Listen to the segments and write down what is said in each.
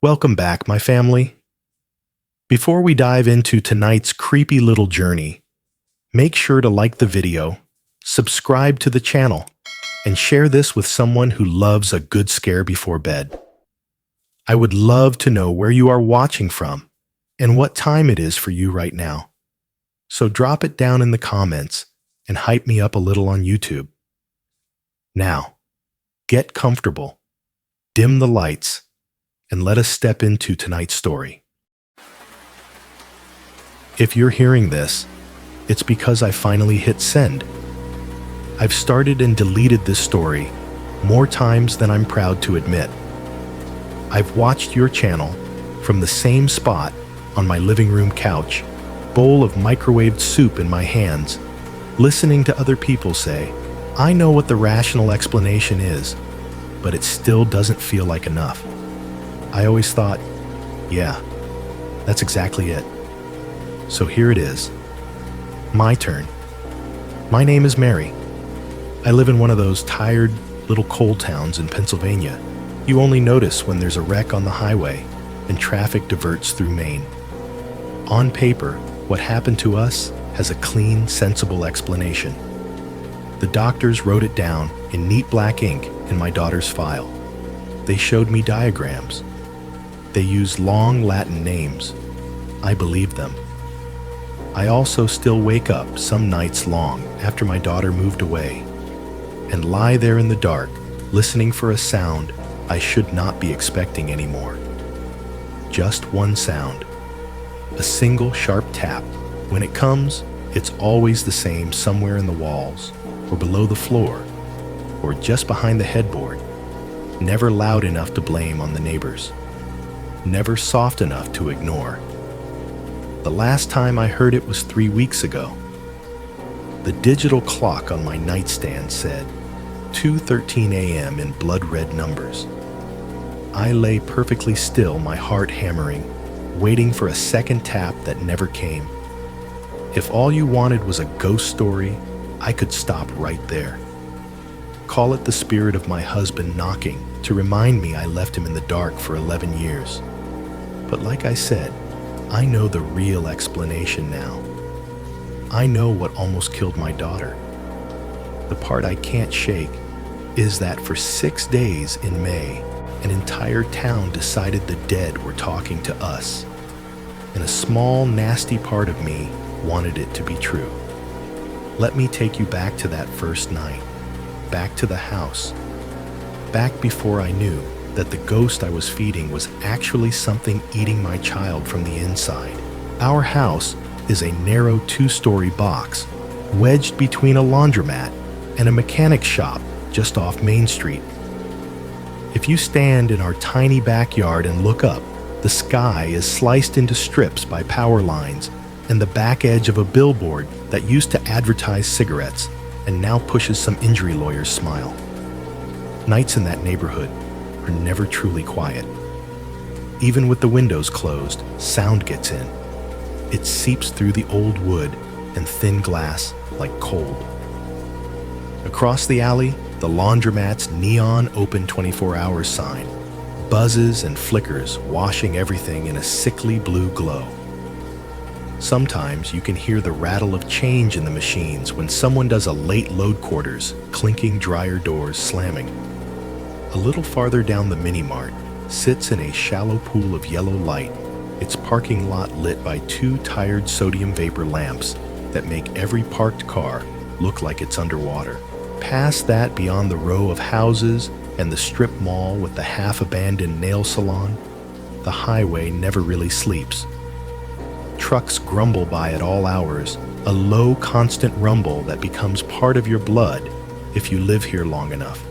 Welcome back, my family. Before we dive into tonight's creepy little journey, make sure to like the video, subscribe to the channel, and share this with someone who loves a good scare before bed. I would love to know where you are watching from and what time it is for you right now. So drop it down in the comments and hype me up a little on YouTube. Now, get comfortable, dim the lights, and let us step into tonight's story. If you're hearing this, it's because I finally hit send. I've started and deleted this story more times than I'm proud to admit. I've watched your channel from the same spot on my living room couch, bowl of microwaved soup in my hands, listening to other people say, I know what the rational explanation is, but it still doesn't feel like enough. I always thought, yeah, that's exactly it. So here it is. My turn. My name is Mary. I live in one of those tired little coal towns in Pennsylvania you only notice when there's a wreck on the highway and traffic diverts through Maine. On paper, what happened to us has a clean, sensible explanation. The doctors wrote it down in neat black ink in my daughter's file. They showed me diagrams. They used long Latin names. I believed them. I also still wake up some nights long after my daughter moved away and lie there in the dark, listening for a sound I should not be expecting anymore. Just one sound, a single sharp tap. When it comes, it's always the same somewhere in the walls, or below the floor, or just behind the headboard. Never loud enough to blame on the neighbors. Never soft enough to ignore. The last time I heard it was 3 weeks ago. The digital clock on my nightstand said 2:13 a.m. in blood-red numbers. I lay perfectly still, my heart hammering, waiting for a second tap that never came. If all you wanted was a ghost story, I could stop right there. Call it the spirit of my husband knocking to remind me I left him in the dark for 11 years. But like I said, I know the real explanation now. I know what almost killed my daughter. The part I can't shake is that for 6 days in May, an entire town decided the dead were talking to us. And a small, nasty part of me wanted it to be true. Let me take you back to that first night, back to the house, back before I knew that the ghost I was feeding was actually something eating my child from the inside. Our house is a narrow 2-story box, wedged between a laundromat and a mechanic shop just off Main Street. If you stand in our tiny backyard and look up, the sky is sliced into strips by power lines and the back edge of a billboard that used to advertise cigarettes and now pushes some injury lawyer's smile. Nights in that neighborhood are never truly quiet. Even with the windows closed, sound gets in. It seeps through the old wood and thin glass like cold. Across the alley, the laundromat's neon open 24 hours sign buzzes and flickers, washing everything in a sickly blue glow. Sometimes you can hear the rattle of change in the machines when someone does a late load quarters, clinking dryer doors slamming. A little farther down, the mini-mart sits in a shallow pool of yellow light, its parking lot lit by 2 tired sodium vapor lamps that make every parked car look like it's underwater. Past that, beyond the row of houses and the strip mall with the half-abandoned nail salon, the highway never really sleeps. Trucks grumble by at all hours, a low, constant rumble that becomes part of your blood if you live here long enough.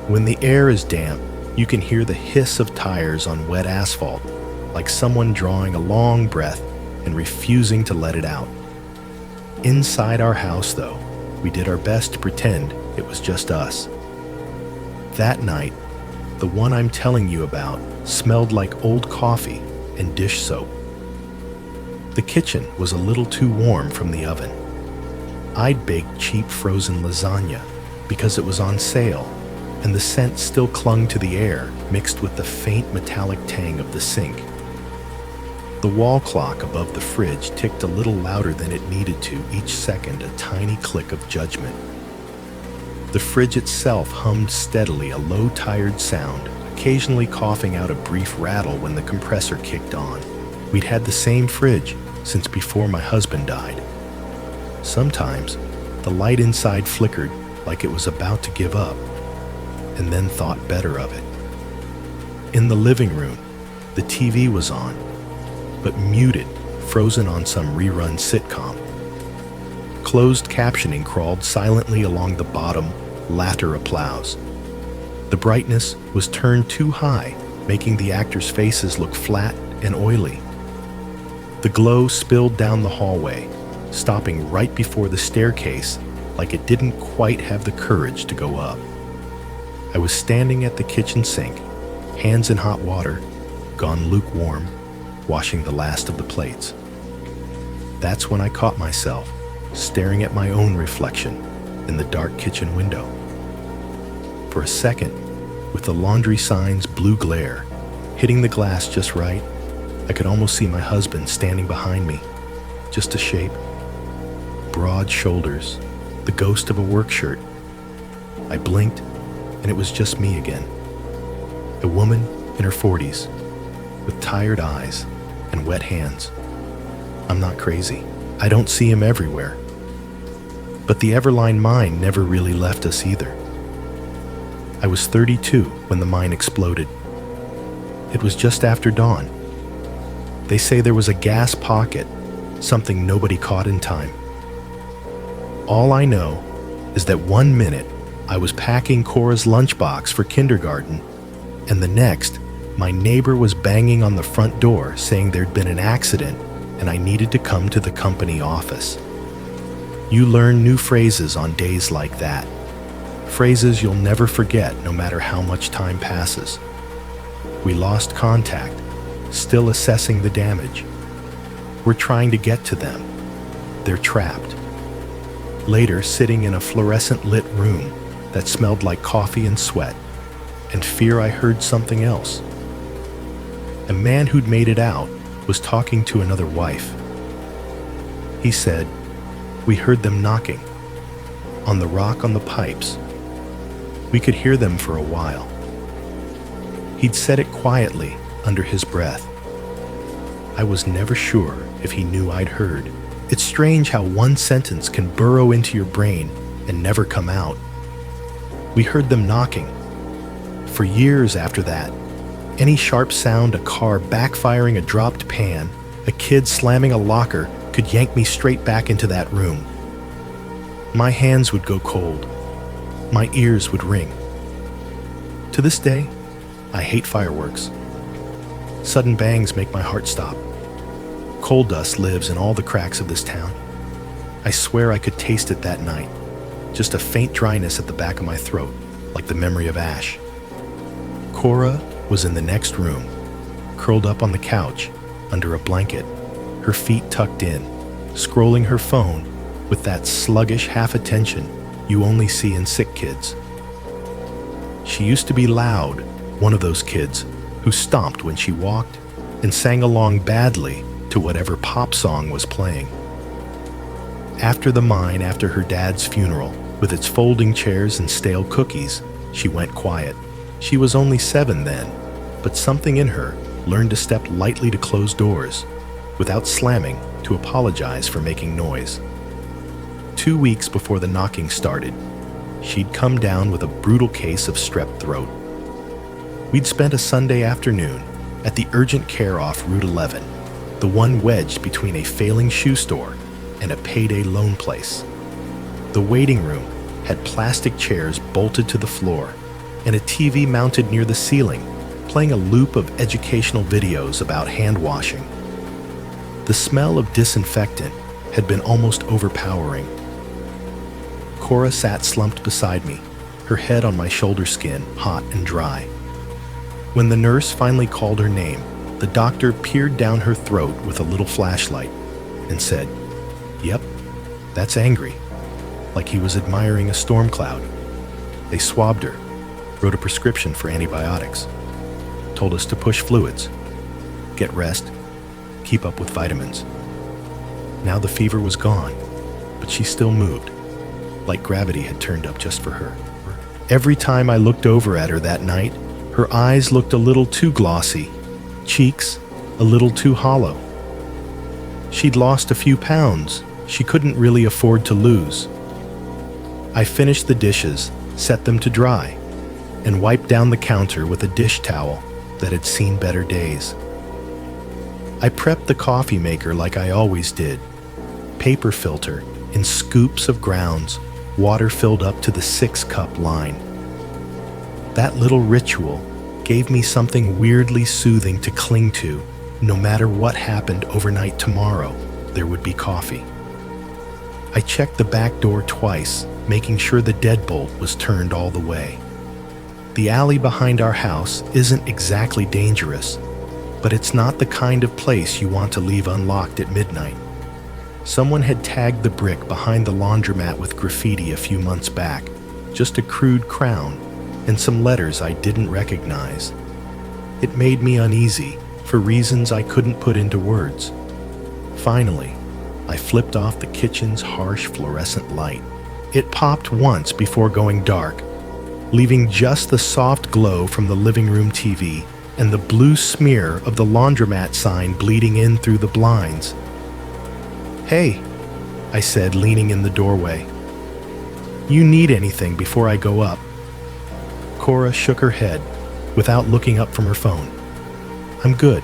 When the air is damp, you can hear the hiss of tires on wet asphalt, like someone drawing a long breath and refusing to let it out. Inside our house, though, we did our best to pretend it was just us. That night, the one I'm telling you about smelled like old coffee and dish soap. The kitchen was a little too warm from the oven. I'd baked cheap frozen lasagna because it was on sale, and the scent still clung to the air, mixed with the faint metallic tang of the sink. The wall clock above the fridge ticked a little louder than it needed to, each second a tiny click of judgment. The fridge itself hummed steadily, a low, tired sound, occasionally coughing out a brief rattle when the compressor kicked on. We'd had the same fridge since before my husband died. Sometimes, the light inside flickered like it was about to give up, and then thought better of it. In the living room, the TV was on, but muted, frozen on some rerun sitcom. Closed captioning crawled silently along the bottom, latter applause. The brightness was turned too high, making the actors' faces look flat and oily. The glow spilled down the hallway, stopping right before the staircase like it didn't quite have the courage to go up. I was standing at the kitchen sink, hands in hot water, gone lukewarm, washing the last of the plates. That's when I caught myself staring at my own reflection in the dark kitchen window. For a second, with the laundry sign's blue glare hitting the glass just right, I could almost see my husband standing behind me, just a shape. Broad shoulders, the ghost of a work shirt. I blinked, and it was just me again. A woman in her 40s, with tired eyes and wet hands. I'm not crazy. I don't see him everywhere. But the Everline mine never really left us either. I was 32 when the mine exploded. It was just after dawn. They say there was a gas pocket, something nobody caught in time. All I know is that 1 minute I was packing Cora's lunchbox for kindergarten, and the next, my neighbor was banging on the front door saying there'd been an accident and I needed to come to the company office. You learn new phrases on days like that. Phrases you'll never forget no matter how much time passes. We lost contact, still assessing the damage. We're trying to get to them. They're trapped. Later, sitting in a fluorescent-lit room that smelled like coffee and sweat, and fear I heard something else. A man who'd made it out was talking to another wife. He said, "We heard them knocking on the rock on the pipes. We could hear them for a while." He'd said it quietly under his breath. I was never sure if he knew I'd heard. It's strange how one sentence can burrow into your brain and never come out. We heard them knocking. For years after that, any sharp sound, a car backfiring a dropped pan, a kid slamming a locker, could yank me straight back into that room. My hands would go cold. My ears would ring. To this day, I hate fireworks. Sudden bangs make my heart stop. Coal dust lives in all the cracks of this town. I swear I could taste it that night. Just a faint dryness at the back of my throat, like the memory of ash. Cora was in the next room, curled up on the couch, under a blanket, her feet tucked in, scrolling her phone with that sluggish half-attention you only see in sick kids. She used to be loud, one of those kids who stomped when she walked and sang along badly to whatever pop song was playing. After the mine, after her dad's funeral, with its folding chairs and stale cookies, she went quiet. She was only 7 then, but something in her learned to step lightly to close doors, without slamming, to apologize for making noise. 2 weeks before the knocking started, she'd come down with a brutal case of strep throat. We'd spent a Sunday afternoon at the urgent care off Route 11, the one wedged between a failing shoe store and a payday loan place. The waiting room had plastic chairs bolted to the floor and a TV mounted near the ceiling, playing a loop of educational videos about hand washing. The smell of disinfectant had been almost overpowering. Cora sat slumped beside me, her head on my shoulder skin, hot and dry. When the nurse finally called her name, the doctor peered down her throat with a little flashlight and said, "Yep, that's angry," like he was admiring a storm cloud. They swabbed her. wrote a prescription for antibiotics, told us to push fluids, get rest, keep up with vitamins. Now the fever was gone, but she still moved, like gravity had turned up just for her. Every time I looked over at her that night, her eyes looked a little too glossy, cheeks a little too hollow. She'd lost a few pounds she couldn't really afford to lose. I finished the dishes, set them to dry, and wiped down the counter with a dish towel that had seen better days. I prepped the coffee maker like I always did. Paper filter in scoops of grounds, water filled up to the 6-cup line. That little ritual gave me something weirdly soothing to cling to. No matter what happened overnight tomorrow, there would be coffee. I checked the back door twice, making sure the deadbolt was turned all the way. The alley behind our house isn't exactly dangerous, but it's not the kind of place you want to leave unlocked at midnight. Someone had tagged the brick behind the laundromat with graffiti a few months back, just a crude crown and some letters I didn't recognize. It made me uneasy for reasons I couldn't put into words. Finally, I flipped off the kitchen's harsh fluorescent light. It popped once before going dark, leaving just the soft glow from the living room TV and the blue smear of the laundromat sign bleeding in through the blinds. "Hey," I said, leaning in the doorway. "You need anything before I go up?" Cora shook her head without looking up from her phone. "I'm good.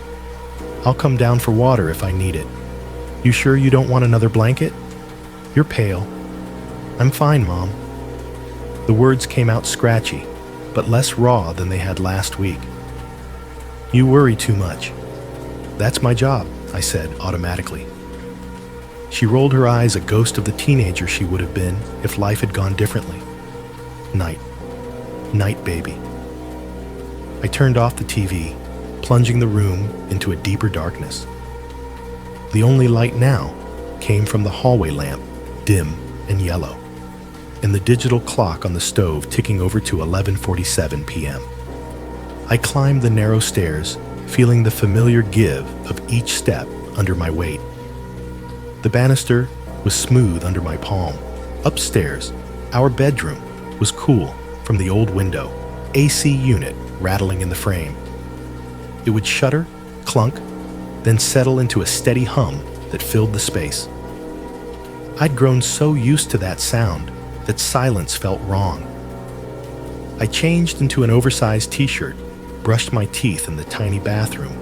I'll come down for water if I need it. You sure you don't want another blanket? You're pale." "I'm fine, Mom." The words came out scratchy, but less raw than they had last week. "You worry too much." "That's my job," I said automatically. She rolled her eyes, a ghost of the teenager she would have been if life had gone differently. "Night. Night, baby." I turned off the TV, plunging the room into a deeper darkness. The only light now came from the hallway lamp, dim and yellow, and the digital clock on the stove ticking over to 11:47 p.m. I climbed the narrow stairs, feeling the familiar give of each step under my weight. The banister was smooth under my palm. Upstairs, our bedroom was cool from the old window, AC unit rattling in the frame. It would shudder, clunk, then settle into a steady hum that filled the space. I'd grown so used to that sound that silence felt wrong. I changed into an oversized t-shirt, brushed my teeth in the tiny bathroom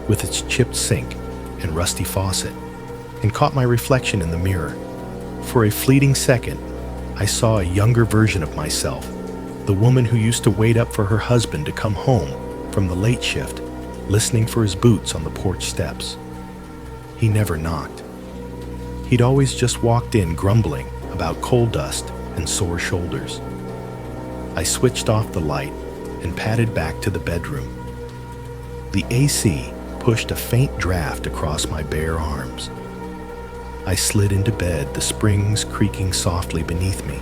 with its chipped sink and rusty faucet, and caught my reflection in the mirror. For a fleeting second, I saw a younger version of myself, the woman who used to wait up for her husband to come home from the late shift, listening for his boots on the porch steps. He never knocked. He'd always just walked in grumbling about coal dust and sore shoulders. I switched off the light and padded back to the bedroom. The AC pushed a faint draft across my bare arms. I slid into bed, the springs creaking softly beneath me.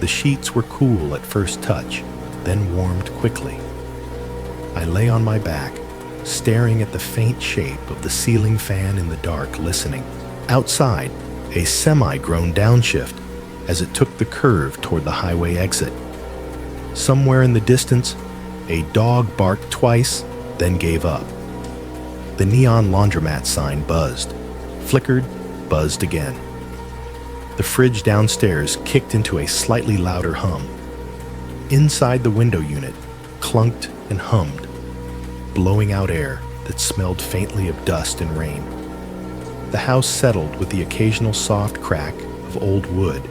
The sheets were cool at first touch, then warmed quickly. I lay on my back, staring at the faint shape of the ceiling fan in the dark, listening. Outside, a semi groaned downshift as it took the curve toward the highway exit. Somewhere in the distance, a dog barked twice, then gave up. The neon laundromat sign buzzed, flickered, buzzed again. The fridge downstairs kicked into a slightly louder hum. Inside the window unit, clunked and hummed, blowing out air that smelled faintly of dust and rain. The house settled with the occasional soft crack of old wood,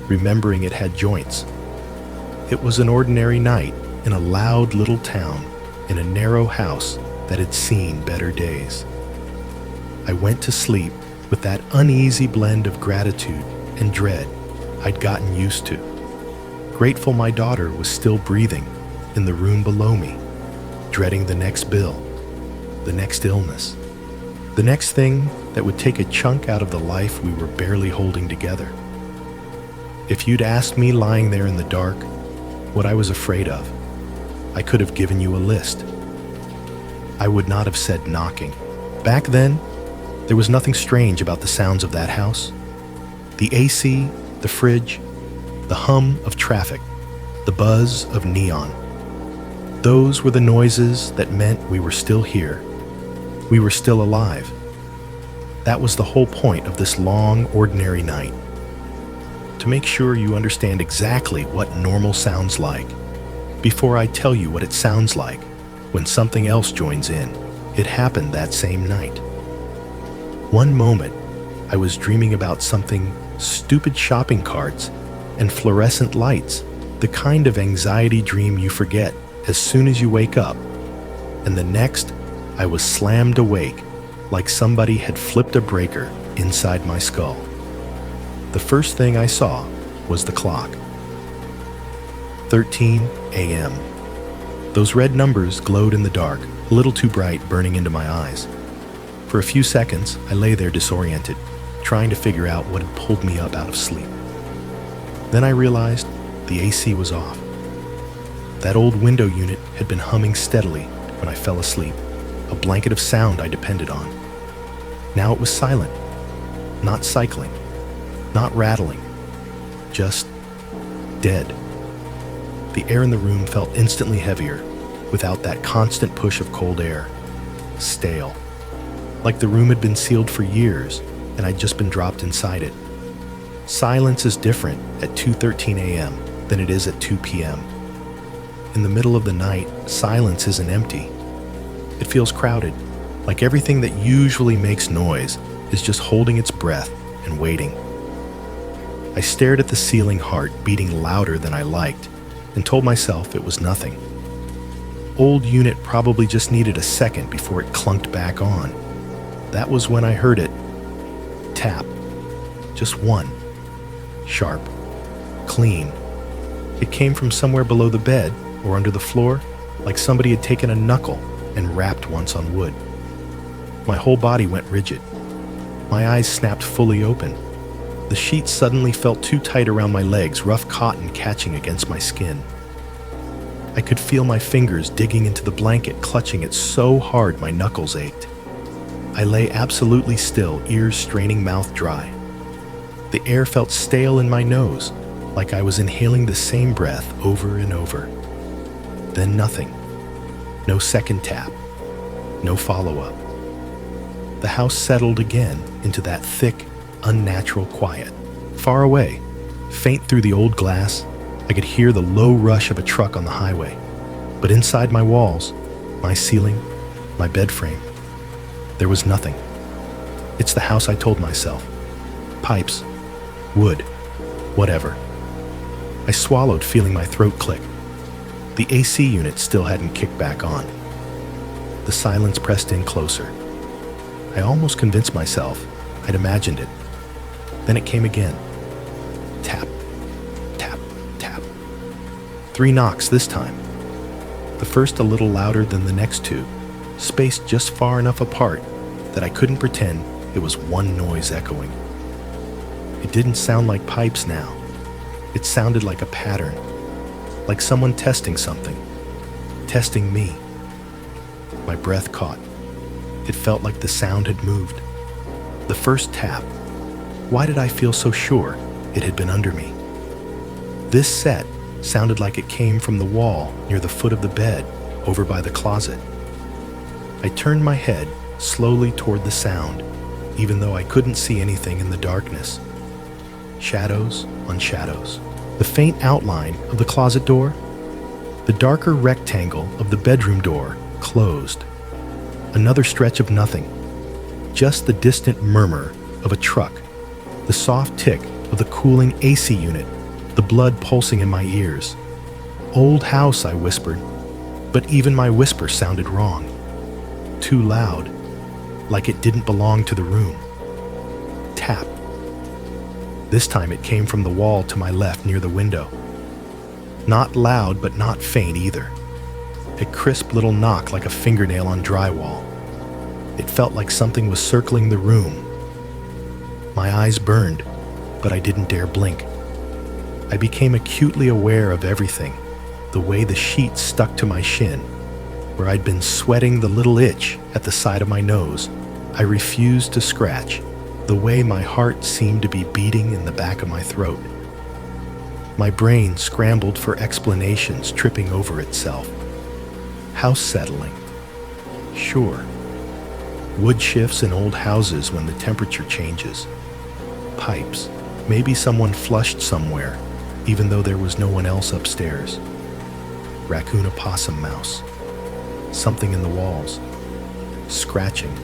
remembering it had joints. It was an ordinary night in a loud little town, in a narrow house that had seen better days. I went to sleep with that uneasy blend of gratitude and dread I'd gotten used to. Grateful my daughter was still breathing in the room below me, dreading the next bill, the next illness, the next thing that would take a chunk out of the life we were barely holding together. If you'd asked me lying there in the dark, what I was afraid of. I could have given you a list. I would not have said knocking. Back then, there was nothing strange about the sounds of that house. The AC, the fridge, the hum of traffic, the buzz of neon. Those were the noises that meant we were still here. We were still alive. That was the whole point of this long, ordinary night. To make sure you understand exactly what normal sounds like, before I tell you what it sounds like when something else joins in, it happened that same night. One moment, I was dreaming about something stupid shopping carts and fluorescent lights, the kind of anxiety dream you forget as soon as you wake up. And the next, I was slammed awake like somebody had flipped a breaker inside my skull. The first thing I saw was the clock. 13 a.m. Those red numbers glowed in the dark, a little too bright, burning into my eyes. For a few seconds, I lay there disoriented, trying to figure out what had pulled me up out of sleep. Then I realized the AC was off. That old window unit had been humming steadily when I fell asleep, a blanket of sound I depended on. Now it was silent, not cycling, not rattling, just dead. The air in the room felt instantly heavier, without that constant push of cold air. Stale. Like the room had been sealed for years, and I'd just been dropped inside it. Silence is different at 2:13 a.m. than it is at 2 p.m. In the middle of the night, silence isn't empty. It feels crowded, like everything that usually makes noise is just holding its breath and waiting. I stared at the ceiling, heart beating louder than I liked, and told myself it was nothing. Old unit probably just needed a second before it clunked back on. That was when I heard it. Tap. Just one. Sharp. Clean. It came from somewhere below the bed or under the floor, like somebody had taken a knuckle and rapped once on wood. My whole body went rigid. My eyes snapped fully open. The sheets suddenly felt too tight around my legs, rough cotton catching against my skin. I could feel my fingers digging into the blanket, clutching it so hard my knuckles ached. I lay absolutely still, ears straining, mouth dry. The air felt stale in my nose, like I was inhaling the same breath over and over. Then nothing. No second tap. No follow-up. The house settled again into that thick, unnatural quiet. Far away, faint through the old glass, I could hear the low rush of a truck on the highway. But inside my walls, my ceiling, my bed frame, there was nothing. It's the house, I told myself. Pipes, wood, whatever. I swallowed, feeling my throat click. The AC unit still hadn't kicked back on. The silence pressed in closer. I almost convinced myself I'd imagined it. Then it came again. Tap, tap, tap. 3 knocks this time. The first a little louder than the next 2, spaced just far enough apart that I couldn't pretend it was one noise echoing. It didn't sound like pipes now. It sounded like a pattern, like someone testing something, testing me. My breath caught. It felt like the sound had moved. The first tap. Why did I feel so sure it had been under me? This set sounded like it came from the wall near the foot of the bed over by the closet. I turned my head slowly toward the sound, even though I couldn't see anything in the darkness. Shadows on shadows. The faint outline of the closet door, the darker rectangle of the bedroom door closed. Another stretch of nothing. Just the distant murmur of a truck, the soft tick of the cooling AC unit, the blood pulsing in my ears. Old house, I whispered, but even my whisper sounded wrong. Too loud, like it didn't belong to the room. Tap. This time it came from the wall to my left near the window. Not loud, but not faint either. A crisp little knock like a fingernail on drywall. It felt like something was circling the room. My eyes burned, but I didn't dare blink. I became acutely aware of everything, the way the sheet stuck to my shin, where I'd been sweating the little itch at the side of my nose. I refused to scratch, the way my heart seemed to be beating in the back of my throat. My brain scrambled for explanations, tripping over itself. House settling. Sure. Wood shifts in old houses when the temperature changes. Pipes. Maybe someone flushed somewhere, even though there was no one else upstairs. Raccoon, opossum, mouse. Something in the walls. Scratching.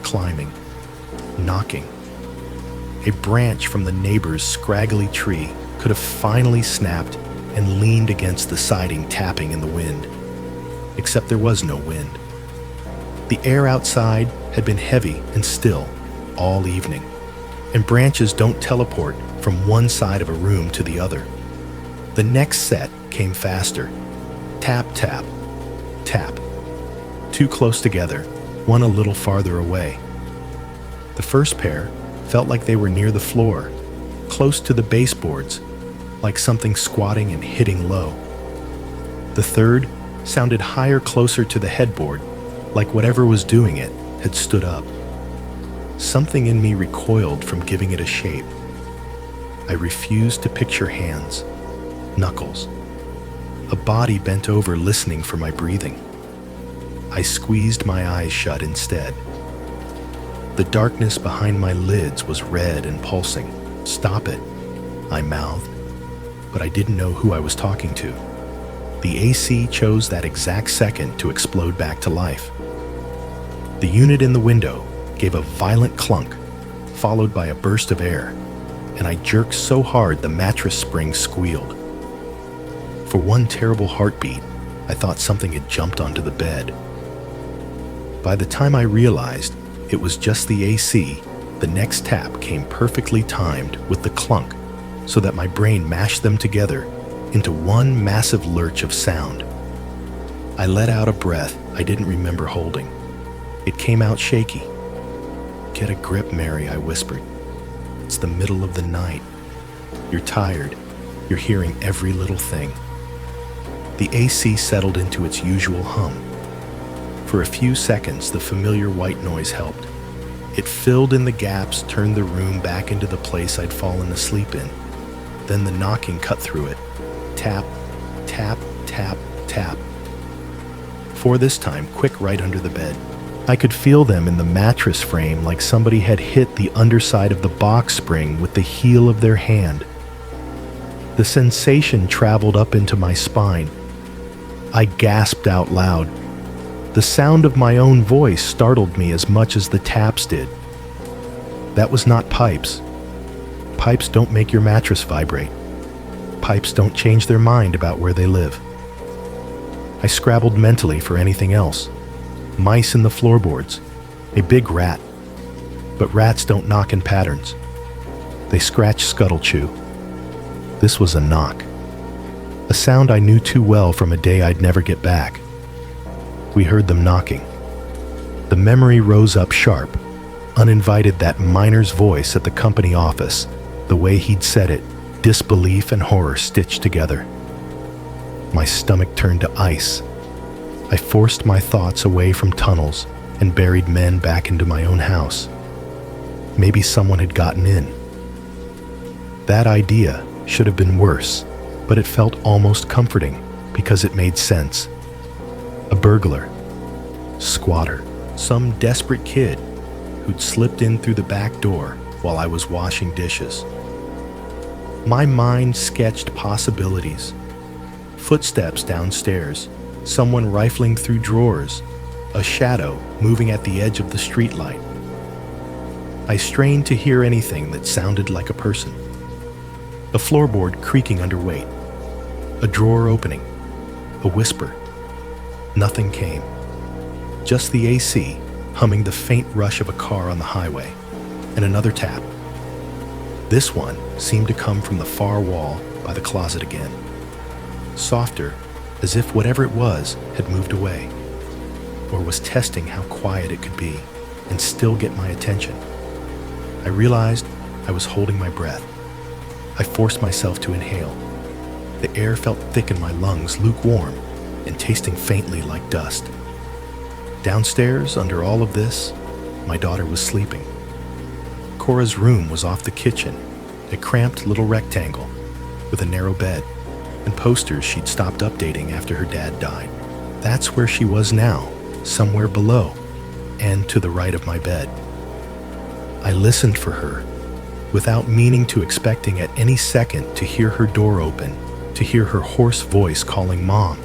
Climbing. Knocking. A branch from the neighbor's scraggly tree could have finally snapped and leaned against the siding, tapping in the wind. Except there was no wind. The air outside had been heavy and still all evening, and branches don't teleport from one side of a room to the other. The next set came faster. Tap, tap, tap. Two close together, one a little farther away. The first pair felt like they were near the floor, close to the baseboards, like something squatting and hitting low. The third sounded higher, closer to the headboard, like whatever was doing it had stood up. Something in me recoiled from giving it a shape. I refused to picture hands, knuckles, a body bent over listening for my breathing. I squeezed my eyes shut instead. The darkness behind my lids was red and pulsing. "Stop it," I mouthed, but I didn't know who I was talking to. The AC chose that exact second to explode back to life. The unit in the window gave a violent clunk, followed by a burst of air, and I jerked so hard the mattress spring squealed. For one terrible heartbeat, I thought something had jumped onto the bed. By the time I realized it was just the AC, the next tap came perfectly timed with the clunk, so that my brain mashed them together into one massive lurch of sound. I let out a breath I didn't remember holding. It came out shaky. "Get a grip, Mary," I whispered. "It's the middle of the night. You're tired. You're hearing every little thing." The AC settled into its usual hum. For a few seconds, the familiar white noise helped. It filled in the gaps, turned the room back into the place I'd fallen asleep in. Then the knocking cut through it. Tap, tap, tap, tap. Four this time, quick, right under the bed. I could feel them in the mattress frame, like somebody had hit the underside of the box spring with the heel of their hand. The sensation traveled up into my spine. I gasped out loud. The sound of my own voice startled me as much as the taps did. That was not pipes. Pipes don't make your mattress vibrate. Pipes don't change their mind about where they live. I scrabbled mentally for anything else. Mice in the floorboards. A big rat. But rats don't knock in patterns. They scratch, scuttle, chew. This was a knock. A sound I knew too well from a day I'd never get back. We heard them knocking. The memory rose up sharp, uninvited, that miner's voice at the company office, the way he'd said it, disbelief and horror stitched together. My stomach turned to ice. I forced my thoughts away from tunnels and buried men back into my own house. Maybe someone had gotten in. That idea should have been worse, but it felt almost comforting because it made sense. A burglar, squatter, some desperate kid who'd slipped in through the back door while I was washing dishes. My mind sketched possibilities. Footsteps downstairs, someone rifling through drawers, a shadow moving at the edge of the streetlight. I strained to hear anything that sounded like a person. A floorboard creaking under weight, a drawer opening, a whisper. Nothing came. Just the AC humming the faint rush of a car on the highway, and another tap. This one seemed to come from the far wall by the closet again. Softer, as if whatever it was had moved away, or was testing how quiet it could be and still get my attention. I realized I was holding my breath. I forced myself to inhale. The air felt thick in my lungs, lukewarm, and tasting faintly like dust. Downstairs, under all of this, my daughter was sleeping. Cora's room was off the kitchen, a cramped little rectangle with a narrow bed and posters she'd stopped updating after her dad died. That's where she was now, somewhere below and to the right of my bed. I listened for her, without meaning to, expecting at any second to hear her door open, to hear her hoarse voice calling Mom.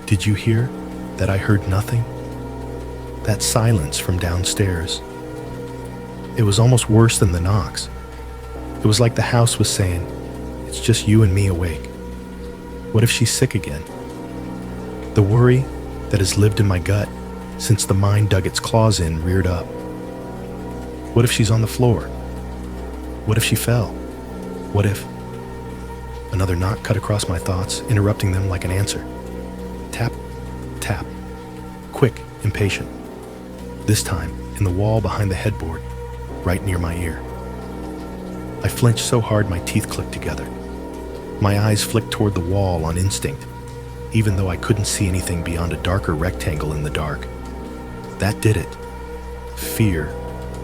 Did you hear that I heard nothing? That silence from downstairs. It was almost worse than the knocks. It was like the house was saying, it's just you and me awake. What if she's sick again? The worry that has lived in my gut since the mind dug its claws in reared up. What if she's on the floor? What if she fell? What if... Another knock cut across my thoughts, interrupting them like an answer. Tap, tap. Quick, impatient. This time, in the wall behind the headboard, right near my ear. I flinched so hard my teeth clicked together. My eyes flicked toward the wall on instinct, even though I couldn't see anything beyond a darker rectangle in the dark. That did it. Fear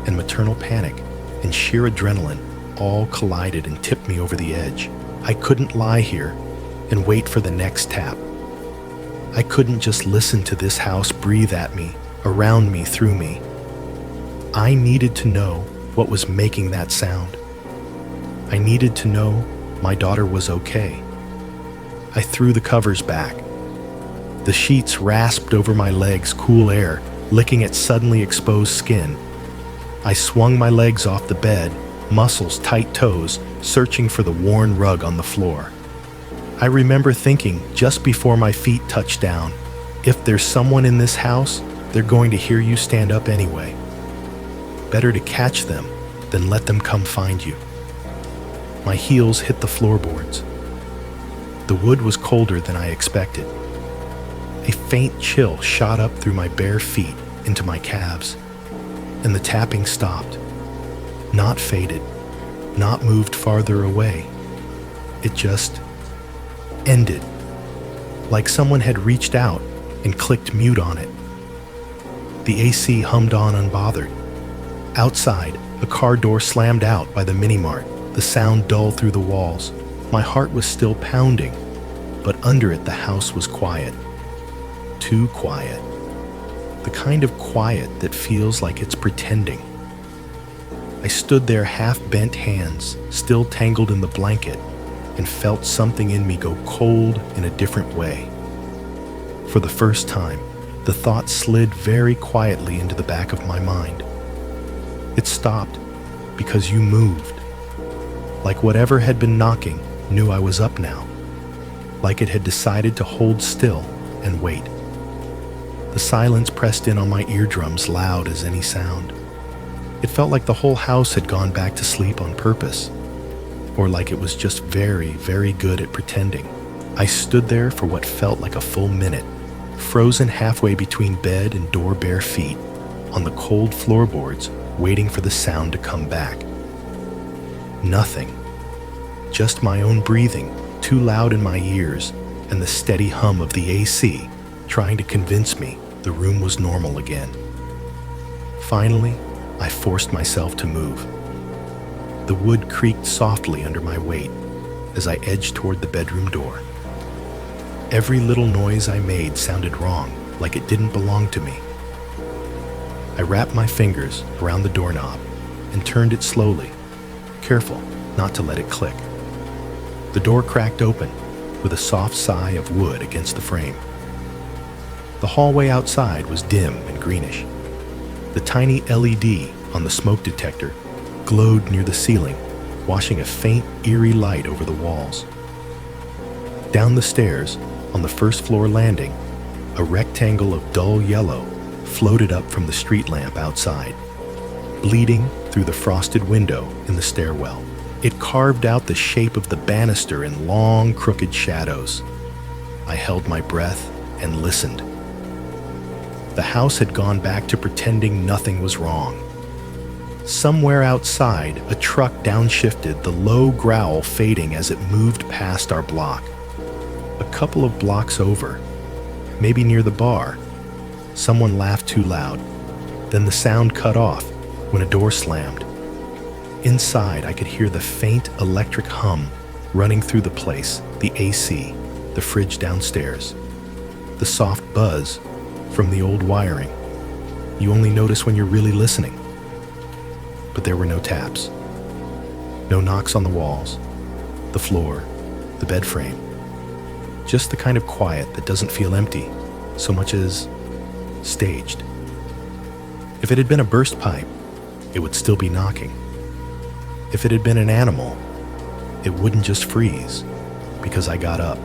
and maternal panic and sheer adrenaline all collided and tipped me over the edge. I couldn't lie here and wait for the next tap. I couldn't just listen to this house breathe at me, around me, through me. I needed to know what was making that sound. I needed to know my daughter was okay. I threw the covers back. The sheets rasped over my legs, cool air licking at suddenly exposed skin. I swung my legs off the bed, muscles tight toes, searching for the worn rug on the floor. I remember thinking just before my feet touched down, if there's someone in this house, they're going to hear you stand up anyway. Better to catch them than let them come find you. My heels hit the floorboards. The wood was colder than I expected. A faint chill shot up through my bare feet into my calves, and the tapping stopped. Not faded, not moved farther away. It just ended, like someone had reached out and clicked mute on it. The AC hummed on unbothered. Outside, a car door slammed out by the mini-mart, the sound dull through the walls. My heart was still pounding, but under it the house was quiet. Too quiet. The kind of quiet that feels like it's pretending. I stood there, half-bent hands, still tangled in the blanket, and felt something in me go cold in a different way. For the first time, the thought slid very quietly into the back of my mind. It stopped because you moved. Like whatever had been knocking knew I was up now. Like it had decided to hold still and wait. The silence pressed in on my eardrums, loud as any sound. It felt like the whole house had gone back to sleep on purpose, or like it was just very, very good at pretending. I stood there for what felt like a full minute, frozen halfway between bed and door bare feet, on the cold floorboards, waiting for the sound to come back. Nothing. Just my own breathing, too loud in my ears, and the steady hum of the AC, trying to convince me the room was normal again. Finally, I forced myself to move. The wood creaked softly under my weight as I edged toward the bedroom door. Every little noise I made sounded wrong, like it didn't belong to me. I wrapped my fingers around the doorknob and turned it slowly, careful not to let it click. The door cracked open with a soft sigh of wood against the frame. The hallway outside was dim and greenish. The tiny LED on the smoke detector glowed near the ceiling, washing a faint, eerie light over the walls. Down the stairs, on the first floor landing, a rectangle of dull yellow floated up from the street lamp outside, bleeding through the frosted window in the stairwell. It carved out the shape of the banister in long, crooked shadows. I held my breath and listened. The house had gone back to pretending nothing was wrong. Somewhere outside, a truck downshifted, the low growl fading as it moved past our block. A couple of blocks over, maybe near the bar, someone laughed too loud. Then the sound cut off when a door slammed. Inside, I could hear the faint electric hum running through the place, the AC, the fridge downstairs, the soft buzz from the old wiring. You only notice when you're really listening. But there were no taps, no knocks on the walls, the floor, the bed frame. Just the kind of quiet that doesn't feel empty so much as staged. If it had been a burst pipe, it would still be knocking. If it had been an animal, it wouldn't just freeze because I got up.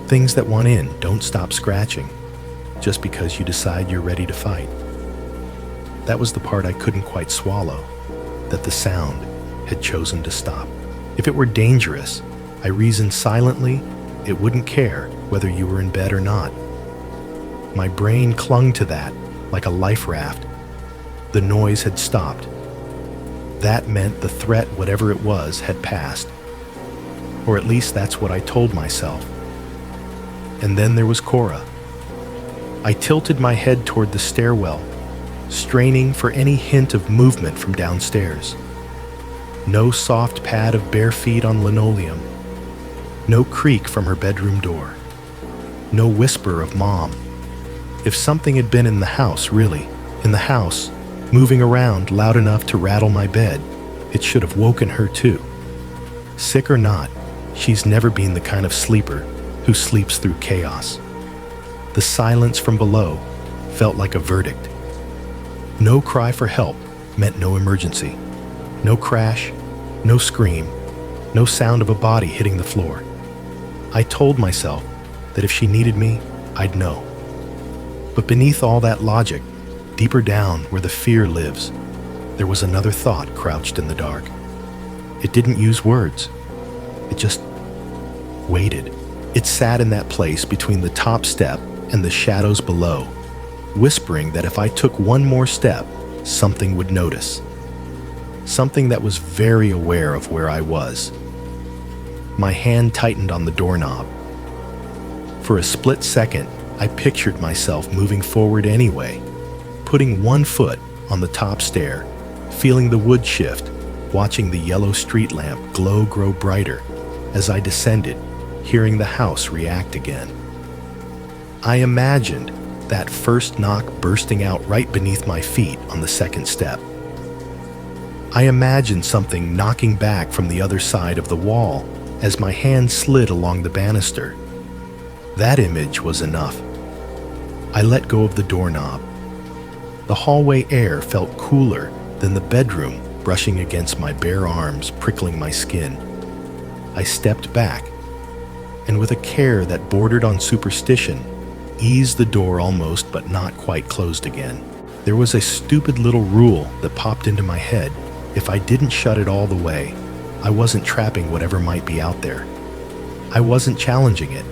Things that want in don't stop scratching just because you decide you're ready to fight. That was the part I couldn't quite swallow, that the sound had chosen to stop. If it were dangerous, I reasoned silently, it wouldn't care whether you were in bed or not. My brain clung to that like a life raft. The noise had stopped. That meant the threat, whatever it was, had passed. Or at least that's what I told myself. And then there was Cora. I tilted my head toward the stairwell, straining for any hint of movement from downstairs. No soft pad of bare feet on linoleum. No creak from her bedroom door. No whisper of Mom. If something had been in the house, really, in the house, moving around loud enough to rattle my bed, it should have woken her too. Sick or not, she's never been the kind of sleeper who sleeps through chaos. The silence from below felt like a verdict. No cry for help meant no emergency. No crash, no scream, no sound of a body hitting the floor. I told myself that if she needed me, I'd know. But beneath all that logic, deeper down where the fear lives, there was another thought crouched in the dark. It didn't use words. It just waited. It sat in that place between the top step and the shadows below, whispering that if I took one more step, something would notice. Something that was very aware of where I was. My hand tightened on the doorknob. For a split second, I pictured myself moving forward anyway, putting one foot on the top stair, feeling the wood shift, watching the yellow street lamp glow grow brighter as I descended, hearing the house react again. I imagined that first knock bursting out right beneath my feet on the second step. I imagined something knocking back from the other side of the wall as my hand slid along the banister. That image was enough. I let go of the doorknob. The hallway air felt cooler than the bedroom brushing against my bare arms, prickling my skin. I stepped back, and with a care that bordered on superstition, eased the door almost but not quite closed again. There was a stupid little rule that popped into my head. If I didn't shut it all the way, I wasn't trapping whatever might be out there. I wasn't challenging it.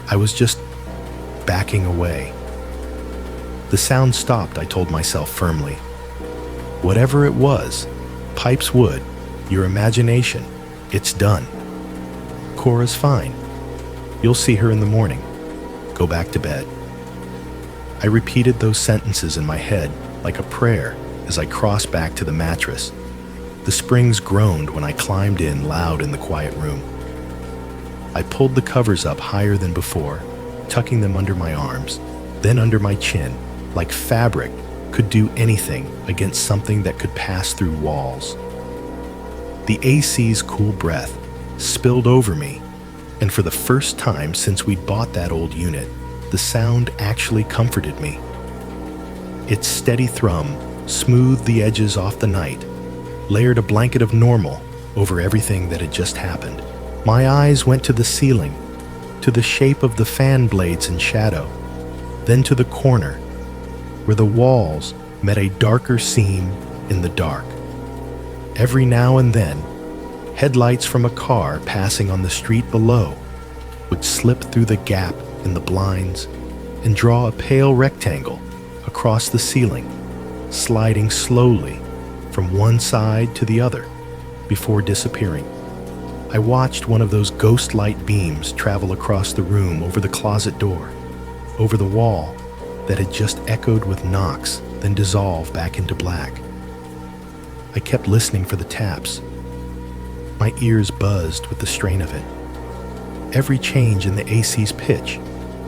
I was just backing away. The sound stopped, I told myself firmly. Whatever it was, pipes, wood, your imagination, it's done. Cora's fine. You'll see her in the morning. Go back to bed. I repeated those sentences in my head like a prayer as I crossed back to the mattress. The springs groaned when I climbed in loud in the quiet room. I pulled the covers up higher than before, tucking them under my arms, then under my chin, like fabric could do anything against something that could pass through walls. The AC's cool breath spilled over me, and for the first time since we'd bought that old unit, the sound actually comforted me. Its steady thrum smoothed the edges off the night, layered a blanket of normal over everything that had just happened. My eyes went to the ceiling, to the shape of the fan blades in shadow, then to the corner, where the walls met a darker seam in the dark. Every now and then, headlights from a car passing on the street below would slip through the gap in the blinds and draw a pale rectangle across the ceiling, sliding slowly from one side to the other before disappearing. I watched one of those ghost light beams travel across the room over the closet door, over the wall that had just echoed with knocks, then dissolve back into black. I kept listening for the taps. My ears buzzed with the strain of it. Every change in the AC's pitch,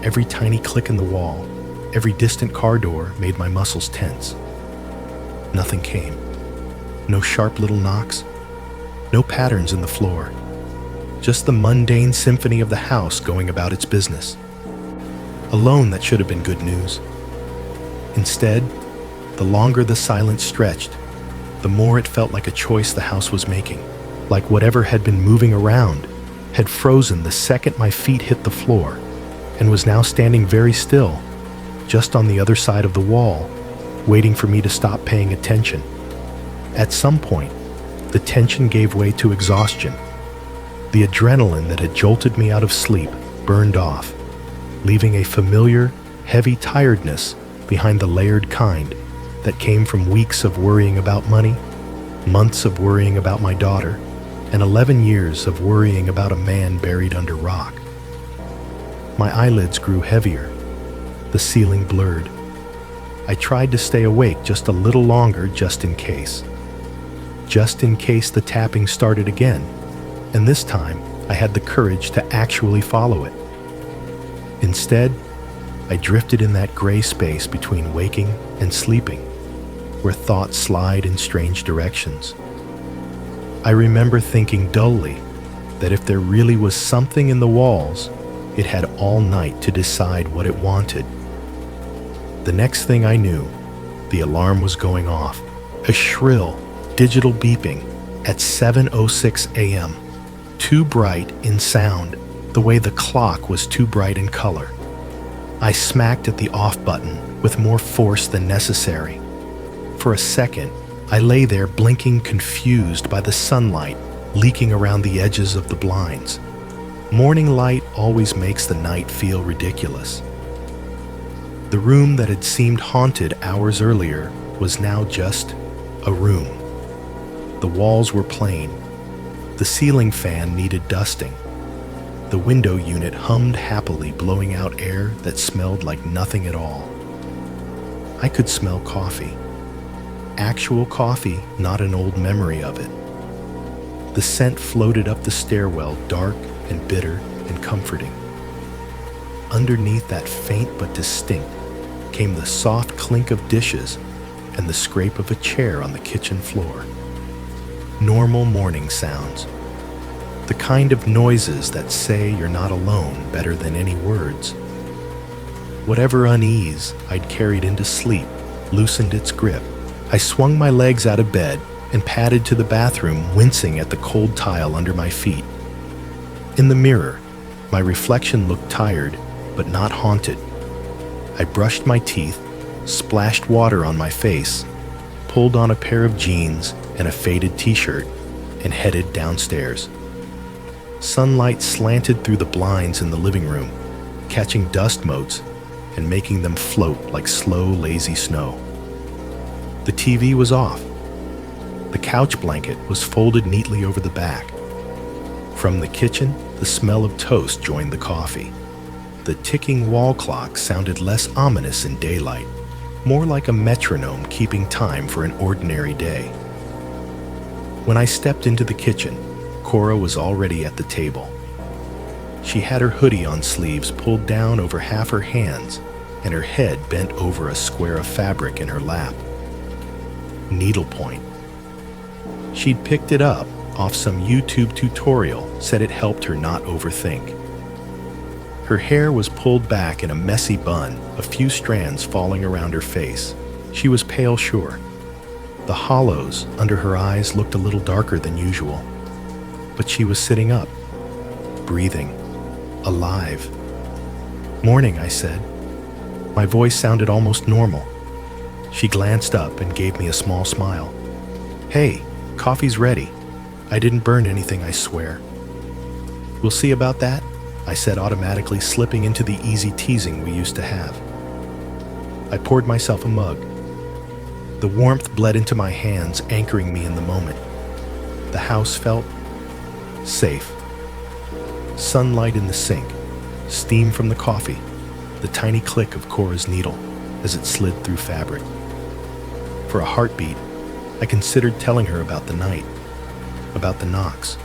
every tiny click in the wall, every distant car door made my muscles tense. Nothing came. No sharp little knocks, no patterns in the floor. Just the mundane symphony of the house going about its business. A loan that should have been good news. Instead, the longer the silence stretched, the more it felt like a choice the house was making, like whatever had been moving around had frozen the second my feet hit the floor and was now standing very still, just on the other side of the wall, waiting for me to stop paying attention. At some point, the tension gave way to exhaustion. The adrenaline that had jolted me out of sleep burned off, leaving a familiar, heavy tiredness behind the layered kind that came from weeks of worrying about money, months of worrying about my daughter, and 11 years of worrying about a man buried under rock. My eyelids grew heavier, the ceiling blurred. I tried to stay awake just a little longer just in case. Just in case the tapping started again, and this time I had the courage to actually follow it. Instead, I drifted in that gray space between waking and sleeping, where thoughts slide in strange directions. I remember thinking dully that if there really was something in the walls, it had all night to decide what it wanted. The next thing I knew, the alarm was going off, a shrill, digital beeping at 7:06 a.m., too bright in sound, the way the clock was too bright in color. I smacked at the off button with more force than necessary. For a second, I lay there blinking, confused by the sunlight leaking around the edges of the blinds. Morning light always makes the night feel ridiculous. The room that had seemed haunted hours earlier was now just a room. The walls were plain. The ceiling fan needed dusting. The window unit hummed happily, blowing out air that smelled like nothing at all. I could smell coffee. Actual coffee, not an old memory of it. The scent floated up the stairwell, dark and bitter and comforting. Underneath that faint but distinct came the soft clink of dishes and the scrape of a chair on the kitchen floor. Normal morning sounds. The kind of noises that say you're not alone better than any words. Whatever unease I'd carried into sleep loosened its grip. I swung my legs out of bed and padded to the bathroom, wincing at the cold tile under my feet. In the mirror, my reflection looked tired, but not haunted. I brushed my teeth, splashed water on my face, pulled on a pair of jeans and a faded t-shirt, and headed downstairs. Sunlight slanted through the blinds in the living room, catching dust motes and making them float like slow, lazy snow. The TV was off. The couch blanket was folded neatly over the back. From the kitchen, the smell of toast joined the coffee. The ticking wall clock sounded less ominous in daylight, more like a metronome keeping time for an ordinary day. When I stepped into the kitchen, Cora was already at the table. She had her hoodie on sleeves pulled down over half her hands and her head bent over a square of fabric in her lap. Needlepoint. She'd picked it up off some YouTube tutorial, said it helped her not overthink. Her hair was pulled back in a messy bun, a few strands falling around her face. She was pale, sure. The hollows under her eyes looked a little darker than usual. But she was sitting up, breathing, alive. "Morning," I said. My voice sounded almost normal. She glanced up and gave me a small smile. "Hey, coffee's ready. I didn't burn anything, I swear." "We'll see about that," I said, automatically slipping into the easy teasing we used to have. I poured myself a mug. The warmth bled into my hands, anchoring me in the moment. The house felt safe. Sunlight in the sink, steam from the coffee, the tiny click of Cora's needle as it slid through fabric. For a heartbeat, I considered telling her about the night, about the knocks,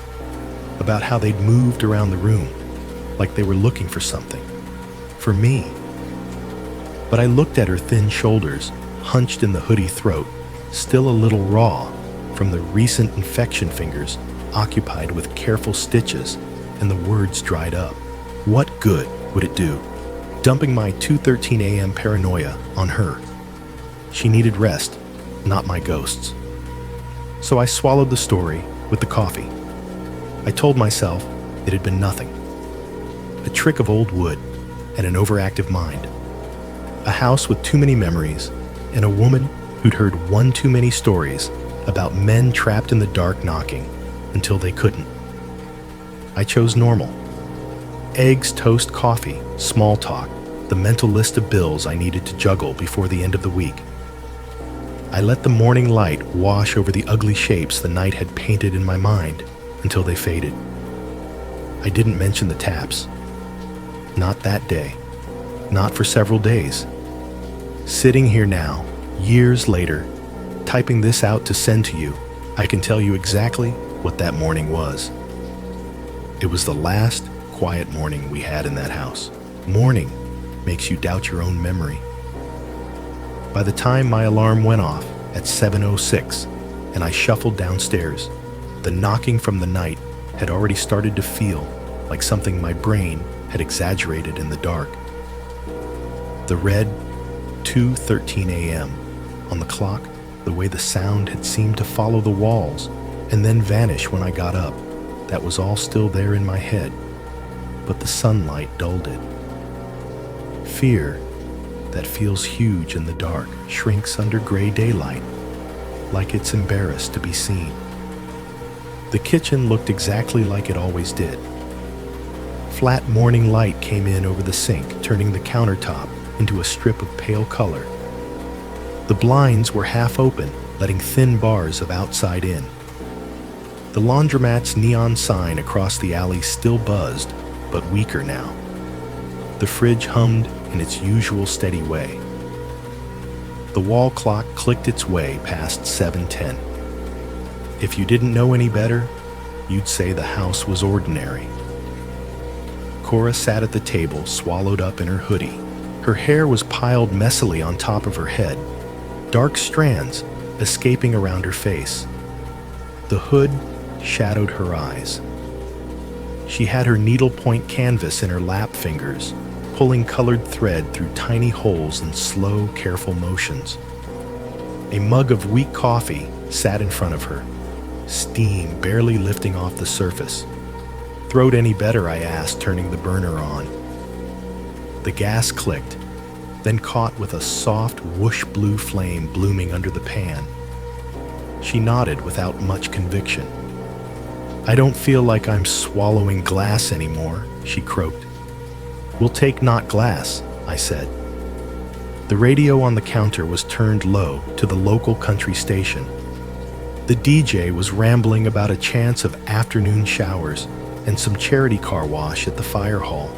about how they'd moved around the room like they were looking for something, for me. But I looked at her thin shoulders, hunched in the hoodie throat, still a little raw from the recent infection fingers occupied with careful stitches, and the words dried up. What good would it do, dumping my 2:13 a.m. paranoia on her? She needed rest, not my ghosts. So I swallowed the story with the coffee. I told myself it had been nothing. A trick of old wood and an overactive mind. A house with too many memories, and a woman who'd heard one too many stories about men trapped in the dark knocking until they couldn't. I chose normal. Eggs, toast, coffee, small talk, the mental list of bills I needed to juggle before the end of the week. I let the morning light wash over the ugly shapes the night had painted in my mind until they faded. I didn't mention the taps. Not that day. Not for several days. Sitting here now, years later, typing this out to send to you, I can tell you exactly what that morning was. It was the last quiet morning we had in that house. Morning makes you doubt your own memory. By the time my alarm went off at 7:06 and I shuffled downstairs, the knocking from the night had already started to feel like something my brain had exaggerated in the dark. The red 2:13 a.m. on the clock, the way the sound had seemed to follow the walls and then vanish when I got up, that was all still there in my head, but the sunlight dulled it. Fear that feels huge in the dark shrinks under gray daylight, like it's embarrassed to be seen. The kitchen looked exactly like it always did. Flat morning light came in over the sink, turning the countertop into a strip of pale color. The blinds were half open, letting thin bars of outside in. The laundromat's neon sign across the alley still buzzed, but weaker now. The fridge hummed in its usual steady way. The wall clock clicked its way past 7:10. If you didn't know any better, you'd say the house was ordinary. Cora sat at the table, swallowed up in her hoodie. Her hair was piled messily on top of her head, dark strands escaping around her face. The hood shadowed her eyes. She had her needlepoint canvas in her lap fingers, pulling colored thread through tiny holes in slow, careful motions. A mug of weak coffee sat in front of her, steam barely lifting off the surface. "Throat any better?" I asked, turning the burner on. The gas clicked, then caught with a soft whoosh blue flame blooming under the pan. She nodded without much conviction. "I don't feel like I'm swallowing glass anymore," she croaked. "We'll take not glass," I said. The radio on the counter was turned low to the local country station. The DJ was rambling about a chance of afternoon showers and some charity car wash at the fire hall.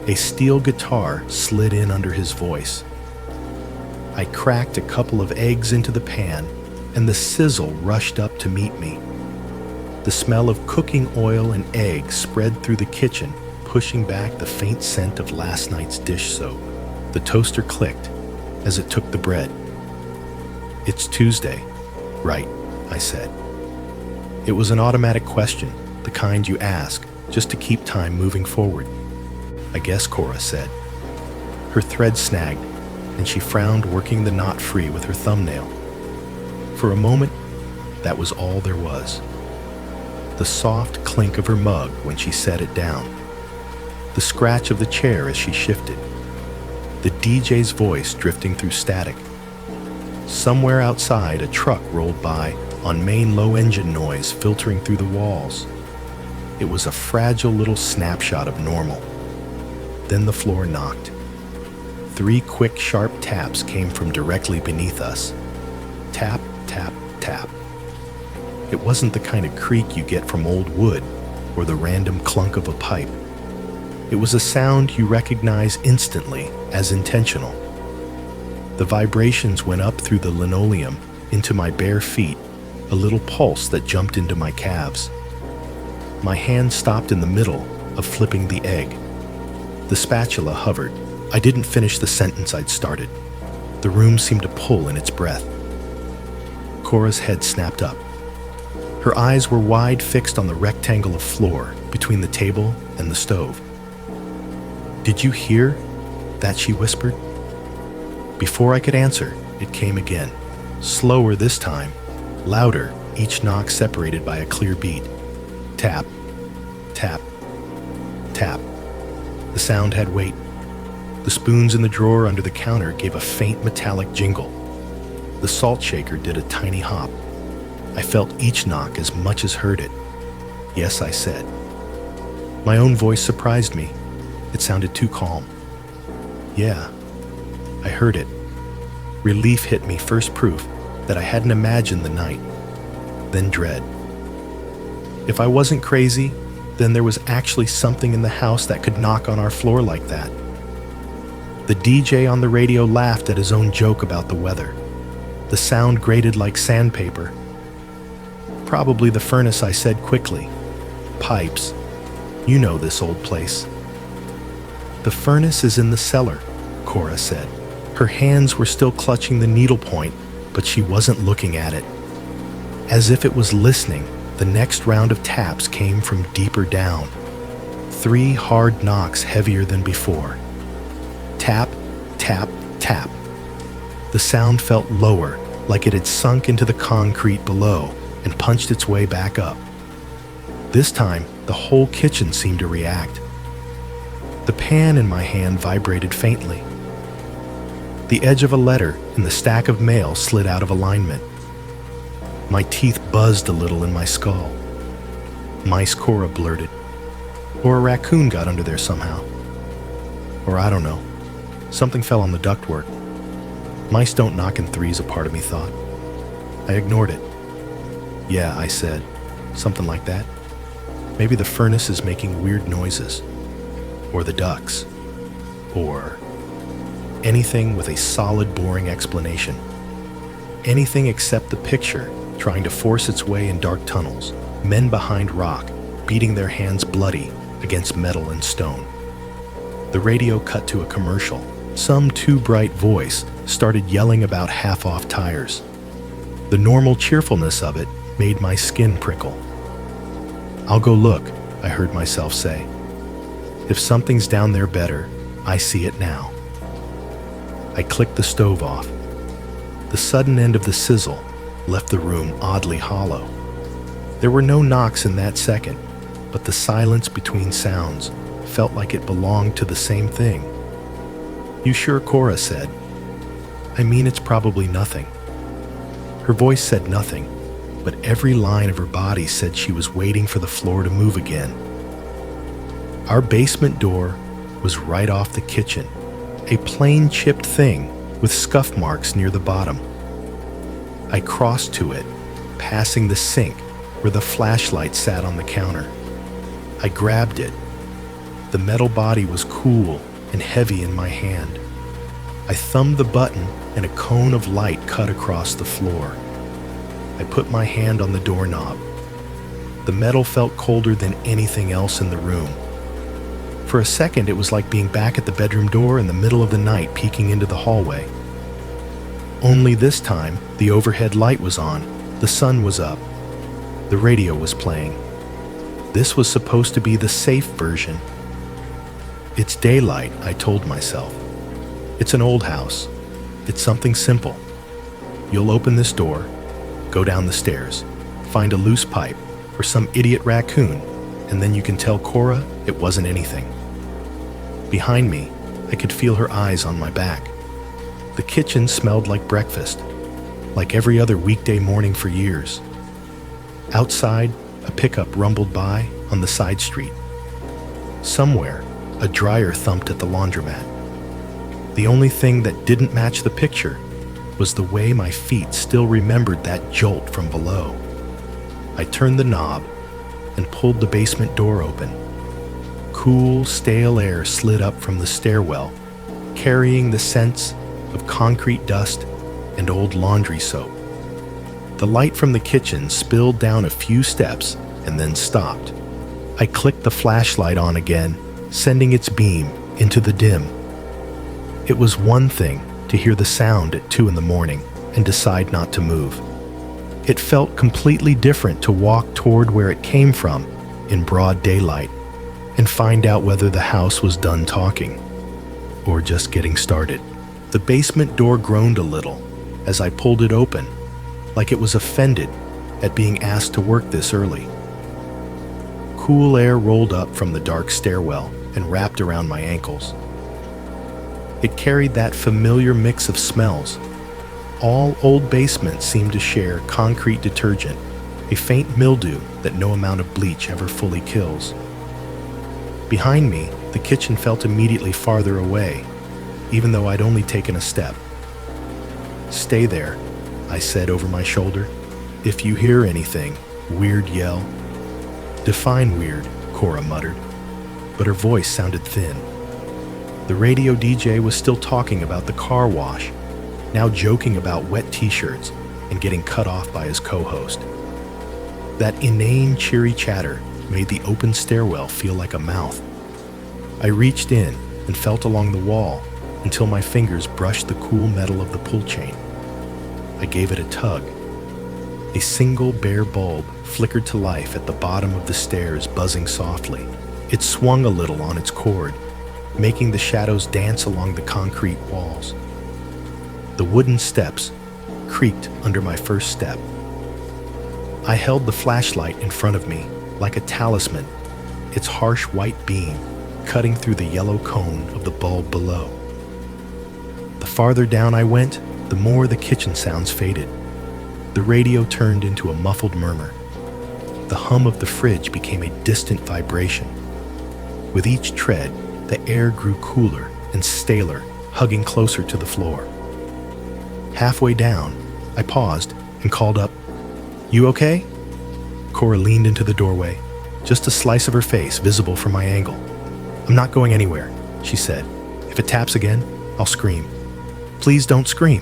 A steel guitar slid in under his voice. I cracked a couple of eggs into the pan, and the sizzle rushed up to meet me. The smell of cooking oil and eggs spread through the kitchen, pushing back the faint scent of last night's dish soap. The toaster clicked as it took the bread. "It's Tuesday, right?" I said. It was an automatic question, the kind you ask just to keep time moving forward. "I guess," Cora said. Her thread snagged, and she frowned, working the knot free with her thumbnail. For a moment, that was all there was. The soft clink of her mug when she set it down. The scratch of the chair as she shifted. The DJ's voice drifting through static. Somewhere outside, a truck rolled by on main low engine noise filtering through the walls. It was a fragile little snapshot of normal. Then the floor knocked. 3 quick, sharp taps came from directly beneath us, Tap, tap, tap. It wasn't the kind of creak you get from old wood or the random clunk of a pipe. It was a sound you recognize instantly as intentional. The vibrations went up through the linoleum into my bare feet, a little pulse that jumped into my calves. My hand stopped in the middle of flipping the egg. The spatula hovered. I didn't finish the sentence I'd started. The room seemed to pull in its breath. Cora's head snapped up. Her eyes were wide, fixed on the rectangle of floor between the table and the stove. "Did you hear that?" she whispered. Before I could answer, it came again. Slower this time, louder, each knock separated by a clear beat. Tap, tap, tap. The sound had weight. The spoons in the drawer under the counter gave a faint metallic jingle. The salt shaker did a tiny hop. I felt each knock as much as heard it. "Yes," I said. My own voice surprised me. It sounded too calm. "Yeah, I heard it." Relief hit me, first proof that I hadn't imagined the night. Then dread. If I wasn't crazy, then there was actually something in the house that could knock on our floor like that. The DJ on the radio laughed at his own joke about the weather. The sound grated like sandpaper. "Probably the furnace," I said quickly. "Pipes. You know this old place." "The furnace is in the cellar," Cora said. Her hands were still clutching the needlepoint, but she wasn't looking at it. As if it was listening, the next round of taps came from deeper down. 3 hard knocks heavier than before. Tap, tap, tap. The sound felt lower, like it had sunk into the concrete below and punched its way back up. This time, the whole kitchen seemed to react. The pan in my hand vibrated faintly. The edge of a letter in the stack of mail slid out of alignment. My teeth buzzed a little in my skull. "Mice," Cora blurted. "Or a raccoon got under there somehow. Or I don't know. Something fell on the ductwork. Mice don't knock in threes," a part of me thought. I ignored it. "Yeah," I said. "Something like that. Maybe the furnace is making weird noises. Or the ducks. Or anything with a solid, boring explanation. Anything except the picture trying to force its way in dark tunnels, men behind rock, beating their hands bloody against metal and stone." The radio cut to a commercial. Some too bright voice started yelling about half-off tires. The normal cheerfulness of it made my skin prickle. "I'll go look," I heard myself say. "If something's down there better, I see it now." I clicked the stove off. The sudden end of the sizzle left the room oddly hollow. There were no knocks in that second, but the silence between sounds felt like it belonged to the same thing. "You sure?" Cora said. "I mean, it's probably nothing." Her voice said nothing, but every line of her body said she was waiting for the floor to move again. Our basement door was right off the kitchen, a plain chipped thing with scuff marks near the bottom. I crossed to it, passing the sink where the flashlight sat on the counter. I grabbed it. The metal body was cool and heavy in my hand. I thumbed the button and a cone of light cut across the floor. I put my hand on the doorknob. The metal felt colder than anything else in the room. For a second, it was like being back at the bedroom door in the middle of the night, peeking into the hallway. Only this time, the overhead light was on, the sun was up, the radio was playing. This was supposed to be the safe version. "It's daylight," I told myself. "It's an old house. It's something simple. You'll open this door, go down the stairs, find a loose pipe or some idiot raccoon, and then you can tell Cora it wasn't anything." Behind me, I could feel her eyes on my back. The kitchen smelled like breakfast, like every other weekday morning for years. Outside, a pickup rumbled by on the side street. Somewhere, a dryer thumped at the laundromat. The only thing that didn't match the picture was the way my feet still remembered that jolt from below. I turned the knob and pulled the basement door open. Cool, stale air slid up from the stairwell, carrying the scents of concrete dust and old laundry soap. The light from the kitchen spilled down a few steps and then stopped. I clicked the flashlight on again, sending its beam into the dim. It was one thing to hear the sound at 2 a.m. and decide not to move. It felt completely different to walk toward where it came from in broad daylight and find out whether the house was done talking or just getting started. The basement door groaned a little as I pulled it open, like it was offended at being asked to work this early. Cool air rolled up from the dark stairwell and wrapped around my ankles. It carried that familiar mix of smells. All old basements seemed to share concrete detergent, a faint mildew that no amount of bleach ever fully kills. Behind me, the kitchen felt immediately farther away, even though I'd only taken a step. "Stay there," I said over my shoulder. "If you hear anything, weird yell." "Define weird," Cora muttered, but her voice sounded thin. The radio DJ was still talking about the car wash, now joking about wet t-shirts and getting cut off by his co-host. That inane, cheery chatter made the open stairwell feel like a mouth. I reached in and felt along the wall until my fingers brushed the cool metal of the pull chain. I gave it a tug. A single bare bulb flickered to life at the bottom of the stairs, buzzing softly. It swung a little on its cord, making the shadows dance along the concrete walls. The wooden steps creaked under my first step. I held the flashlight in front of me like a talisman, its harsh white beam cutting through the yellow cone of the bulb below. The farther down I went, the more the kitchen sounds faded. The radio turned into a muffled murmur. The hum of the fridge became a distant vibration. With each tread, the air grew cooler and staler, hugging closer to the floor. Halfway down, I paused and called up, "You okay?" Cora leaned into the doorway, just a slice of her face visible from my angle. "I'm not going anywhere," she said. "If it taps again, I'll scream." "Please don't scream,"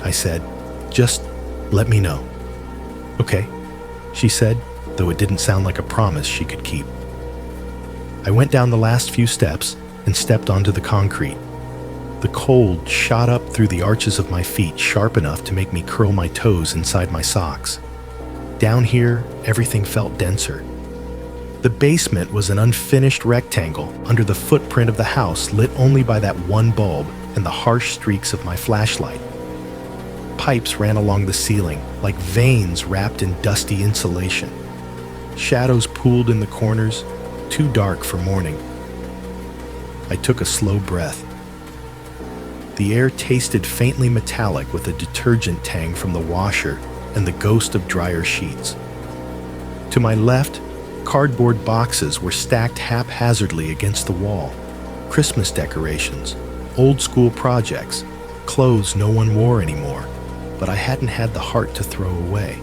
I said. "Just let me know." "Okay," she said, though it didn't sound like a promise she could keep. I went down the last few steps and stepped onto the concrete. The cold shot up through the arches of my feet, sharp enough to make me curl my toes inside my socks. Down here, everything felt denser. The basement was an unfinished rectangle under the footprint of the house, lit only by that one bulb and the harsh streaks of my flashlight. Pipes ran along the ceiling, like veins wrapped in dusty insulation. Shadows pooled in the corners, too dark for morning. I took a slow breath. The air tasted faintly metallic with a detergent tang from the washer and the ghost of dryer sheets. To my left, cardboard boxes were stacked haphazardly against the wall. Christmas decorations, old-school projects, clothes no one wore anymore, but I hadn't had the heart to throw away.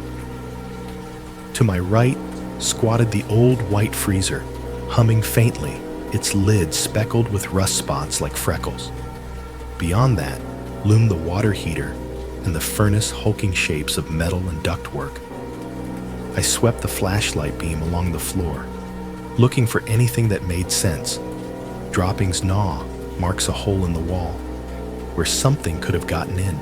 To my right squatted the old white freezer, humming faintly, its lid speckled with rust spots like freckles. Beyond that loomed the water heater and the furnace hulking shapes of metal and ductwork. I swept the flashlight beam along the floor, looking for anything that made sense. Droppings gnaw marks a hole in the wall, where something could have gotten in.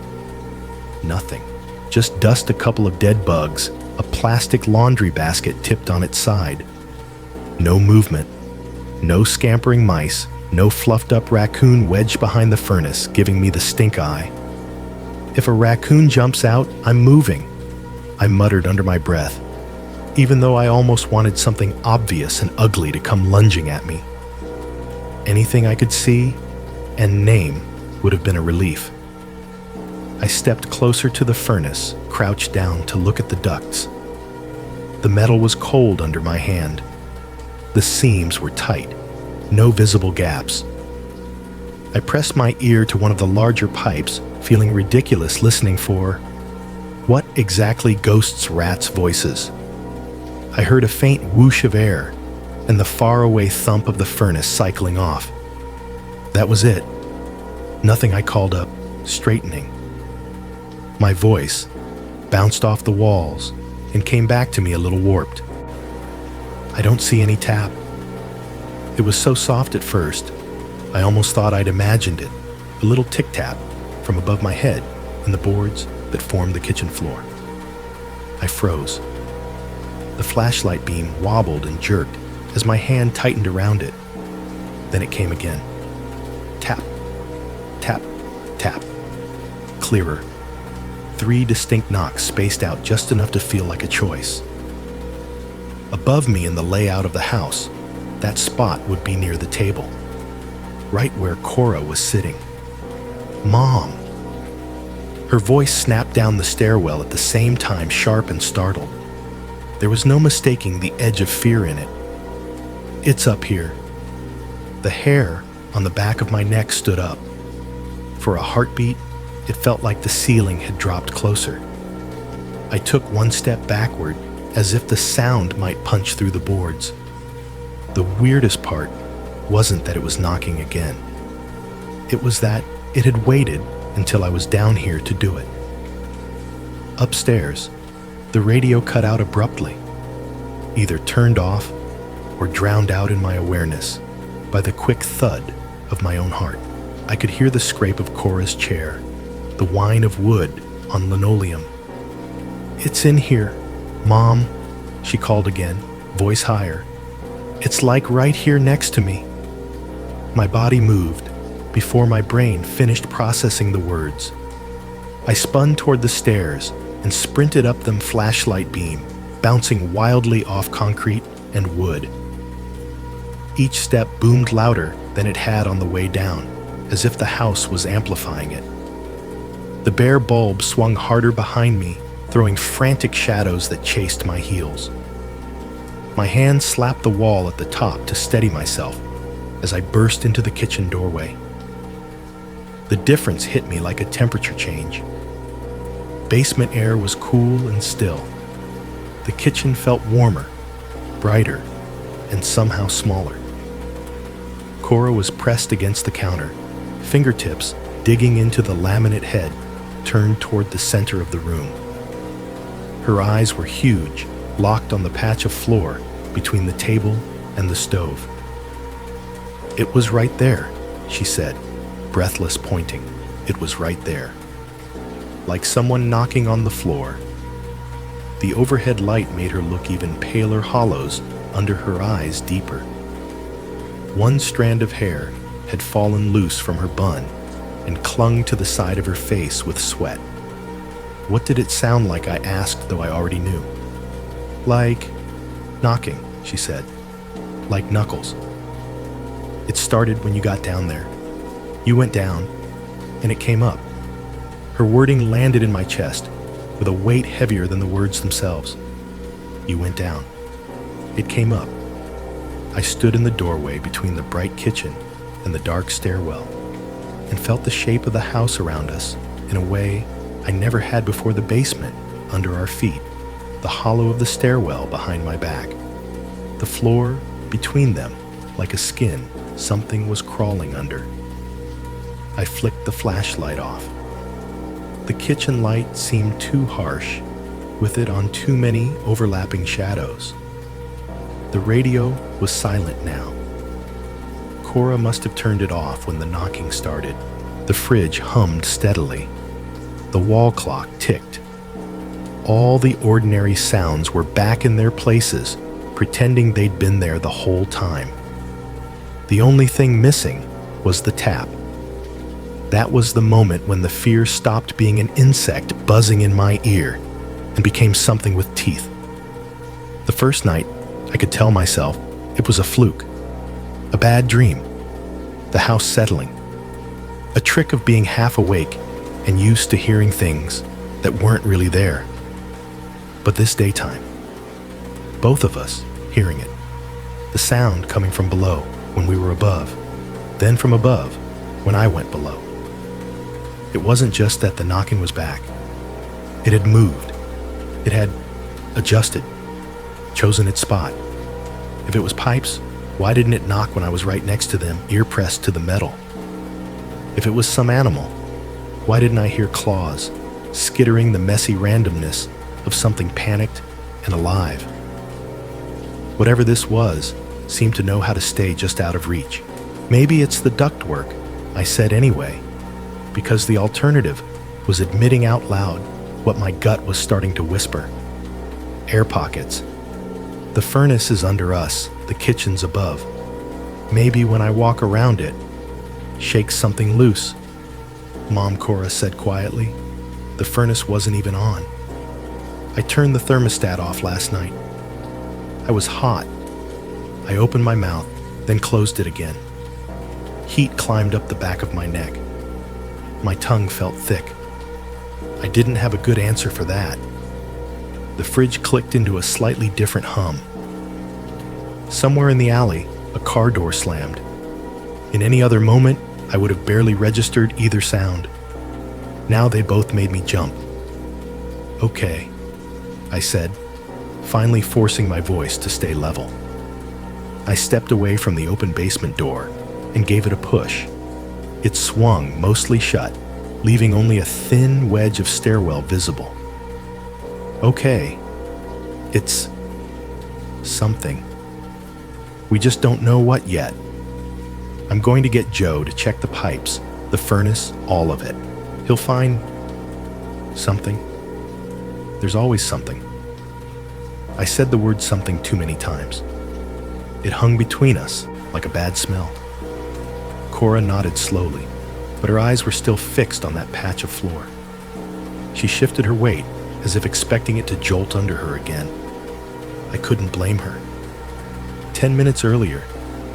Nothing. Just dust, a couple of dead bugs, a plastic laundry basket tipped on its side. No movement. No scampering mice. No fluffed-up raccoon wedged behind the furnace, giving me the stink eye. If a raccoon jumps out, I'm moving, I muttered under my breath, even though I almost wanted something obvious and ugly to come lunging at me. Anything I could see and name would have been a relief. I stepped closer to the furnace, crouched down to look at the ducts. The metal was cold under my hand. The seams were tight, no visible gaps. I pressed my ear to one of the larger pipes, feeling ridiculous listening for what exactly ghosts' rats' voices. I heard a faint whoosh of air and the faraway thump of the furnace cycling off. That was it. Nothing I called up straightening. My voice bounced off the walls and came back to me a little warped. I don't see any tap. It was so soft at first, I almost thought I'd imagined it, a little tic-tap from above my head in the boards that formed the kitchen floor. I froze. The flashlight beam wobbled and jerked as my hand tightened around it. Then it came again. Tap, tap, tap. Clearer. 3 distinct knocks spaced out just enough to feel like a choice. Above me in the layout of the house, that spot would be near the table, right where Cora was sitting. Mom! Her voice snapped down the stairwell at the same time, sharp and startled. There was no mistaking the edge of fear in it. It's up here. The hair on the back of my neck stood up. For a heartbeat, it felt like the ceiling had dropped closer. I took one step backward, as if the sound might punch through the boards. The weirdest part wasn't that it was knocking again. It was that it had waited until I was down here to do it. Upstairs, the radio cut out abruptly, either turned off or drowned out in my awareness by the quick thud of my own heart. I could hear the scrape of Cora's chair, the whine of wood on linoleum. "It's in here, Mom," she called again, voice higher. "It's like right here next to me." My body moved before my brain finished processing the words. I spun toward the stairs and sprinted up them flashlight beam, bouncing wildly off concrete and wood. Each step boomed louder than it had on the way down, as if the house was amplifying it. The bare bulb swung harder behind me, throwing frantic shadows that chased my heels. My hand slapped the wall at the top to steady myself as I burst into the kitchen doorway. The difference hit me like a temperature change. Basement air was cool and still. The kitchen felt warmer, brighter, and somehow smaller. Cora was pressed against the counter, fingertips digging into the laminate head turned toward the center of the room. Her eyes were huge, locked on the patch of floor between the table and the stove. "It was right there," she said, breathless pointing. It was right there. Like someone knocking on the floor. The overhead light made her look even paler hollows under her eyes deeper. One strand of hair had fallen loose from her bun and clung to the side of her face with sweat. What did it sound like? I asked, though I already knew. "Like knocking," she said. "Like knuckles. It started when you got down there. You went down, and it came up." Her wording landed in my chest with a weight heavier than the words themselves. "You went down. It came up." I stood in the doorway between the bright kitchen and the dark stairwell and felt the shape of the house around us in a way I never had before. The basement under our feet, the hollow of the stairwell behind my back, the floor between them like a skin something was crawling under. I flicked the flashlight off. The kitchen light seemed too harsh, with it on too many overlapping shadows. The radio was silent now. Cora must have turned it off when the knocking started. The fridge hummed steadily. The wall clock ticked. All the ordinary sounds were back in their places, pretending they'd been there the whole time. The only thing missing was the tap. That was the moment when the fear stopped being an insect buzzing in my ear and became something with teeth. The first night, I could tell myself it was a fluke, a bad dream, the house settling, a trick of being half awake and used to hearing things that weren't really there. But this daytime, both of us hearing it, the sound coming from below when we were above, then from above when I went below. It wasn't just that the knocking was back. It had moved. It had adjusted, chosen its spot. If it was pipes, why didn't it knock when I was right next to them, ear pressed to the metal? If it was some animal, why didn't I hear claws, skittering the messy randomness of something panicked and alive? Whatever this was seemed to know how to stay just out of reach. Maybe it's the ductwork, I said anyway, because the alternative was admitting out loud what my gut was starting to whisper. Air pockets. The furnace is under us, the kitchen's above. Maybe when I walk around it, shake something loose. Mom, Cora said quietly. The furnace wasn't even on. I turned the thermostat off last night. I was hot. I opened my mouth, then closed it again. Heat climbed up the back of my neck. My tongue felt thick. I didn't have a good answer for that. The fridge clicked into a slightly different hum. Somewhere in the alley, a car door slammed. In any other moment, I would have barely registered either sound. Now they both made me jump. Okay, I said, finally forcing my voice to stay level. I stepped away from the open basement door and gave it a push. It swung mostly shut, leaving only a thin wedge of stairwell visible. Okay, it's something. We just don't know what yet. I'm going to get Joe to check the pipes, the furnace, all of it. He'll find something. There's always something. I said the word something too many times. It hung between us like a bad smell. Cora nodded slowly, but her eyes were still fixed on that patch of floor. She shifted her weight as if expecting it to jolt under her again. I couldn't blame her. 10 minutes earlier,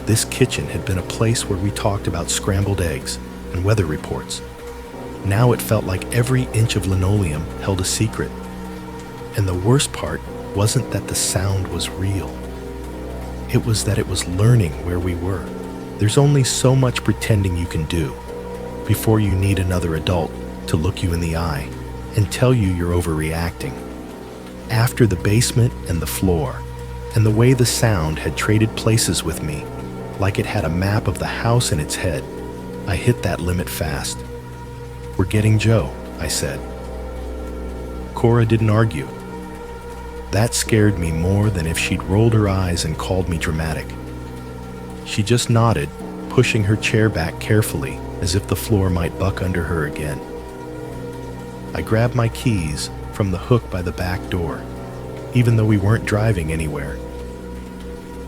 this kitchen had been a place where we talked about scrambled eggs and weather reports. Now it felt like every inch of linoleum held a secret. And the worst part wasn't that the sound was real. It was that it was learning where we were. There's only so much pretending you can do before you need another adult to look you in the eye and tell you you're overreacting. After the basement and the floor, and the way the sound had traded places with me, like it had a map of the house in its head, I hit that limit fast. We're getting Joe, I said. Cora didn't argue. That scared me more than if she'd rolled her eyes and called me dramatic. She just nodded, pushing her chair back carefully as if the floor might buck under her again. I grabbed my keys from the hook by the back door, even though we weren't driving anywhere.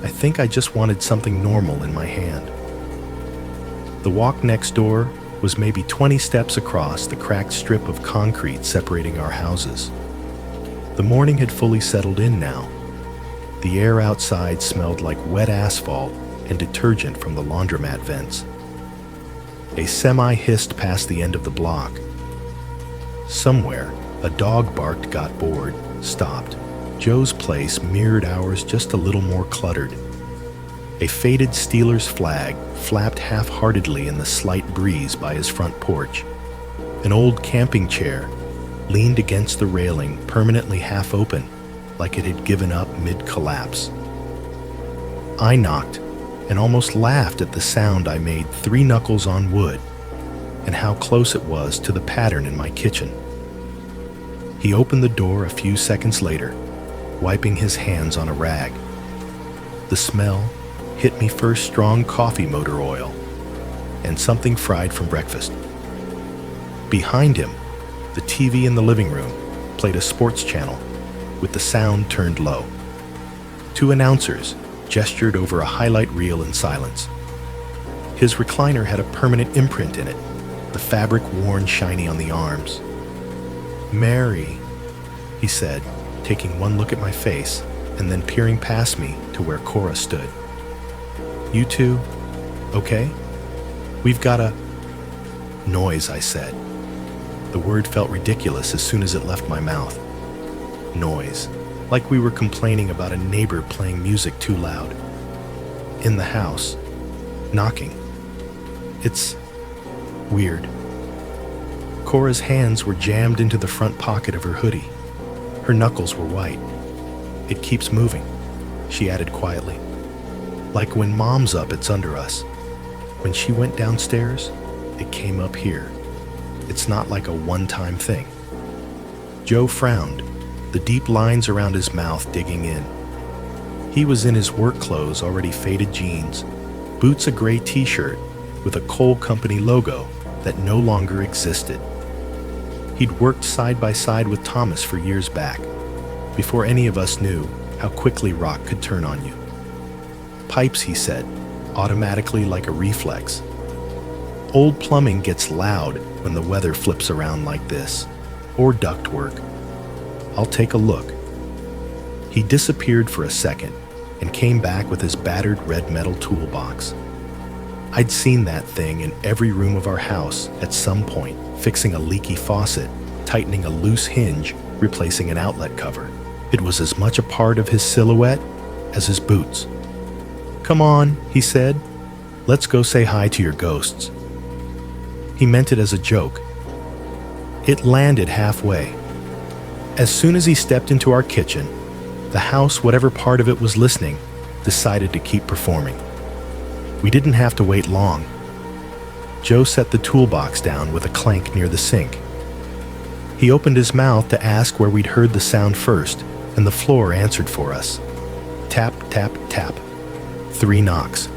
I think I just wanted something normal in my hand. The walk next door was maybe 20 steps across the cracked strip of concrete separating our houses. The morning had fully settled in now. The air outside smelled like wet asphalt and detergent from the laundromat vents. A semi hissed past the end of the block. Somewhere, a dog barked, got bored, stopped. Joe's place mirrored ours, just a little more cluttered. A faded Steelers flag flapped half-heartedly in the slight breeze by his front porch. An old camping chair leaned against the railing, permanently half open, like it had given up mid-collapse. I knocked and almost laughed at the sound I made 3 knuckles on wood and how close it was to the pattern in my kitchen. He opened the door a few seconds later, wiping his hands on a rag. The smell hit me first strong coffee motor oil and something fried from breakfast. Behind him, the TV in the living room played a sports channel with the sound turned low. 2 announcers gestured over a highlight reel in silence. His recliner had a permanent imprint in it, the fabric worn shiny on the arms. "Mary," he said, taking one look at my face and then peering past me to where Cora stood. "You two, okay? We've got a..." "Noise," I said. The word felt ridiculous as soon as it left my mouth. Noise, like we were complaining about a neighbor playing music too loud. In the house, knocking. It's weird. Cora's hands were jammed into the front pocket of her hoodie. Her knuckles were white. "It keeps moving," she added quietly. "Like when Mom's up, it's under us. When she went downstairs, it came up here. It's not like a one-time thing." Joe frowned, the deep lines around his mouth digging in. He was in his work clothes, already faded jeans, boots, a gray t-shirt with a coal company logo that no longer existed. He'd worked side by side with Thomas for years back, before any of us knew how quickly rock could turn on you. "Pipes," he said, automatically like a reflex. "Old plumbing gets loud when the weather flips around like this, or ductwork. I'll take a look." He disappeared for a second and came back with his battered red metal toolbox. I'd seen that thing in every room of our house at some point, fixing a leaky faucet, tightening a loose hinge, replacing an outlet cover. It was as much a part of his silhouette as his boots. "Come on," he said. "Let's go say hi to your ghosts." He meant it as a joke. It landed halfway. As soon as he stepped into our kitchen, the house, whatever part of it was listening, decided to keep performing. We didn't have to wait long. Joe set the toolbox down with a clank near the sink. He opened his mouth to ask where we'd heard the sound first, and the floor answered for us. Tap, tap, tap. 3 knocks.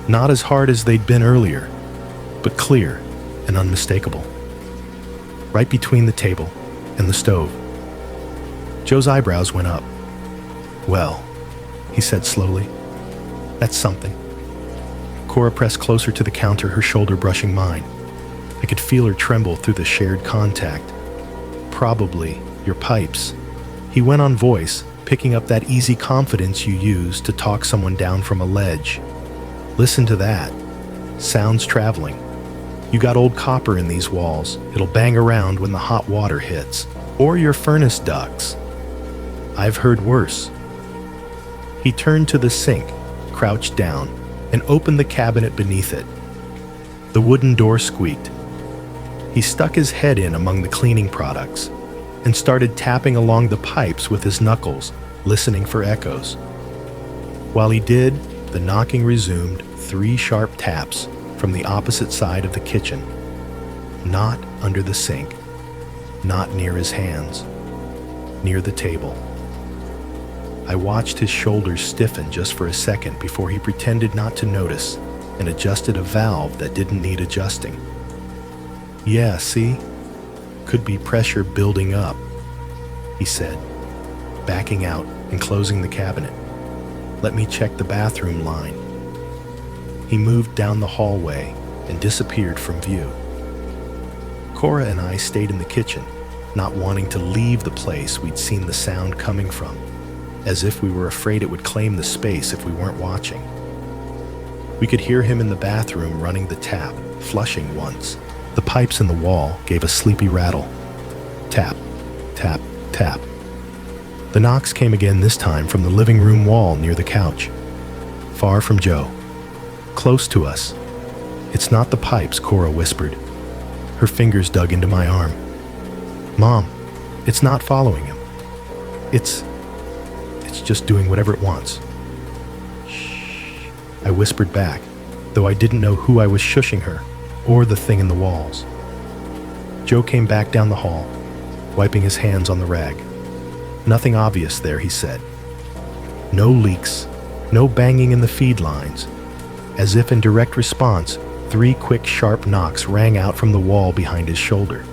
Not as hard as they'd been earlier, but clear and unmistakable. Right between the table and the stove. Joe's eyebrows went up. "Well," he said slowly, "that's something." Cora pressed closer to the counter, her shoulder brushing mine. I could feel her tremble through the shared contact. "Probably your pipes." He went on voice, picking up that easy confidence you use to talk someone down from a ledge. "Listen to that. Sounds traveling. You got old copper in these walls. It'll bang around when the hot water hits. Or your furnace ducts. I've heard worse." He turned to the sink, crouched down, and opened the cabinet beneath it. The wooden door squeaked. He stuck his head in among the cleaning products and started tapping along the pipes with his knuckles, listening for echoes. While he did, the knocking resumed, 3 sharp taps from the opposite side of the kitchen. Not under the sink, not near his hands, near the table. I watched his shoulders stiffen just for a second before he pretended not to notice and adjusted a valve that didn't need adjusting. "Yeah, see? Could be pressure building up," he said, backing out and closing the cabinet. "Let me check the bathroom line." He moved down the hallway and disappeared from view. Cora and I stayed in the kitchen, not wanting to leave the place we'd seen the sound coming from, as if we were afraid it would claim the space if we weren't watching. We could hear him in the bathroom running the tap, flushing once. The pipes in the wall gave a sleepy rattle. Tap, tap, tap. The knocks came again, this time from the living room wall near the couch. Far from Joe. Close to us. "It's not the pipes," Cora whispered. Her fingers dug into my arm. "Mom, it's not following him. It's just doing whatever it wants." "Shh," I whispered back, though I didn't know who I was shushing her, or the thing in the walls. Joe came back down the hall, wiping his hands on the rag. "Nothing obvious there," he said. "No leaks, no banging in the feed lines." As if in direct response, 3 quick, sharp knocks rang out from the wall behind his shoulder.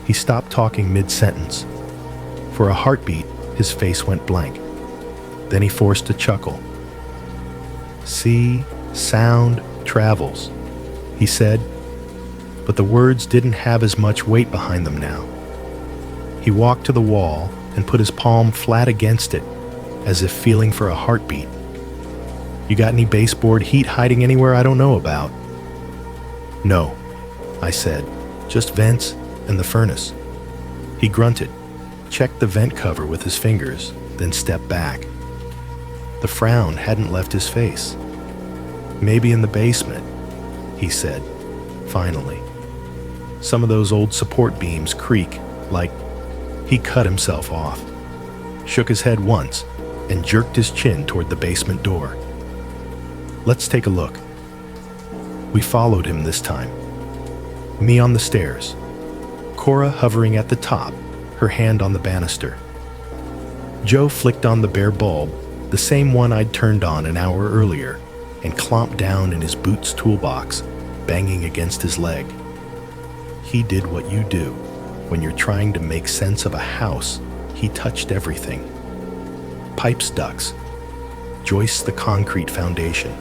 He stopped talking mid-sentence. For a heartbeat, his face went blank. Then he forced a chuckle. "See, sound travels," he said, but the words didn't have as much weight behind them now. He walked to the wall and put his palm flat against it, as if feeling for a heartbeat. "You got any baseboard heat hiding anywhere I don't know about?" "No," I said, "just vents and the furnace." He grunted, checked the vent cover with his fingers, then stepped back. The frown hadn't left his face. "Maybe in the basement," he said, finally. Some of those old support beams creak like he cut himself off, shook his head once, and jerked his chin toward the basement door. Let's take a look. We followed him this time. Me on the stairs, Cora hovering at the top, her hand on the banister. Joe flicked on the bare bulb, the same one I'd turned on an hour earlier, and clomped down in his boot's toolbox, banging against his leg. He did what you do when you're trying to make sense of a house. He touched everything. Pipes, ducts, joists, the concrete foundation.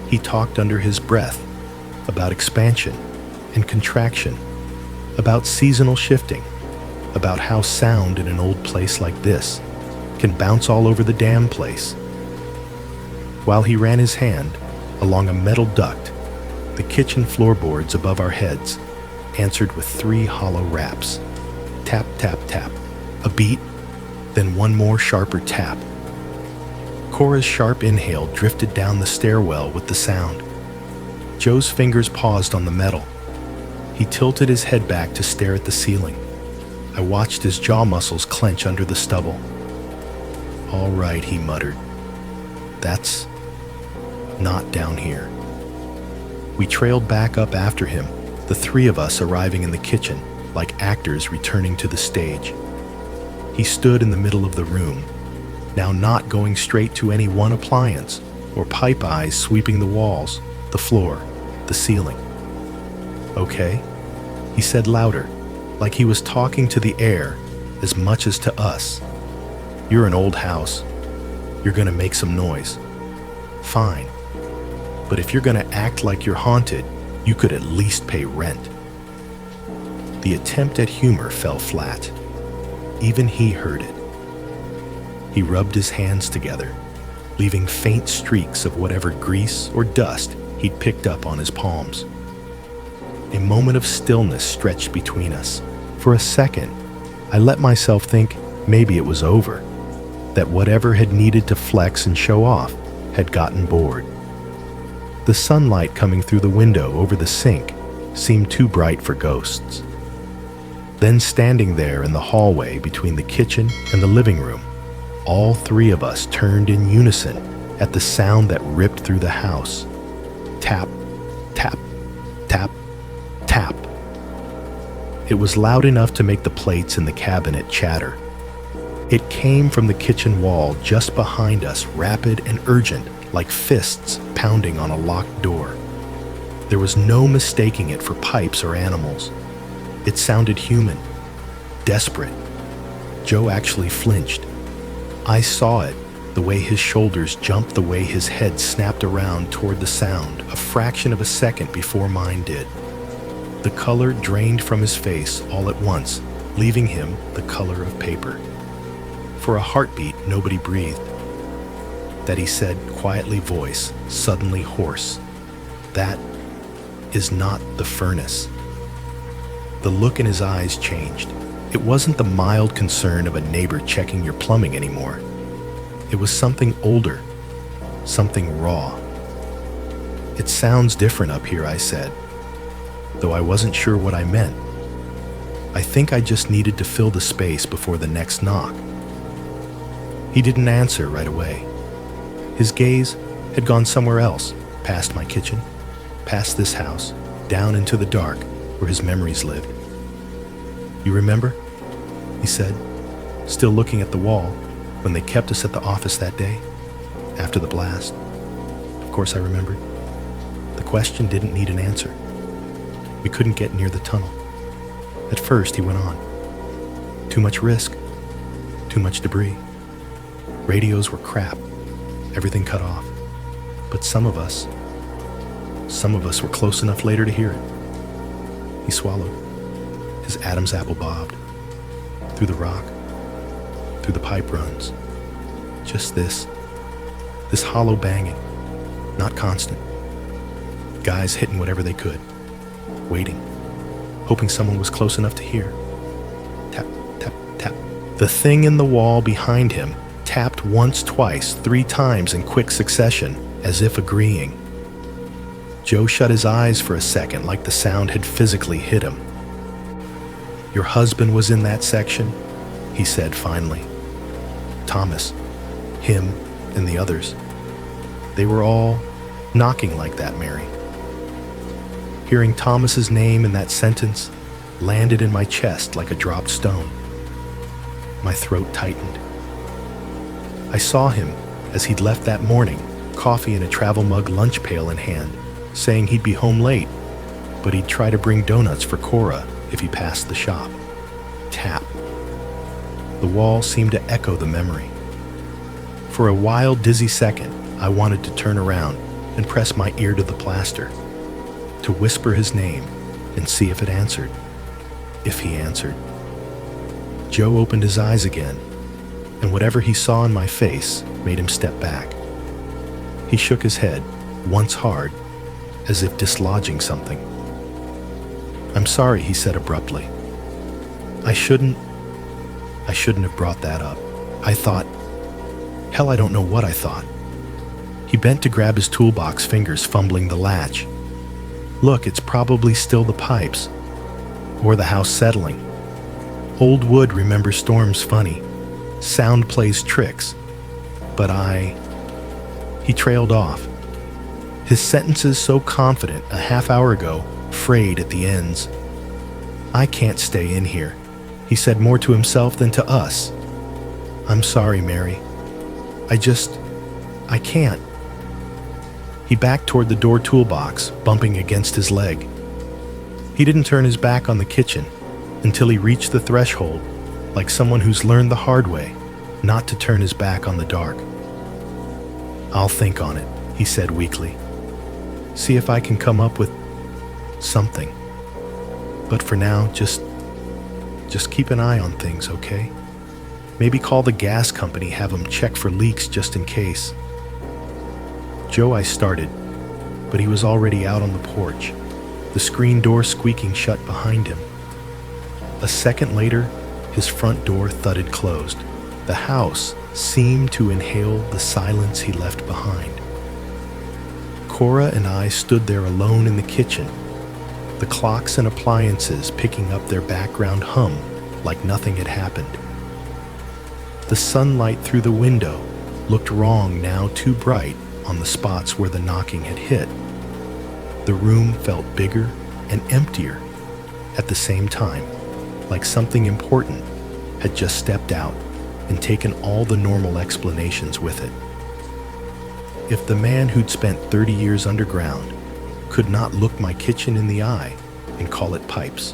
He talked under his breath about expansion and contraction, about seasonal shifting, about how sound in an old place like this can bounce all over the damn place. While he ran his hand along a metal duct, the kitchen floorboards above our heads answered with 3 hollow raps. Tap, tap, tap. A beat, then one more sharper tap. Cora's sharp inhale drifted down the stairwell with the sound. Joe's fingers paused on the metal. He tilted his head back to stare at the ceiling. I watched his jaw muscles clench under the stubble. "All right," he muttered. "That's not down here." We trailed back up after him, the 3 of us arriving in the kitchen like actors returning to the stage. He stood in the middle of the room, now not going straight to any one appliance or pipe eyes sweeping the walls, the floor, the ceiling. "Okay," he said louder, like he was talking to the air as much as to us. "You're an old house. You're gonna make some noise. Fine. But if you're gonna act like you're haunted, you could at least pay rent." The attempt at humor fell flat. Even he heard it. He rubbed his hands together, leaving faint streaks of whatever grease or dust he'd picked up on his palms. A moment of stillness stretched between us. For a second, I let myself think maybe it was over, that whatever had needed to flex and show off had gotten bored. The sunlight coming through the window over the sink seemed too bright for ghosts. Then standing there in the hallway between the kitchen and the living room, all 3 of us turned in unison at the sound that ripped through the house. Tap, tap, tap, tap. It was loud enough to make the plates in the cabinet chatter. It came from the kitchen wall just behind us, rapid and urgent, like fists pounding on a locked door. There was no mistaking it for pipes or animals. It sounded human, desperate. Joe actually flinched. I saw it, the way his shoulders jumped, the way his head snapped around toward the sound, a fraction of a second before mine did. The color drained from his face all at once, leaving him the color of paper. For a heartbeat, nobody breathed. That he said, quietly, voice suddenly hoarse, "That is not the furnace." The look in his eyes changed. It wasn't the mild concern of a neighbor checking your plumbing anymore. It was something older, something raw. "It sounds different up here," I said, though I wasn't sure what I meant. I think I just needed to fill the space before the next knock. He didn't answer right away. His gaze had gone somewhere else, past my kitchen, past this house, down into the dark where his memories lived. "You remember?" he said, still looking at the wall, "when they kept us at the office that day, after the blast?" Of course I remembered. The question didn't need an answer. We couldn't get near the tunnel. At first, he went on. Too much risk, too much debris. Radios were crap, everything cut off. But some of us were close enough later to hear it. He swallowed. His Adam's apple bobbed. Through the rock, through the pipe runs. Just this hollow banging, not constant. Guys hitting whatever they could, waiting, hoping someone was close enough to hear. Tap, tap, tap. The thing in the wall behind him tapped once, twice, 3 times in quick succession, as if agreeing. Joe shut his eyes for a second like the sound had physically hit him. "Your husband was in that section?" he said finally. "Thomas, him, and the others. They were all knocking like that, Mary." Hearing Thomas's name in that sentence landed in my chest like a dropped stone. My throat tightened. I saw him as he'd left that morning, coffee in a travel mug lunch pail in hand, saying he'd be home late, but he'd try to bring donuts for Cora if he passed the shop. Tap. The wall seemed to echo the memory. For a wild, dizzy second, I wanted to turn around and press my ear to the plaster, to whisper his name and see if it answered. If he answered. Joe opened his eyes again, and whatever he saw in my face made him step back. He shook his head, once hard, as if dislodging something. "I'm sorry," he said abruptly. I shouldn't have brought that up. I thought, hell, I don't know what I thought." He bent to grab his toolbox, fingers fumbling the latch. "Look, it's probably still the pipes. Or the house settling. Old wood remembers storms funny. Sound plays tricks. But He trailed off. His sentences so confident a half hour ago, frayed at the ends. "I can't stay in here," he said more to himself than to us. "I'm sorry, Mary. I can't." He backed toward the door toolbox, bumping against his leg. He didn't turn his back on the kitchen until he reached the threshold, like someone who's learned the hard way not to turn his back on the dark. "I'll think on it," he said weakly. "See if I can come up with something. But for now, just keep an eye on things, okay? Maybe call the gas company, have them check for leaks just in case." Joe, I started, but he was already out on the porch, the screen door squeaking shut behind him. A second later, his front door thudded closed. The house seemed to inhale the silence he left behind. Cora and I stood there alone in the kitchen, the clocks and appliances picking up their background hum like nothing had happened. The sunlight through the window looked wrong, now too bright on the spots where the knocking had hit. The room felt bigger and emptier at the same time, like something important had just stepped out and taken all the normal explanations with it. If the man who'd spent 30 years underground could not look my kitchen in the eye and call it pipes,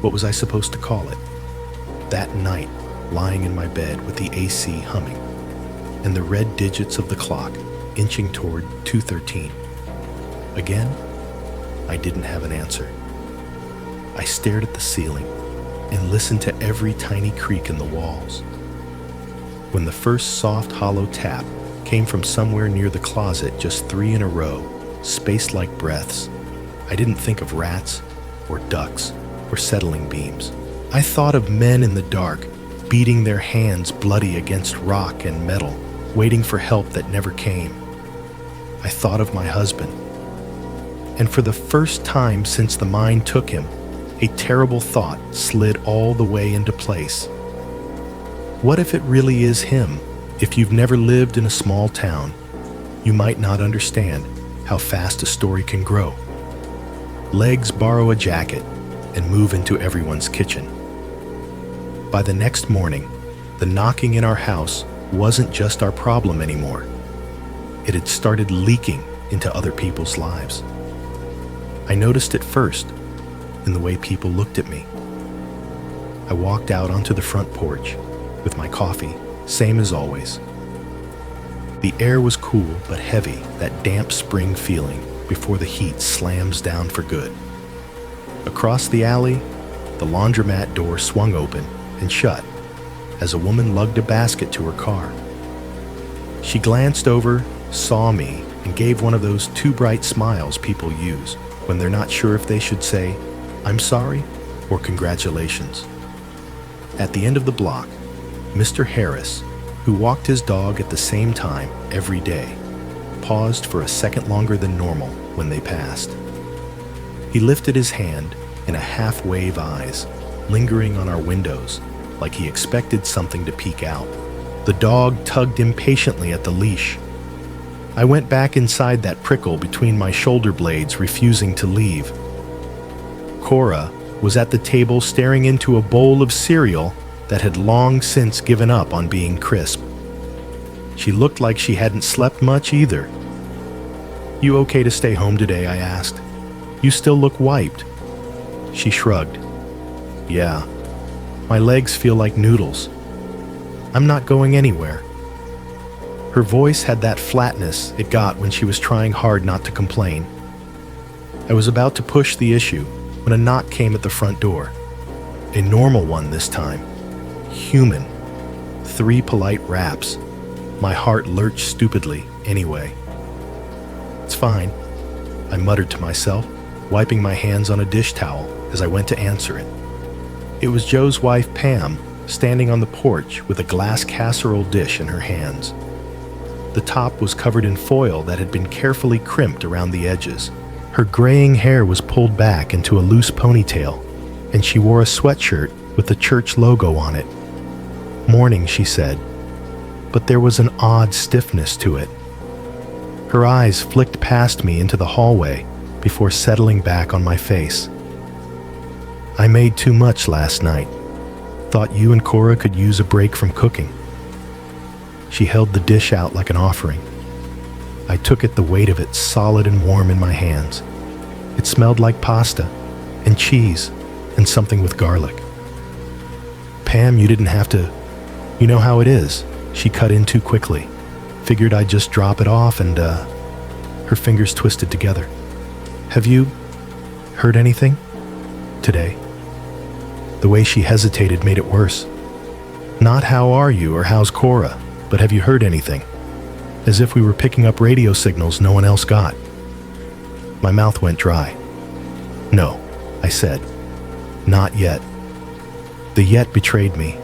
what was I supposed to call it? That night, lying in my bed with the AC humming and the red digits of the clock inching toward 2:13. Again, I didn't have an answer. I stared at the ceiling and listened to every tiny creak in the walls. When the first soft, hollow tap came from somewhere near the closet, just 3 in a row, spaced like breaths, I didn't think of rats or ducks or settling beams. I thought of men in the dark, beating their hands bloody against rock and metal, waiting for help that never came. I thought of my husband. And for the first time since the mind took him, a terrible thought slid all the way into place. What if it really is him? If you've never lived in a small town, you might not understand how fast a story can grow. Legs borrow a jacket and move into everyone's kitchen. By the next morning, the knocking in our house wasn't just our problem anymore. It had started leaking into other people's lives. I noticed it first in the way people looked at me. I walked out onto the front porch with my coffee, same as always. The air was cool but heavy, that damp spring feeling before the heat slams down for good. Across the alley, the laundromat door swung open and shut as a woman lugged a basket to her car. She glanced over, saw me, and gave one of those too bright smiles people use when they're not sure if they should say, "I'm sorry," or "Congratulations." At the end of the block, Mr. Harris, who walked his dog at the same time every day, paused for a second longer than normal when they passed. He lifted his hand in a half-wave eyes, lingering on our windows, like he expected something to peek out. The dog tugged impatiently at the leash. I went back inside that prickle between my shoulder blades, refusing to leave. Cora was at the table staring into a bowl of cereal that had long since given up on being crisp. She looked like she hadn't slept much either. "You okay to stay home today?" I asked. "You still look wiped." She shrugged. "Yeah, my legs feel like noodles. I'm not going anywhere." Her voice had that flatness it got when she was trying hard not to complain. I was about to push the issue when a knock came at the front door. A normal one this time. Human. 3 polite raps. My heart lurched stupidly anyway. "It's fine," I muttered to myself, wiping my hands on a dish towel as I went to answer it. It was Joe's wife, Pam, standing on the porch with a glass casserole dish in her hands. The top was covered in foil that had been carefully crimped around the edges. Her graying hair was pulled back into a loose ponytail, and she wore a sweatshirt with the church logo on it. "Morning," she said, but there was an odd stiffness to it. Her eyes flicked past me into the hallway before settling back on my face. "I made too much last night. Thought you and Cora could use a break from cooking." She held the dish out like an offering. I took it, the weight of it solid and warm in my hands. It smelled like pasta and cheese and something with garlic. "Pam, you didn't have to. You know how it is," she cut in too quickly. "Figured I'd just drop it off and, Her fingers twisted together. "Have you heard anything today?" The way she hesitated made it worse. "Not how are you or how's Cora, but have you heard anything?" As if we were picking up radio signals no one else got. My mouth went dry. "No," I said. "Not yet." The yet betrayed me.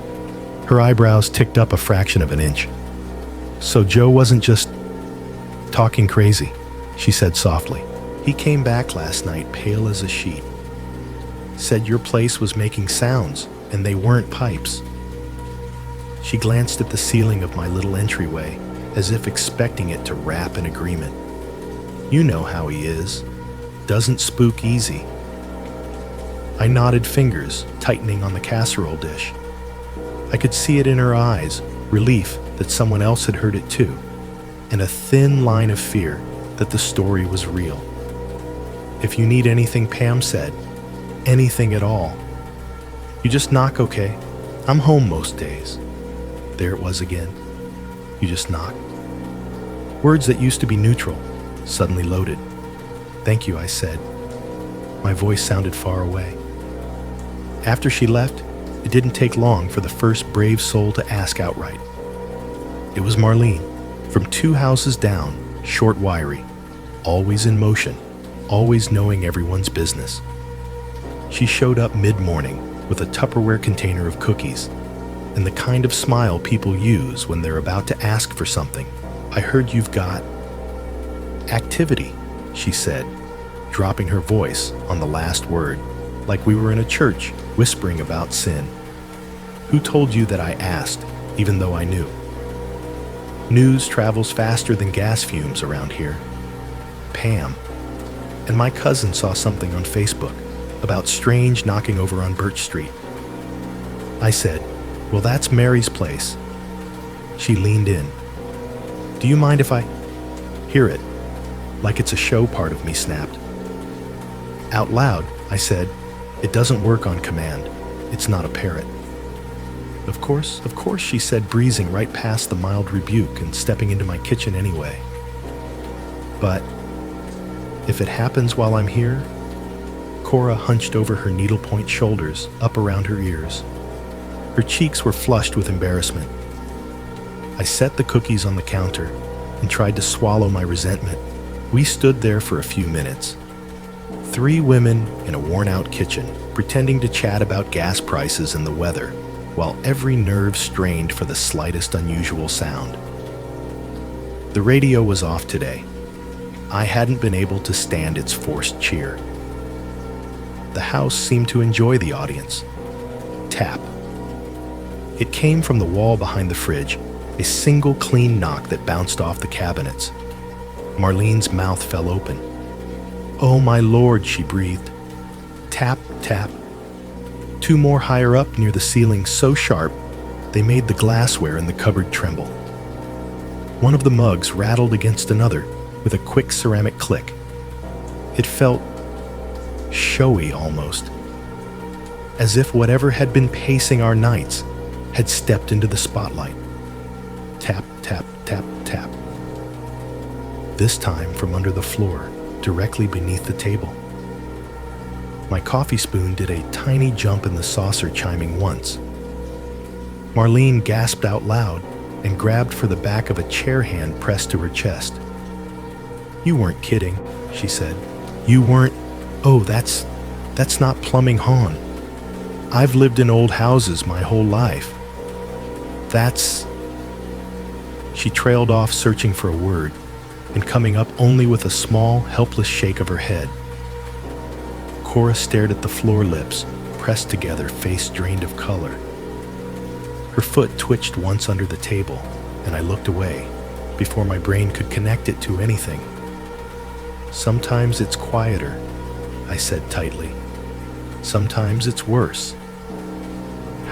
Her eyebrows ticked up a fraction of an inch. "So Joe wasn't just talking crazy," she said softly. "He came back last night pale as a sheet. Said your place was making sounds, and they weren't pipes." She glanced at the ceiling of my little entryway, as if expecting it to rap in agreement. "You know how he is. Doesn't spook easy." I nodded, fingers tightening on the casserole dish. I could see it in her eyes, relief that someone else had heard it too, and a thin line of fear that the story was real. "If you need anything," Pam said, "anything at all, you just knock, okay? I'm home most days." There it was again. You just knock. Words that used to be neutral, suddenly loaded. "Thank you," I said. My voice sounded far away. After she left, it didn't take long for the first brave soul to ask outright. It was Marlene, from 2 houses down, short, wiry, always in motion, always knowing everyone's business. She showed up mid-morning with a Tupperware container of cookies and the kind of smile people use when they're about to ask for something. "I heard you've got activity," she said, dropping her voice on the last word, like we were in a church whispering about sin. "Who told you that I asked, even though I knew?" News travels faster than gas fumes around here. Pam. And my cousin saw something on Facebook about strange knocking over on Birch Street. I said, "Well, that's Mary's place." She leaned in. "Do you mind if I hear it?" Like it's a show, part of me snapped. Out loud, I said, "It doesn't work on command. It's not a parrot." Of course," she said, breezing right past the mild rebuke and stepping into my kitchen anyway. "But if it happens while I'm here?" Cora hunched over her needlepoint shoulders, up around her ears. Her cheeks were flushed with embarrassment. I set the cookies on the counter and tried to swallow my resentment. We stood there for a few minutes. 3 women in a worn-out kitchen, pretending to chat about gas prices and the weather, while every nerve strained for the slightest unusual sound. The radio was off today. I hadn't been able to stand its forced cheer. The house seemed to enjoy the audience. Tap. It came from the wall behind the fridge, a single clean knock that bounced off the cabinets. Marlene's mouth fell open. "Oh my lord," she breathed. Tap, tap. Two more higher up near the ceiling, so sharp they made the glassware in the cupboard tremble. One of the mugs rattled against another with a quick ceramic click. It felt showy almost, as if whatever had been pacing our nights had stepped into the spotlight. Tap, tap, tap, tap. This time from under the floor, directly beneath the table. My coffee spoon did a tiny jump in the saucer, chiming once. Marlene gasped out loud and grabbed for the back of a chair hand pressed to her chest. "You weren't kidding," she said. "You weren't. Oh, that's not plumbing Hawn. I've lived in old houses my whole life. That's..." She trailed off, searching for a word, and coming up only with a small, helpless shake of her head. Cora stared at the floor, lips pressed together, face drained of color. Her foot twitched once under the table, and I looked away before my brain could connect it to anything. "Sometimes it's quieter," I said tightly. "Sometimes it's worse."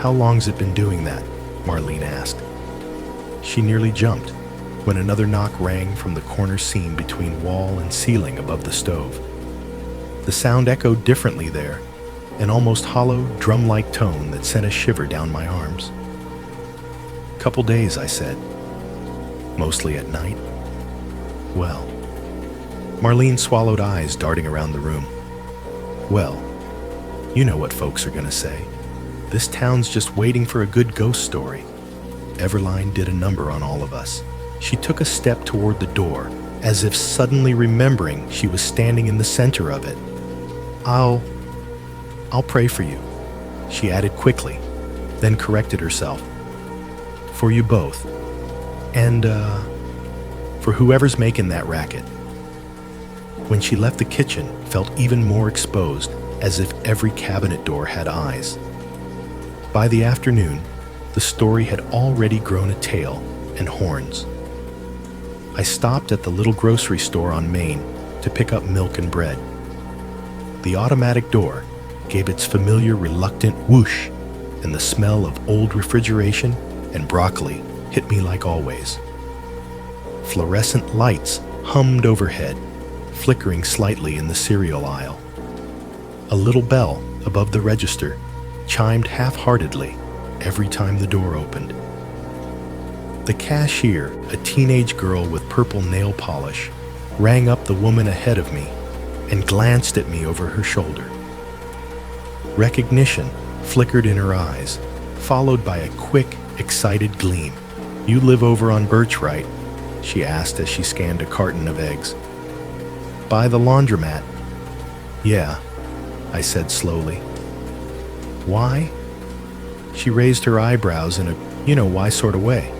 "How long's it been doing that?" Marlene asked. She nearly jumped when another knock rang from the corner seam between wall and ceiling above the stove. The sound echoed differently there, an almost hollow, drum-like tone that sent a shiver down my arms. "Couple days," I said. "Mostly at night?" "Well..." Marlene swallowed, eyes darting around the room. "Well, you know what folks are gonna say. This town's just waiting for a good ghost story. Everline did a number on all of us." She took a step toward the door, as if suddenly remembering she was standing in the center of it. I'll pray for you," she added quickly, then corrected herself. "For you both. And, for whoever's making that racket." When she left the kitchen, felt even more exposed, as if every cabinet door had eyes. By the afternoon, the story had already grown a tail and horns. I stopped at the little grocery store on Main to pick up milk and bread. The automatic door gave its familiar reluctant whoosh, and the smell of old refrigeration and broccoli hit me like always. Fluorescent lights hummed overhead, flickering slightly in the cereal aisle. A little bell above the register chimed half-heartedly every time the door opened. The cashier, a teenage girl with purple nail polish, rang up the woman ahead of me and glanced at me over her shoulder. Recognition flickered in her eyes, followed by a quick, excited gleam. "You live over on Birch, right?" she asked as she scanned a carton of eggs. "By the laundromat." "Yeah," I said slowly. "Why?" She raised her eyebrows in a you-know-why sort of way.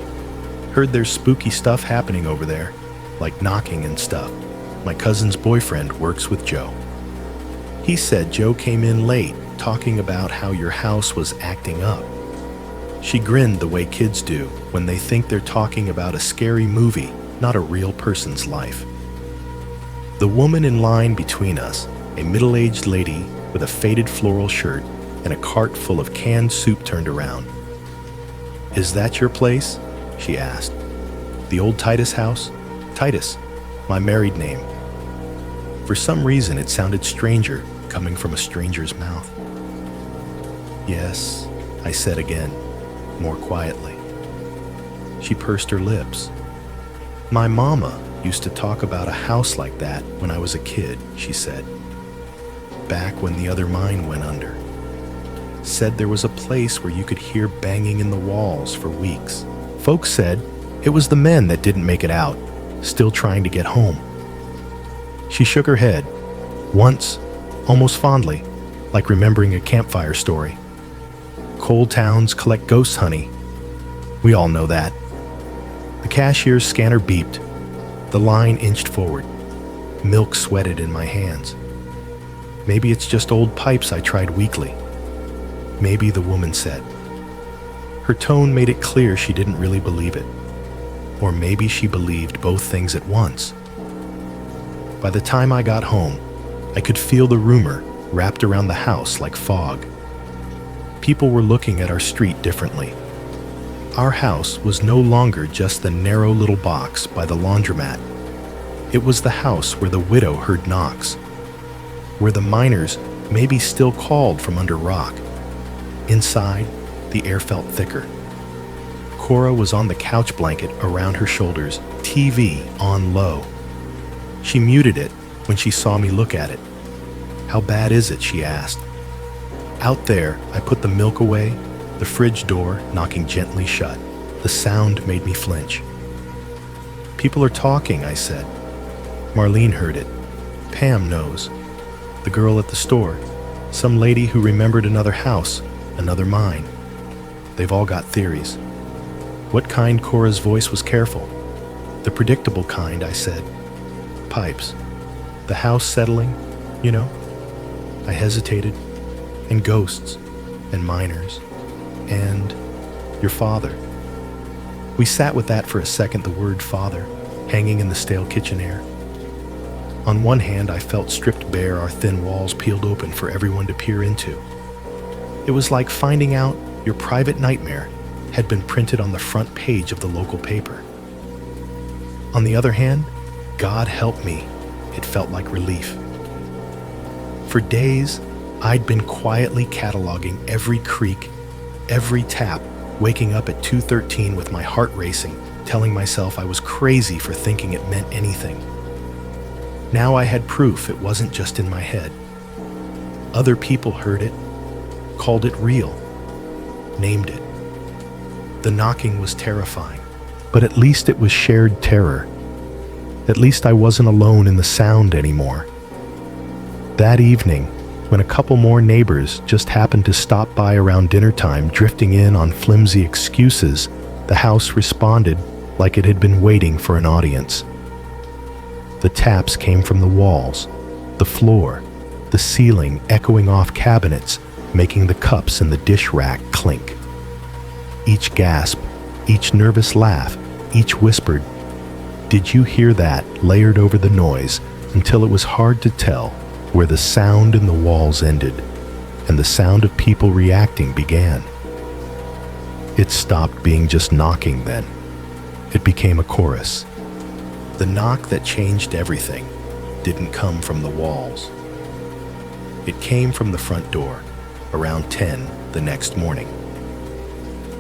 "Heard there's spooky stuff happening over there, like knocking and stuff. My cousin's boyfriend works with Joe. He said Joe came in late, talking about how your house was acting up." She grinned the way kids do when they think they're talking about a scary movie, not a real person's life. The woman in line between us, a middle-aged lady with a faded floral shirt and a cart full of canned soup, turned around. "Is that your place?" she asked. "The old Titus house?" "Titus, my married name." For some reason, it sounded stranger coming from a stranger's mouth. "Yes," I said again, more quietly. She pursed her lips. "My mama used to talk about a house like that when I was a kid," she said. "Back when the other mine went under. Said there was a place where you could hear banging in the walls for weeks. Folks said it was the men that didn't make it out, still trying to get home." She shook her head, once, almost fondly, like remembering a campfire story. "Coal towns collect ghosts, honey. We all know that." The cashier's scanner beeped. The line inched forward. Milk sweated in my hands. Maybe it's just old pipes I tried weekly. Maybe, the woman said. Her tone made it clear she didn't really believe it. Or maybe she believed both things at once. By the time I got home, I could feel the rumor wrapped around the house like fog. People were looking at our street differently. Our house was no longer just the narrow little box by the laundromat. It was the house where the widow heard knocks, where the miners maybe still called from under rock. Inside, the air felt thicker. Cora was on the couch blanket around her shoulders, TV on low. She muted it when she saw me look at it. How bad is it? She asked. Out there, I put the milk away, the fridge door knocking gently shut. The sound made me flinch. People are talking, I said. Marlene heard it. Pam knows. The girl at the store. Some lady who remembered another house, another mine. They've all got theories. What kind? Cora's voice was careful. The predictable kind, I said. Pipes. The house settling, you know. I hesitated. And ghosts. And miners. And your father. We sat with that for a second, the word father, hanging in the stale kitchen air. On one hand, I felt stripped bare, our thin walls peeled open for everyone to peer into. It was like finding out your private nightmare had been printed on the front page of the local paper. On the other hand, God help me, it felt like relief. For days, I'd been quietly cataloging every creak, every tap, waking up at 2:13 with my heart racing, telling myself I was crazy for thinking it meant anything. Now I had proof it wasn't just in my head. Other people heard it, called it real, named it. The knocking was terrifying, but at least it was shared terror. At least I wasn't alone in the sound anymore. That evening, when a couple more neighbors just happened to stop by around dinner time, drifting in on flimsy excuses, the house responded like it had been waiting for an audience. The taps came from the walls, the floor, the ceiling echoing off cabinets, making the cups in the dish rack clink. Each gasp, each nervous laugh, each whispered, "Did you hear that?" layered over the noise until it was hard to tell where the sound in the walls ended and the sound of people reacting began. It stopped being just knocking then. It became a chorus. The knock that changed everything didn't come from the walls. It came from the front door, around 10 the next morning.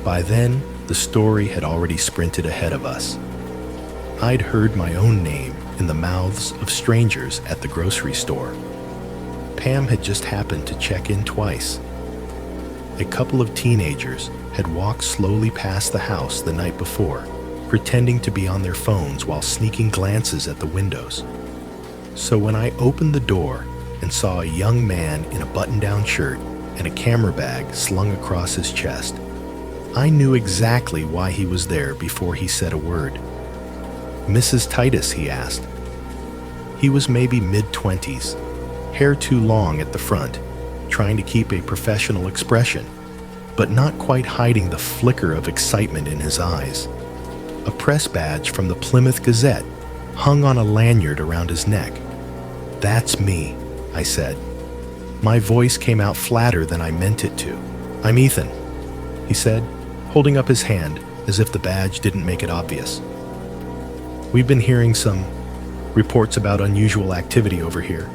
By then, the story had already sprinted ahead of us. I'd heard my own name in the mouths of strangers at the grocery store. Pam had just happened to check in twice. A couple of teenagers had walked slowly past the house the night before, pretending to be on their phones while sneaking glances at the windows. So when I opened the door and saw a young man in a button-down shirt and a camera bag slung across his chest, I knew exactly why he was there before he said a word. "Mrs. Titus?" he asked. He was maybe mid-20s, hair too long at the front, trying to keep a professional expression, but not quite hiding the flicker of excitement in his eyes. A press badge from the Plymouth Gazette hung on a lanyard around his neck. "That's me," I said. My voice came out flatter than I meant it to. "I'm Ethan," he said, holding up his hand as if the badge didn't make it obvious. "We've been hearing some reports about unusual activity over here.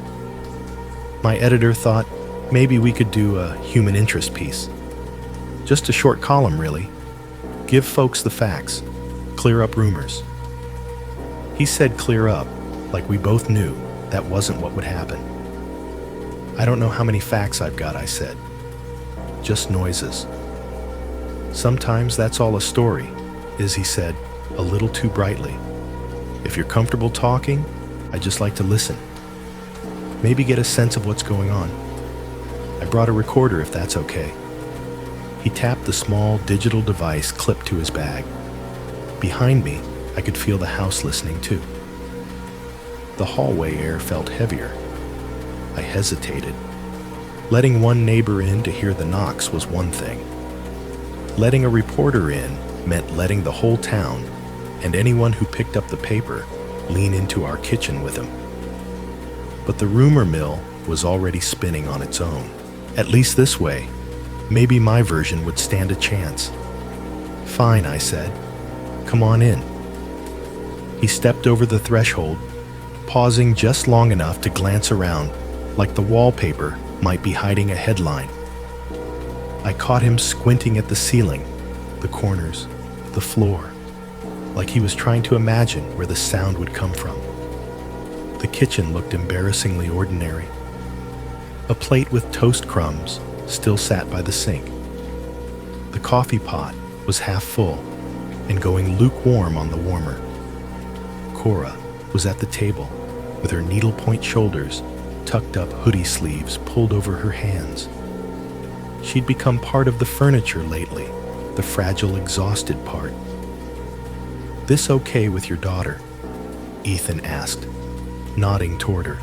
My editor thought maybe we could do a human interest piece. Just a short column, really. Give folks the facts. Clear up rumors." He said clear up, like we both knew that wasn't what would happen. "I don't know how many facts I've got," I said. "Just noises." "Sometimes that's all a story," Izzy said, a little too brightly. "If you're comfortable talking, I'd just like to listen. Maybe get a sense of what's going on. I brought a recorder if that's okay." He tapped the small digital device clipped to his bag. Behind me, I could feel the house listening too. The hallway air felt heavier. I hesitated. Letting one neighbor in to hear the knocks was one thing. Letting a reporter in meant letting the whole town, and anyone who picked up the paper, lean into our kitchen with him. But the rumor mill was already spinning on its own. At least this way, maybe my version would stand a chance. "Fine," I said. "Come on in." He stepped over the threshold, pausing just long enough to glance around, like the wallpaper might be hiding a headline. I caught him squinting at the ceiling, the corners, the floor, like he was trying to imagine where the sound would come from. The kitchen looked embarrassingly ordinary. A plate with toast crumbs still sat by the sink. The coffee pot was half full and going lukewarm on the warmer. Cora was at the table with her needlepoint shoulders, tucked up hoodie sleeves pulled over her hands. She'd become part of the furniture lately, the fragile, exhausted part. "This okay with your daughter?" Ethan asked, nodding toward her.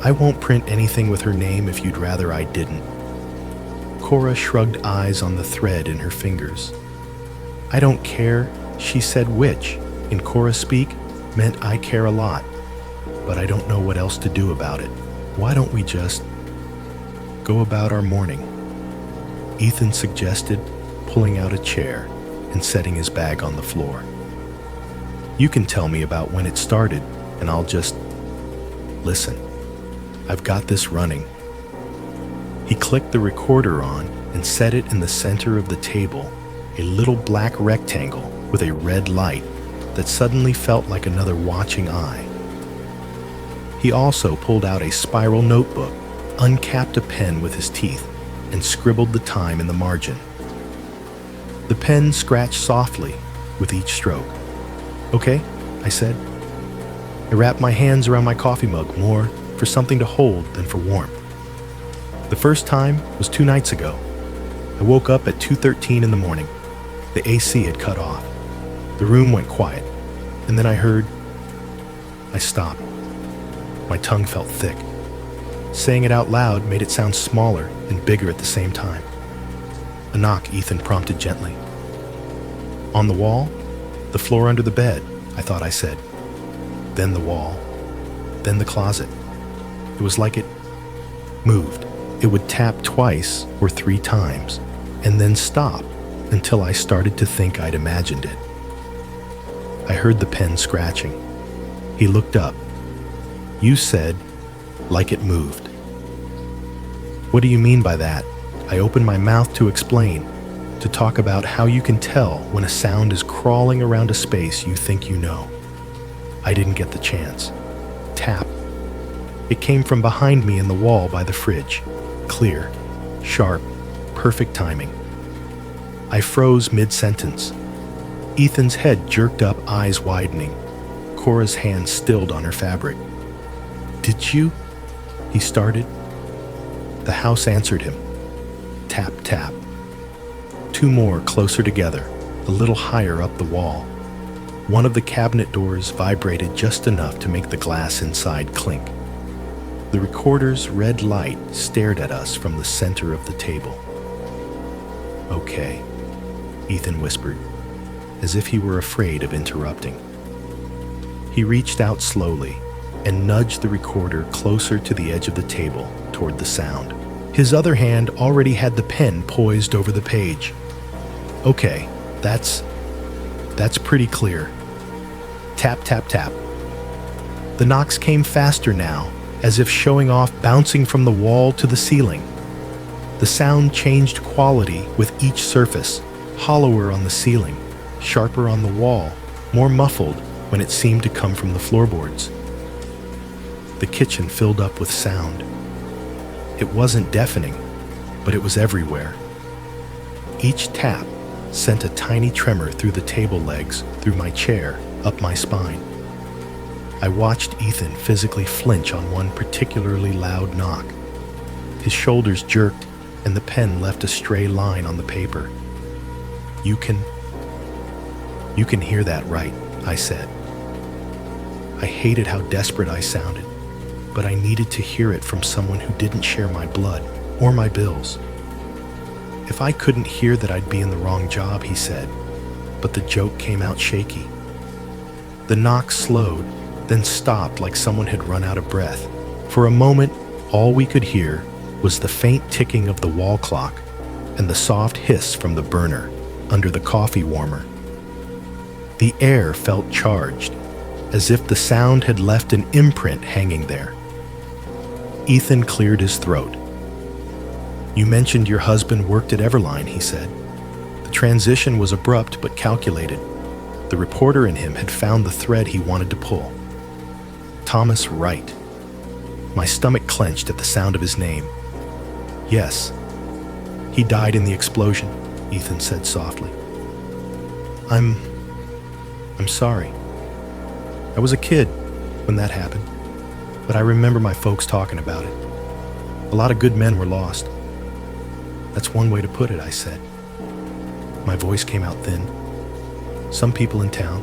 "I won't print anything with her name if you'd rather I didn't." Cora shrugged eyes on the thread in her fingers. "I don't care," she said, which, in Cora speak, meant I care a lot, but I don't know what else to do about it. "Why don't we just go about our morning?" Ethan suggested, pulling out a chair and setting his bag on the floor. "You can tell me about when it started, and I'll just listen. I've got this running." He clicked the recorder on and set it in the center of the table, a little black rectangle with a red light that suddenly felt like another watching eye. He also pulled out a spiral notebook, uncapped a pen with his teeth, and scribbled the time in the margin. The pen scratched softly with each stroke. "Okay," I said. I wrapped my hands around my coffee mug more for something to hold than for warmth. The first time was 2 nights ago. I woke up at 2:13 in the morning. The AC had cut off. The room went quiet, and then I heard. I stopped. My tongue felt thick. Saying it out loud made it sound smaller and bigger at the same time. "A knock," Ethan prompted gently. "On the wall? The floor under the bed," I thought I said. Then the wall. Then the closet. It was like it moved. It would tap twice or 3 times, and then stop until I started to think I'd imagined it. I heard the pen scratching. He looked up. "You said, like it moved." "What do you mean by that?" I opened my mouth to explain, to talk about how you can tell when a sound is crawling around a space you think you know. I didn't get the chance. Tap. It came from behind me in the wall by the fridge. Clear, sharp, perfect timing. I froze mid-sentence. Ethan's head jerked up, eyes widening. Cora's hand stilled on her fabric. "Did you?" he started. The house answered him. Tap, tap. 2 more closer together, a little higher up the wall. One of the cabinet doors vibrated just enough to make the glass inside clink. The recorder's red light stared at us from the center of the table. "Okay," Ethan whispered, as if he were afraid of interrupting. He reached out slowly and nudged the recorder closer to the edge of the table toward the sound. His other hand already had the pen poised over the page. "Okay, that's pretty clear." Tap, tap, tap. The knocks came faster now, as if showing off, bouncing from the wall to the ceiling. The sound changed quality with each surface, hollower on the ceiling, sharper on the wall, more muffled when it seemed to come from the floorboards. The kitchen filled up with sound. It wasn't deafening, but it was everywhere. Each tap sent a tiny tremor through the table legs, through my chair, up my spine. I watched Ethan physically flinch on one particularly loud knock. His shoulders jerked, and the pen left a stray line on the paper. You can hear that, right?" I said. I hated how desperate I sounded, but I needed to hear it from someone who didn't share my blood or my bills. If I couldn't hear that, I'd be in the wrong job, he said, but the joke came out shaky. The knock slowed, then stopped like someone had run out of breath. For a moment, all we could hear was the faint ticking of the wall clock and the soft hiss from the burner under the coffee warmer. The air felt charged, as if the sound had left an imprint hanging there. Ethan cleared his throat. "You mentioned your husband worked at Everline," he said. The transition was abrupt but calculated. The reporter in him had found the thread he wanted to pull. Thomas Wright. My stomach clenched at the sound of his name. "Yes. He died in the explosion," Ethan said softly. I'm sorry. I was a kid when that happened, but I remember my folks talking about it. A lot of good men were lost." "That's one way to put it," I said. My voice came out thin. "Some people in town,"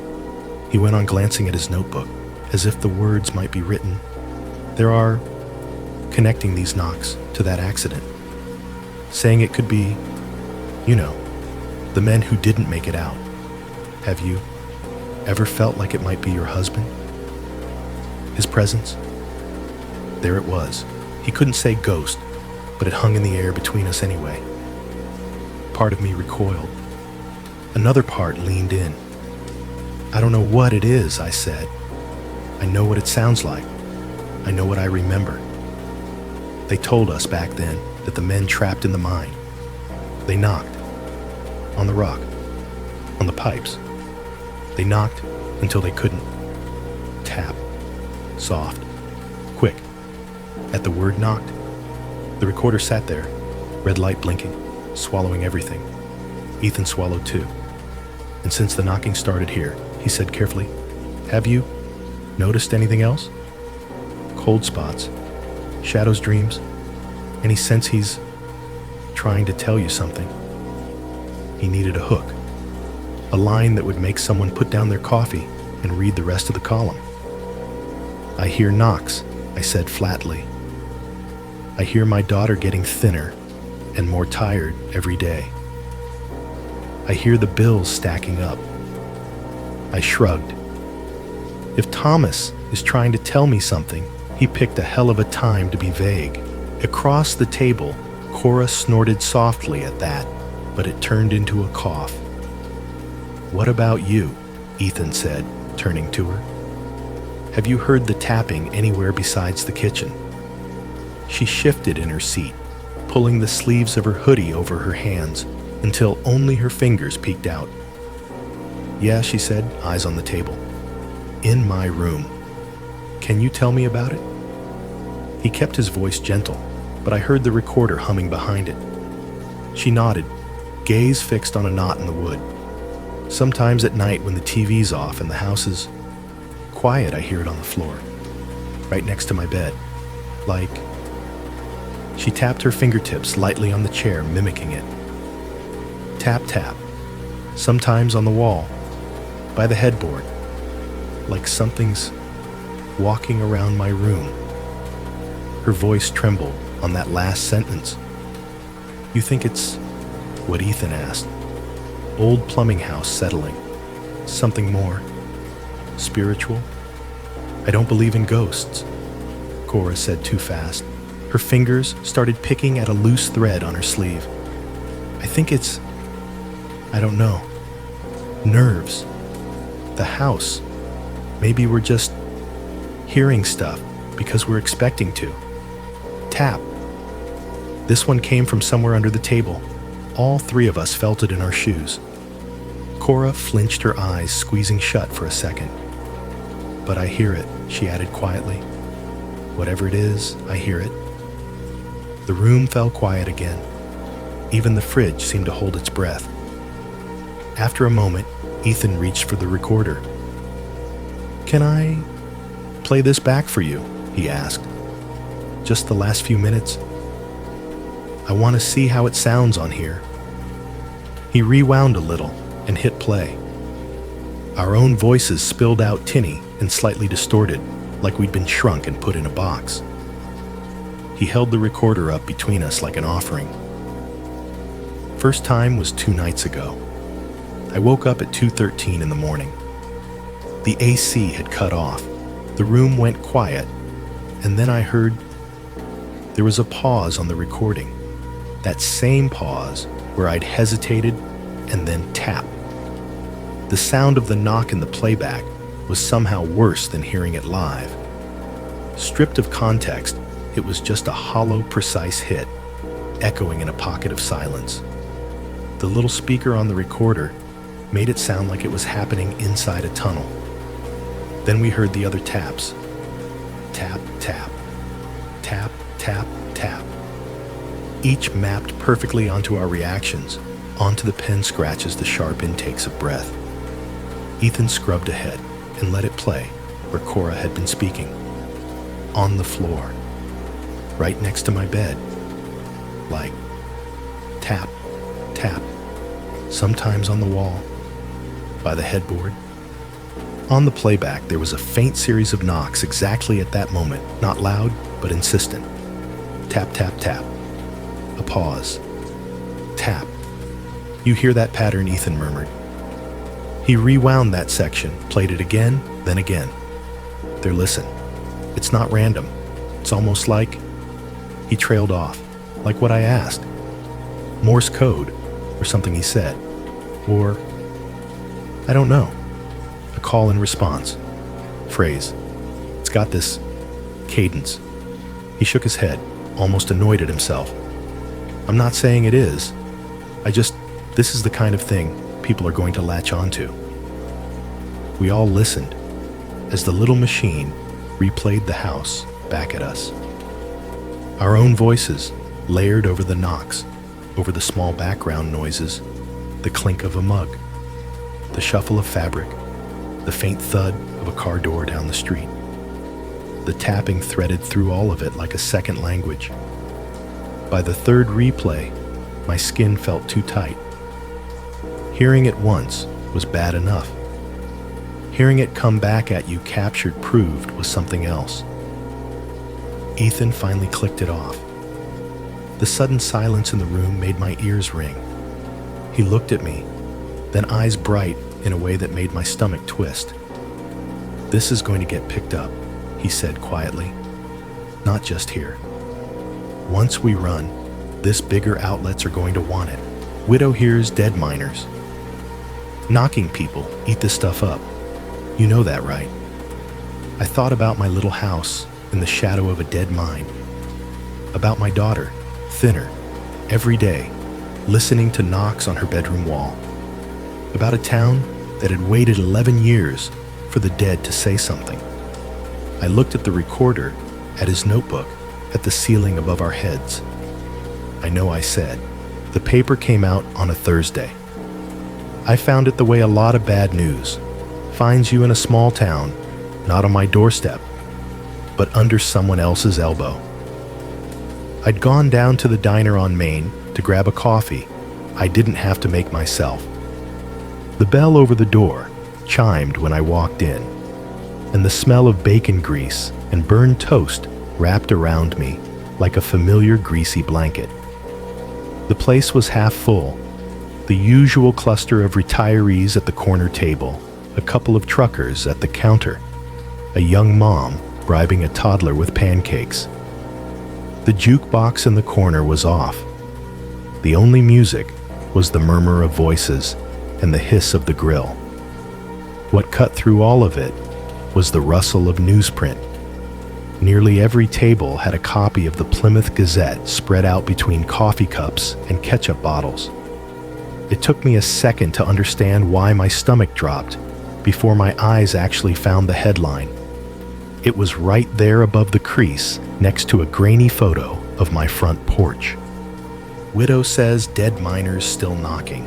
he went on, glancing at his notebook, as if the words might be written. "There are connecting these knocks to that accident, saying it could be, the men who didn't make it out. Have you ever felt like it might be your husband? His presence?" There it was. He couldn't say ghost, but it hung in the air between us anyway. Part of me recoiled. Another part leaned in. "I don't know what it is," I said. "I know what it sounds like. I know what I remember. They told us back then that the men trapped in the mine. They knocked. On the rock. On the pipes. They knocked until they couldn't. Tap. Soft. Quick." At the word knocked, the recorder sat there, red light blinking, swallowing everything. Ethan swallowed too. "And since the knocking started here," he said carefully, "have you noticed anything else? Cold spots, shadows, dreams, any sense he's trying to tell you something?" He needed a hook, a line that would make someone put down their coffee and read the rest of the column. "I hear knocks," I said flatly. "I hear my daughter getting thinner and more tired every day. I hear the bills stacking up." I shrugged. If Thomas is trying to tell me something, he picked a hell of a time to be vague. Across the table, Cora snorted softly at that, but it turned into a cough. "What about you?" Ethan said, turning to her. "Have you heard the tapping anywhere besides the kitchen?" She shifted in her seat, pulling the sleeves of her hoodie over her hands until only her fingers peeked out. "Yeah," she said, eyes on the table. "In my room. Can you tell me about it?" He kept his voice gentle, but I heard the recorder humming behind it. She nodded, gaze fixed on a knot in the wood. "Sometimes at night when the TV's off and the house is quiet, I hear it on the floor, right next to my bed. Like..." She tapped her fingertips lightly on the chair, mimicking it. "Tap, tap. Sometimes on the wall, by the headboard, like something's walking around my room." Her voice trembled on that last sentence. "You think it's..." What Ethan asked. "Old plumbing house settling. Something more spiritual?" "I don't believe in ghosts," Cora said too fast. Her fingers started picking at a loose thread on her sleeve. "I think it's... I don't know. Nerves. The house. Maybe we're just hearing stuff because we're expecting to. Tap." This one came from somewhere under the table. All three of us felt it in our shoes. Cora flinched, her eyes squeezing shut for a second. "But I hear it," she added quietly. "Whatever it is, I hear it." The room fell quiet again. Even the fridge seemed to hold its breath. After a moment, Ethan reached for the recorder. "Can I play this back for you?" he asked. "Just the last few minutes. I want to see how it sounds on here." He rewound a little and hit play. Our own voices spilled out tinny and slightly distorted, like we'd been shrunk and put in a box. He held the recorder up between us like an offering. First time was 2 nights ago. I woke up at 2:13 in the morning. The AC had cut off. The room went quiet, and then I heard there was a pause on the recording. That same pause where I'd hesitated and then tap. The sound of the knock in the playback was somehow worse than hearing it live. Stripped of context, it was just a hollow, precise hit, echoing in a pocket of silence. The little speaker on the recorder made it sound like it was happening inside a tunnel. Then we heard the other taps. Tap, tap, tap, tap, tap. Each mapped perfectly onto our reactions, onto the pen scratches, the sharp intakes of breath. Ethan scrubbed ahead and let it play where Cora had been speaking. On the floor, right next to my bed. Like tap, tap, sometimes on the wall, by the headboard. On the playback, there was a faint series of knocks exactly at that moment, not loud, but insistent. Tap, tap, tap. A pause. Tap. You hear that pattern, Ethan murmured. He rewound that section, played it again, then again. There, listen. It's not random. It's almost like... He trailed off, like what I asked. Morse code, or something he said. Or... I don't know. A call and response. Phrase. It's got this cadence. He shook his head, almost annoyed at himself. I'm not saying it is. This is the kind of thing people are going to latch onto. We all listened as the little machine replayed the house back at us. Our own voices layered over the knocks, over the small background noises, the clink of a mug, the shuffle of fabric, the faint thud of a car door down the street. The tapping threaded through all of it like a second language. By the third replay, my skin felt too tight. Hearing it once was bad enough. Hearing it come back at you captured proved was something else. Ethan finally clicked it off. The sudden silence in the room made my ears ring. He looked at me, then eyes bright in a way that made my stomach twist. This is going to get picked up, he said quietly. Not just here. Once we run, this bigger outlets are going to want it. Widow hears dead miners. Knocking people eat this stuff up. You know that, right? I thought about my little house in the shadow of a dead mine. About my daughter, thinner, every day, listening to knocks on her bedroom wall. About a town that had waited 11 years for the dead to say something. I looked at the recorder, at his notebook, at the ceiling above our heads. I know I said, the paper came out on a Thursday. I found it the way a lot of bad news finds you in a small town, not on my doorstep, but under someone else's elbow. I'd gone down to the diner on Main to grab a coffee I didn't have to make myself. The bell over the door chimed when I walked in, and the smell of bacon grease and burned toast wrapped around me like a familiar greasy blanket. The place was half full, the usual cluster of retirees at the corner table, a couple of truckers at the counter, a young mom bribing a toddler with pancakes. The jukebox in the corner was off. The only music was the murmur of voices and the hiss of the grill. What cut through all of it was the rustle of newsprint. Nearly every table had a copy of the Plymouth Gazette spread out between coffee cups and ketchup bottles. It took me a second to understand why my stomach dropped before my eyes actually found the headline. It was right there above the crease next to a grainy photo of my front porch. Widow says dead miners still knocking.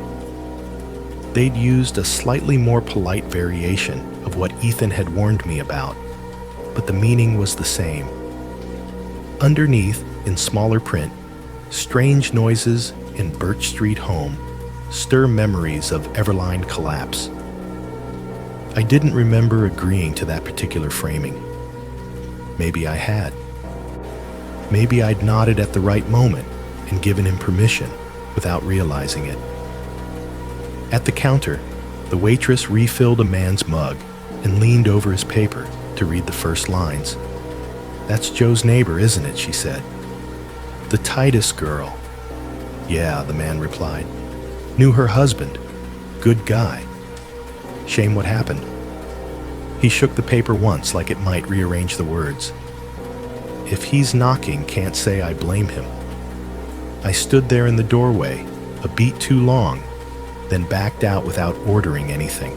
They'd used a slightly more polite variation of what Ethan had warned me about, but the meaning was the same. Underneath, in smaller print, strange noises in Birch Street home stir memories of Everline collapse. I didn't remember agreeing to that particular framing. Maybe I had. Maybe I'd nodded at the right moment and given him permission without realizing it. At the counter, the waitress refilled a man's mug and leaned over his paper to read the first lines. "That's Joe's neighbor, isn't it?" she said. "The Titus girl." "Yeah," the man replied. "Knew her husband. Good guy. Shame what happened." He shook the paper once like it might rearrange the words. "If he's knocking, can't say I blame him." I stood there in the doorway, a beat too long, then backed out without ordering anything.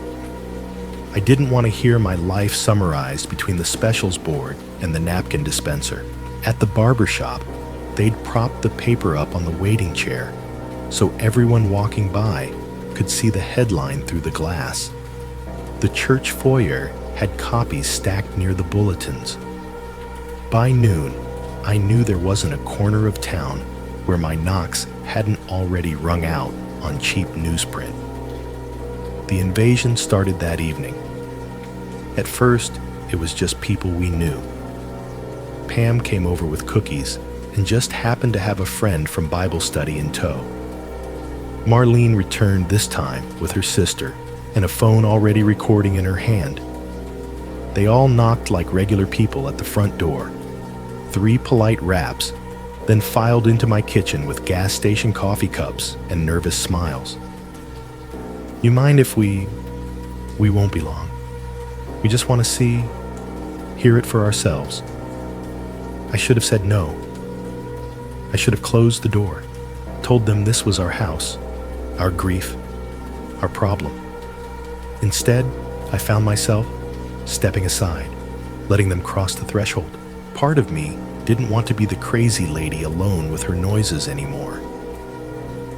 I didn't want to hear my life summarized between the specials board and the napkin dispenser. At the barber shop, they'd propped the paper up on the waiting chair so everyone walking by could see the headline through the glass. The church foyer had copies stacked near the bulletins. By noon, I knew there wasn't a corner of town where my knocks hadn't already rung out on cheap newsprint. The invasion started that evening. At first, it was just people we knew. Pam came over with cookies and just happened to have a friend from Bible study in tow. Marlene returned this time with her sister and a phone already recording in her hand. They all knocked like regular people at the front door. 3 polite raps, then filed into my kitchen with gas station coffee cups and nervous smiles. "You mind if we won't be long. We just want to hear it for ourselves." I should have said no. I should have closed the door, told them this was our house, our grief, our problem. Instead, I found myself stepping aside, letting them cross the threshold. Part of me didn't want to be the crazy lady alone with her noises anymore.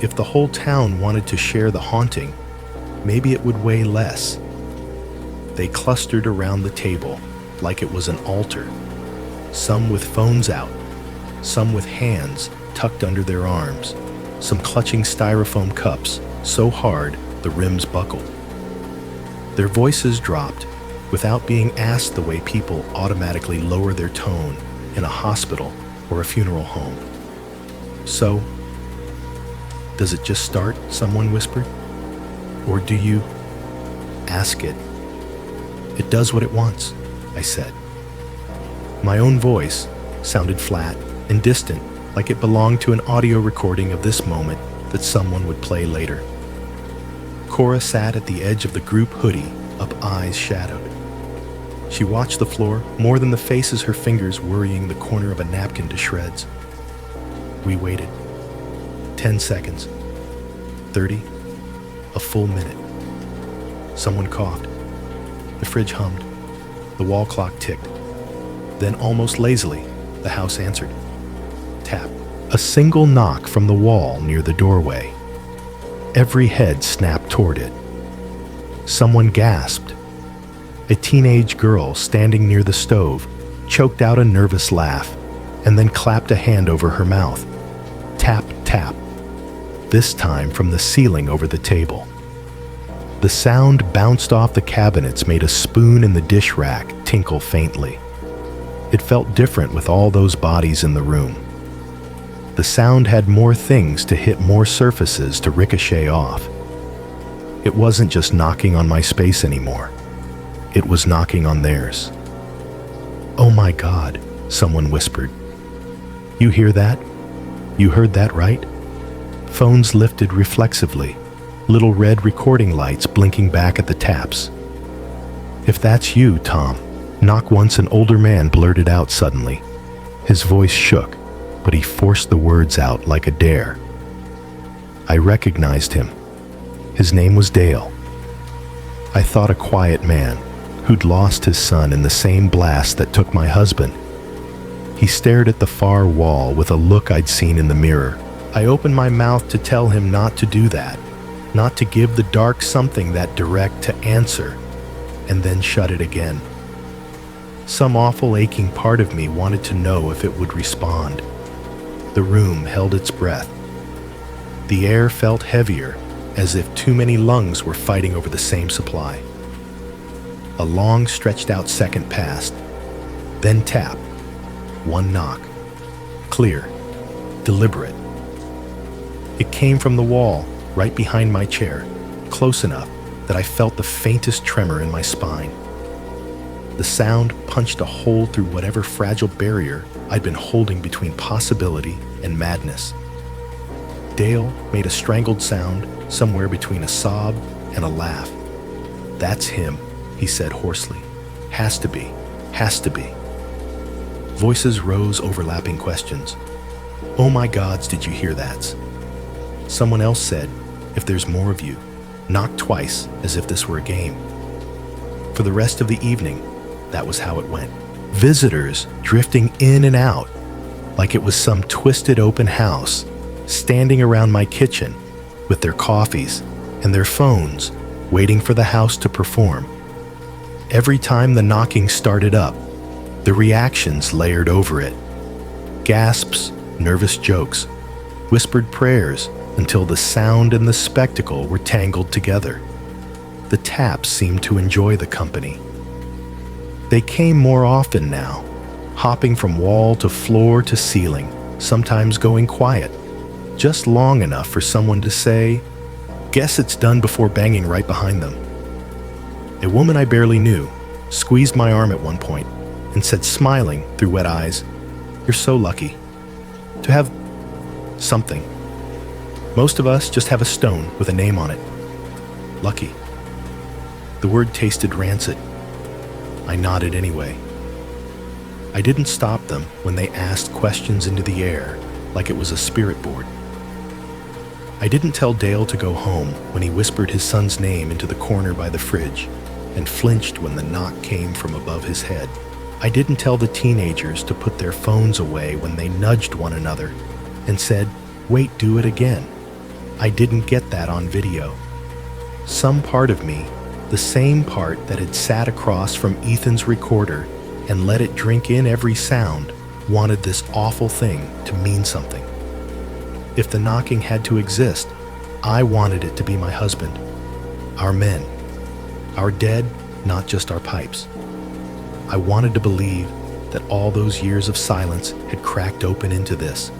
If the whole town wanted to share the haunting, maybe it would weigh less. They clustered around the table like it was an altar, some with phones out, some with hands tucked under their arms, some clutching styrofoam cups so hard the rims buckled. Their voices dropped without being asked the way people automatically lower their tone in a hospital or a funeral home. "So, does it just start?" someone whispered. "Or do you ask it?" "It does what it wants," I said. My own voice sounded flat and distant, like it belonged to an audio recording of this moment that someone would play later. Cora sat at the edge of the group hoodie, up eyes shadowed. She watched the floor more than the faces her fingers worrying the corner of a napkin to shreds. We waited. 10 seconds. 30. A full minute. Someone coughed. The fridge hummed. The wall clock ticked. Then, almost lazily, the house answered. Tap. A single knock from the wall near the doorway. Every head snapped toward it. Someone gasped. A teenage girl standing near the stove choked out a nervous laugh and then clapped a hand over her mouth. Tap, tap. This time from the ceiling over the table. The sound bounced off the cabinets, made a spoon in the dish rack tinkle faintly. It felt different with all those bodies in the room. The sound had more things to hit, more surfaces to ricochet off. It wasn't just knocking on my space anymore. It was knocking on theirs. "Oh my God," someone whispered. "You hear that? You heard that right?" Phones lifted reflexively, little red recording lights blinking back at the taps. "If that's you, Tom," knock once an older man blurted out suddenly. His voice shook, but he forced the words out like a dare. I recognized him. His name was Dale. I thought a quiet man who'd lost his son in the same blast that took my husband. He stared at the far wall with a look I'd seen in the mirror. I opened my mouth to tell him not to do that, not to give the dark something that direct to answer, and then shut it again. Some awful aching part of me wanted to know if it would respond. The room held its breath. The air felt heavier, as if too many lungs were fighting over the same supply. A long, stretched-out second passed. Then tap. One knock. Clear. Deliberate. It came from the wall, right behind my chair, close enough that I felt the faintest tremor in my spine. The sound punched a hole through whatever fragile barrier I'd been holding between possibility and madness. Dale made a strangled sound somewhere between a sob and a laugh. "That's him," he said hoarsely. "Has to be. Has to be." Voices rose, overlapping questions. "Oh my gods, did you hear that?" Someone else said, "If there's more of you, knock twice as if this were a game." For the rest of the evening, that was how it went. Visitors drifting in and out, like it was some twisted open house, standing around my kitchen with their coffees and their phones, waiting for the house to perform. Every time the knocking started up, the reactions layered over it. Gasps, nervous jokes, whispered prayers, until the sound and the spectacle were tangled together. The taps seemed to enjoy the company. They came more often now, hopping from wall to floor to ceiling, sometimes going quiet, just long enough for someone to say, "Guess it's done," before banging right behind them. A woman I barely knew squeezed my arm at one point and said, smiling through wet eyes, "You're so lucky to have something. Most of us just have a stone with a name on it. Lucky." The word tasted rancid. I nodded anyway. I didn't stop them when they asked questions into the air like it was a spirit board. I didn't tell Dale to go home when he whispered his son's name into the corner by the fridge and flinched when the knock came from above his head. I didn't tell the teenagers to put their phones away when they nudged one another and said, "Wait, do it again." I didn't get that on video. Some part of me, the same part that had sat across from Ethan's recorder and let it drink in every sound, wanted this awful thing to mean something. If the knocking had to exist, I wanted it to be my husband, our men, our dead, not just our pipes. I wanted to believe that all those years of silence had cracked open into this.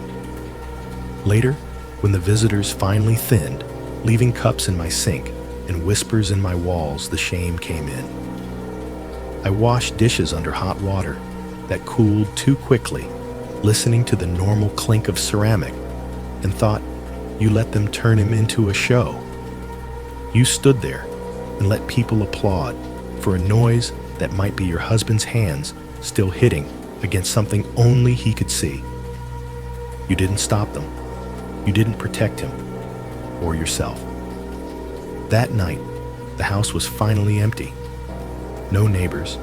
Later, when the visitors finally thinned, leaving cups in my sink and whispers in my walls, the shame came in. I washed dishes under hot water that cooled too quickly, listening to the normal clink of ceramic, and thought, "You let them turn him into a show. You stood there and let people applaud for a noise that might be your husband's hands still hitting against something only he could see. You didn't stop them. You didn't protect him or yourself." That night, the house was finally empty. No neighbors,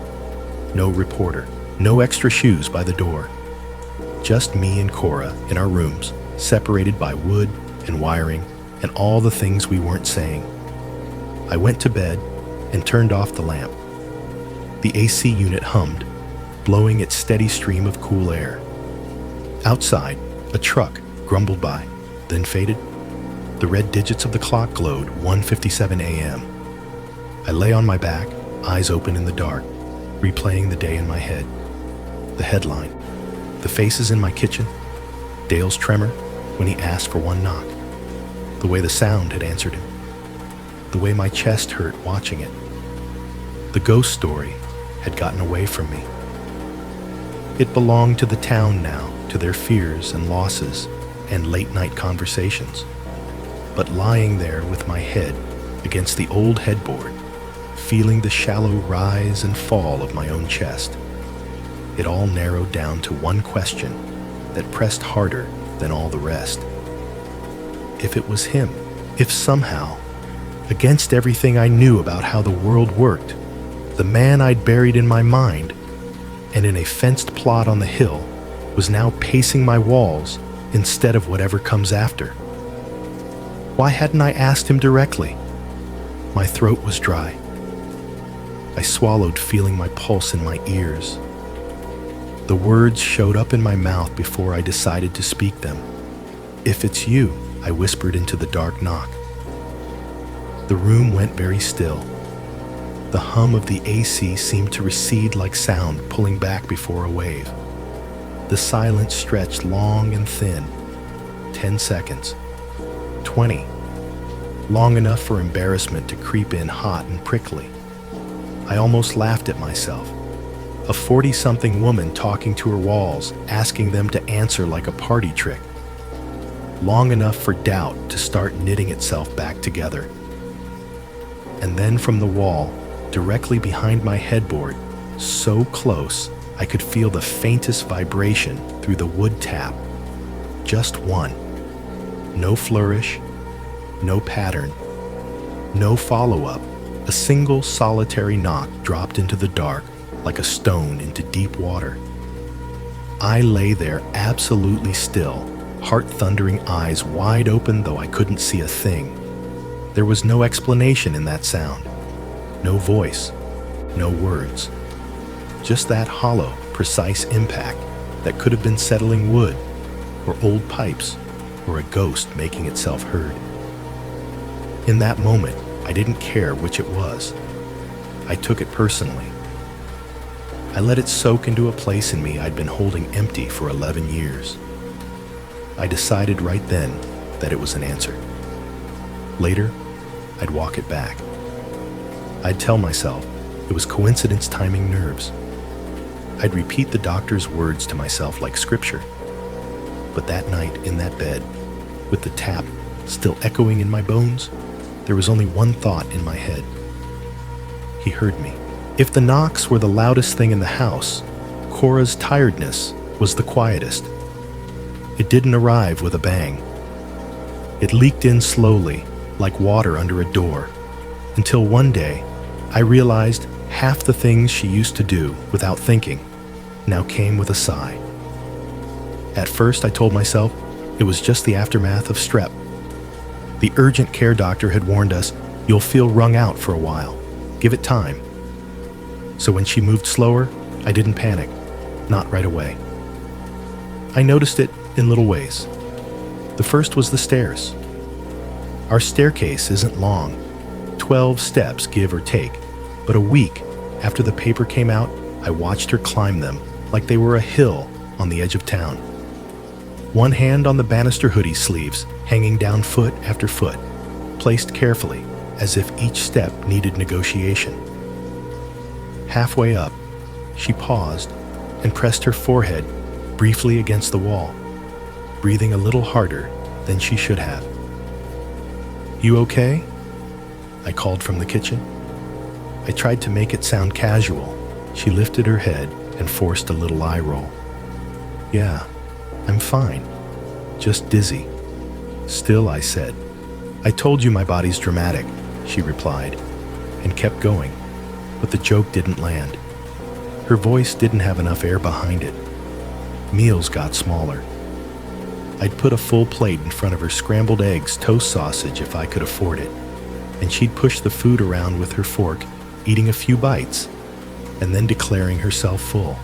no reporter, no extra shoes by the door. Just me and Cora in our rooms, separated by wood and wiring and all the things we weren't saying. I went to bed and turned off the lamp. The AC unit hummed, blowing its steady stream of cool air. Outside, a truck grumbled by, then faded. The red digits of the clock glowed 1:57 a.m. I lay on my back, eyes open in the dark, replaying the day in my head. The headline, the faces in my kitchen, Dale's tremor when he asked for one knock, the way the sound had answered him, the way my chest hurt watching it. The ghost story had gotten away from me. It belonged to the town now, to their fears and losses and late-night conversations. But lying there with my head against the old headboard, feeling the shallow rise and fall of my own chest, it all narrowed down to one question that pressed harder than all the rest. If it was him, if somehow, against everything I knew about how the world worked, the man I'd buried in my mind and in a fenced plot on the hill was now pacing my walls instead of whatever comes after. Why hadn't I asked him directly? My throat was dry. I swallowed, feeling my pulse in my ears. The words showed up in my mouth before I decided to speak them. "If it's you," I whispered into the dark knock. The room went very still. The hum of the AC seemed to recede like sound pulling back before a wave. The silence stretched long and thin. 10 seconds. 20. Long enough for embarrassment to creep in hot and prickly. I almost laughed at myself. A 40-something woman talking to her walls, asking them to answer like a party trick. Long enough for doubt to start knitting itself back together. And then from the wall, directly behind my headboard, so close I could feel the faintest vibration through the wood tap. Just one. No flourish, no pattern, no follow-up. A single solitary knock dropped into the dark like a stone into deep water. I lay there absolutely still, heart-thundering eyes wide open though I couldn't see a thing. There was no explanation in that sound. No voice, no words. Just that hollow, precise impact that could have been settling wood, or old pipes, or a ghost making itself heard. In that moment, I didn't care which it was. I took it personally. I let it soak into a place in me I'd been holding empty for 11 years. I decided right then that it was an answer. Later, I'd walk it back. I'd tell myself it was coincidence timing nerves. I'd repeat the doctor's words to myself like scripture. But that night in that bed, with the tap still echoing in my bones, there was only one thought in my head. He heard me. If the knocks were the loudest thing in the house, Cora's tiredness was the quietest. It didn't arrive with a bang. It leaked in slowly, like water under a door, until one day I realized half the things she used to do without thinking now came with a sigh. At first I told myself it was just the aftermath of strep. The urgent care doctor had warned us, "You'll feel wrung out for a while. Give it time." So when she moved slower, I didn't panic. Not right away. I noticed it in little ways. The first was the stairs. Our staircase isn't long, 12 steps give or take, but a week after the paper came out, I watched her climb them like they were a hill on the edge of town. One hand on the banister hoodie sleeves, hanging down foot after foot, placed carefully, as if each step needed negotiation. Halfway up, she paused and pressed her forehead briefly against the wall, breathing a little harder than she should have. "You okay?" I called from the kitchen. I tried to make it sound casual. She lifted her head and forced a little eye roll. "Yeah, I'm fine. Just dizzy." "Still," I said. "I told you my body's dramatic," she replied, and kept going, but the joke didn't land. Her voice didn't have enough air behind it. Meals got smaller. I'd put a full plate in front of her scrambled eggs, toast sausage if I could afford it, and she'd push the food around with her fork, eating a few bites, and then declaring herself full.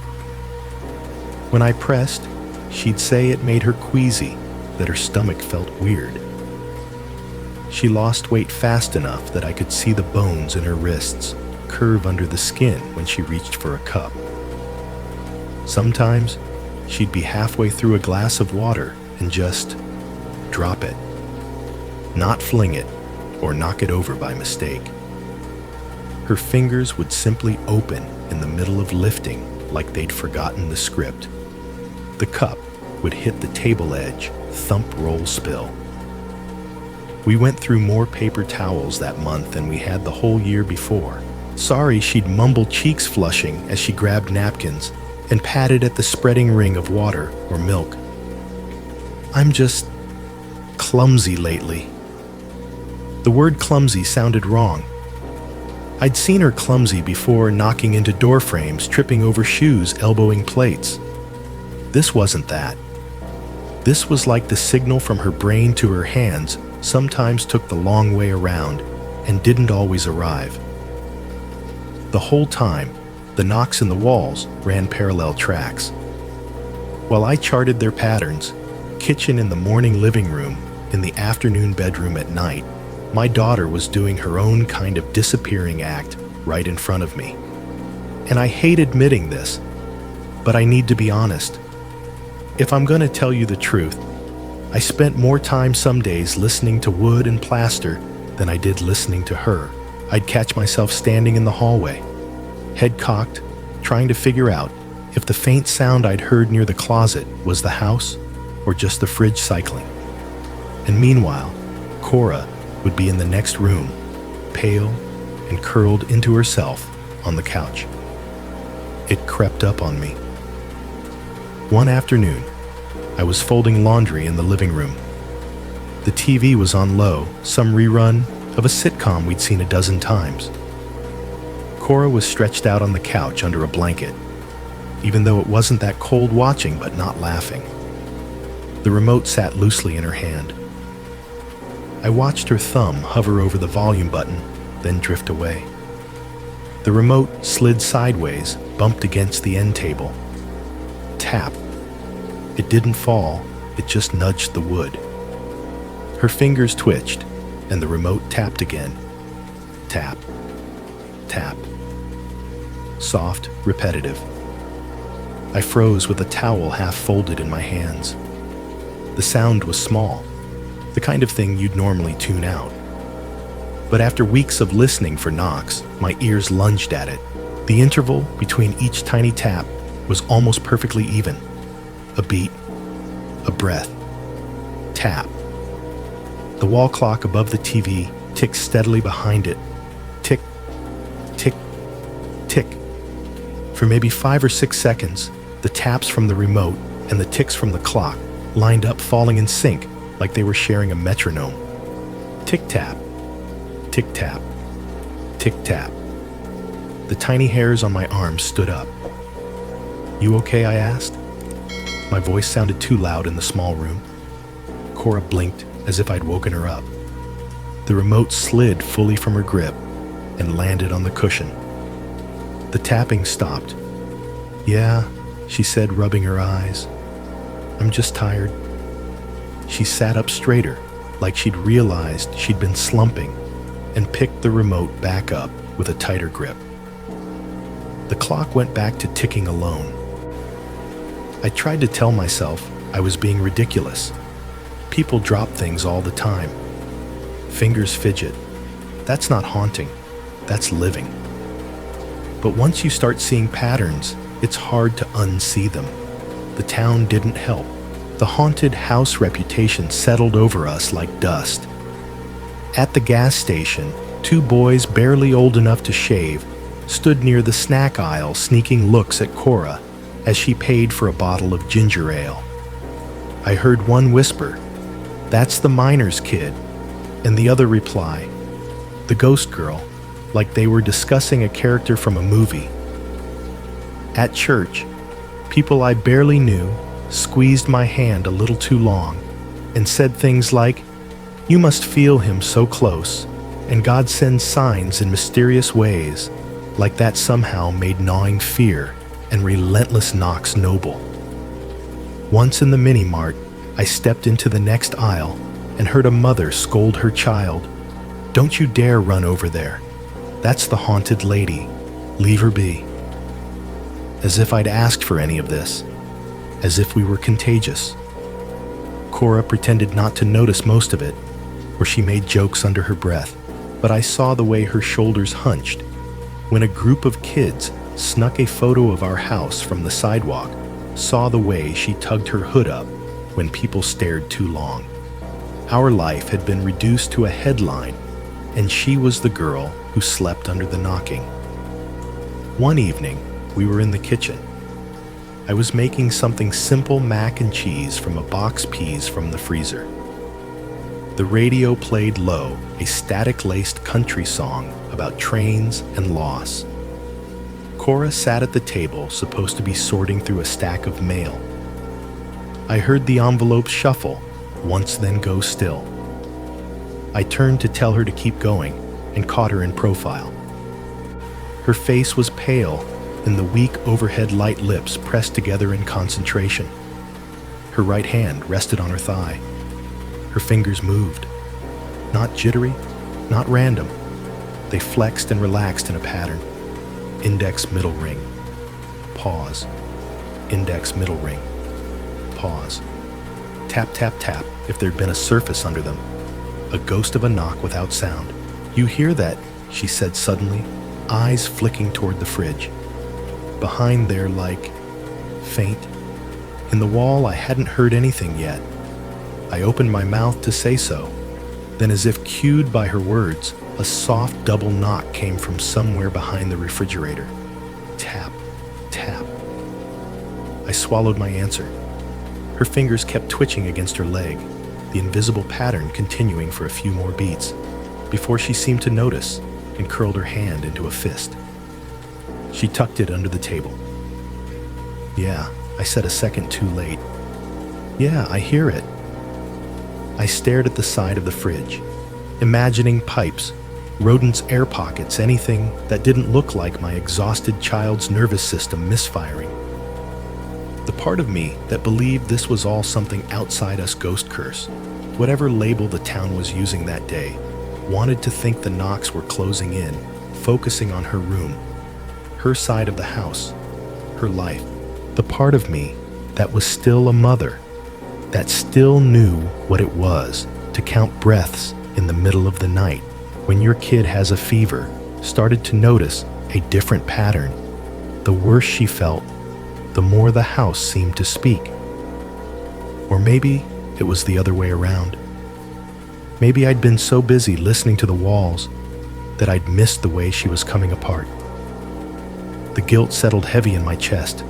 When I pressed, she'd say it made her queasy, that her stomach felt weird. She lost weight fast enough that I could see the bones in her wrists curve under the skin when she reached for a cup. Sometimes, she'd be halfway through a glass of water and just drop it. Not fling it or knock it over by mistake. Her fingers would simply open in the middle of lifting like they'd forgotten the script. The cup would hit the table edge, thump, roll, spill. We went through more paper towels that month than we had the whole year before. Sorry, she'd mumble, cheeks flushing as she grabbed napkins and patted at the spreading ring of water or milk. "I'm just clumsy lately." The word clumsy sounded wrong. I'd seen her clumsy before, knocking into door frames, tripping over shoes, elbowing plates. This wasn't that. This was like the signal from her brain to her hands sometimes took the long way around and didn't always arrive. The whole time, the knocks in the walls ran parallel tracks. While I charted their patterns, kitchen in the morning, living room, in the afternoon bedroom at night, my daughter was doing her own kind of disappearing act right in front of me. And I hate admitting this, but I need to be honest. If I'm going to tell you the truth, I spent more time some days listening to wood and plaster than I did listening to her. I'd catch myself standing in the hallway, head cocked, trying to figure out if the faint sound I'd heard near the closet was the house or just the fridge cycling. And meanwhile, Cora would be in the next room, pale and curled into herself on the couch. It crept up on me. One afternoon, I was folding laundry in the living room. The TV was on low, some rerun of a sitcom we'd seen a dozen times. Cora was stretched out on the couch under a blanket, even though it wasn't that cold watching but not laughing. The remote sat loosely in her hand. I watched her thumb hover over the volume button, then drift away. The remote slid sideways, bumped against the end table. Tap. It didn't fall, it just nudged the wood. Her fingers twitched, and the remote tapped again. Tap. Tap. Soft, repetitive. I froze with a towel half folded in my hands. The sound was small, the kind of thing you'd normally tune out. But after weeks of listening for knocks, my ears lunged at it. The interval between each tiny tap was almost perfectly even. A beat, a breath, tap. The wall clock above the TV ticked steadily behind it. Tick, tick, tick. For maybe 5 or 6 seconds, the taps from the remote and the ticks from the clock lined up, falling in sync like they were sharing a metronome. Tick-tap, tick-tap, tick-tap. The tiny hairs on my arms stood up. "You okay?" I asked. My voice sounded too loud in the small room. Cora blinked as if I'd woken her up. The remote slid fully from her grip and landed on the cushion. The tapping stopped. "Yeah," she said, rubbing her eyes. "I'm just tired." She sat up straighter, like she'd realized she'd been slumping, and picked the remote back up with a tighter grip. The clock went back to ticking alone. I tried to tell myself I was being ridiculous. People drop things all the time. Fingers fidget. That's not haunting. That's living. But once you start seeing patterns, it's hard to unsee them. The town didn't help. The haunted house reputation settled over us like dust. At the gas station, 2 boys barely old enough to shave stood near the snack aisle, sneaking looks at Cora as she paid for a bottle of ginger ale. I heard one whisper, "That's the miner's kid," and the other reply, "The ghost girl," like they were discussing a character from a movie. At church, people I barely knew squeezed my hand a little too long and said things like, "You must feel him so close, and God sends signs in mysterious ways," like that somehow made gnawing fear and relentless knocks noble. Once in the mini-mart, I stepped into the next aisle and heard a mother scold her child, "Don't you dare run over there. That's the haunted lady. Leave her be." As if I'd asked for any of this. As if we were contagious. Cora pretended not to notice most of it, or she made jokes under her breath, but I saw the way her shoulders hunched when a group of kids snuck a photo of our house from the sidewalk, saw the way she tugged her hood up when people stared too long. Our life had been reduced to a headline, and she was the girl who slept under the knocking. One evening, we were in the kitchen. I was making something simple, mac and cheese from a box peas from the freezer. The radio played low, a static-laced country song about trains and loss. Cora sat at the table, supposed to be sorting through a stack of mail. I heard the envelopes shuffle, once then go still. I turned to tell her to keep going and caught her in profile. Her face was pale, and the weak overhead light lips pressed together in concentration. Her right hand rested on her thigh. Her fingers moved. Not jittery, not random, They flexed and relaxed in a pattern. Index, middle ring. Pause. Index, middle ring. Pause. Tap, tap, tap, if there'd been a surface under them. A ghost of a knock without sound. "You hear that?" she said suddenly, eyes flicking toward the fridge. Behind there, like faint. In the wall, I hadn't heard anything yet. I opened my mouth to say so. Then, as if cued by her words, a soft double knock came from somewhere behind the refrigerator. Tap, tap. I swallowed my answer. Her fingers kept twitching against her leg, the invisible pattern continuing for a few more beats, before she seemed to notice and curled her hand into a fist. She tucked it under the table. "Yeah," I said a second too late. "Yeah, I hear it." I stared at the side of the fridge, imagining pipes, rodents' air pockets, anything that didn't look like my exhausted child's nervous system misfiring. The part of me that believed this was all something outside us ghost curse, whatever label the town was using that day, wanted to think the knocks were closing in, focusing on her room, her side of the house, her life. The part of me that was still a mother, that still knew what it was to count breaths in the middle of the night when your kid has a fever, started to notice a different pattern. The worse she felt, the more the house seemed to speak. Or maybe it was the other way around. Maybe I'd been so busy listening to the walls that I'd missed the way she was coming apart. The guilt settled heavy in my chest.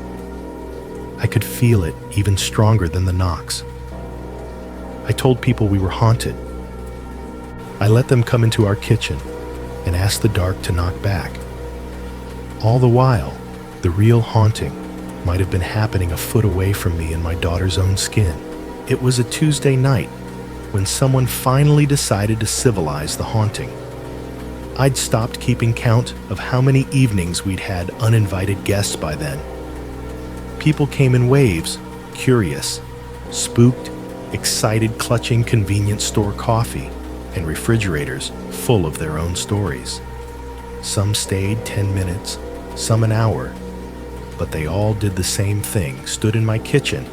I could feel it even stronger than the knocks. I told people we were haunted. I let them come into our kitchen and asked the dark to knock back. All the while, the real haunting might have been happening a foot away from me in my daughter's own skin. It was a Tuesday night when someone finally decided to civilize the haunting. I'd stopped keeping count of how many evenings we'd had uninvited guests by then. People came in waves, curious, spooked, excited, clutching convenience store coffee and refrigerators full of their own stories. Some stayed 10 minutes, some an hour, but they all did the same thing, stood in my kitchen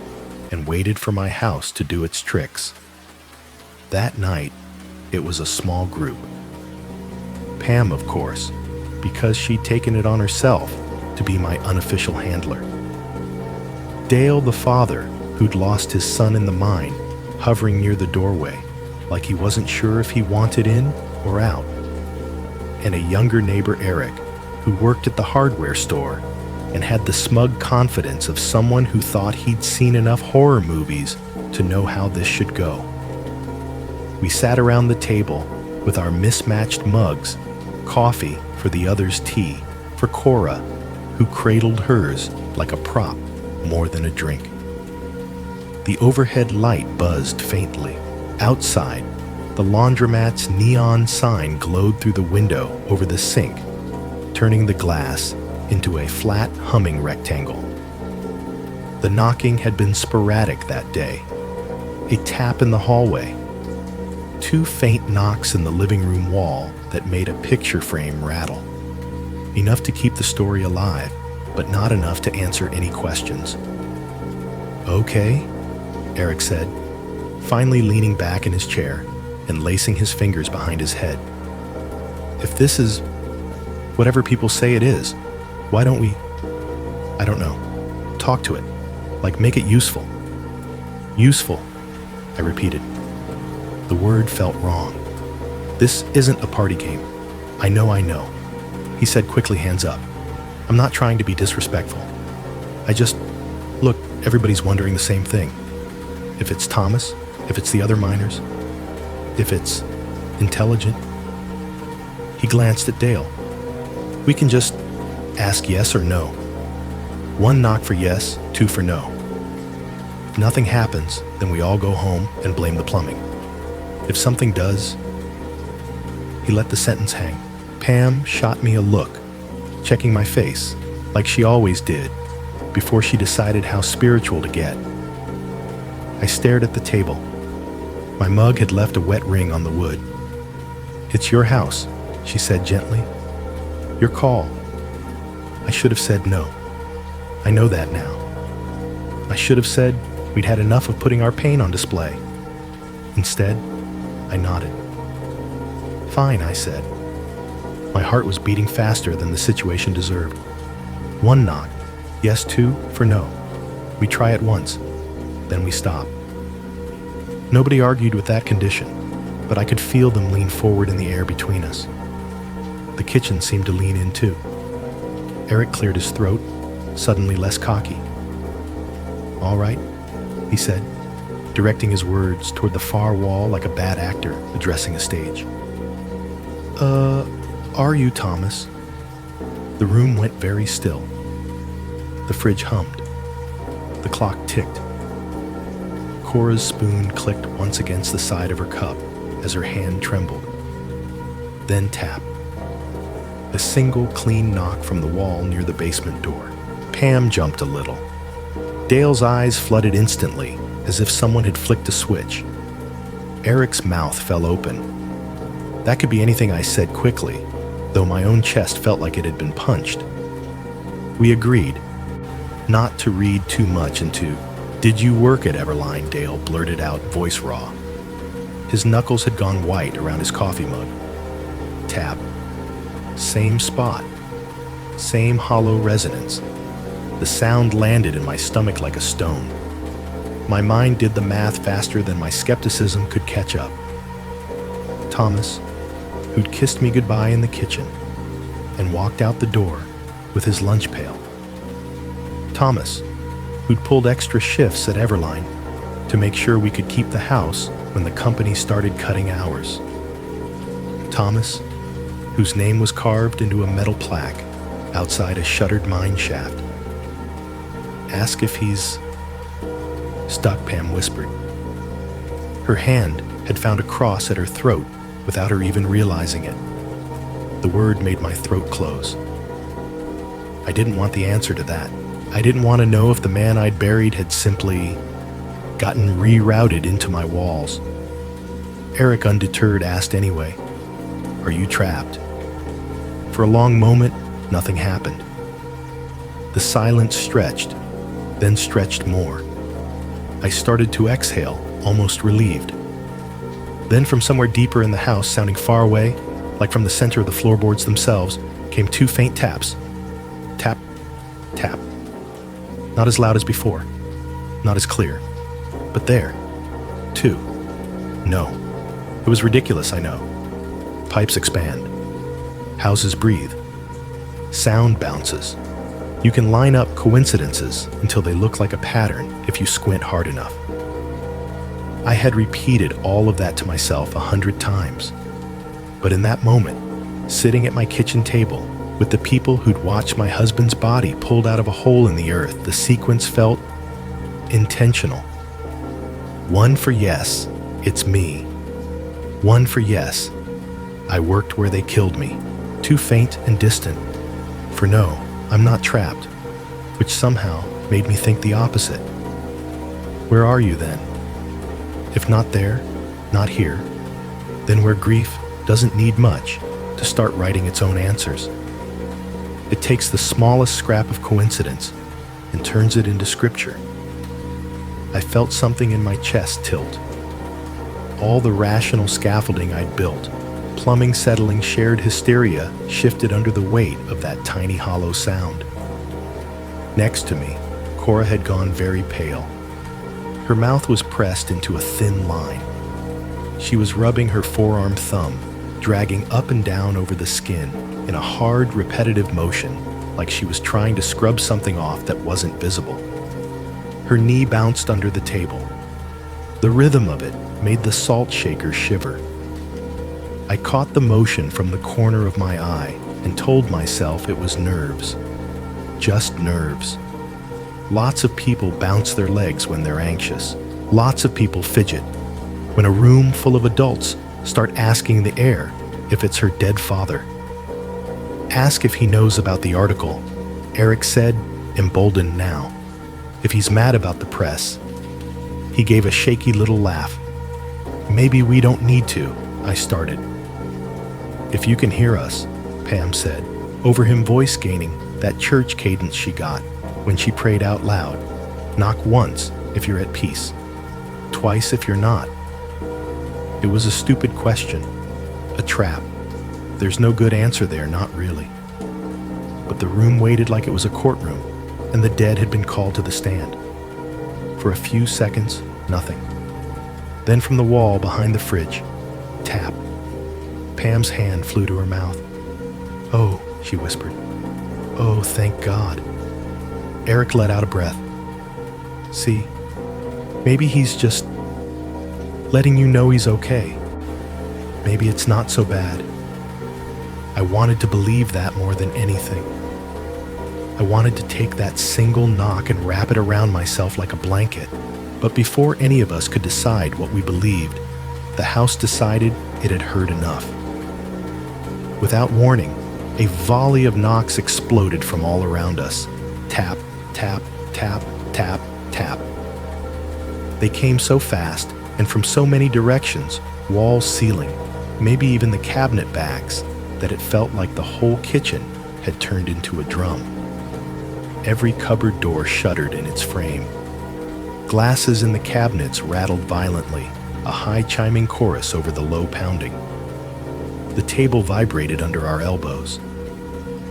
and waited for my house to do its tricks. That night, it was a small group. Pam, of course, because she'd taken it on herself to be my unofficial handler. Dale, the father, who'd lost his son in the mine, hovering near the doorway, like he wasn't sure if he wanted in or out. And a younger neighbor, Eric, who worked at the hardware store and had the smug confidence of someone who thought he'd seen enough horror movies to know how this should go. We sat around the table with our mismatched mugs, coffee for the others' tea, for Cora, who cradled hers like a prop more than a drink. The overhead light buzzed faintly. Outside, the laundromat's neon sign glowed through the window over the sink, turning the glass into a flat, humming rectangle. The knocking had been sporadic that day. A tap in the hallway, 2 faint knocks in the living room wall that made a picture frame rattle. Enough to keep the story alive, but not enough to answer any questions. "Okay," Eric said, finally leaning back in his chair and lacing his fingers behind his head. "If this is whatever people say it is, why don't we, I don't know, talk to it, like make it useful?" "Useful," I repeated. The word felt wrong. "This isn't a party game. I know. He said quickly, hands up. "I'm not trying to be disrespectful. Look, everybody's wondering the same thing. If it's Thomas, if it's the other miners, if it's intelligent." He glanced at Dale. "We can just ask yes or no. 1 knock for yes, 2 for no. If nothing happens, then we all go home and blame the plumbing. If something does..." He let the sentence hang. Pam shot me a look, checking my face, like she always did, before she decided how spiritual to get. I stared at the table. My mug had left a wet ring on the wood. "It's your house," she said gently. Your call. I should have said no. I know that now. I should have said we'd had enough of putting our pain on display. Instead, I nodded. Fine, I said. My heart was beating faster than the situation deserved. One knock, yes, two for no. We try it once, then we stop. Nobody argued with that condition, but I could feel them lean forward in the air between us. The kitchen seemed to lean in too. Eric cleared his throat, suddenly less cocky. All right, he said, directing his words toward the far wall like a bad actor addressing a stage. Are you, Thomas? The room went very still. The fridge hummed. The clock ticked. Cora's spoon clicked once against the side of her cup as her hand trembled. Then tap. A single clean knock from the wall near the basement door. Pam jumped a little. Dale's eyes flooded instantly, as if someone had flicked a switch. Eric's mouth fell open. That could be anything I said quickly, though my own chest felt like it had been punched. We agreed not to read too much into, "Did you work at Everline?" Dale blurted out, voice raw. His knuckles had gone white around his coffee mug. Tap. Same spot. Same hollow resonance. The sound landed in my stomach like a stone. My mind did the math faster than my skepticism could catch up. Thomas, who'd kissed me goodbye in the kitchen and walked out the door with his lunch pail. Thomas, who'd pulled extra shifts at Everline to make sure we could keep the house when the company started cutting hours. Thomas, whose name was carved into a metal plaque outside a shuttered mine shaft. Ask if he's stuck, Pam whispered. Her hand had found a cross at her throat without her even realizing it. The word made my throat close. I didn't want the answer to that. I didn't want to know if the man I'd buried had simply gotten rerouted into my walls. Eric, undeterred, asked anyway, "Are you trapped?" For a long moment, nothing happened. The silence stretched, then stretched more. I started to exhale, almost relieved. Then from somewhere deeper in the house, sounding far away, like from the center of the floorboards themselves, came two faint taps. Tap, tap. Not as loud as before, not as clear, but there. Two. No. It was ridiculous, I know. Pipes expand. Houses breathe. Sound bounces. You can line up coincidences until they look like a pattern if you squint hard enough. I had repeated all of that to myself 100 times. But in that moment, sitting at my kitchen table with the people who'd watched my husband's body pulled out of a hole in the earth, the sequence felt intentional. One for yes, it's me. One for yes, I worked where they killed me. Too faint and distant for no, I'm not trapped, which somehow made me think the opposite. Where are you then? If not there, not here, then where grief doesn't need much to start writing its own answers. It takes the smallest scrap of coincidence and turns it into scripture. I felt something in my chest tilt. All the rational scaffolding I'd built, plumbing settling shared hysteria, shifted under the weight of that tiny hollow sound. Next to me, Cora had gone very pale. Her mouth was pressed into a thin line. She was rubbing her forearm thumb, dragging up and down over the skin in a hard, repetitive motion, like she was trying to scrub something off that wasn't visible. Her knee bounced under the table. The rhythm of it made the salt shaker shiver. I caught the motion from the corner of my eye and told myself it was nerves. Just nerves. Lots of people bounce their legs when they're anxious. Lots of people fidget when a room full of adults start asking the air if it's her dead father. Ask if he knows about the article, Eric said, emboldened now. If he's mad about the press. He gave a shaky little laugh. Maybe we don't need to, I started. "If you can hear us," Pam said, over him voice gaining that church cadence she got when she prayed out loud. "Knock once if you're at peace, twice if you're not." It was a stupid question, a trap. There's no good answer there, not really. But the room waited like it was a courtroom, and the dead had been called to the stand. For a few seconds, nothing. Then from the wall behind the fridge, tap. Pam's hand flew to her mouth. "Oh," she whispered. "Oh, thank God." Eric let out a breath. "See, maybe he's just letting you know he's okay. Maybe it's not so bad." I wanted to believe that more than anything. I wanted to take that single knock and wrap it around myself like a blanket. But before any of us could decide what we believed, the house decided it had heard enough. Without warning, a volley of knocks exploded from all around us. Tap, tap, tap, tap, tap. They came so fast and from so many directions, wall, ceiling, maybe even the cabinet backs, that it felt like the whole kitchen had turned into a drum. Every cupboard door shuddered in its frame. Glasses in the cabinets rattled violently, a high-chiming chorus over the low pounding. The table vibrated under our elbows.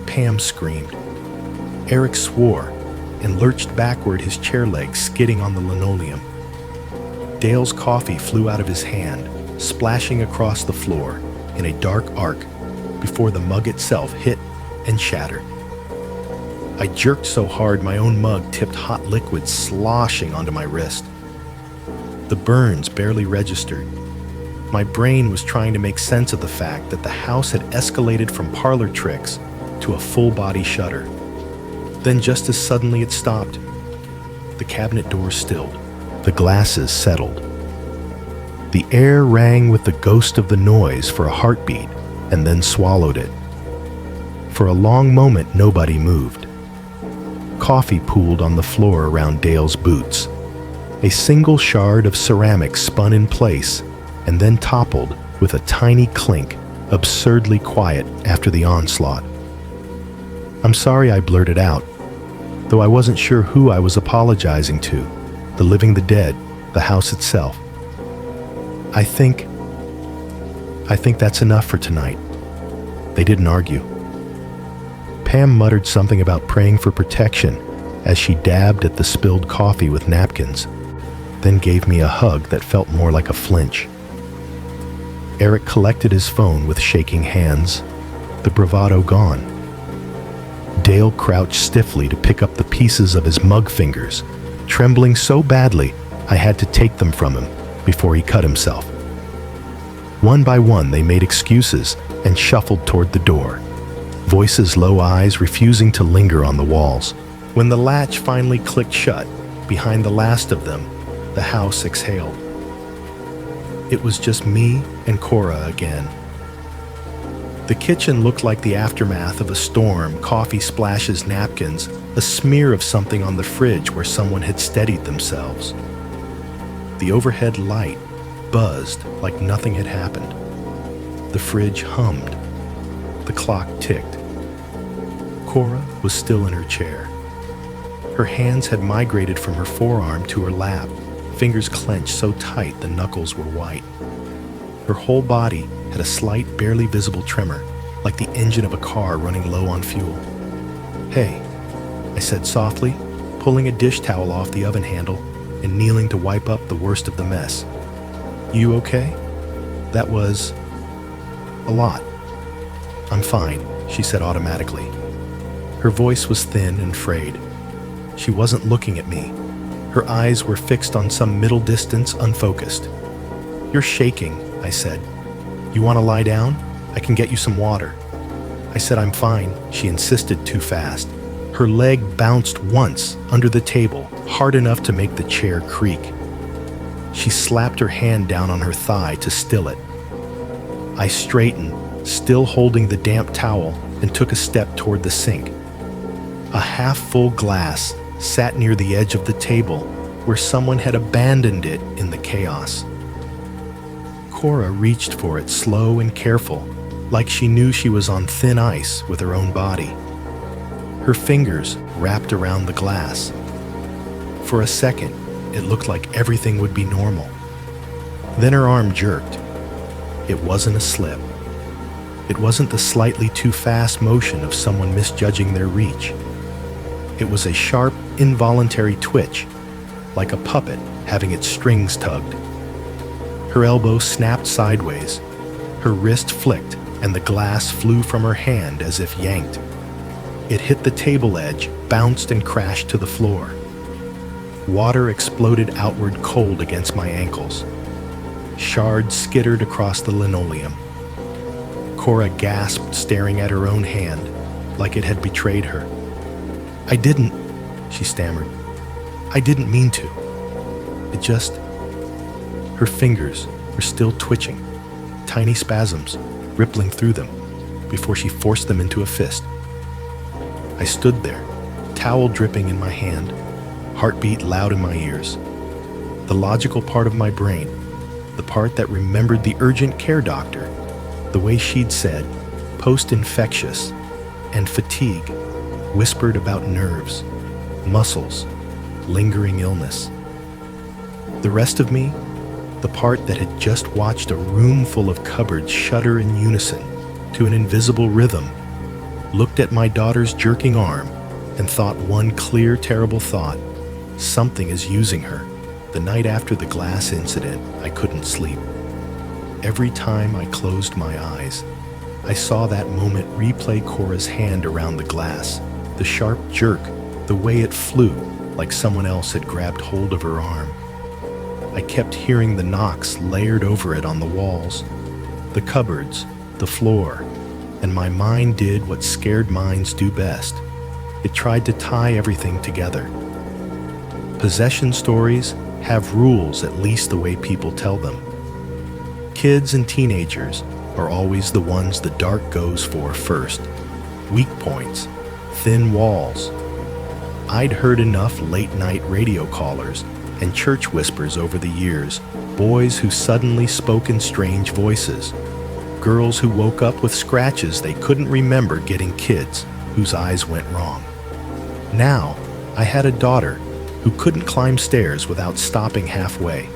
Pam screamed. Eric swore and lurched backward, his chair legs skidding on the linoleum. Dale's coffee flew out of his hand, splashing across the floor in a dark arc before the mug itself hit and shattered. I jerked so hard my own mug tipped hot liquid sloshing onto my wrist. The burns barely registered. My brain was trying to make sense of the fact that the house had escalated from parlor tricks to a full-body shudder. Then just as suddenly it stopped. The cabinet doors stilled. The glasses settled. The air rang with the ghost of the noise for a heartbeat and then swallowed it. For a long moment, nobody moved. Coffee pooled on the floor around Dale's boots. A single shard of ceramic spun in place and then toppled with a tiny clink, absurdly quiet after the onslaught. "I'm sorry," I blurted out, though I wasn't sure who I was apologizing to, the living, the dead, the house itself. I think that's enough for tonight." They didn't argue. Pam muttered something about praying for protection as she dabbed at the spilled coffee with napkins, then gave me a hug that felt more like a flinch. Eric collected his phone with shaking hands, the bravado gone. Dale crouched stiffly to pick up the pieces of his mug fingers, trembling so badly I had to take them from him before he cut himself. One by one, they made excuses and shuffled toward the door, voices low, eyes refusing to linger on the walls. When the latch finally clicked shut behind the last of them, the house exhaled. It was just me and Cora again. The kitchen looked like the aftermath of a storm, coffee splashes, napkins, a smear of something on the fridge where someone had steadied themselves. The overhead light buzzed like nothing had happened. The fridge hummed. The clock ticked. Cora was still in her chair. Her hands had migrated from her forearm to her lap, fingers clenched so tight the knuckles were white. Her whole body had a slight, barely visible tremor, like the engine of a car running low on fuel. "Hey," I said softly, pulling a dish towel off the oven handle and kneeling to wipe up the worst of the mess. "You okay?" That was a lot. "I'm fine," she said automatically. Her voice was thin and frayed. She wasn't looking at me. Her eyes were fixed on some middle distance, unfocused. "You're shaking," I said. "You want to lie down? I can get you some water." I said I'm fine. She insisted too fast. Her leg bounced once under the table, hard enough to make the chair creak. She slapped her hand down on her thigh to still it. I straightened, still holding the damp towel, and took a step toward the sink. A half-full glass sat near the edge of the table where someone had abandoned it in the chaos. Cora reached for it, slow and careful, like she knew she was on thin ice with her own body. Her fingers wrapped around the glass. For a second, it looked like everything would be normal. Then her arm jerked. It wasn't a slip. It wasn't the slightly too fast motion of someone misjudging their reach. It was a sharp, involuntary twitch, like a puppet having its strings tugged. Her elbow snapped sideways. Her wrist flicked, and the glass flew from her hand as if yanked. It hit the table edge, bounced, and crashed to the floor. Water exploded outward cold against my ankles. Shards skittered across the linoleum. Cora gasped, staring at her own hand, like it had betrayed her. "I didn't," she stammered. "I didn't mean to. It just..." Her fingers were still twitching, tiny spasms rippling through them, before she forced them into a fist. I stood there, towel dripping in my hand, heartbeat loud in my ears. The logical part of my brain, the part that remembered the urgent care doctor, the way she'd said, post-infectious, and fatigue, whispered about nerves, muscles, lingering illness. The rest of me, the part that had just watched a room full of cupboards shudder in unison to an invisible rhythm, looked at my daughter's jerking arm and thought one clear, terrible thought: something is using her. The night after the glass incident, I couldn't sleep. Every time I closed my eyes, I saw that moment replay: Cora's hand around the glass, the sharp jerk, the way it flew like someone else had grabbed hold of her arm. I kept hearing the knocks layered over it on the walls, the cupboards, the floor, and my mind did what scared minds do best. It tried to tie everything together. Possession stories have rules, at least the way people tell them. Kids and teenagers are always the ones the dark goes for first. Weak points, thin walls. I'd heard enough late-night radio callers and church whispers over the years, boys who suddenly spoke in strange voices, girls who woke up with scratches they couldn't remember getting, kids whose eyes went wrong. Now, I had a daughter who couldn't climb stairs without stopping halfway,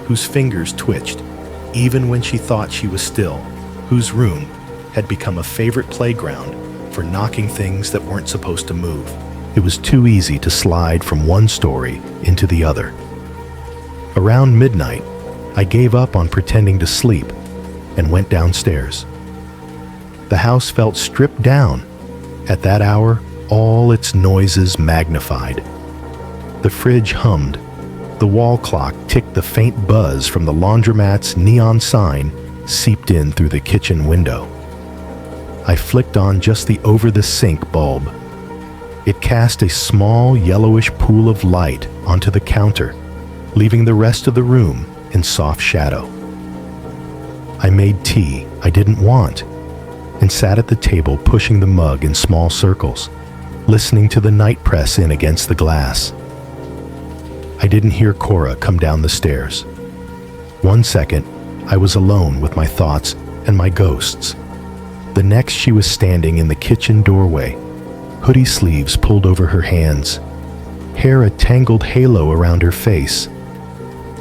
whose fingers twitched even when she thought she was still, whose room had become a favorite playground for knocking things that weren't supposed to move. It was too easy to slide from one story into the other. Around midnight, I gave up on pretending to sleep and went downstairs. The house felt stripped down. At that hour, all its noises magnified. The fridge hummed. The wall clock ticked. The faint buzz from the laundromat's neon sign seeped in through the kitchen window. I flicked on just the over-the-sink bulb. It cast a small yellowish pool of light onto the counter, leaving the rest of the room in soft shadow. I made tea I didn't want and sat at the table pushing the mug in small circles, listening to the night press in against the glass. I didn't hear Cora come down the stairs. 1 second, I was alone with my thoughts and my ghosts. The next, she was standing in the kitchen doorway, hoodie sleeves pulled over her hands, hair a tangled halo around her face.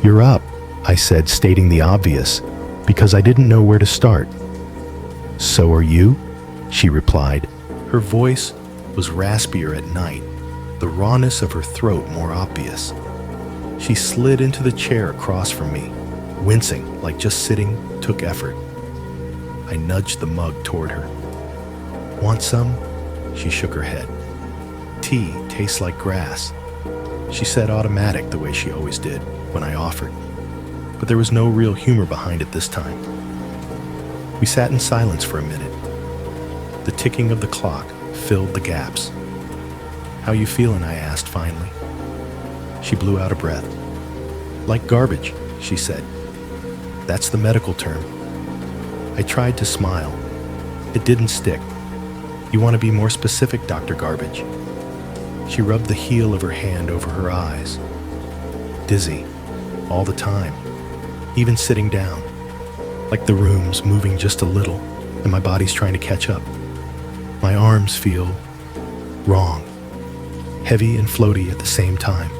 "You're up," I said, stating the obvious, because I didn't know where to start. "So are you?" she replied. Her voice was raspier at night, the rawness of her throat more obvious. She slid into the chair across from me, wincing like just sitting took effort. I nudged the mug toward her. "Want some?" She shook her head. "Tea tastes like grass," she said, automatic the way she always did when I offered. But there was no real humor behind it this time. We sat in silence for a minute. The ticking of the clock filled the gaps. "How you feeling?" I asked finally. She blew out a breath. "Like garbage," she said. "That's the medical term." I tried to smile. It didn't stick. "You want to be more specific, Dr. Garbage?" She rubbed the heel of her hand over her eyes. "Dizzy, all the time, even sitting down, like the room's moving just a little." and my body's trying to catch up. My arms feel wrong, heavy and floaty at the same time.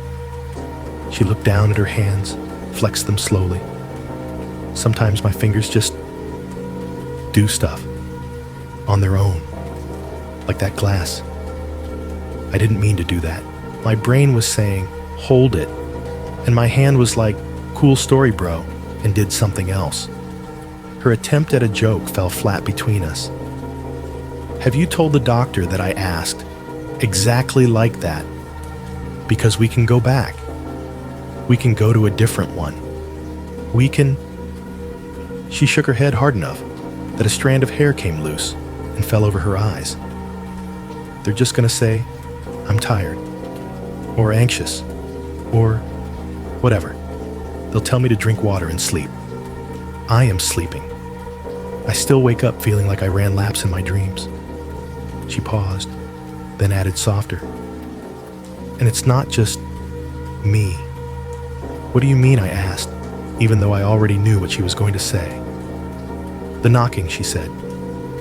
She looked down at her hands, flexed them slowly. Sometimes my fingers just do stuff on their own, like that glass. I didn't mean to do that. My brain was saying, hold it, and my hand was like, cool story, bro, and did something else. Her attempt at a joke fell flat between us. Have you told the doctor that I asked? Exactly like that. Because we can go back. We can go to a different one. We can... She shook her head hard enough that a strand of hair came loose and fell over her eyes. They're just gonna say, I'm tired, or anxious, or whatever. They'll tell me to drink water and sleep. I am sleeping. I still wake up feeling like I ran laps in my dreams. She paused, then added softer. And it's not just me. What do you mean? I asked, even though I already knew what she was going to say. The knocking, she said.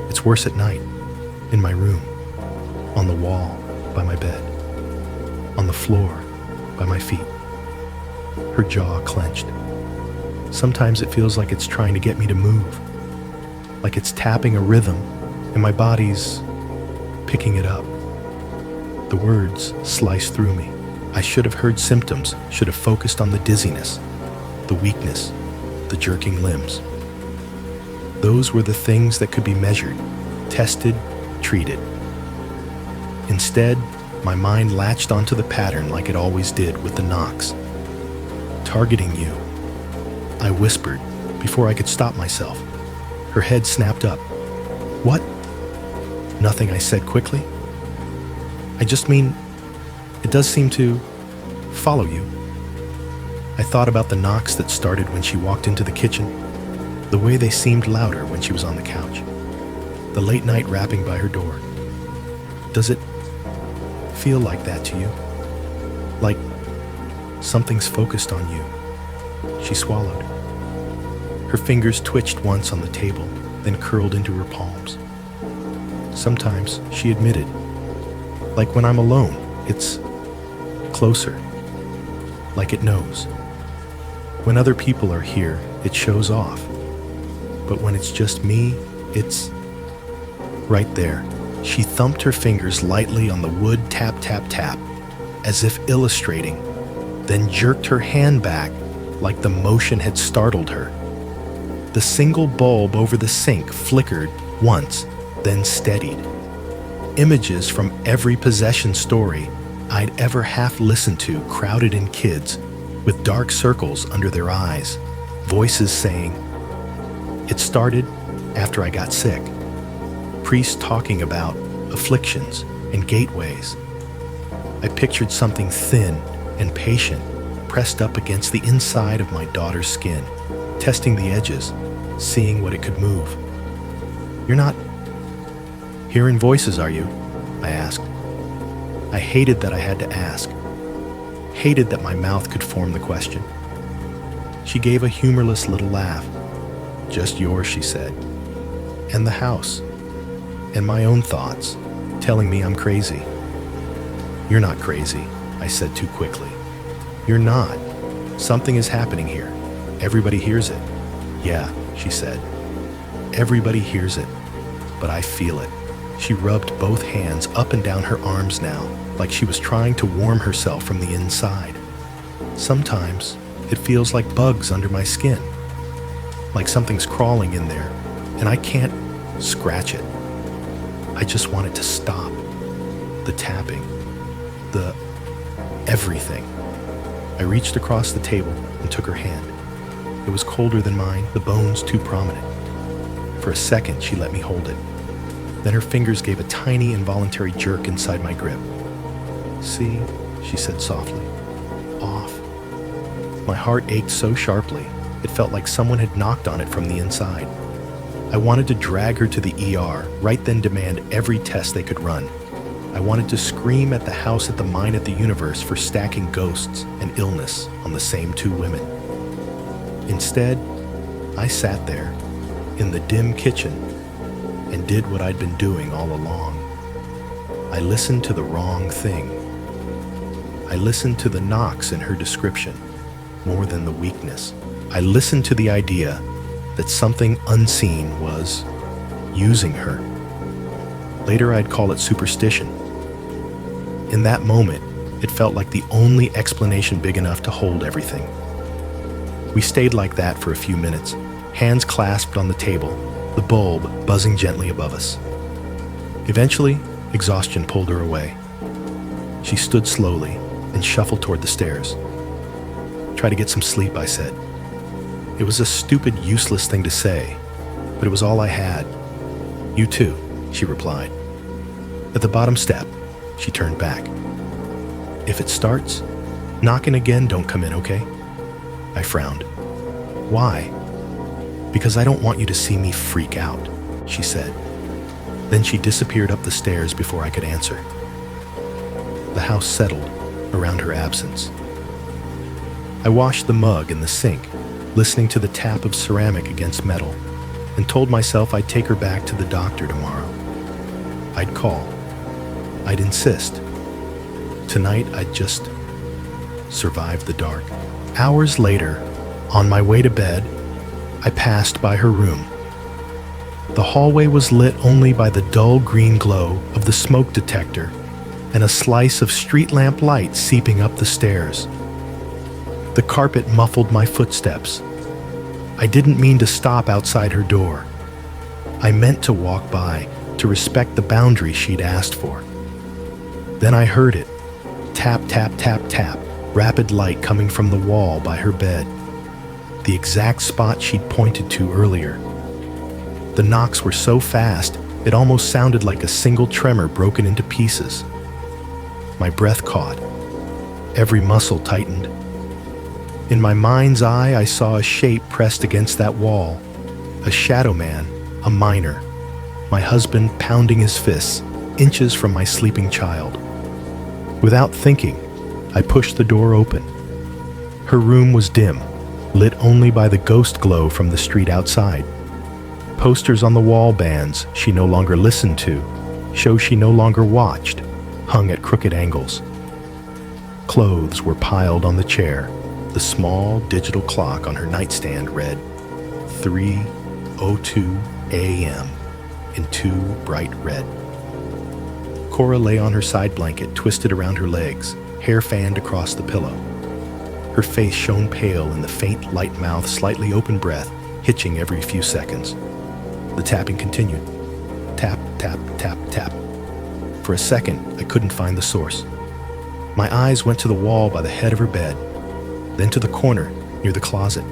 It's worse at night, in my room, on the wall, by my bed, on the floor, by my feet. Her jaw clenched. Sometimes it feels like it's trying to get me to move, like it's tapping a rhythm, and my body's picking it up. The words slice through me. I should have heard symptoms, should have focused on the dizziness, the weakness, the jerking limbs. Those were the things that could be measured, tested, treated. Instead, my mind latched onto the pattern like it always did with the knocks. Targeting you, I whispered before I could stop myself. Her head snapped up. What? Nothing, I said quickly. I just mean, it does seem to follow you. I thought about the knocks that started when she walked into the kitchen, the way they seemed louder when she was on the couch, the late night rapping by her door. Does it feel like that to you? Like something's focused on you? She swallowed. Her fingers twitched once on the table, then curled into her palms. Sometimes, she admitted, like when I'm alone, it's closer, like it knows. When other people are here, it shows off. But when it's just me, it's right there. She thumped her fingers lightly on the wood tap, tap, tap, as if illustrating, then jerked her hand back like the motion had startled her. The single bulb over the sink flickered once, then steadied. Images from every possession story I'd ever half listened to crowded in kids with dark circles under their eyes, voices saying, "It started after I got sick." Priests talking about afflictions and gateways. I pictured something thin and patient pressed up against the inside of my daughter's skin, testing the edges, seeing what it could move. "You're not hearing voices, are you?" I asked. I hated that I had to ask. Hated that my mouth could form the question. She gave a humorless little laugh. "Just yours," she said. "And the house. And my own thoughts, telling me I'm crazy." "You're not crazy," I said too quickly. "You're not. Something is happening here. Everybody hears it." "Yeah," she said. "Everybody hears it, but I feel it." She rubbed both hands up and down her arms now, like she was trying to warm herself from the inside. "Sometimes it feels like bugs under my skin, like something's crawling in there, and I can't scratch it. I just want it to stop. The tapping, the everything." I reached across the table and took her hand. It was colder than mine, the bones too prominent. For a second, she let me hold it. Then her fingers gave a tiny involuntary jerk inside my grip. "See," she said softly. "Off." My heart ached so sharply, it felt like someone had knocked on it from the inside. I wanted to drag her to the ER, right then demand every test they could run. I wanted to scream at the house at the mine at the universe for stacking ghosts and illness on the same two women. Instead, I sat there, in the dim kitchen, and did what I'd been doing all along. I listened to the wrong thing. I listened to the knocks in her description more than the weakness. I listened to the idea that something unseen was using her. Later, I'd call it superstition. In that moment, it felt like the only explanation big enough to hold everything. We stayed like that for a few minutes, hands clasped on the table, the bulb buzzing gently above us. Eventually, exhaustion pulled her away. She stood slowly and shuffled toward the stairs. "Try to get some sleep," I said. It was a stupid, useless thing to say, but it was all I had. "You too," she replied. At the bottom step, she turned back. "If it starts, knocking again, don't come in, okay?" I frowned. "Why?" "Because I don't want you to see me freak out," she said. Then she disappeared up the stairs before I could answer. The house settled around her absence. I washed the mug in the sink, listening to the tap of ceramic against metal, and told myself I'd take her back to the doctor tomorrow. I'd call. I'd insist. Tonight, I'd just survive the dark. Hours later, on my way to bed, I passed by her room. The hallway was lit only by the dull green glow of the smoke detector and a slice of street lamp light seeping up the stairs. The carpet muffled my footsteps. I didn't mean to stop outside her door. I meant to walk by, to respect the boundary she'd asked for. Then I heard it. Tap, tap, tap, tap, rapid light coming from the wall by her bed. The exact spot she'd pointed to earlier. The knocks were so fast, it almost sounded like a single tremor broken into pieces. My breath caught. Every muscle tightened. In my mind's eye, I saw a shape pressed against that wall. A shadow man, a miner. My husband pounding his fists, inches from my sleeping child. Without thinking, I pushed the door open. Her room was dim, lit only by the ghost glow from the street outside. Posters on the wall bands she no longer listened to, shows she no longer watched, hung at crooked angles. Clothes were piled on the chair. The small digital clock on her nightstand read 3:02 a.m. in two bright red. Cora lay on her side blanket, twisted around her legs, hair fanned across the pillow. Her face shone pale in the faint light mouth, slightly open breath, hitching every few seconds. The tapping continued. Tap, tap, tap, tap. For a second, I couldn't find the source. My eyes went to the wall by the head of her bed, then to the corner near the closet,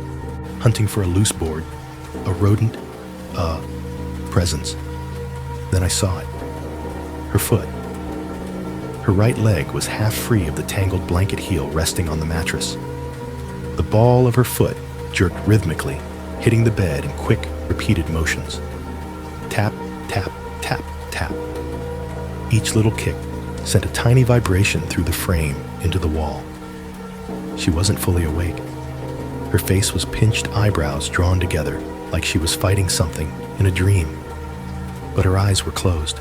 hunting for a loose board, a rodent, a presence. Then I saw it. Her foot. Her right leg was half free of the tangled blanket heel resting on the mattress. The ball of her foot jerked rhythmically, hitting the bed in quick, repeated motions. Tap, tap, tap, tap. Each little kick sent a tiny vibration through the frame into the wall. She wasn't fully awake. Her face was pinched eyebrows drawn together like she was fighting something in a dream. But her eyes were closed.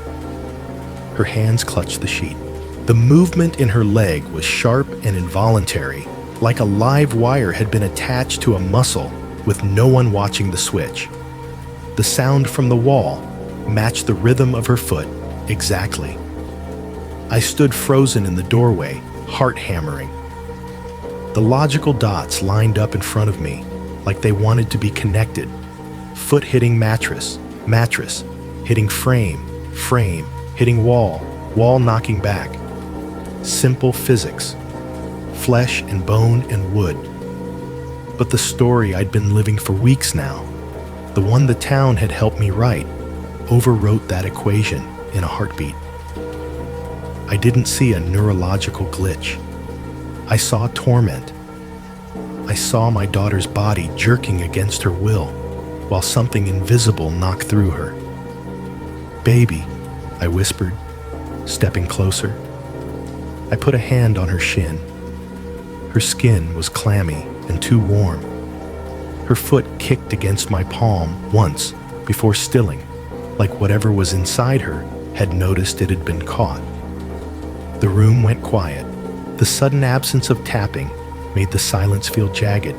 Her hands clutched the sheet. The movement in her leg was sharp and involuntary, like a live wire had been attached to a muscle with no one watching the switch. The sound from the wall matched the rhythm of her foot exactly. I stood frozen in the doorway, heart hammering. The logical dots lined up in front of me, like they wanted to be connected. Foot hitting mattress, mattress, hitting frame, frame, hitting wall, wall knocking back. Simple physics, flesh and bone and wood. But the story I'd been living for weeks now, the one the town had helped me write, overwrote that equation in a heartbeat. I didn't see a neurological glitch. I saw torment. I saw my daughter's body jerking against her will, while something invisible knocked through her. "Baby," I whispered, stepping closer. I put a hand on her shin. Her skin was clammy and too warm. Her foot kicked against my palm once before stilling, like whatever was inside her had noticed it had been caught. The room went quiet. The sudden absence of tapping made the silence feel jagged.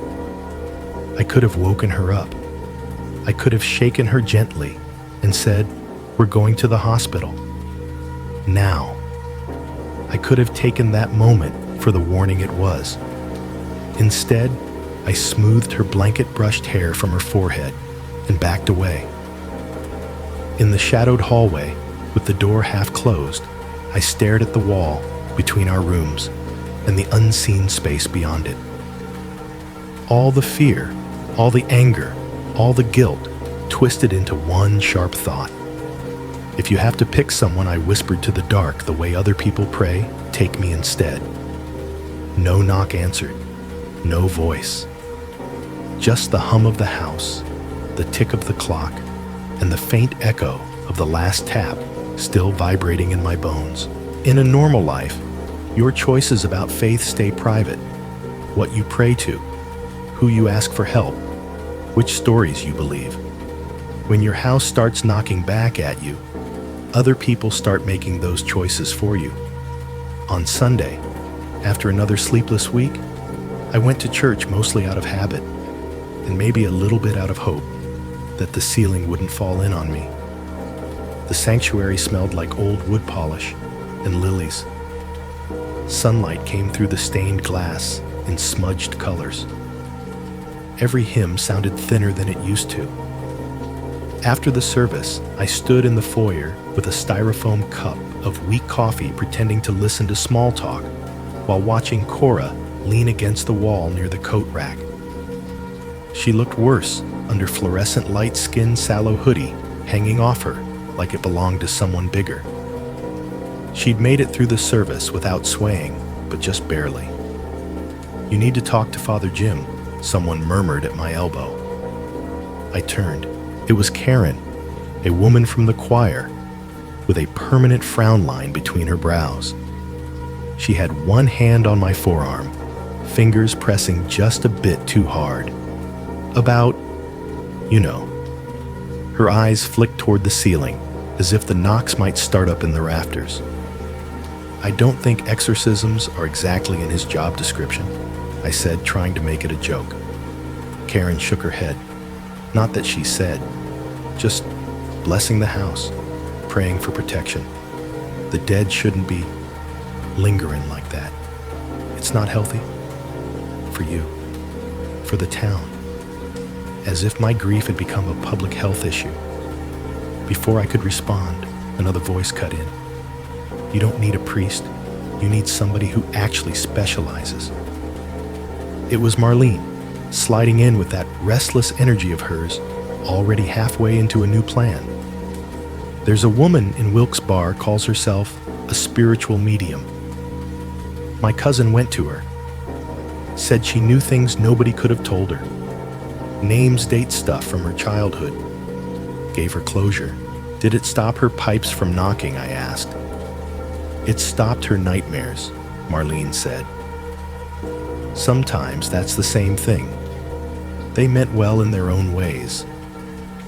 I could have woken her up. I could have shaken her gently and said, "We're going to the hospital." Now. I could have taken that moment for the warning it was. Instead, I smoothed her blanket-brushed hair from her forehead and backed away. In the shadowed hallway, with the door half closed, I stared at the wall between our rooms and the unseen space beyond it. All the fear, all the anger, all the guilt twisted into one sharp thought. If you have to pick someone, I whispered to the dark the way other people pray, take me instead. No knock answered, no voice. Just the hum of the house, the tick of the clock, and the faint echo of the last tap still vibrating in my bones. In a normal life, your choices about faith stay private. What you pray to, who you ask for help, which stories you believe. When your house starts knocking back at you, other people start making those choices for you. On Sunday, after another sleepless week, I went to church mostly out of habit, and maybe a little bit out of hope that the ceiling wouldn't fall in on me. The sanctuary smelled like old wood polish and lilies. Sunlight came through the stained glass in smudged colors. Every hymn sounded thinner than it used to. After the service, I stood in the foyer with a styrofoam cup of weak coffee pretending to listen to small talk while watching Cora lean against the wall near the coat rack. She looked worse under fluorescent light skin sallow hoodie hanging off her like it belonged to someone bigger. She'd made it through the service without swaying, but just barely. "You need to talk to Father Jim," someone murmured at my elbow. I turned. It was Karen, a woman from the choir, with a permanent frown line between her brows. She had one hand on my forearm, fingers pressing just a bit too hard. About, you know. Her eyes flicked toward the ceiling, as if the knocks might start up in the rafters. "I don't think exorcisms are exactly in his job description," I said, trying to make it a joke. Karen shook her head. Not that she said, just blessing the house, praying for protection. The dead shouldn't be lingering like that. It's not healthy. For you. For the town. As if my grief had become a public health issue. Before I could respond, another voice cut in. "You don't need a priest. You need somebody who actually specializes." It was Marlene, sliding in with that restless energy of hers, already halfway into a new plan. "There's a woman in Wilkes Barre calls herself a spiritual medium. My cousin went to her. Said she knew things nobody could have told her. Names, date stuff from her childhood. Gave her closure. Did it stop her pipes from knocking?" I asked. "It stopped her nightmares," Marlene said. Sometimes that's the same thing. They meant well in their own ways.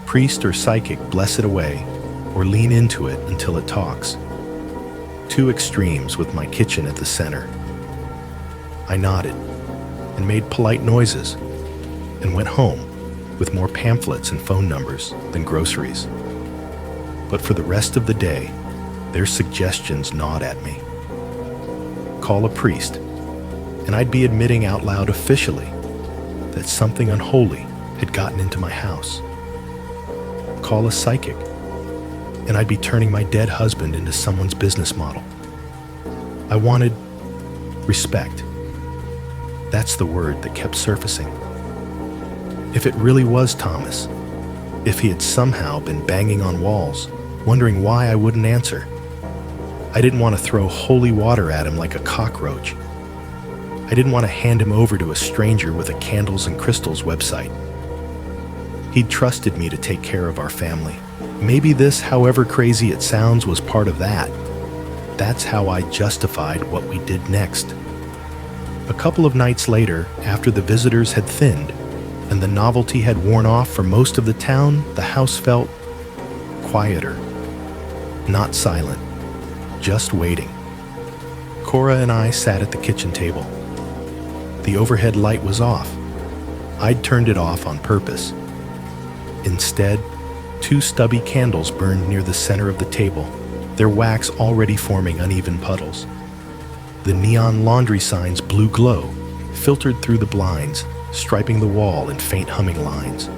Priest or psychic bless it away, or lean into it until it talks. Two extremes with my kitchen at the center. I nodded and made polite noises and went home with more pamphlets and phone numbers than groceries. But for the rest of the day, their suggestions gnawed at me. Call a priest, and I'd be admitting out loud officially that something unholy had gotten into my house. Call a psychic, and I'd be turning my dead husband into someone's business model. I wanted respect. That's the word that kept surfacing. If it really was Thomas, if he had somehow been banging on walls, wondering why I wouldn't answer, I didn't want to throw holy water at him like a cockroach. I didn't want to hand him over to a stranger with a candles and crystals website. He'd trusted me to take care of our family. Maybe this, however crazy it sounds, was part of that. That's how I justified what we did next. A couple of nights later, after the visitors had thinned and the novelty had worn off for most of the town, the house felt quieter. Not silent, just waiting. Cora and I sat at the kitchen table. The overhead light was off. I'd turned it off on purpose. Instead, 2 stubby candles burned near the center of the table, their wax already forming uneven puddles. The neon laundry sign's blue glow filtered through the blinds, striping the wall in faint humming lines.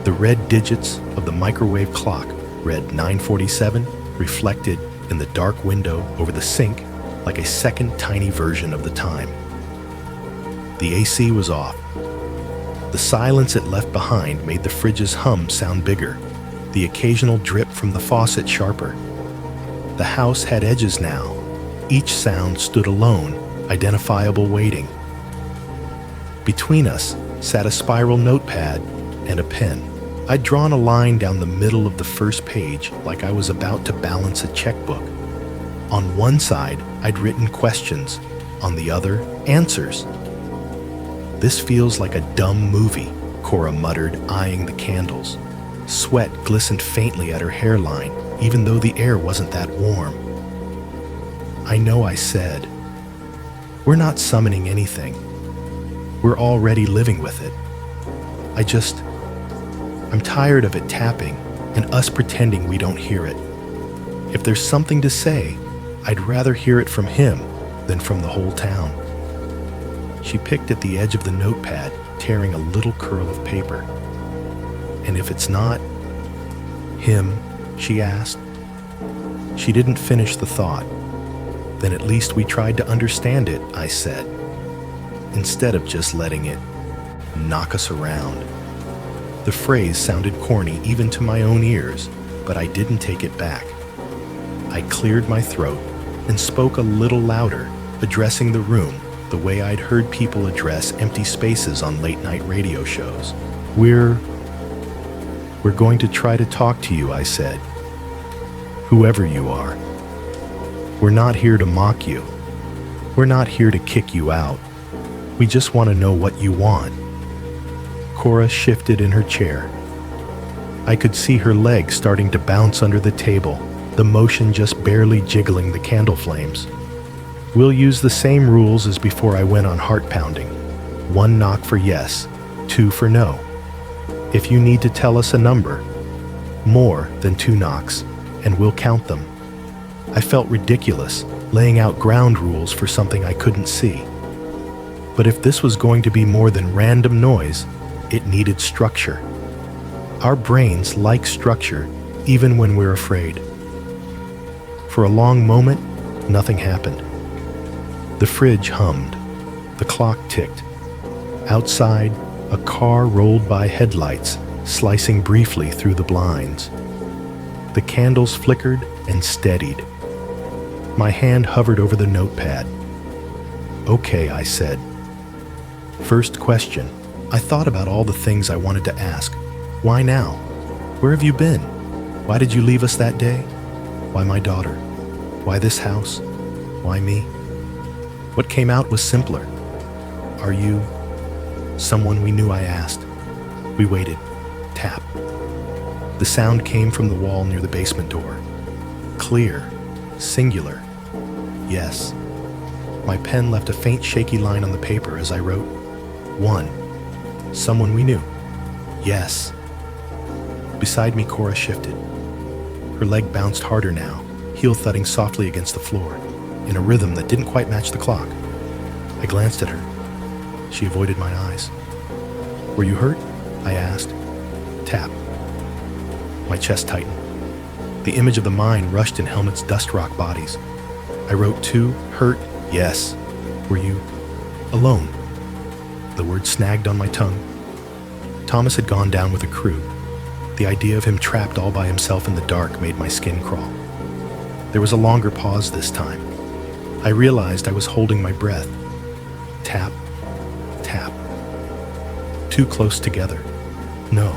The red digits of the microwave clock read 9:47, reflected in the dark window over the sink like a second tiny version of the time. The AC was off. The silence it left behind made the fridge's hum sound bigger, the occasional drip from the faucet sharper. The house had edges now. Each sound stood alone, identifiable waiting. Between us sat a spiral notepad and a pen. I'd drawn a line down the middle of the first page like I was about to balance a checkbook. On one side, I'd written questions. On the other, answers. "This feels like a dumb movie," Cora muttered, eyeing the candles. Sweat glistened faintly at her hairline, even though the air wasn't that warm. "I know," I said. "We're not summoning anything. We're already living with it. I'm tired of it tapping and us pretending we don't hear it. If there's something to say, I'd rather hear it from him than from the whole town." She picked at the edge of the notepad, tearing a little curl of paper. "And if it's not him?" she asked. She didn't finish the thought. "Then at least we tried to understand it," I said, instead of just letting it knock us around. The phrase sounded corny even to my own ears, but I didn't take it back. I cleared my throat and spoke a little louder, addressing the room the way I'd heard people address empty spaces on late-night radio shows. We're going to try to talk to you," I said. "Whoever you are. We're not here to mock you. We're not here to kick you out. We just want to know what you want." Cora shifted in her chair. I could see her legs starting to bounce under the table, the motion just barely jiggling the candle flames. "We'll use the same rules as before I went on heart pounding. 1 knock for yes, 2 for no. If you need to tell us a number, more than 2 knocks, and we'll count them." I felt ridiculous, laying out ground rules for something I couldn't see. But if this was going to be more than random noise, it needed structure. Our brains like structure, even when we're afraid. For a long moment, nothing happened. The fridge hummed. The clock ticked. Outside, a car rolled by headlights, slicing briefly through the blinds. The candles flickered and steadied. My hand hovered over the notepad. "Okay," I said. First question. I thought about all the things I wanted to ask. Why now? Where have you been? Why did you leave us that day? Why my daughter? Why this house? Why me? What came out was simpler. "Are you someone we knew?" I asked. We waited. Tap. The sound came from the wall near the basement door. Clear. Singular. Yes. My pen left a faint shaky line on the paper as I wrote, 1. Someone we knew. Yes. Beside me, Cora shifted. Her leg bounced harder now, heel thudding softly against the floor, in a rhythm that didn't quite match the clock. I glanced at her. She avoided my eyes. "Were you hurt?" I asked. Tap. My chest tightened. The image of the mine rushed in Helmut's dust rock bodies. I wrote 2, hurt, yes. "Were you alone?" The word snagged on my tongue. Thomas had gone down with a crew. The idea of him trapped all by himself in the dark made my skin crawl. There was a longer pause this time. I realized I was holding my breath. Tap, tap. Too close together. No,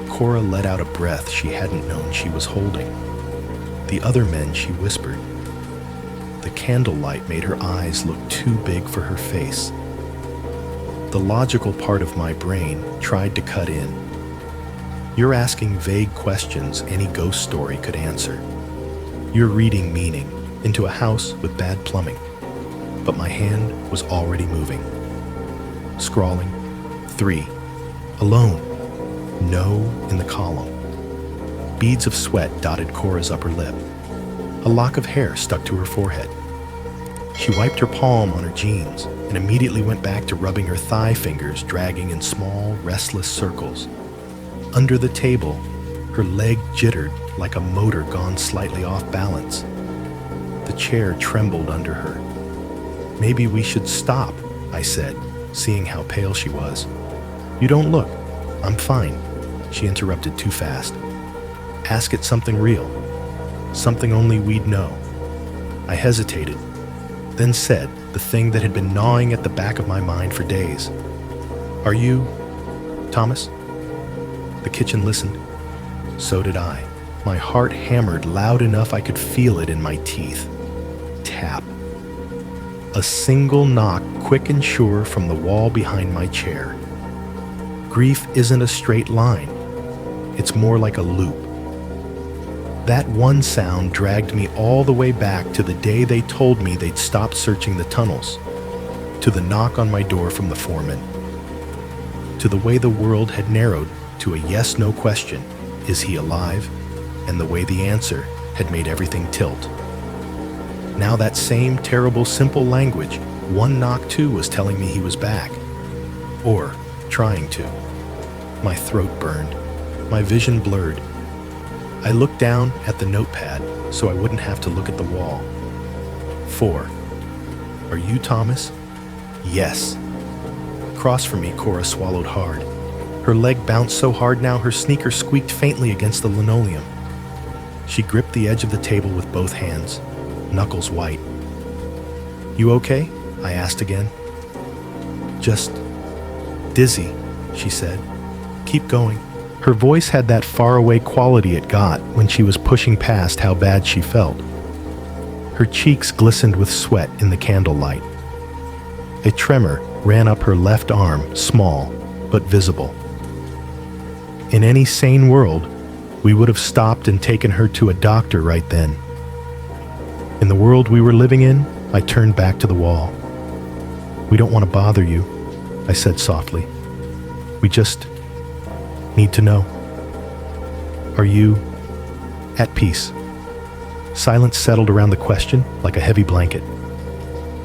Cora let out a breath she hadn't known she was holding. The other men, she whispered. The candlelight made her eyes look too big for her face. The logical part of my brain tried to cut in. You're asking vague questions any ghost story could answer. You're reading meaning into a house with bad plumbing. But my hand was already moving. Scrawling, 3. Alone. No in the column. Beads of sweat dotted Cora's upper lip. A lock of hair stuck to her forehead. She wiped her palm on her jeans and immediately went back to rubbing her thigh fingers, dragging in small, restless circles. Under the table, her leg jittered like a motor gone slightly off balance. The chair trembled under her. "Maybe we should stop," I said, seeing how pale she was. "You don't look. I'm fine," she interrupted too fast. "Ask it something real. Something only we'd know." I hesitated, then said the thing that had been gnawing at the back of my mind for days. "Are you Thomas?" The kitchen listened. So did I. My heart hammered loud enough I could feel it in my teeth. Tap. A single knock, quick and sure, from the wall behind my chair. Grief isn't a straight line. It's more like a loop. That one sound dragged me all the way back to the day they told me they'd stopped searching the tunnels, to the knock on my door from the foreman, to the way the world had narrowed to a yes-no question, is he alive? And the way the answer had made everything tilt. Now that same terrible simple language, one knock too, was telling me he was back. Or trying to. My throat burned. My vision blurred. I looked down at the notepad so I wouldn't have to look at the wall. 4. Are you Thomas? Yes. Across from me, Cora swallowed hard. Her leg bounced so hard now her sneaker squeaked faintly against the linoleum. She gripped the edge of the table with both hands, knuckles white. "You okay?" I asked again. "Just dizzy," she said. "Keep going." Her voice had that faraway quality it got when she was pushing past how bad she felt. Her cheeks glistened with sweat in the candlelight. A tremor ran up her left arm, small but visible. In any sane world, we would have stopped and taken her to a doctor right then. In the world we were living in, I turned back to the wall. "We don't want to bother you," I said softly. "We just need to know. Are you at peace?" Silence settled around the question like a heavy blanket.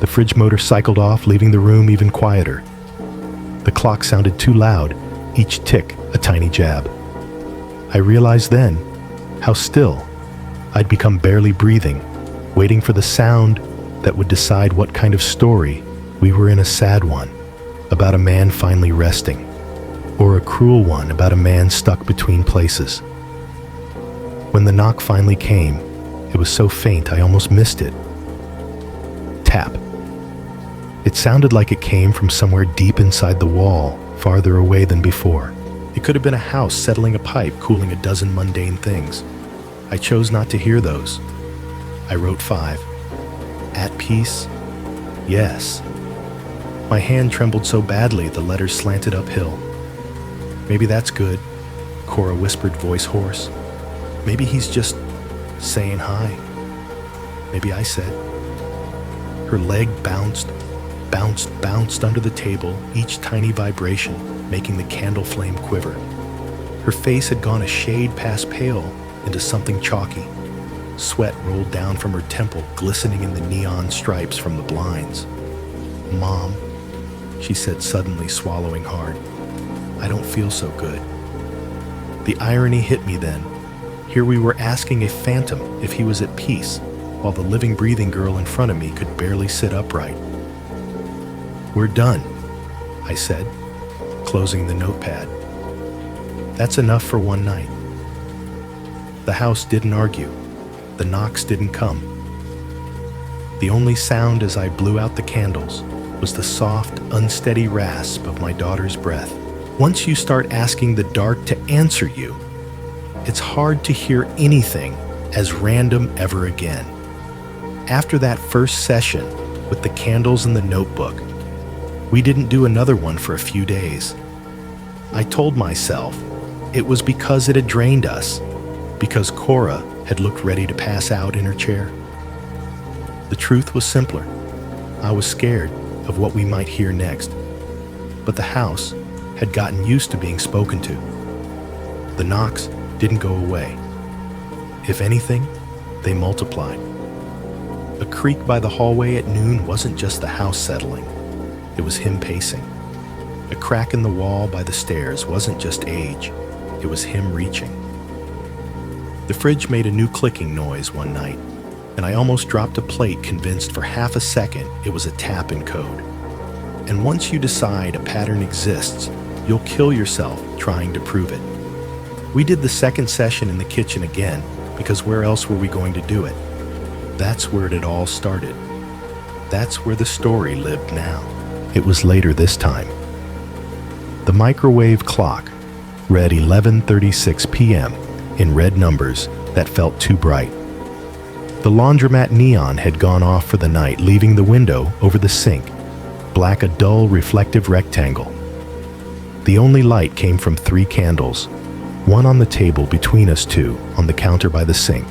The fridge motor cycled off, leaving the room even quieter. The clock sounded too loud, each tick a tiny jab. I realized then how still I'd become, barely breathing, waiting for the sound that would decide what kind of story we were in, a sad one about a man finally resting, or a cruel one about a man stuck between places. When the knock finally came, it was so faint I almost missed it. Tap. It sounded like it came from somewhere deep inside the wall, farther away than before. It could have been a house settling a pipe, cooling a dozen mundane things. I chose not to hear those. I wrote 5. At peace? Yes. My hand trembled so badly the letters slanted uphill. "Maybe that's good," Cora whispered, voice hoarse. "Maybe he's just saying hi." Maybe I said. Her leg bounced under the table, each tiny vibration making the candle flame quiver. Her face had gone a shade past pale into something chalky. Sweat rolled down from her temple, glistening in the neon stripes from the blinds. "Mom," she said, suddenly swallowing hard, "I don't feel so good." The irony hit me then. Here we were asking a phantom if he was at peace, while the living, breathing girl in front of me could barely sit upright. "We're done," I said, closing the notepad. "That's enough for one night." The house didn't argue. The knocks didn't come. The only sound as I blew out the candles was the soft, unsteady rasp of my daughter's breath. Once you start asking the dark to answer you, it's hard to hear anything as random ever again. After that first session with the candles and the notebook, we didn't do another one for a few days. I told myself It was because it had drained us, because Cora had looked ready to pass out in her chair. The truth was simpler. I was scared of what we might hear next, but the house had gotten used to being spoken to. The knocks didn't go away. If anything, they multiplied. A creak by the hallway at noon wasn't just the house settling, it was him pacing. A crack in the wall by the stairs wasn't just age, it was him reaching. The fridge made a new clicking noise one night, and I almost dropped a plate, convinced for half a second it was a tap in code. And once you decide a pattern exists, you'll kill yourself trying to prove it. We did the second session in the kitchen again, because where else were we going to do it? That's where it had all started. That's where the story lived now. It was later this time. The microwave clock read 11:36 p.m. in red numbers that felt too bright. The laundromat neon had gone off for the night, leaving the window over the sink black, a dull, reflective rectangle. The only light came from 3 candles, one on the table between us two on the counter by the sink.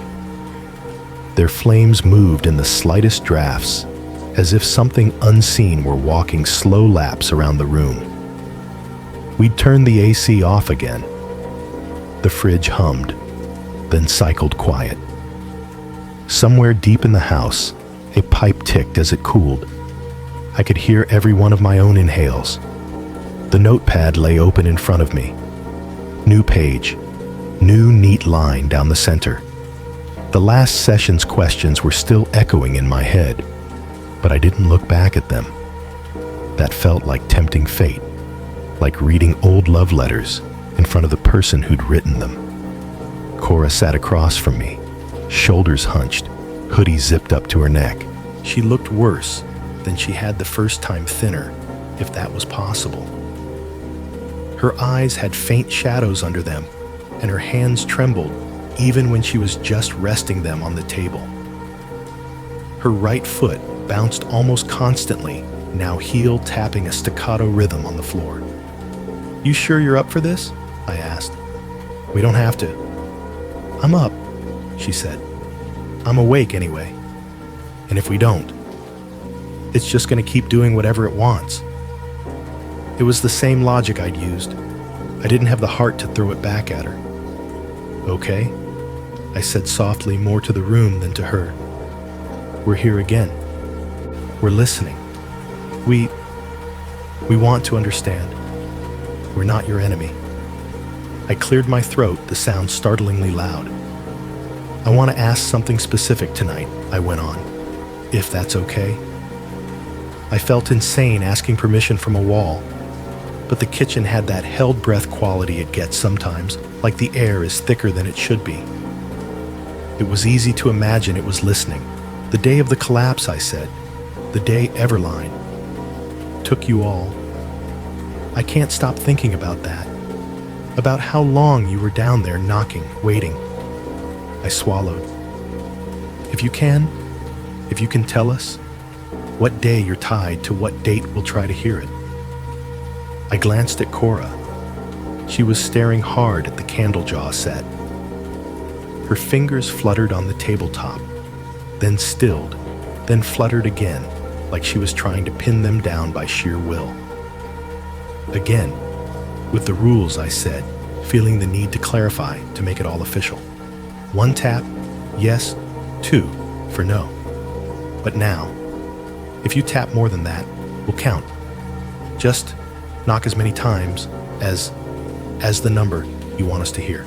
Their flames moved in the slightest drafts, as if something unseen were walking slow laps around the room. We'd turned the AC off again. The fridge hummed, then cycled quiet. Somewhere deep in the house, a pipe ticked as it cooled. I could hear every one of my own inhales. The notepad lay open in front of me. New page, new neat line down the center. The last session's questions were still echoing in my head, but I didn't look back at them. That felt like tempting fate, like reading old love letters in front of the person who'd written them. Cora sat across from me, shoulders hunched, hoodie zipped up to her neck. She looked worse than she had the first time, thinner, if that was possible. Her eyes had faint shadows under them, and her hands trembled even when she was just resting them on the table. Her right foot bounced almost constantly, now heel tapping a staccato rhythm on the floor. "You sure you're up for this?" I asked. "We don't have to." "I'm up," she said. "I'm awake anyway. And if we don't, it's just going to keep doing whatever it wants." It was the same logic I'd used. I didn't have the heart to throw it back at her. "Okay," I said softly, more to the room than to her. "We're here again. We're listening. We want to understand. We're not your enemy." I cleared my throat, the sound startlingly loud. "I want to ask something specific tonight," I went on, "if that's okay." I felt insane asking permission from a wall, but the kitchen had that held breath quality it gets sometimes, like the air is thicker than it should be. It was easy to imagine it was listening. "The day of the collapse," I said. "The day Everline took you all. I can't stop thinking about that. About how long you were down there knocking, waiting." I swallowed. If you can tell us what day you're tied to what date, we'll try to hear it." I glanced at Cora. She was staring hard at the candle jaw set. Her fingers fluttered on the tabletop, then stilled, then fluttered again, like she was trying to pin them down by sheer will. "Again, with the rules," I said, feeling the need to clarify to make it all official. "1 tap, yes, 2 for no. But now, if you tap more than that, we'll count. Just knock as many times as the number you want us to hear."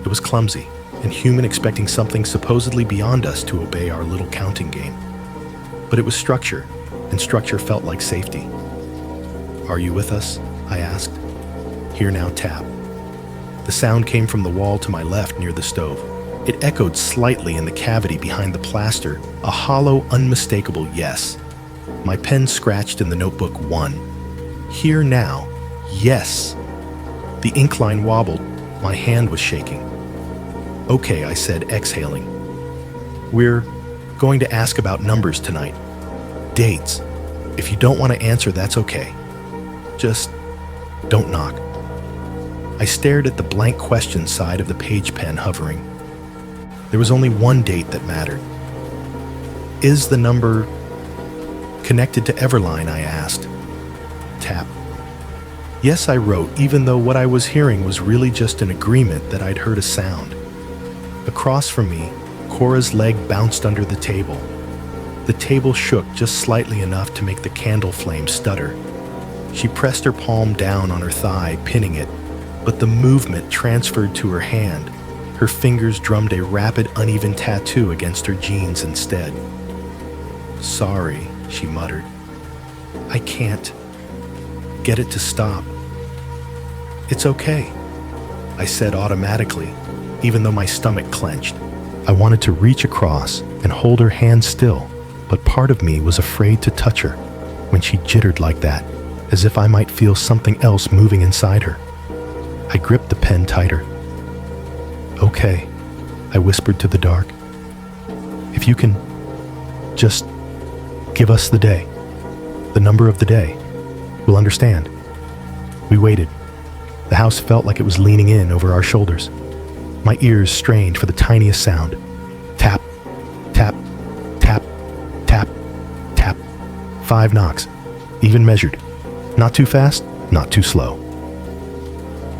It was clumsy and human, expecting something supposedly beyond us to obey our little counting game. But it was structure, and structure felt like safety. "Are you with us?" I asked. "Here now, tap." The sound came from the wall to my left near the stove. It echoed slightly in the cavity behind the plaster, a hollow, unmistakable yes. My pen scratched in the notebook 1. "Here now, yes." The ink line wobbled. My hand was shaking. "Okay," I said, exhaling. "We're going to ask about numbers tonight. Dates. If you don't want to answer, that's okay. Just don't knock." I stared at the blank question side of the page pen hovering. There was only one date that mattered. Is the number connected to Everline, I asked. Tap. Yes, I wrote, even though what I was hearing was really just an agreement that I'd heard a sound. Across from me, Cora's leg bounced under the table. The table shook just slightly enough to make the candle flame stutter. She pressed her palm down on her thigh, pinning it, but the movement transferred to her hand. Her fingers drummed a rapid, uneven tattoo against her jeans instead. Sorry, she muttered. I can't get it to stop. It's okay, I said automatically, even though my stomach clenched. I wanted to reach across and hold her hand still, but part of me was afraid to touch her when she jittered like that, as if I might feel something else moving inside her. I gripped the pen tighter. Okay, I whispered to the dark. If you can just give us the day, the number of the day, we'll understand. We waited. The house felt like it was leaning in over our shoulders. My ears strained for the tiniest sound. Tap, tap, tap, tap, tap. 5 knocks, even measured. Not too fast, not too slow.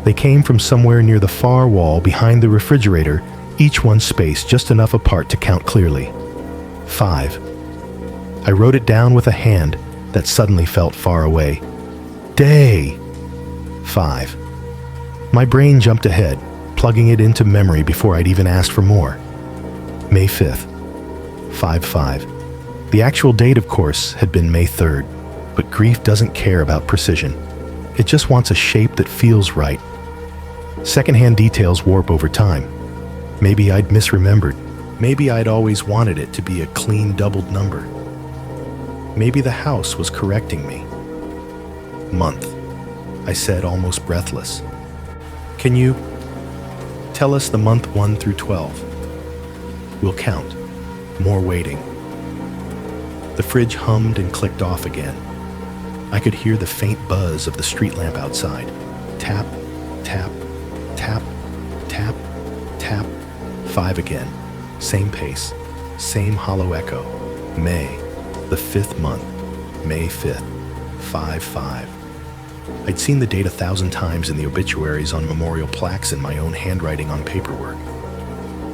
They came from somewhere near the far wall behind the refrigerator, each one spaced just enough apart to count clearly. 5. I wrote it down with a hand that suddenly felt far away. Day. 5. My brain jumped ahead, plugging it into memory before I'd even asked for more. May 5th. 5/5. The actual date, of course, had been May 3rd, but grief doesn't care about precision. It just wants a shape that feels right. Secondhand details warp over time. Maybe I'd misremembered. Maybe I'd always wanted it to be a clean doubled number. Maybe the house was correcting me. Month, I said, almost breathless. Can you tell us the month 1 through 12? We'll count. More waiting. The fridge hummed and clicked off again. I could hear the faint buzz of the street lamp outside. Tap, tap, tap, tap, tap. 5 again. Same pace. Same hollow echo. May, the 5th month. May 5th. 5/5. I'd seen the date 1,000 times in the obituaries on memorial plaques in my own handwriting on paperwork.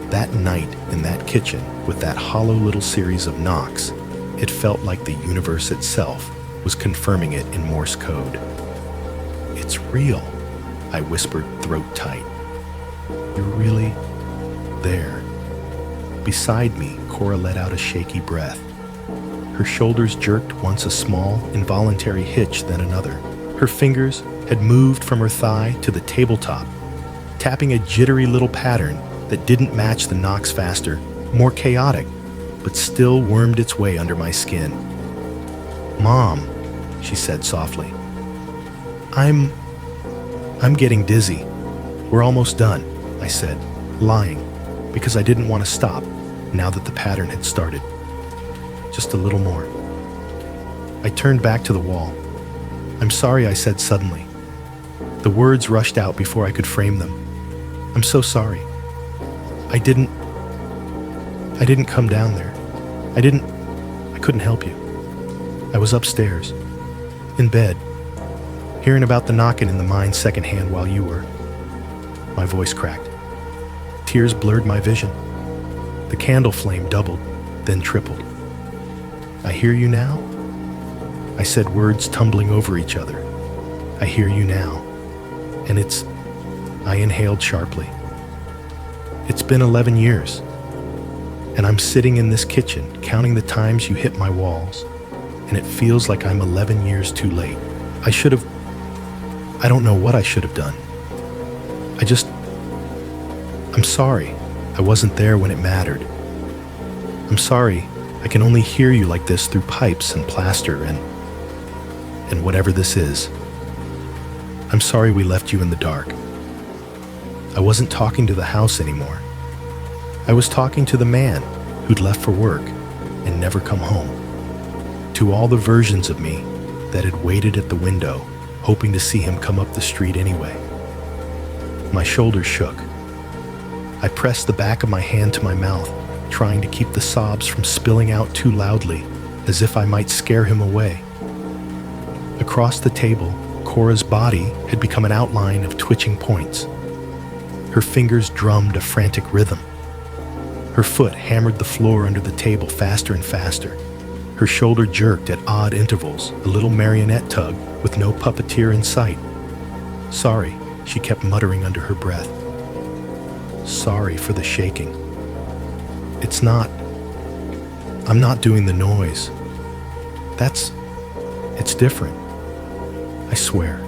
That night in that kitchen, with that hollow little series of knocks, it felt like the universe itself was confirming it in Morse code. It's real, I whispered, throat tight. You're really there. Beside me, Cora let out a shaky breath. Her shoulders jerked, once a small, involuntary hitch, then another. Her fingers had moved from her thigh to the tabletop, tapping a jittery little pattern that didn't match the knocks faster, more chaotic, but still wormed its way under my skin. Mom, she said softly. I'm getting dizzy. We're almost done, I said, lying, because I didn't want to stop now that the pattern had started. Just a little more. I turned back to the wall. I'm sorry, I said suddenly. The words rushed out before I could frame them. I'm so sorry. I didn't come down there. I couldn't help you. I was upstairs, in bed, hearing about the knocking in the mine secondhand while you were. My voice cracked. Tears blurred my vision. The candle flame doubled, then tripled. I hear you now? I said, words tumbling over each other. I hear you now. And I inhaled sharply. It's been 11 years. And I'm sitting in this kitchen, counting the times you hit my walls. And it feels like I'm 11 years too late. I don't know what I should have done. I'm sorry I wasn't there when it mattered. I'm sorry I can only hear you like this through pipes and plaster and whatever this is. I'm sorry we left you in the dark. I wasn't talking to the house anymore. I was talking to the man who'd left for work and never come home. To all the versions of me that had waited at the window, hoping to see him come up the street anyway. My shoulders shook. I pressed the back of my hand to my mouth, trying to keep the sobs from spilling out too loudly, as if I might scare him away. Across the table, Cora's body had become an outline of twitching points. Her fingers drummed a frantic rhythm. Her foot hammered the floor under the table faster and faster. Her shoulder jerked at odd intervals, a little marionette tug with no puppeteer in sight. "Sorry," she kept muttering under her breath. "Sorry for the shaking. I'm not doing the noise. It's different. I swear,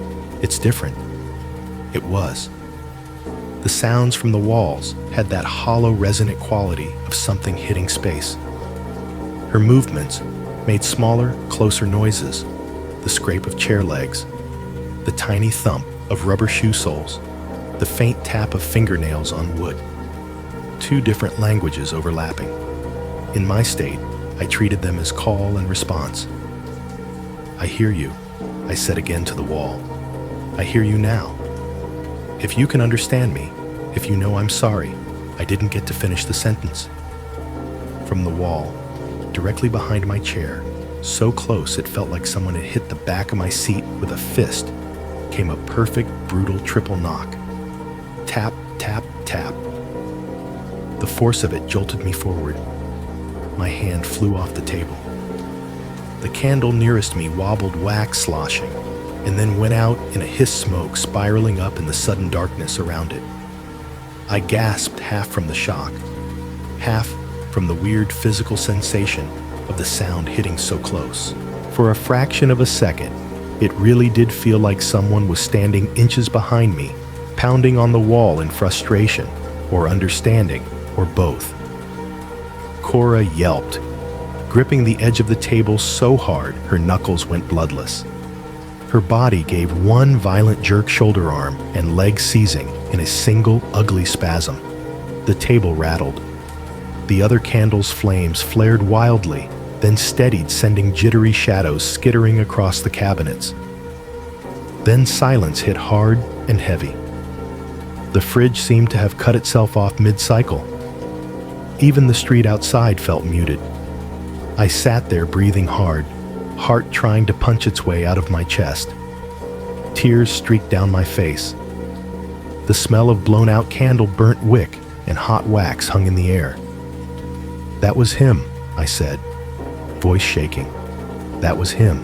it's different." It was. The sounds from the walls had that hollow, resonant quality of something hitting space. Her movements made smaller, closer noises, the scrape of chair legs, the tiny thump of rubber shoe soles, the faint tap of fingernails on wood. Two different languages overlapping. In my state, I treated them as call and response. "I hear you," I said again to the wall. "I hear you now. If you can understand me, if you know I'm sorry, I didn't get to finish the sentence." From the wall, directly behind my chair, so close it felt like someone had hit the back of my seat with a fist, came a perfect, brutal triple knock. Tap, tap, tap. The force of it jolted me forward. My hand flew off the table. The candle nearest me wobbled, wax sloshing, and then went out in a hiss smoke spiraling up in the sudden darkness around it. I gasped, half from the shock, half from the weird physical sensation of the sound hitting so close. For a fraction of a second, it really did feel like someone was standing inches behind me, pounding on the wall in frustration, or understanding, or both. Cora yelped, gripping the edge of the table so hard her knuckles went bloodless. Her body gave one violent jerk, shoulder arm and leg seizing in a single ugly spasm. The table rattled. The other candle's flames flared wildly, then steadied, sending jittery shadows skittering across the cabinets. Then silence hit hard and heavy. The fridge seemed to have cut itself off mid-cycle. Even the street outside felt muted. I sat there breathing hard, heart trying to punch its way out of my chest. Tears streaked down my face. The smell of blown-out candle, burnt wick, and hot wax hung in the air. "That was him," I said, voice shaking. "That was him."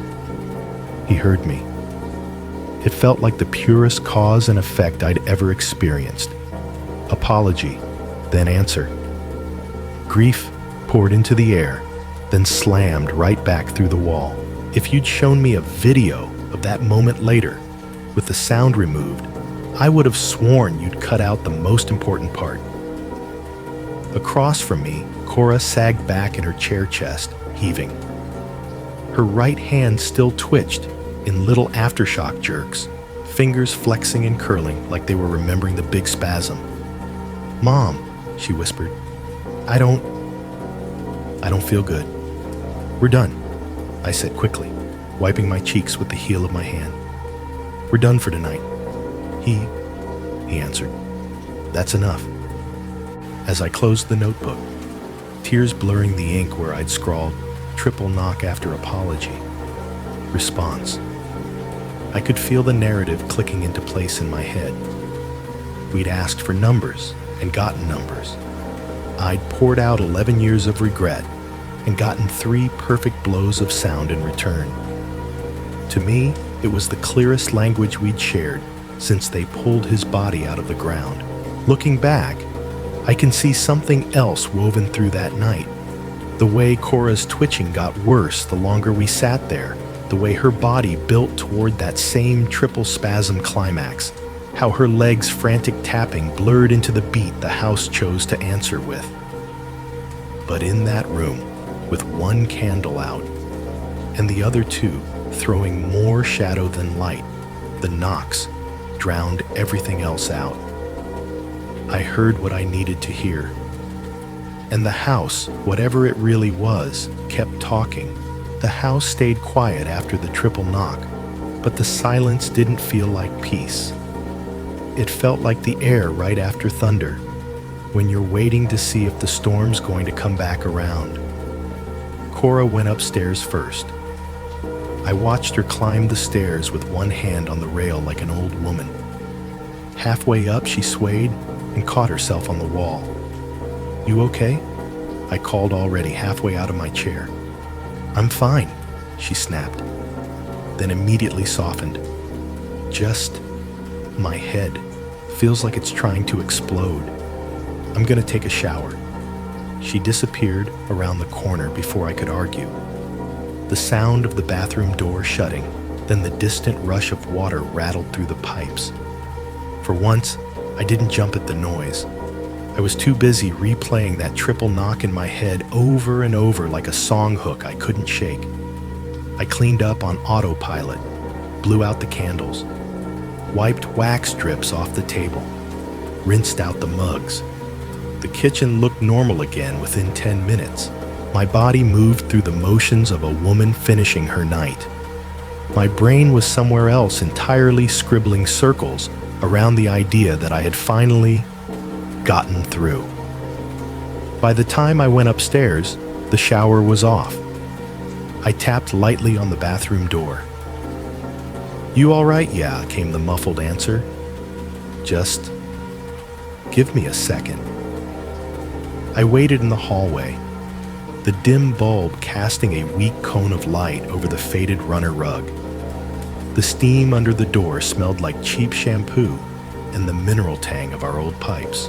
He heard me. It felt like the purest cause and effect I'd ever experienced. Apology, then answer. Grief poured into the air, then slammed right back through the wall. If you'd shown me a video of that moment later, with the sound removed, I would have sworn you'd cut out the most important part. Across from me, Cora sagged back in her chair chest, heaving. Her right hand still twitched in little aftershock jerks, fingers flexing and curling like they were remembering the big spasm. "Mom," she whispered, I don't feel good." "We're done," I said quickly, wiping my cheeks with the heel of my hand. "We're done for tonight." He answered, "That's enough." As I closed the notebook, tears blurring the ink where I'd scrawled triple knock after apology, response. I could feel the narrative clicking into place in my head. We'd asked for numbers and gotten numbers. I'd poured out 11 years of regret and gotten 3 perfect blows of sound in return. To me, it was the clearest language we'd shared since they pulled his body out of the ground. Looking back, I can see something else woven through that night. The way Cora's twitching got worse the longer we sat there, the way her body built toward that same triple spasm climax, how her legs' frantic tapping blurred into the beat the house chose to answer with. But in that room, with one candle out, and the other 2 throwing more shadow than light, the knocks drowned everything else out. I heard what I needed to hear. And the house, whatever it really was, kept talking. The house stayed quiet after the triple knock, but the silence didn't feel like peace. It felt like the air right after thunder, when you're waiting to see if the storm's going to come back around. Cora went upstairs first. I watched her climb the stairs with one hand on the rail like an old woman. Halfway up, she swayed and caught herself on the wall. "You okay?" I called, already halfway out of my chair. "I'm fine," she snapped, then immediately softened. "Just my head feels like it's trying to explode. I'm gonna take a shower." She disappeared around the corner before I could argue. The sound of the bathroom door shutting, then the distant rush of water rattled through the pipes. For once, I didn't jump at the noise. I was too busy replaying that triple knock in my head over and over like a song hook I couldn't shake. I cleaned up on autopilot, blew out the candles, wiped wax strips off the table, rinsed out the mugs. The kitchen looked normal again within 10 minutes. My body moved through the motions of a woman finishing her night. My brain was somewhere else, entirely scribbling circles around the idea that I had finally gotten through. By the time I went upstairs, the shower was off. I tapped lightly on the bathroom door. "You all right?" "Yeah," came the muffled answer. "Just give me a second." I waited in the hallway, the dim bulb casting a weak cone of light over the faded runner rug. The steam under the door smelled like cheap shampoo and the mineral tang of our old pipes.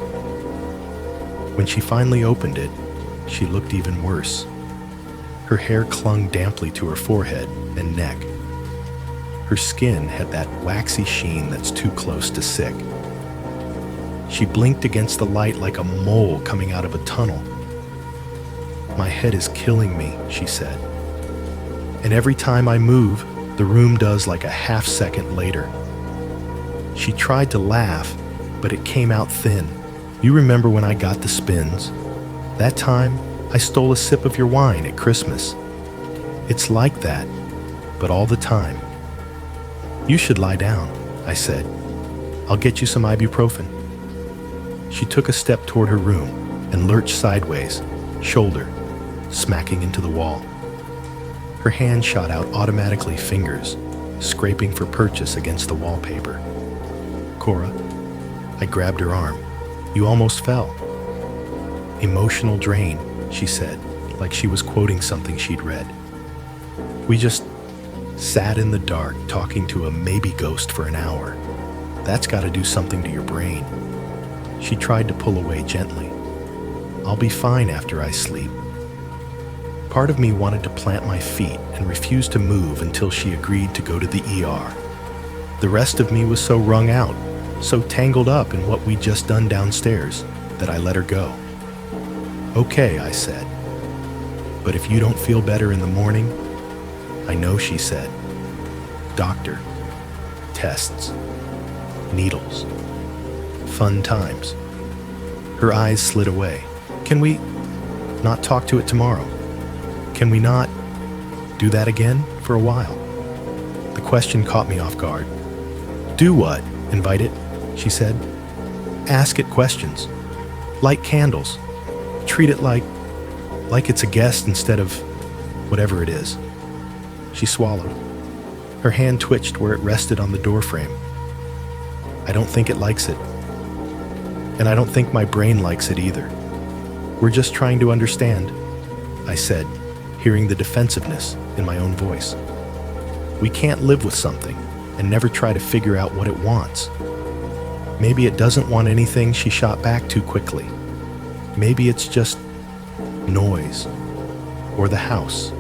When she finally opened it, she looked even worse. Her hair clung damply to her forehead and neck. Her skin had that waxy sheen that's too close to sick. She blinked against the light like a mole coming out of a tunnel. "My head is killing me," she said. "And every time I move, the room does like a half second later." She tried to laugh, but it came out thin. "You remember when I got the spins? That time I stole a sip of your wine at Christmas. It's like that, but all the time." "You should lie down," I said. "I'll get you some ibuprofen." She took a step toward her room and lurched sideways, shoulder smacking into the wall. Her hand shot out automatically, fingers scraping for purchase against the wallpaper. "Cora," I grabbed her arm. "You almost fell." "Emotional drain," she said, like she was quoting something she'd read. "We just sat in the dark talking to a maybe ghost for an hour. That's got to do something to your brain." She tried to pull away gently. "I'll be fine after I sleep." Part of me wanted to plant my feet and refuse to move until she agreed to go to the ER. The rest of me was so wrung out, so tangled up in what we'd just done downstairs, that I let her go. "Okay," I said. "But if you don't feel better in the morning..." "I know," she said. "Doctor, tests, needles, fun times." Her eyes slid away. "Can we not talk to it tomorrow? Can we not do that again for a while?" The question caught me off guard. "Do what?" "Invite it," she said. "Ask it questions. Light candles. Treat it like it's a guest instead of whatever it is." She swallowed. Her hand twitched where it rested on the doorframe. "I don't think it likes it. And I don't think my brain likes it either. We're just trying to understand," I said, hearing the defensiveness in my own voice. "We can't live with something and never try to figure out what it wants." "Maybe it doesn't want anything," she shot back too quickly. "Maybe it's just noise, or the house,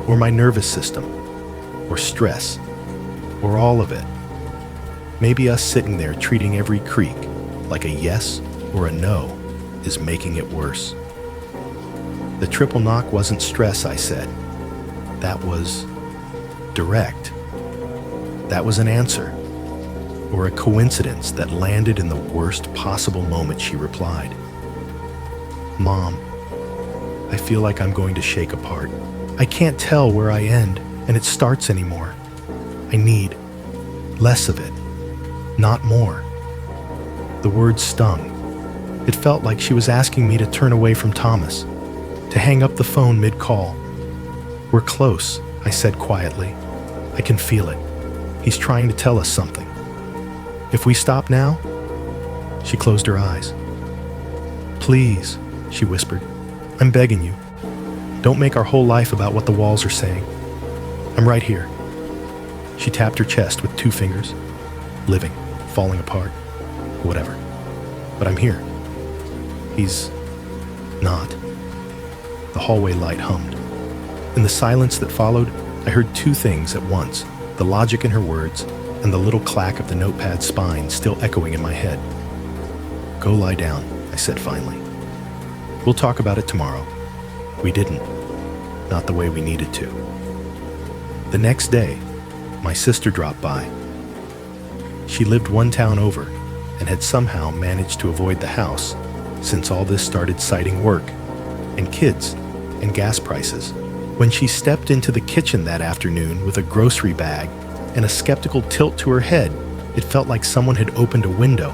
or my nervous system, or stress, or all of it. Maybe us sitting there treating every creak like a yes or a no is making it worse." "The triple knock wasn't stress," I said. "That was direct. That was an answer, or a coincidence that landed in the worst possible moment," she replied. "Mom, I feel like I'm going to shake apart. I can't tell where I end and it starts anymore. I need less of it, not more." The words stung. It felt like she was asking me to turn away from Thomas, to hang up the phone mid-call. "We're close," I said quietly. "I can feel it. He's trying to tell us something. If we stop now?" She closed her eyes. "Please," she whispered. "I'm begging you. Don't make our whole life about what the walls are saying. I'm right here." She tapped her chest with 2 fingers. "Living, falling apart, whatever. But I'm here." "He's not." The hallway light hummed. In the silence that followed, I heard 2 things at once, the logic in her words and the little clack of the notepad's spine still echoing in my head. "Go lie down," I said finally. "We'll talk about it tomorrow." We didn't. Not the way we needed to. The next day, my sister dropped by. She lived 1 town over and had somehow managed to avoid the house since all this started citing work and kids and gas prices. When she stepped into the kitchen that afternoon with a grocery bag and a skeptical tilt to her head, it felt like someone had opened a window.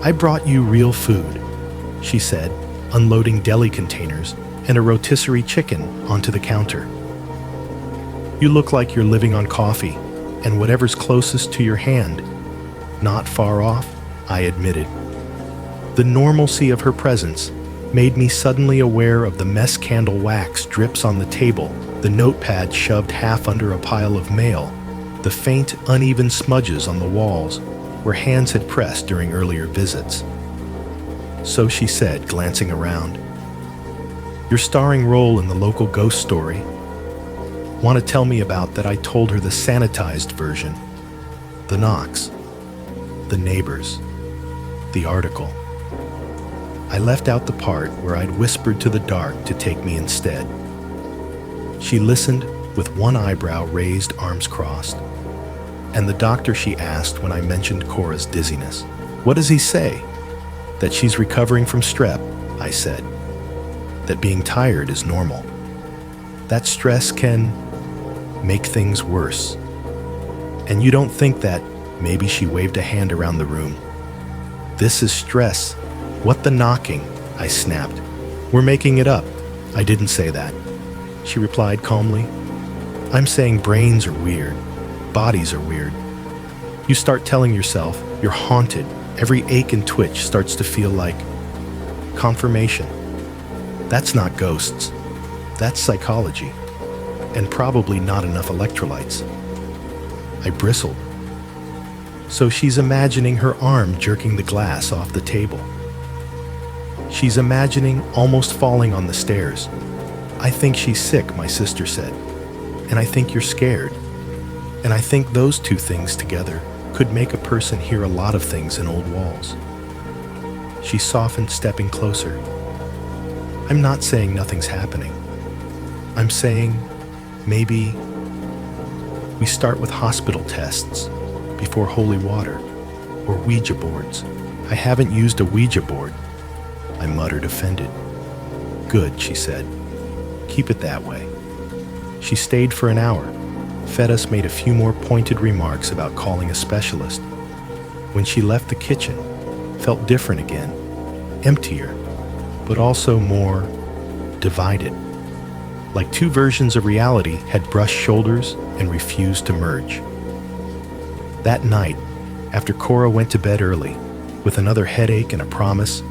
"I brought you real food," she said, unloading deli containers and a rotisserie chicken onto the counter. "You look like you're living on coffee and whatever's closest to your hand." "Not far off," I admitted. The normalcy of her presence made me suddenly aware of the mess candle wax drips on the table, the notepad shoved half under a pile of mail, the faint, uneven smudges on the walls where hands had pressed during earlier visits. "So," she said, glancing around, "your starring role in the local ghost story. Want to tell me about that?" I told her the sanitized version. The knocks. The neighbors. The article. I left out the part where I'd whispered to the dark to take me instead. She listened with one eyebrow raised, arms crossed. "And the doctor," she asked when I mentioned Cora's dizziness. "What does he say?" "That she's recovering from strep," I said. "That being tired is normal. That stress can make things worse. And you don't think that," maybe she waved a hand around the room. "This is stress. What the knocking?" I snapped. "We're making it up." "I didn't say that," she replied calmly. "I'm saying brains are weird. Bodies are weird. You start telling yourself you're haunted. Every ache and twitch starts to feel like confirmation. That's not ghosts. That's psychology. And probably not enough electrolytes." I bristled. So she's imagining her arm jerking the glass off the table. She's imagining almost falling on the stairs. "I think she's sick," my sister said. "And I think you're scared. And I think those 2 things together could make a person hear a lot of things in old walls." She softened, stepping closer. "I'm not saying nothing's happening. I'm saying maybe we start with hospital tests before holy water or Ouija boards." "I haven't used a Ouija board," I muttered, offended. "Good," she said. "Keep it that way." She stayed for an hour, fed us, made a few more pointed remarks about calling a specialist. When she left the kitchen, felt different again, emptier, but also more divided. Like 2 versions of reality had brushed shoulders and refused to merge. That night, after Cora went to bed early, with another headache and a promise,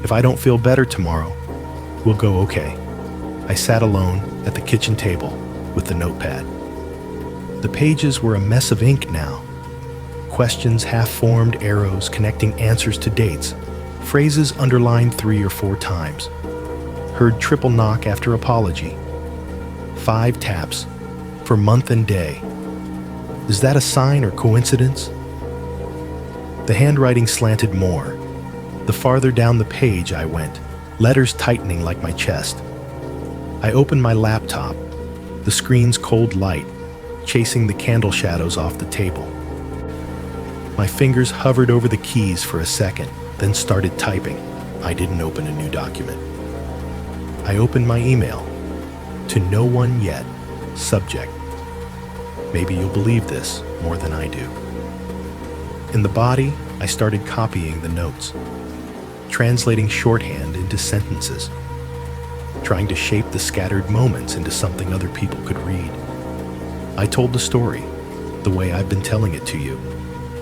"If I don't feel better tomorrow, we'll go okay," I sat alone at the kitchen table with the notepad. The pages were a mess of ink now. Questions, half-formed arrows connecting answers to dates, phrases underlined 3 or 4 times. Heard triple knock after apology. 5 taps for month and day. Is that a sign or coincidence? The handwriting slanted more. The farther down the page I went, letters tightening like my chest. I opened my laptop, the screen's cold light chasing the candle shadows off the table. My fingers hovered over the keys for a second, then started typing. I didn't open a new document. I opened my email. To no one yet. Subject. Maybe you'll believe this more than I do. In the body, I started copying the notes, translating shorthand into sentences, trying to shape the scattered moments into something other people could read. I told the story the way I've been telling it to you.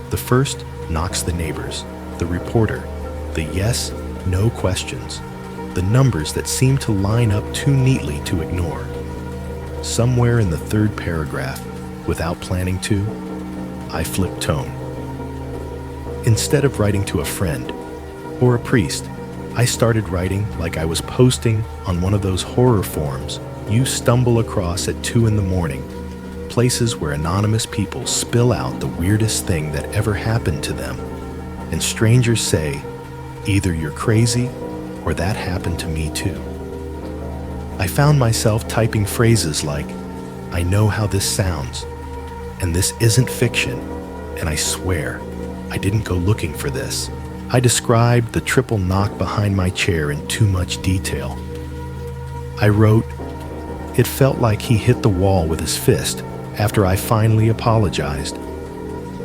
The first knocks the neighbors, the reporter, the yes, no questions, the numbers that seem to line up too neatly to ignore. Somewhere in the third paragraph, without planning to, I flipped tone. Instead of writing to a friend or a priest, I started writing like I was posting on one of those horror forums you stumble across at 2 a.m, places where anonymous people spill out the weirdest thing that ever happened to them, and strangers say, either you're crazy or that happened to me too. I found myself typing phrases like, I know how this sounds, and this isn't fiction, and I swear, I didn't go looking for this. I described the triple knock behind my chair in too much detail. I wrote, it felt like he hit the wall with his fist after I finally apologized.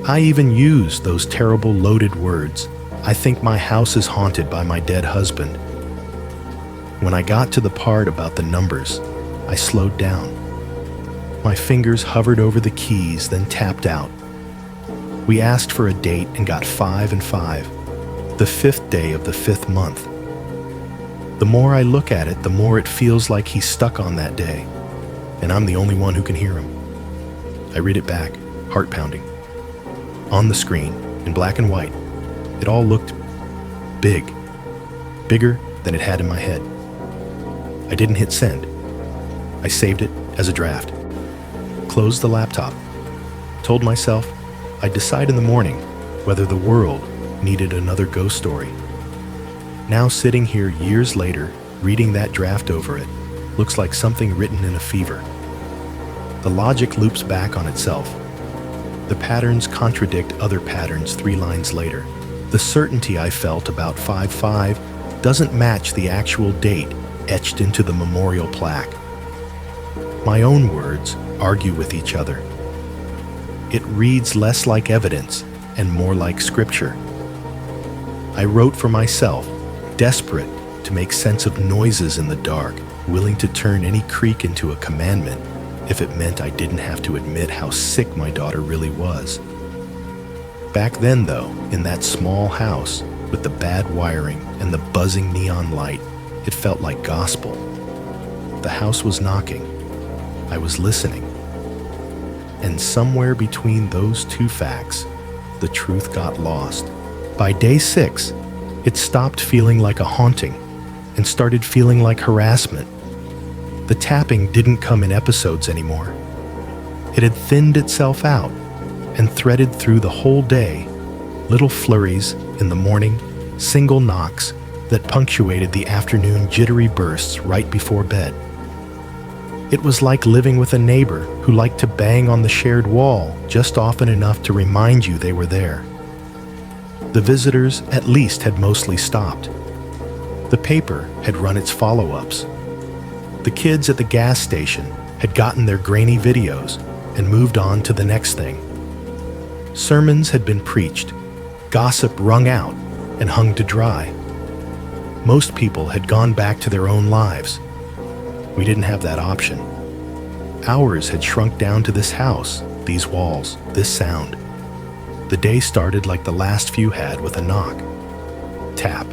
I even used those terrible loaded words, I think my house is haunted by my dead husband. When I got to the part about the numbers, I slowed down. My fingers hovered over the keys, then tapped out. We asked for a date and got 5 and 5, the 5th day of the 5th month. The more I look at it, the more it feels like he's stuck on that day, and I'm the only one who can hear him. I read it back, heart pounding. On the screen, in black and white, it all looked big, bigger than it had in my head. I didn't hit send. I saved it as a draft. Closed the laptop. Told myself I'd decide in the morning whether the world needed another ghost story. Now sitting here years later, reading that draft over it, looks like something written in a fever. The logic loops back on itself. The patterns contradict other patterns 3 lines later. The certainty I felt about 5-5 doesn't match the actual date etched into the memorial plaque. My own words argue with each other. It reads less like evidence and more like scripture. I wrote for myself, desperate to make sense of noises in the dark, willing to turn any creak into a commandment if it meant I didn't have to admit how sick my daughter really was. Back then, though, in that small house with the bad wiring and the buzzing neon light, it felt like gospel. The house was knocking. I was listening. And somewhere between those two facts, the truth got lost. By day 6, it stopped feeling like a haunting and started feeling like harassment. The tapping didn't come in episodes anymore. It had thinned itself out and threaded through the whole day, little flurries in the morning, single knocks that punctuated the afternoon jittery bursts right before bed. It was like living with a neighbor who liked to bang on the shared wall just often enough to remind you they were there. The visitors at least had mostly stopped. The paper had run its follow-ups. The kids at the gas station had gotten their grainy videos and moved on to the next thing. Sermons had been preached, gossip wrung out and hung to dry. Most people had gone back to their own lives. We didn't have that option. Ours had shrunk down to this house, these walls, this sound. The day started like the last few had with a knock. Tap.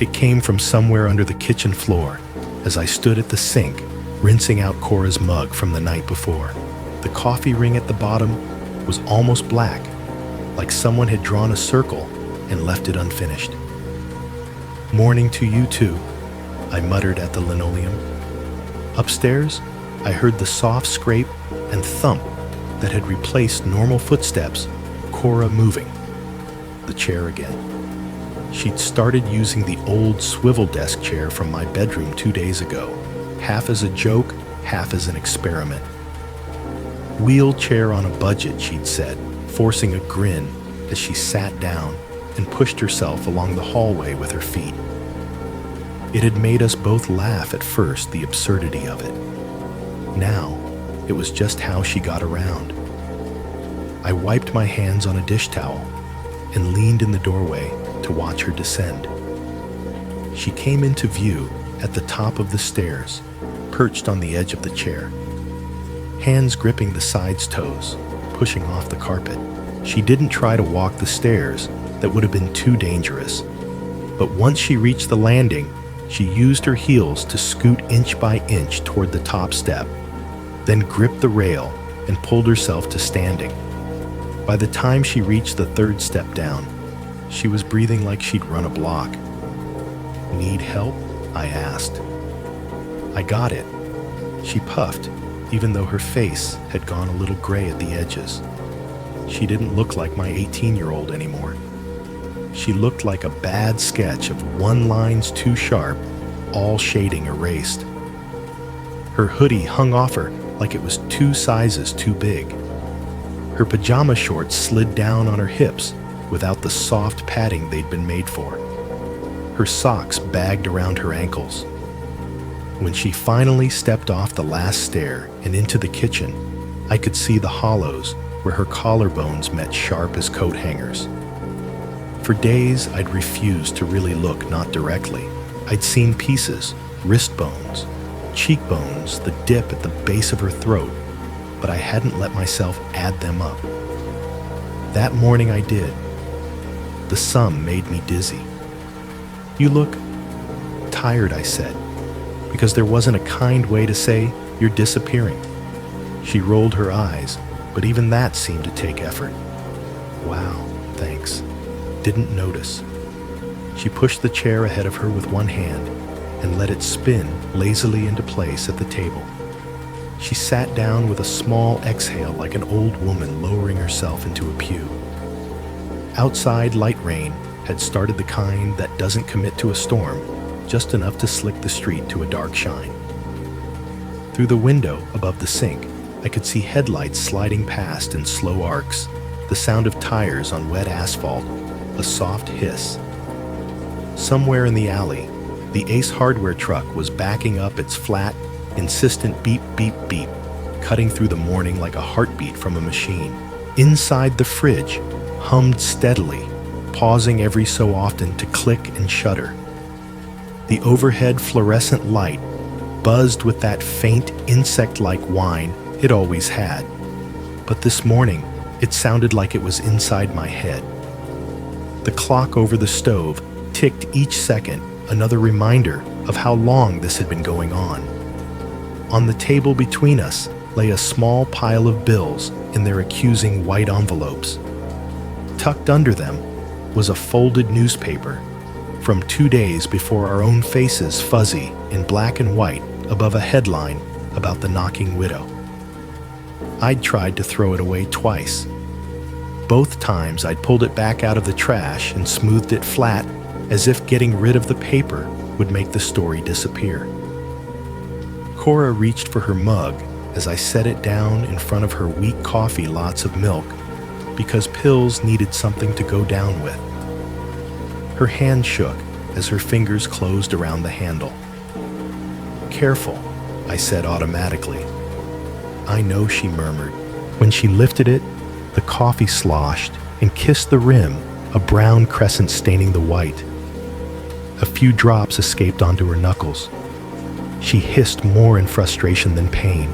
It came from somewhere under the kitchen floor as I stood at the sink, rinsing out Cora's mug from the night before. The coffee ring at the bottom was almost black, like someone had drawn a circle and left it unfinished. Morning to you too, I muttered at the linoleum. Upstairs, I heard the soft scrape and thump that had replaced normal footsteps, Cora moving. The chair again. She'd started using the old swivel desk chair from my bedroom 2 days ago, half as a joke, half as an experiment. Wheelchair on a budget, she'd said, forcing a grin as she sat down and pushed herself along the hallway with her feet. It had made us both laugh at first, the absurdity of it. Now, it was just how she got around. I wiped my hands on a dish towel. and leaned in the doorway to watch her descend. She came into view at the top of the stairs, perched on the edge of the chair, hands gripping the side's toes, pushing off the carpet. She didn't try to walk the stairs, that would have been too dangerous. But once she reached the landing, she used her heels to scoot inch by inch toward the top step, then gripped the rail and pulled herself to standing. By the time she reached the third step down, she was breathing like she'd run a block. "Need help?" I asked. "I got it." She puffed, even though her face had gone a little gray at the edges. She didn't look like my 18-year-old anymore. She looked like a bad sketch of one lines too sharp, all shading erased. Her hoodie hung off her like it was 2 sizes too big. Her pajama shorts slid down on her hips without the soft padding they'd been made for. Her socks bagged around her ankles. When she finally stepped off the last stair and into the kitchen, I could see the hollows where her collarbones met sharp as coat hangers. For days, I'd refused to really look, not directly. I'd seen pieces, wrist bones, cheekbones, the dip at the base of her throat, but I hadn't let myself add them up. That morning I did. The sum made me dizzy. "You look tired," I said, because there wasn't a kind way to say, "You're disappearing." She rolled her eyes, but even that seemed to take effort. "Wow, thanks. Didn't notice." She pushed the chair ahead of her with one hand and let it spin lazily into place at the table. She sat down with a small exhale like an old woman lowering herself into a pew. Outside, light rain had started, the kind that doesn't commit to a storm, just enough to slick the street to a dark shine. Through the window above the sink, I could see headlights sliding past in slow arcs, the sound of tires on wet asphalt, a soft hiss. Somewhere in the alley, the Ace Hardware truck was backing up its flat, insistent beep, beep, beep, cutting through the morning like a heartbeat from a machine. Inside the fridge, hummed steadily, pausing every so often to click and shudder. The overhead fluorescent light buzzed with that faint insect-like whine it always had, but this morning it sounded like it was inside my head. The clock over the stove ticked each second, another reminder of how long this had been going on. On the table between us lay a small pile of bills in their accusing white envelopes. Tucked under them was a folded newspaper from 2 days before our own faces, fuzzy in black and white above a headline about the knocking widow. I'd tried to throw it away twice. Both times I'd pulled it back out of the trash and smoothed it flat, as if getting rid of the paper would make the story disappear. Cora reached for her mug as I set it down in front of her weak coffee, lots of milk, because pills needed something to go down with. Her hand shook as her fingers closed around the handle. "Careful," I said automatically. "I know," she murmured. When she lifted it, the coffee sloshed and kissed the rim, a brown crescent staining the white. A few drops escaped onto her knuckles. She hissed more in frustration than pain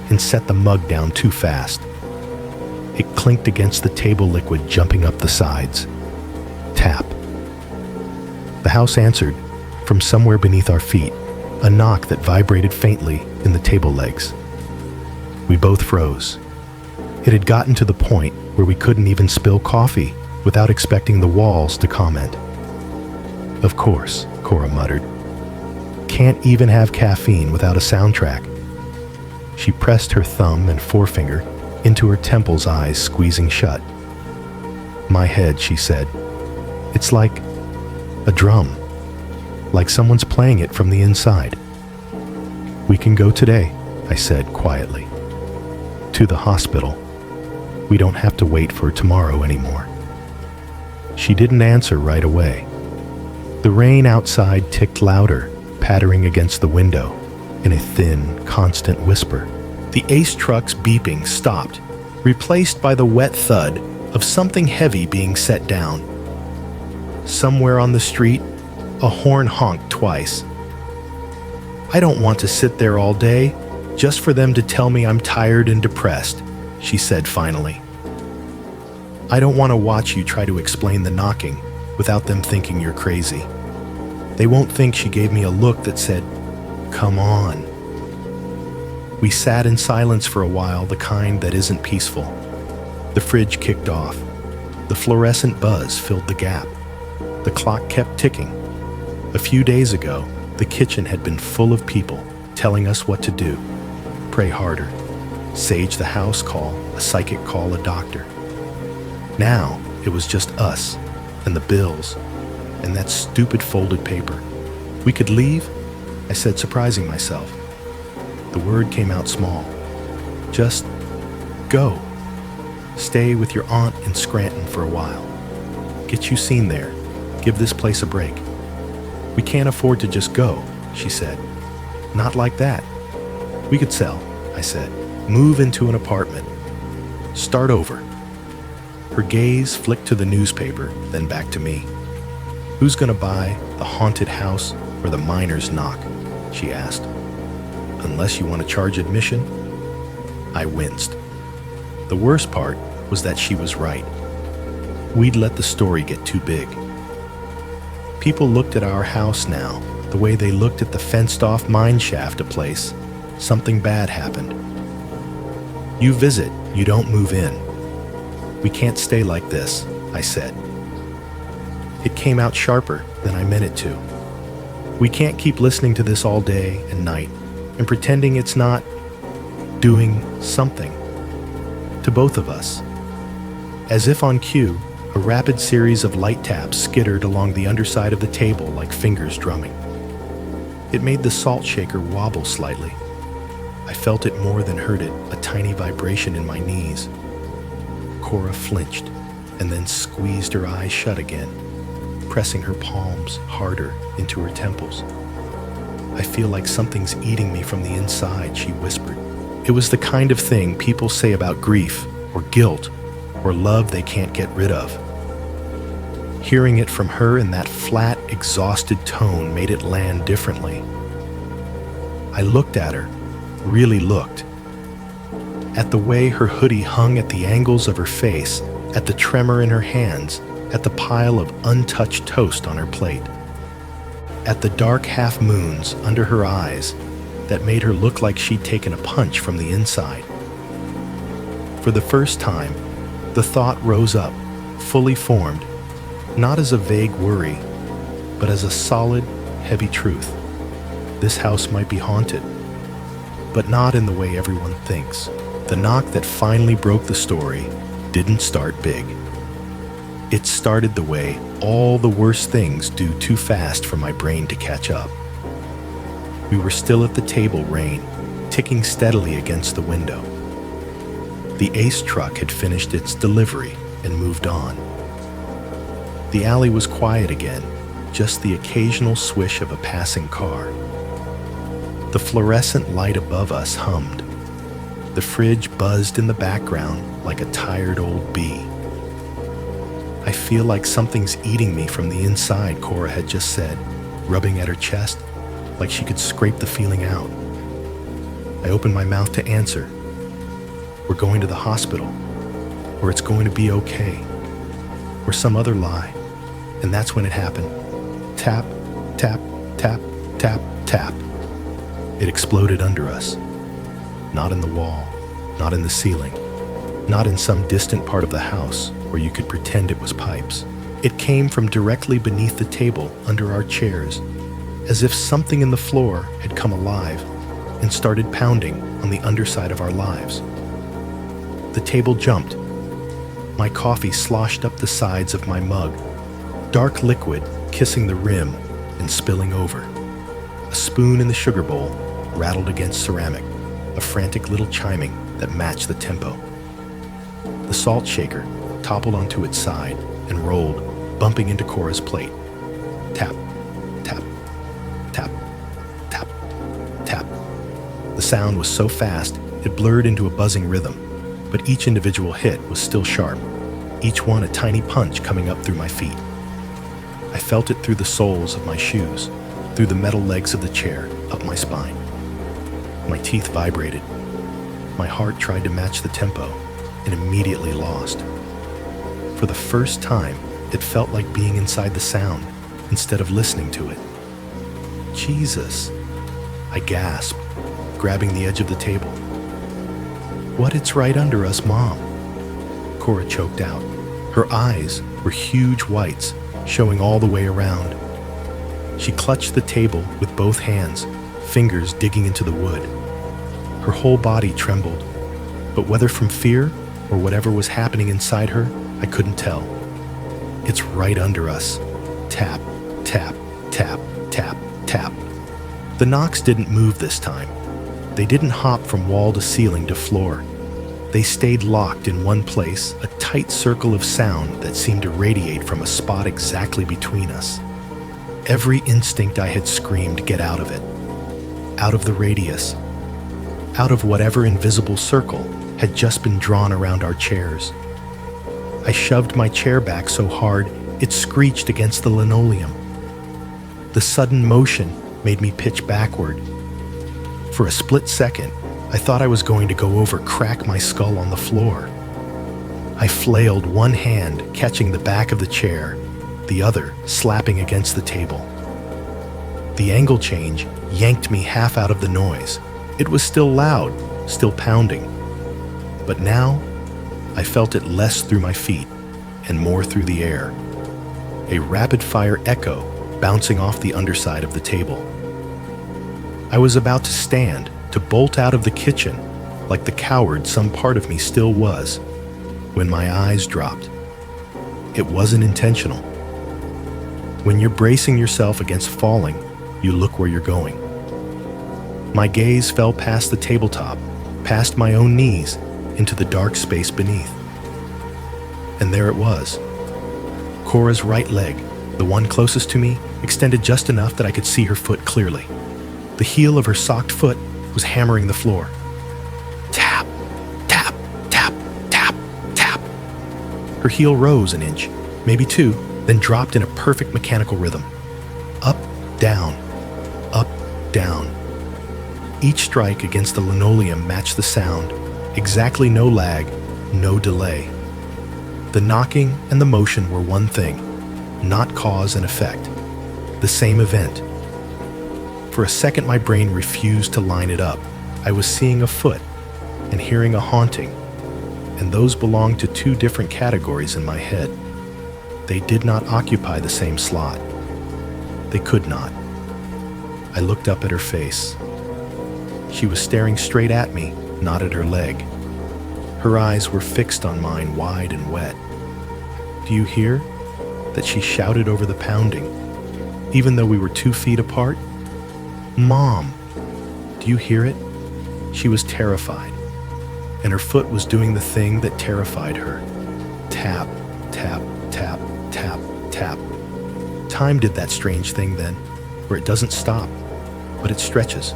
and set the mug down too fast. It clinked against the table liquid jumping up the sides. Tap. The house answered from somewhere beneath our feet, a knock that vibrated faintly in the table legs. We both froze. It had gotten to the point where we couldn't even spill coffee without expecting the walls to comment. "Of course," Cora muttered. "Can't even have caffeine without a soundtrack." She pressed her thumb and forefinger into her temples, eyes squeezing shut. "My head," she said. "It's like a drum, like someone's playing it from the inside." "We can go today," I said quietly. "To the hospital. We don't have to wait for tomorrow anymore." She didn't answer right away. The rain outside ticked louder, pattering against the window in a thin, constant whisper. The Ace truck's beeping stopped, replaced by the wet thud of something heavy being set down. Somewhere on the street, a horn honked twice. I don't want to sit there all day just for them to tell me I'm tired and depressed, she said finally. I don't want to watch you try to explain the knocking without them thinking you're crazy. They won't think she gave me a look that said, "Come on." We sat in silence for a while, the kind that isn't peaceful. The fridge kicked off. The fluorescent buzz filled the gap. The clock kept ticking. A few days ago, the kitchen had been full of people telling us what to do. Pray harder. Sage the house call, a psychic call, a doctor. Now, it was just us, and the bills, and that stupid folded paper. We could leave? I said, surprising myself. The word came out small. Just go. Stay with your aunt in Scranton for a while. Get you seen there. Give this place a break. We can't afford to just go, she said. Not like that. We could sell, I said. Move into an apartment. Start over. Her gaze flicked to the newspaper, then back to me. Who's gonna buy the haunted house or the miner's knock? She asked. Unless you want to charge admission? I winced. The worst part was that she was right. We'd let the story get too big. People looked at our house now the way they looked at the fenced-off mine shaft a place. Something bad happened. You visit, you don't move in. We can't stay like this, I said. It came out sharper than I meant it to. We can't keep listening to this all day and night and pretending it's not doing something to both of us. As if on cue, a rapid series of light taps skittered along the underside of the table like fingers drumming. It made the salt shaker wobble slightly. I felt it more than heard it, a tiny vibration in my knees. Cora flinched and then squeezed her eyes shut again, pressing her palms harder into her temples. I feel like something's eating me from the inside, she whispered. It was the kind of thing people say about grief or guilt or love they can't get rid of. Hearing it from her in that flat, exhausted tone made it land differently. I looked at her, really looked. At the way her hoodie hung at the angles of her face, at the tremor in her hands, at the pile of untouched toast on her plate, at the dark half moons under her eyes that made her look like she'd taken a punch from the inside. For the first time, the thought rose up, fully formed, not as a vague worry, but as a solid, heavy truth. This house might be haunted, but not in the way everyone thinks. The knock that finally broke the story didn't start big. It started the way all the worst things do too fast for my brain to catch up. We were still at the table, rain ticking steadily against the window. The Ace truck had finished its delivery and moved on. The alley was quiet again, just the occasional swish of a passing car. The fluorescent light above us hummed. The fridge buzzed in the background like a tired old bee. I feel like something's eating me from the inside, Cora had just said, rubbing at her chest, like she could scrape the feeling out. I opened my mouth to answer. We're going to the hospital, or it's going to be okay, or some other lie. And that's when it happened. Tap, tap, tap, tap, tap. It exploded under us. Not in the wall, not in the ceiling, not in some distant part of the house where you could pretend it was pipes. It came from directly beneath the table under our chairs, as if something in the floor had come alive and started pounding on the underside of our lives. The table jumped. My coffee sloshed up the sides of my mug, dark liquid kissing the rim and spilling over. A spoon in the sugar bowl rattled against ceramic, a frantic little chiming that matched the tempo. The salt shaker toppled onto its side and rolled, bumping into Cora's plate. Tap, tap, tap, tap, tap. The sound was so fast it blurred into a buzzing rhythm, but each individual hit was still sharp. each one a tiny punch coming up through my feet. I felt it through the soles of my shoes, through the metal legs of the chair, up my spine. My teeth vibrated. My heart tried to match the tempo and immediately lost. For the first time, it felt like being inside the sound instead of listening to it. Jesus, I gasped, grabbing the edge of the table. What, it's right under us, Mom? Cora choked out. Her eyes were huge whites, showing all the way around. She clutched the table with both hands, fingers digging into the wood. Her whole body trembled, but whether from fear or whatever was happening inside her, I couldn't tell. It's right under us. Tap, tap, tap, tap, tap. The knocks didn't move this time. They didn't hop from wall to ceiling to floor. They stayed locked in one place, a tight circle of sound that seemed to radiate from a spot exactly between us. Every instinct I had screamed, get out of it. Out of the radius. Out of whatever invisible circle had just been drawn around our chairs. I shoved my chair back so hard it screeched against the linoleum. The sudden motion made me pitch backward. For a split second, I thought I was going to go over, crack my skull on the floor. I flailed one hand, catching the back of the chair, the other slapping against the table. The angle change yanked me half out of the noise. It was still loud, still pounding. But now, I felt it less through my feet and more through the air. A rapid-fire echo bouncing off the underside of the table. I was about to stand, to bolt out of the kitchen, like the coward some part of me still was, when my eyes dropped. It wasn't intentional. When you're bracing yourself against falling, you look where you're going. My gaze fell past the tabletop, past my own knees, into the dark space beneath. And there it was. Cora's right leg, the one closest to me, extended just enough that I could see her foot clearly. The heel of her socked foot was hammering the floor. Tap, tap, tap, tap, tap. Her heel rose an inch, maybe two, then dropped in a perfect mechanical rhythm. Up, down, up, down. Each strike against the linoleum matched the sound, exactly no lag, no delay. The knocking and the motion were one thing, not cause and effect, the same event. For a second, my brain refused to line it up. I was seeing a foot and hearing a haunting, and those belonged to two different categories in my head. They did not occupy the same slot. They could not. I looked up at her face. She was staring straight at me, not at her leg. Her eyes were fixed on mine, wide and wet. Do you hear? That she shouted over the pounding, even though we were 2 feet apart. Mom, do you hear it? She was terrified, and her foot was doing the thing that terrified her. Tap, tap, tap, tap, tap. Time did that strange thing then, where it doesn't stop, but it stretches.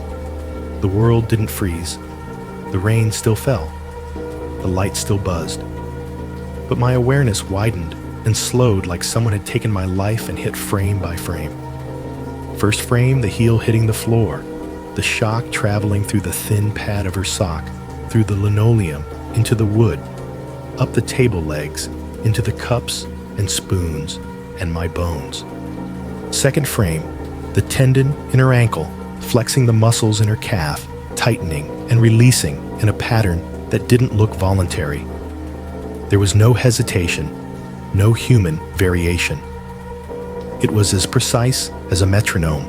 The world didn't freeze. The rain still fell. The light still buzzed. But my awareness widened and slowed like someone had taken my life and hit frame by frame. First frame, the heel hitting the floor, the shock traveling through the thin pad of her sock, through the linoleum, into the wood, up the table legs, into the cups and spoons and my bones. Second frame, the tendon in her ankle, flexing the muscles in her calf, tightening and releasing in a pattern that didn't look voluntary. There was no hesitation, no human variation. It was as precise as a metronome.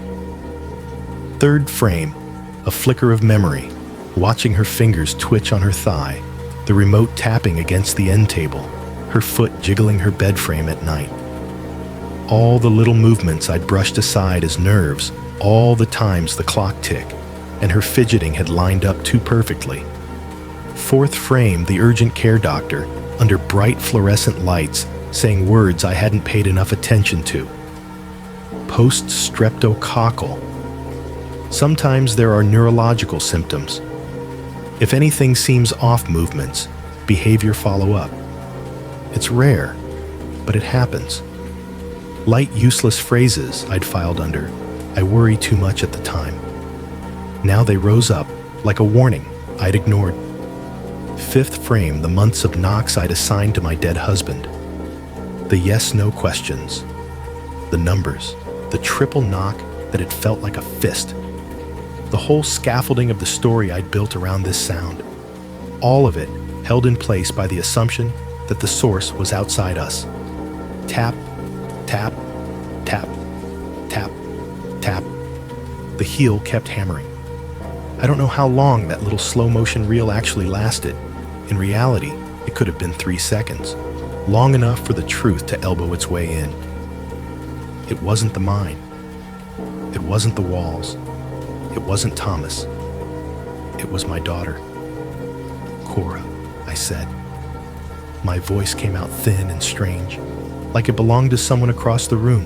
Third frame, a flicker of memory, watching her fingers twitch on her thigh, the remote tapping against the end table, her foot jiggling her bed frame at night. All the little movements I'd brushed aside as nerves, all the times the clock ticked, and her fidgeting had lined up too perfectly. Fourth frame, the urgent care doctor, under bright fluorescent lights, saying words I hadn't paid enough attention to. Post-streptococcal. Sometimes there are neurological symptoms. If anything seems off, movements, behavior follow up. It's rare, but it happens. Light, useless phrases I'd filed under. I worry too much at the time. Now they rose up like a warning I'd ignored. Fifth frame, the months of knocks I'd assigned to my dead husband. The yes-no questions. The numbers. The triple knock that had felt like a fist. The whole scaffolding of the story I'd built around this sound. All of it held in place by the assumption that the source was outside us. Tap, tap, tap, tap, tap. The heel kept hammering. I don't know how long that little slow-motion reel actually lasted. In reality, it could have been 3 seconds, long enough for the truth to elbow its way in. It wasn't the mine. It wasn't the walls. It wasn't Thomas. It was my daughter. Cora, I said. My voice came out thin and strange, like it belonged to someone across the room.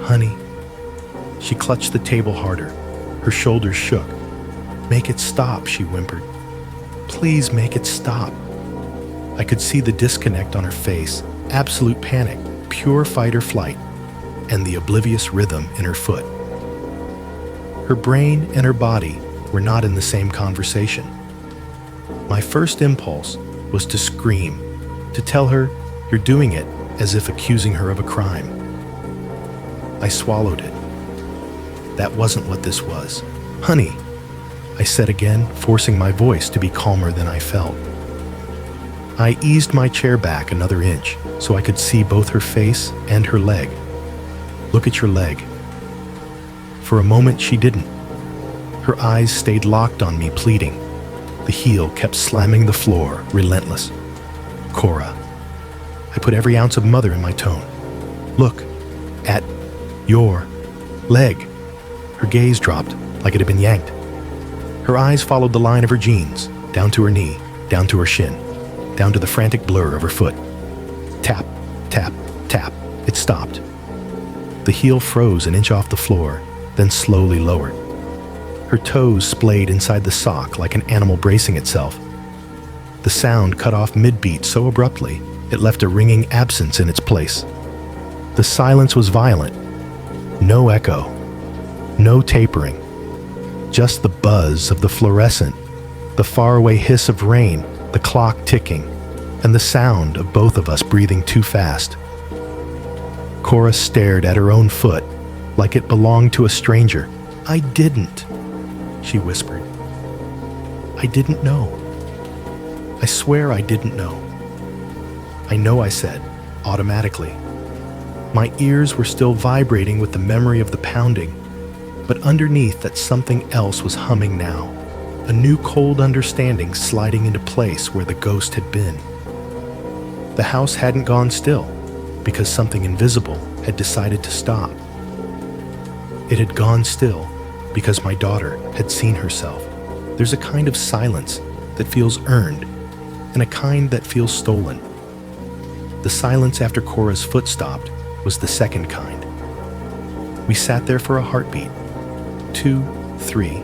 Honey. She clutched the table harder. Her shoulders shook. Make it stop, she whimpered. Please make it stop. I could see the disconnect on her face, absolute panic, pure fight or flight, and the oblivious rhythm in her foot. Her brain and her body were not in the same conversation. My first impulse was to scream, to tell her, "You're doing it," as if accusing her of a crime. I swallowed it. That wasn't what this was. Honey, I said again, forcing my voice to be calmer than I felt. I eased my chair back another inch so I could see both her face and her leg. Look at your leg. For a moment, she didn't. Her eyes stayed locked on me, pleading. The heel kept slamming the floor, relentless. Cora. I put every ounce of mother in my tone. Look at your leg. Her gaze dropped like it had been yanked. Her eyes followed the line of her jeans, down to her knee, down to her shin, down to the frantic blur of her foot. Tap, tap, tap. It stopped. The heel froze an inch off the floor, then slowly lowered. Her toes splayed inside the sock like an animal bracing itself. The sound cut off mid-beat so abruptly, it left a ringing absence in its place. The silence was violent. No echo. No tapering. Just the buzz of the fluorescent, the faraway hiss of rain, the clock ticking, and the sound of both of us breathing too fast. Cora stared at her own foot like it belonged to a stranger. I didn't, she whispered. I didn't know. I swear I didn't know. I know, I said, automatically. My ears were still vibrating with the memory of the pounding, but underneath that something else was humming now, a new cold understanding sliding into place where the ghost had been. The house hadn't gone still, because something invisible had decided to stop. It had gone still because my daughter had seen herself. There's a kind of silence that feels earned, and a kind that feels stolen. The silence after Cora's foot stopped was the second kind. We sat there for a heartbeat, 2, 3,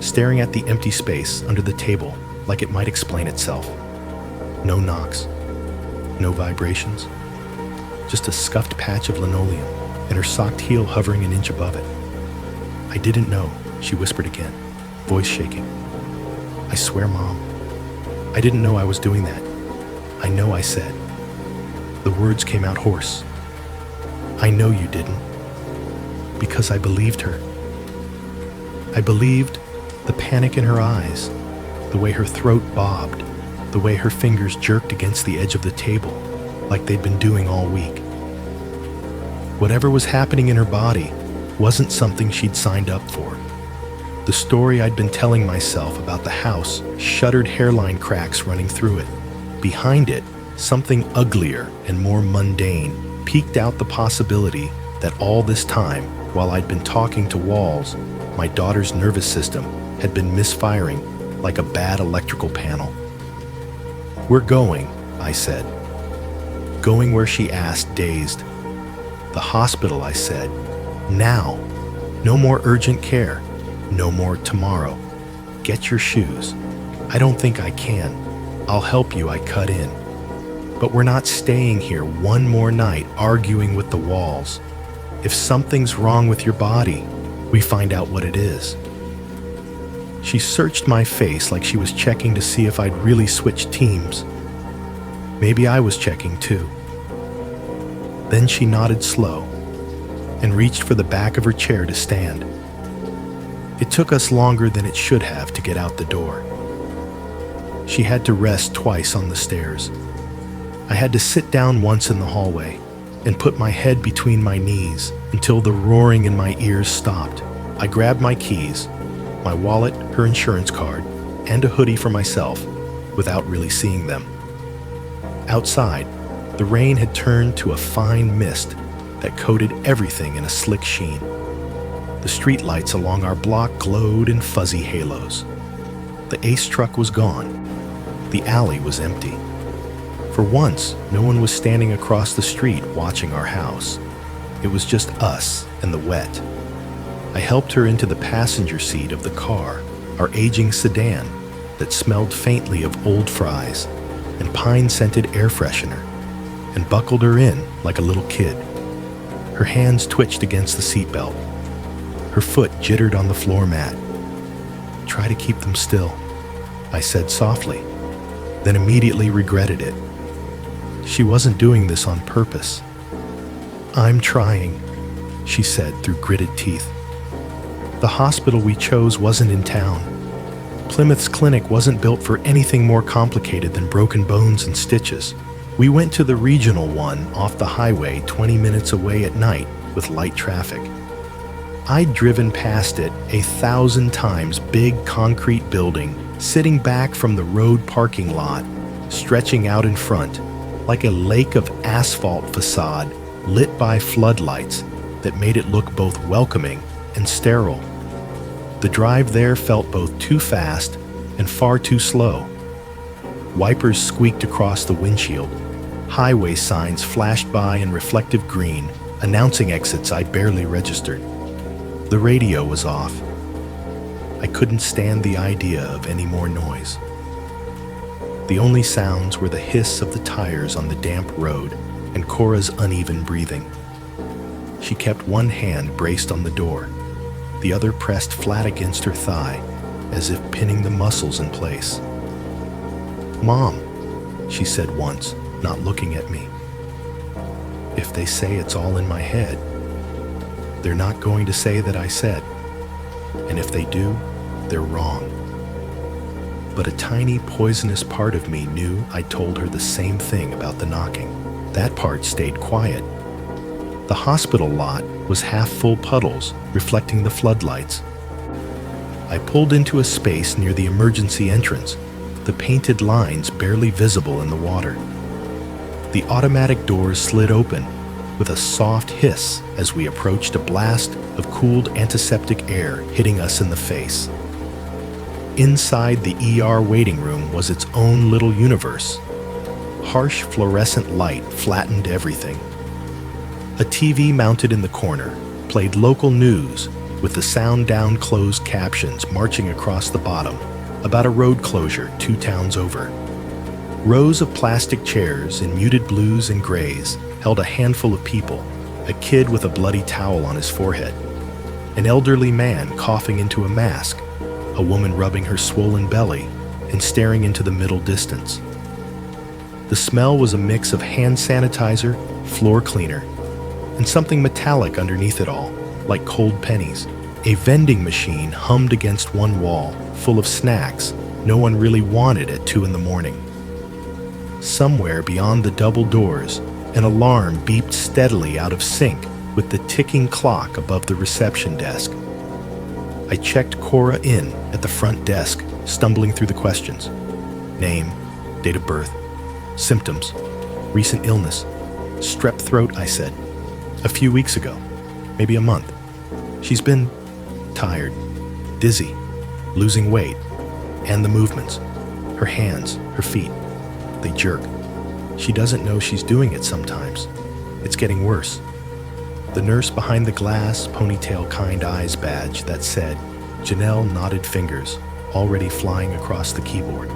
staring at the empty space under the table like it might explain itself. No knocks, no vibrations, just a scuffed patch of linoleum and her socked heel hovering an inch above it. I didn't know, she whispered again, voice shaking. I swear, Mom, I didn't know I was doing that. I know, I said. The words came out hoarse. I know you didn't. Because I believed her. I believed the panic in her eyes, the way her throat bobbed, the way her fingers jerked against the edge of the table, like they'd been doing all week. Whatever was happening in her body wasn't something she'd signed up for. The story I'd been telling myself about the house, shuttered hairline cracks running through it. Behind it, something uglier and more mundane peeked out the possibility that all this time, while I'd been talking to walls, my daughter's nervous system had been misfiring like a bad electrical panel. We're going, I said. Going where she asked, dazed. The hospital, I said. Now. No more urgent care. No more tomorrow. Get your shoes. I don't think I can. I'll help you, I cut in. But we're not staying here one more night arguing with the walls. If something's wrong with your body, we find out what it is." She searched my face like she was checking to see if I'd really switched teams. Maybe I was checking too. Then she nodded slow and reached for the back of her chair to stand. It took us longer than it should have to get out the door. She had to rest twice on the stairs. I had to sit down once in the hallway and put my head between my knees until the roaring in my ears stopped. I grabbed my keys, my wallet, her insurance card, and a hoodie for myself without really seeing them. Outside, the rain had turned to a fine mist that coated everything in a slick sheen. The streetlights along our block glowed in fuzzy halos. The Ace truck was gone. The alley was empty. For once, no one was standing across the street watching our house. It was just us and the wet. I helped her into the passenger seat of the car, our aging sedan that smelled faintly of old fries and pine-scented air freshener, and buckled her in like a little kid. Her hands twitched against the seatbelt. Her foot jittered on the floor mat. "Try to keep them still," I said softly, then immediately regretted it. She wasn't doing this on purpose. "I'm trying," she said through gritted teeth. The hospital we chose wasn't in town. Plymouth's clinic wasn't built for anything more complicated than broken bones and stitches. We went to the regional one off the highway 20 minutes away at night with light traffic. I'd driven past it 1,000 times, big concrete building, sitting back from the road parking lot, stretching out in front, like a lake of asphalt facade lit by floodlights that made it look both welcoming and sterile. The drive there felt both too fast and far too slow. Wipers squeaked across the windshield. Highway signs flashed by in reflective green, announcing exits I barely registered. The radio was off. I couldn't stand the idea of any more noise. The only sounds were the hiss of the tires on the damp road and Cora's uneven breathing. She kept one hand braced on the door, the other pressed flat against her thigh, as if pinning the muscles in place. "Mom," she said once, not looking at me. "If they say it's all in my head, they're not going to say that I said. And if they do, they're wrong." But a tiny poisonous part of me knew I told her the same thing about the knocking. That part stayed quiet. The hospital lot was half full puddles, reflecting the floodlights. I pulled into a space near the emergency entrance, the painted lines barely visible in the water. The automatic doors slid open with a soft hiss as we approached a blast of cooled antiseptic air hitting us in the face. Inside the ER waiting room was its own little universe. Harsh fluorescent light flattened everything. A TV mounted in the corner played local news with the sound-down closed captions marching across the bottom about a road closure 2 towns over. Rows of plastic chairs in muted blues and grays held a handful of people, a kid with a bloody towel on his forehead, an elderly man coughing into a mask, a woman rubbing her swollen belly and staring into the middle distance. The smell was a mix of hand sanitizer, floor cleaner, and something metallic underneath it all, like cold pennies. A vending machine hummed against one wall, full of snacks no one really wanted at 2 a.m. Somewhere beyond the double doors, an alarm beeped steadily out of sync with the ticking clock above the reception desk. I checked Cora in at the front desk, stumbling through the questions. Name, date of birth, symptoms, recent illness. Strep throat, I said. A few weeks ago, maybe a month. She's been tired, dizzy, losing weight, and the movements. Her hands, her feet, they jerk. She doesn't know she's doing it sometimes. It's getting worse. The nurse behind the glass, ponytail kind eyes badge that said, Janelle nodded fingers, already flying across the keyboard.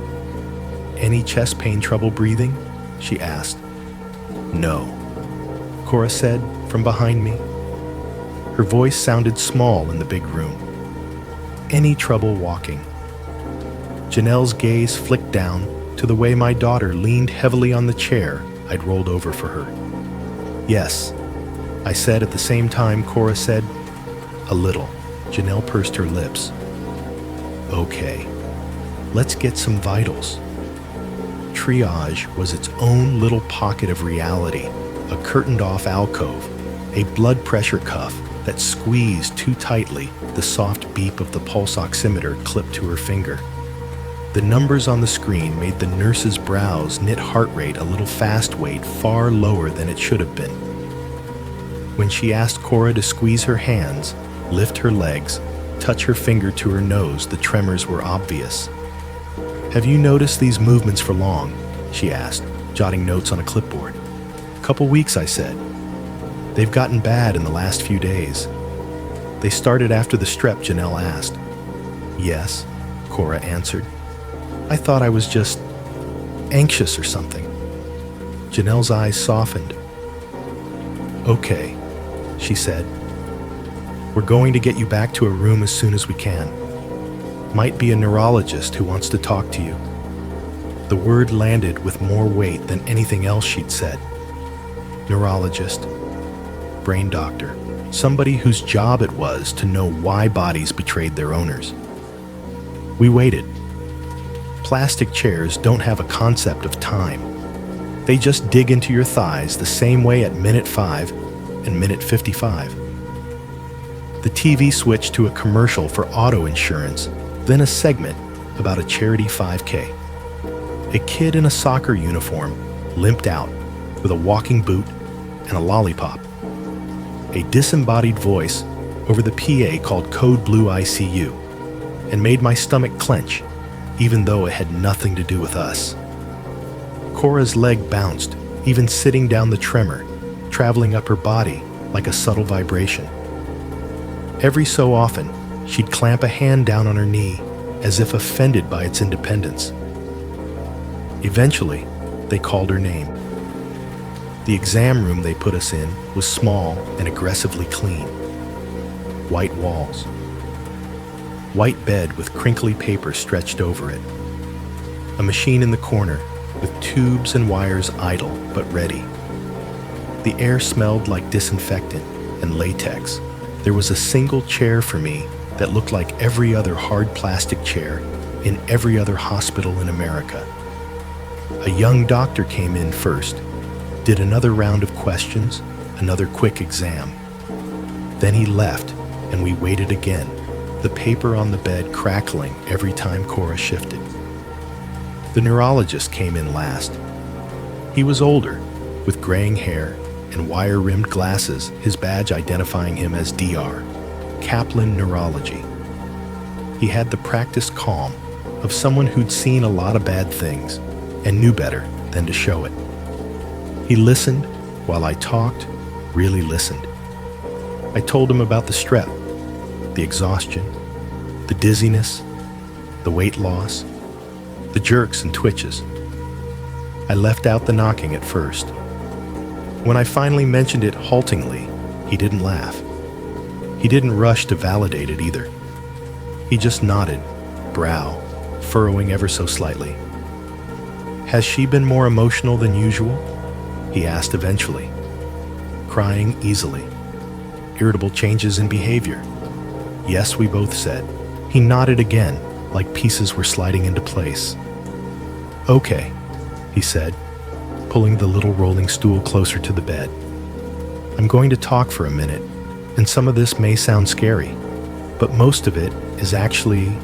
Any chest pain trouble breathing? she asked. No, Cora said from behind me. Her voice sounded small in the big room. Any trouble walking? Janelle's gaze flicked down to the way my daughter leaned heavily on the chair I'd rolled over for her. Yes, I said at the same time Cora said, a little. Janelle pursed her lips. Okay, let's get some vitals. Triage was its own little pocket of reality, a curtained-off alcove, a blood pressure cuff that squeezed too tightly, the soft beep of the pulse oximeter clipped to her finger. The numbers on the screen made the nurse's brows knit heart rate a little fast weight far lower than it should have been. When she asked Cora to squeeze her hands, lift her legs, touch her finger to her nose, the tremors were obvious. Have you noticed these movements for long? She asked, jotting notes on a clipboard. Couple weeks, I said. They've gotten bad in the last few days. They started after the strep, Janelle asked. Yes, Cora answered. I thought I was just anxious or something. Janelle's eyes softened. Okay, she said. We're going to get you back to a room as soon as we can. Might be a neurologist who wants to talk to you. The word landed with more weight than anything else she'd said. Neurologist, brain doctor, somebody whose job it was to know why bodies betrayed their owners. We waited. Plastic chairs don't have a concept of time. They just dig into your thighs the same way at minute 5 and minute 55. The TV switched to a commercial for auto insurance, then a segment about a charity 5K. A kid in a soccer uniform limped out with a walking boot and a lollipop. A disembodied voice over the PA called Code Blue ICU and made my stomach clench, even though it had nothing to do with us. Cora's leg bounced, even sitting down the tremor, traveling up her body like a subtle vibration. Every so often, she'd clamp a hand down on her knee, as if offended by its independence. Eventually, they called her name. The exam room they put us in was small and aggressively clean. White walls. White bed with crinkly paper stretched over it. A machine in the corner with tubes and wires idle but ready. The air smelled like disinfectant and latex. There was a single chair for me that looked like every other hard plastic chair in every other hospital in America. A young doctor came in first, did another round of questions, another quick exam. Then he left, and we waited again, the paper on the bed crackling every time Cora shifted. The neurologist came in last. He was older, with graying hair and wire-rimmed glasses, his badge identifying him as DR, Kaplan Neurology. He had the practiced calm of someone who'd seen a lot of bad things and knew better than to show it. He listened while I talked, really listened. I told him about the strep, the exhaustion, the dizziness, the weight loss, the jerks and twitches. I left out the knocking at first. When I finally mentioned it haltingly, he didn't laugh. He didn't rush to validate it either. He just nodded, brow furrowing ever so slightly. Has she been more emotional than usual? He asked eventually. Crying easily. Irritable changes in behavior. Yes, we both said. He nodded again, like pieces were sliding into place. Okay, he said, pulling the little rolling stool closer to the bed. I'm going to talk for a minute, and some of this may sound scary, but most of it is actually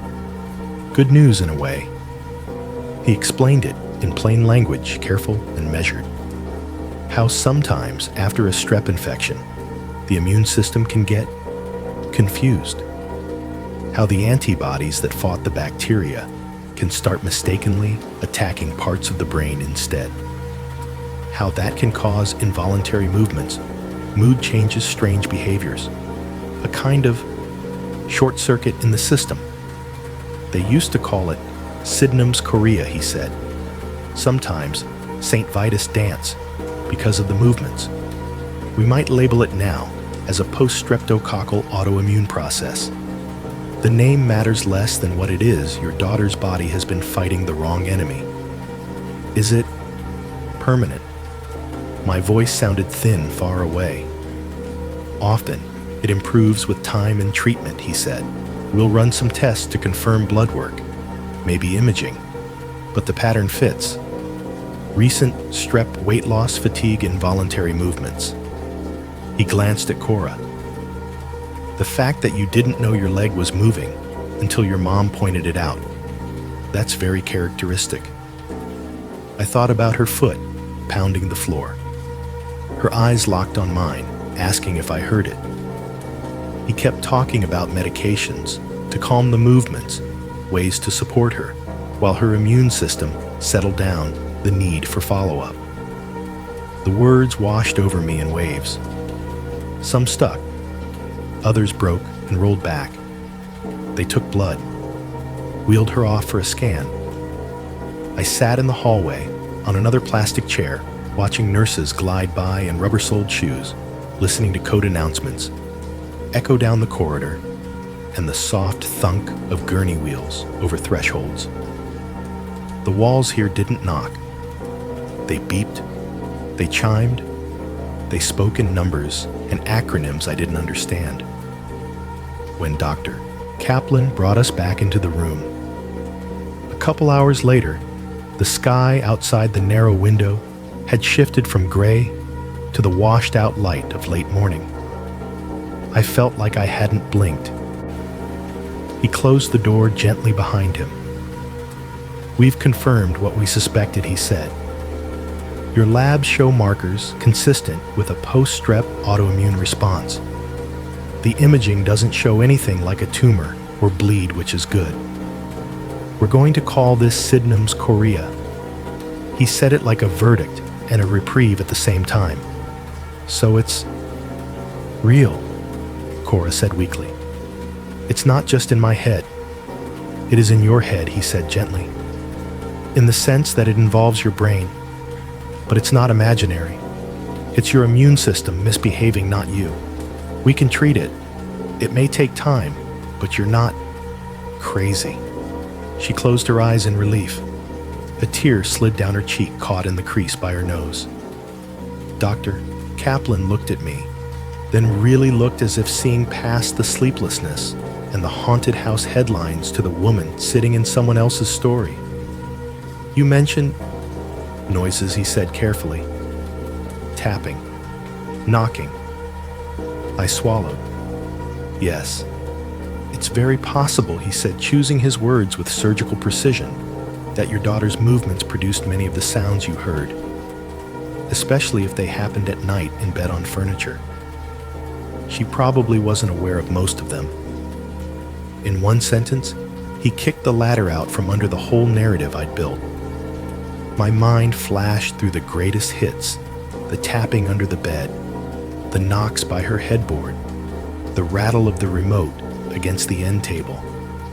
good news in a way. He explained it in plain language, careful and measured. How sometimes after a strep infection, the immune system can get confused. How the antibodies that fought the bacteria can start mistakenly attacking parts of the brain instead. How that can cause involuntary movements, mood changes, strange behaviors, a kind of short circuit in the system. They used to call it Sydenham's chorea, he said. Sometimes St. Vitus dance, because of the movements. We might label it now as a post-streptococcal autoimmune process. The name matters less than what it is. Your daughter's body has been fighting the wrong enemy. Is it permanent? My voice sounded thin, far away. Often, it improves with time and treatment, he said. We'll run some tests to confirm blood work, maybe imaging, but the pattern fits. Recent strep weight loss, fatigue, involuntary movements. He glanced at Cora. The fact that you didn't know your leg was moving until your mom pointed it out, that's very characteristic. I thought about her foot pounding the floor. Her eyes locked on mine, asking if I heard it. He kept talking about medications to calm the movements, ways to support her, while her immune system settled down the need for follow-up. The words washed over me in waves. Some stuck, others broke and rolled back. They took blood, wheeled her off for a scan. I sat in the hallway on another plastic chair, watching nurses glide by in rubber-soled shoes, listening to code announcements echo down the corridor, and the soft thunk of gurney wheels over thresholds. The walls here didn't knock. They beeped, they chimed, they spoke in numbers and acronyms I didn't understand. When Dr. Kaplan brought us back into the room, a couple hours later, the sky outside the narrow window had shifted from gray to the washed-out light of late morning. I felt like I hadn't blinked. He closed the door gently behind him. We've confirmed what we suspected, he said. Your labs show markers consistent with a post-strep autoimmune response. The imaging doesn't show anything like a tumor or bleed, which is good. We're going to call this Sydenham's chorea. He said it like a verdict and a reprieve at the same time. So it's real, Cora said weakly. It's not just in my head. It is in your head, he said gently. In the sense that it involves your brain. But it's not imaginary. It's your immune system misbehaving, not you. We can treat it. It may take time, but you're not crazy. She closed her eyes in relief. A tear slid down her cheek, caught in the crease by her nose. Dr. Kaplan looked at me, then really looked as if seeing past the sleeplessness and the haunted house headlines to the woman sitting in someone else's story. You mentioned noises, he said carefully. Tapping, knocking. I swallowed. Yes. It's very possible, he said, choosing his words with surgical precision, that your daughter's movements produced many of the sounds you heard, especially if they happened at night in bed on furniture. She probably wasn't aware of most of them. In one sentence, he kicked the ladder out from under the whole narrative I'd built. My mind flashed through the greatest hits, the tapping under the bed, the knocks by her headboard, the rattle of the remote against the end table,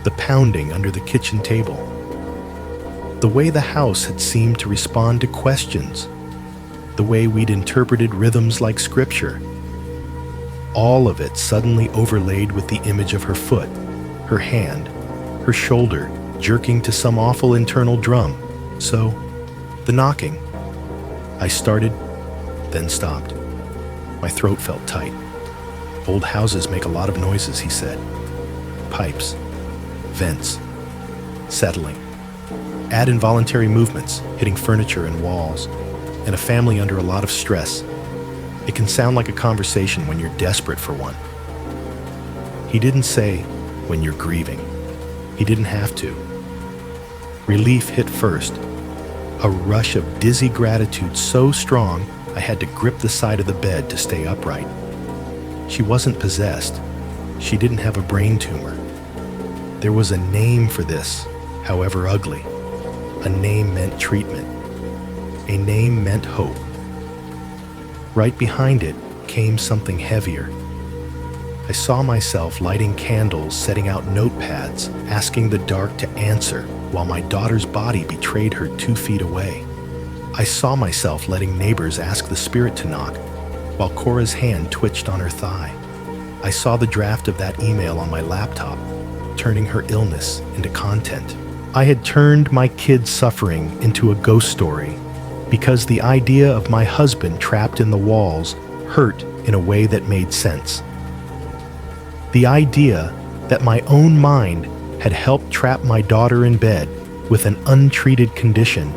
the pounding under the kitchen table, the way the house had seemed to respond to questions, the way we'd interpreted rhythms like scripture. All of it suddenly overlaid with the image of her foot, her hand, her shoulder jerking to some awful internal drum. So, the knocking. I started, then stopped. My throat felt tight. Old houses make a lot of noises, he said. Pipes, vents, settling. Add involuntary movements, hitting furniture and walls, and a family under a lot of stress. It can sound like a conversation when you're desperate for one. He didn't say, when you're grieving. He didn't have to. Relief hit first. A rush of dizzy gratitude so strong, I had to grip the side of the bed to stay upright. She wasn't possessed. She didn't have a brain tumor. There was a name for this, however ugly. A name meant treatment. A name meant hope. Right behind it came something heavier. I saw myself lighting candles, setting out notepads, asking the dark to answer while my daughter's body betrayed her 2 feet away. I saw myself letting neighbors ask the spirit to knock, while Cora's hand twitched on her thigh. I saw the draft of that email on my laptop, turning her illness into content. I had turned my kid's suffering into a ghost story because the idea of my husband trapped in the walls hurt in a way that made sense. The idea that my own mind had helped trap my daughter in bed with an untreated condition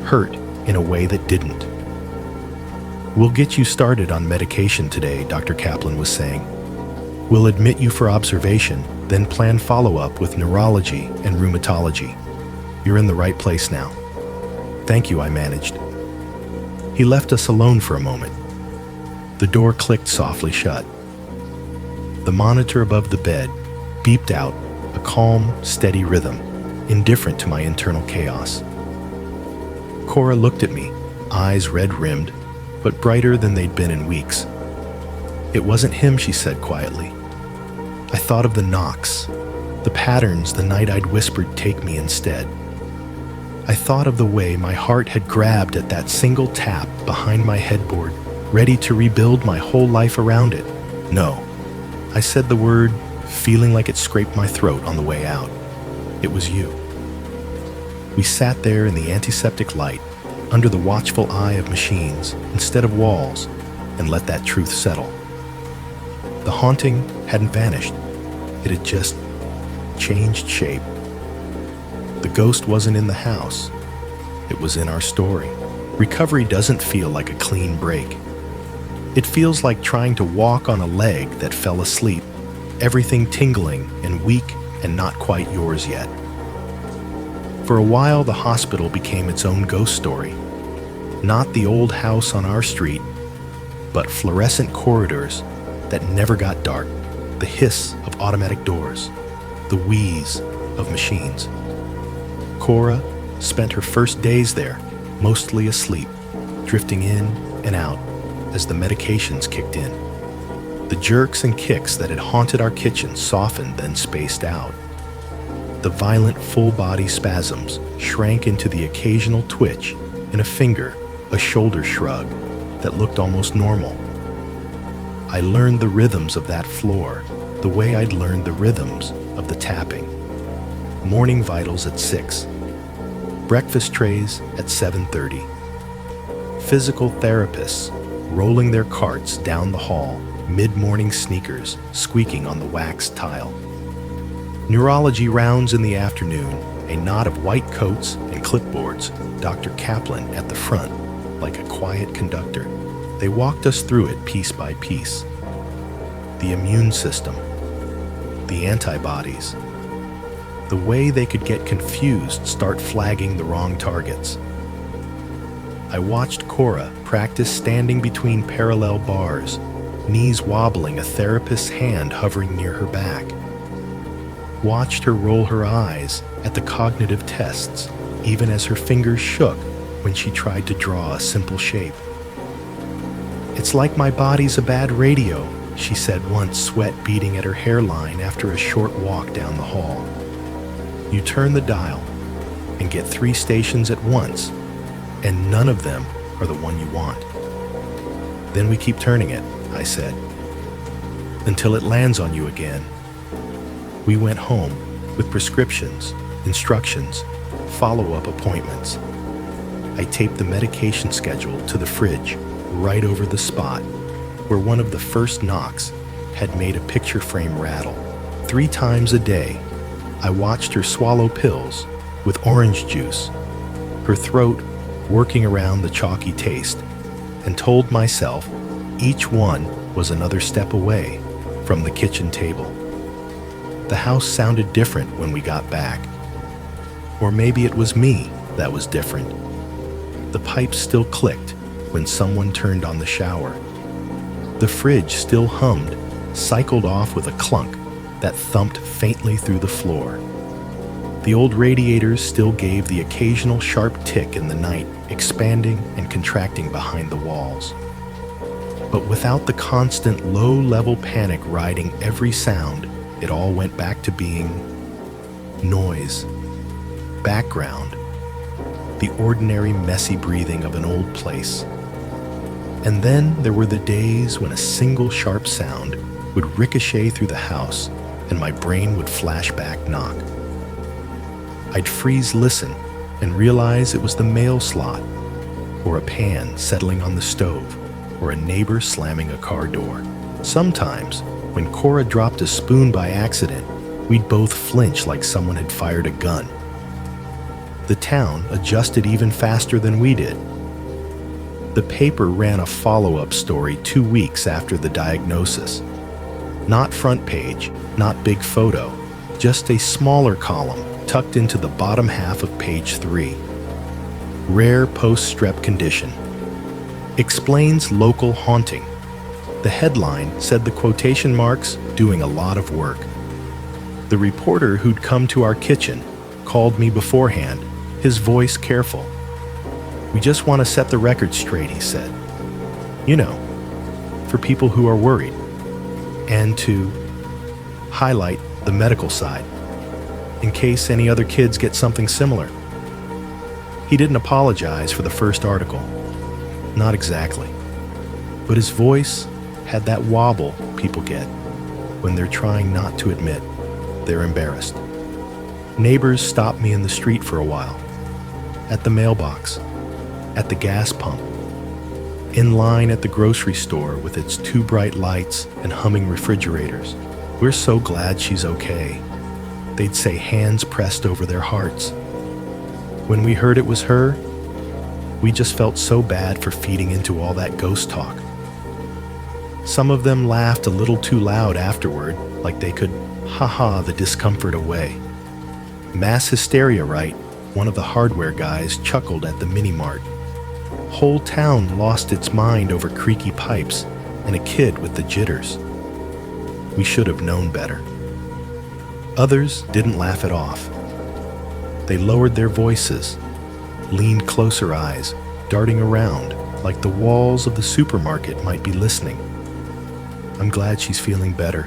hurt in a way that didn't. "We'll get you started on medication today," Dr. Kaplan was saying. "We'll admit you for observation, then plan follow-up with neurology and rheumatology. You're in the right place now." "Thank you," I managed. He left us alone for a moment. The door clicked softly shut. The monitor above the bed beeped out a calm, steady rhythm, indifferent to my internal chaos. Cora looked at me, eyes red-rimmed, but brighter than they'd been in weeks. "It wasn't him," she said quietly. I thought of the knocks, the patterns the night I'd whispered, "Take me" instead. I thought of the way my heart had grabbed at that single tap behind my headboard, ready to rebuild my whole life around it. "No." I said the word, feeling like it scraped my throat on the way out. "It was you." We sat there in the antiseptic light, under the watchful eye of machines instead of walls, and let that truth settle. The haunting hadn't vanished. It had just changed shape. The ghost wasn't in the house. It was in our story. Recovery doesn't feel like a clean break. It feels like trying to walk on a leg that fell asleep, everything tingling and weak and not quite yours yet. For a while, the hospital became its own ghost story. Not the old house on our street, but fluorescent corridors that never got dark, the hiss of automatic doors, the wheeze of machines. Cora spent her first days there, mostly asleep, drifting in and out as the medications kicked in. The jerks and kicks that had haunted our kitchen softened, then spaced out. The violent full-body spasms shrank into the occasional twitch in a finger, a shoulder shrug that looked almost normal. I learned the rhythms of that floor the way I'd learned the rhythms of the tapping. Morning vitals at 6. Breakfast trays at 7:30. Physical therapists rolling their carts down the hall, mid-morning sneakers squeaking on the waxed tile. Neurology rounds in the afternoon, a knot of white coats and clipboards, Dr. Kaplan at the front, like a quiet conductor. They walked us through it piece by piece. The immune system, the antibodies, the way they could get confused, start flagging the wrong targets. I watched Cora practice standing between parallel bars, knees wobbling, a therapist's hand hovering near her back. Watched her roll her eyes at the cognitive tests, even as her fingers shook when she tried to draw a simple shape. "It's like my body's a bad radio," she said once, sweat beading at her hairline after a short walk down the hall. "You turn the dial and get 3 stations at once, and none of them are the one you want. Then we keep turning it," I said, "until it lands on you again." We went home with prescriptions, instructions, follow-up appointments. I taped the medication schedule to the fridge right over the spot where one of the first knocks had made a picture frame rattle. 3 times a day, I watched her swallow pills with orange juice, her throat working around the chalky taste, and told myself each one was another step away from the kitchen table. The house sounded different when we got back. Or maybe it was me that was different. The pipes still clicked when someone turned on the shower. The fridge still hummed, cycled off with a clunk that thumped faintly through the floor. The old radiators still gave the occasional sharp tick in the night, expanding and contracting behind the walls. But without the constant low-level panic riding every sound, it all went back to being noise, background, the ordinary, messy breathing of an old place. And then there were the days when a single sharp sound would ricochet through the house and my brain would flash back knock. I'd freeze listen and realize it was the mail slot, or a pan settling on the stove, or a neighbor slamming a car door. Sometimes, when Cora dropped a spoon by accident, we'd both flinch like someone had fired a gun. The town adjusted even faster than we did. The paper ran a follow-up story 2 weeks after the diagnosis. Not front page, not big photo, just a smaller column tucked into the bottom half of page 3. Rare post-strep condition. Explains local haunting. The headline said the quotation marks doing a lot of work. The reporter who'd come to our kitchen called me beforehand, his voice careful. "We just want to set the record straight," he said. "You know, for people who are worried, and to highlight the medical side, in case any other kids get something similar." He didn't apologize for the first article. Not exactly. But his voice had that wobble people get when they're trying not to admit they're embarrassed. Neighbors stopped me in the street for a while. At the mailbox, at the gas pump, in line at the grocery store with its 2 bright lights and humming refrigerators. "We're so glad she's okay," they'd say, hands pressed over their hearts. When we heard it was her, we just felt so bad for feeding into all that ghost talk. Some of them laughed a little too loud afterward, like they could ha-ha the discomfort away. "Mass hysteria, right?" One of the hardware guys chuckled at the mini-mart. Whole town lost its mind over creaky pipes and a kid with the jitters. We should have known better. Others didn't laugh it off. They lowered their voices, leaned closer eyes, darting around like the walls of the supermarket might be listening. "I'm glad she's feeling better,"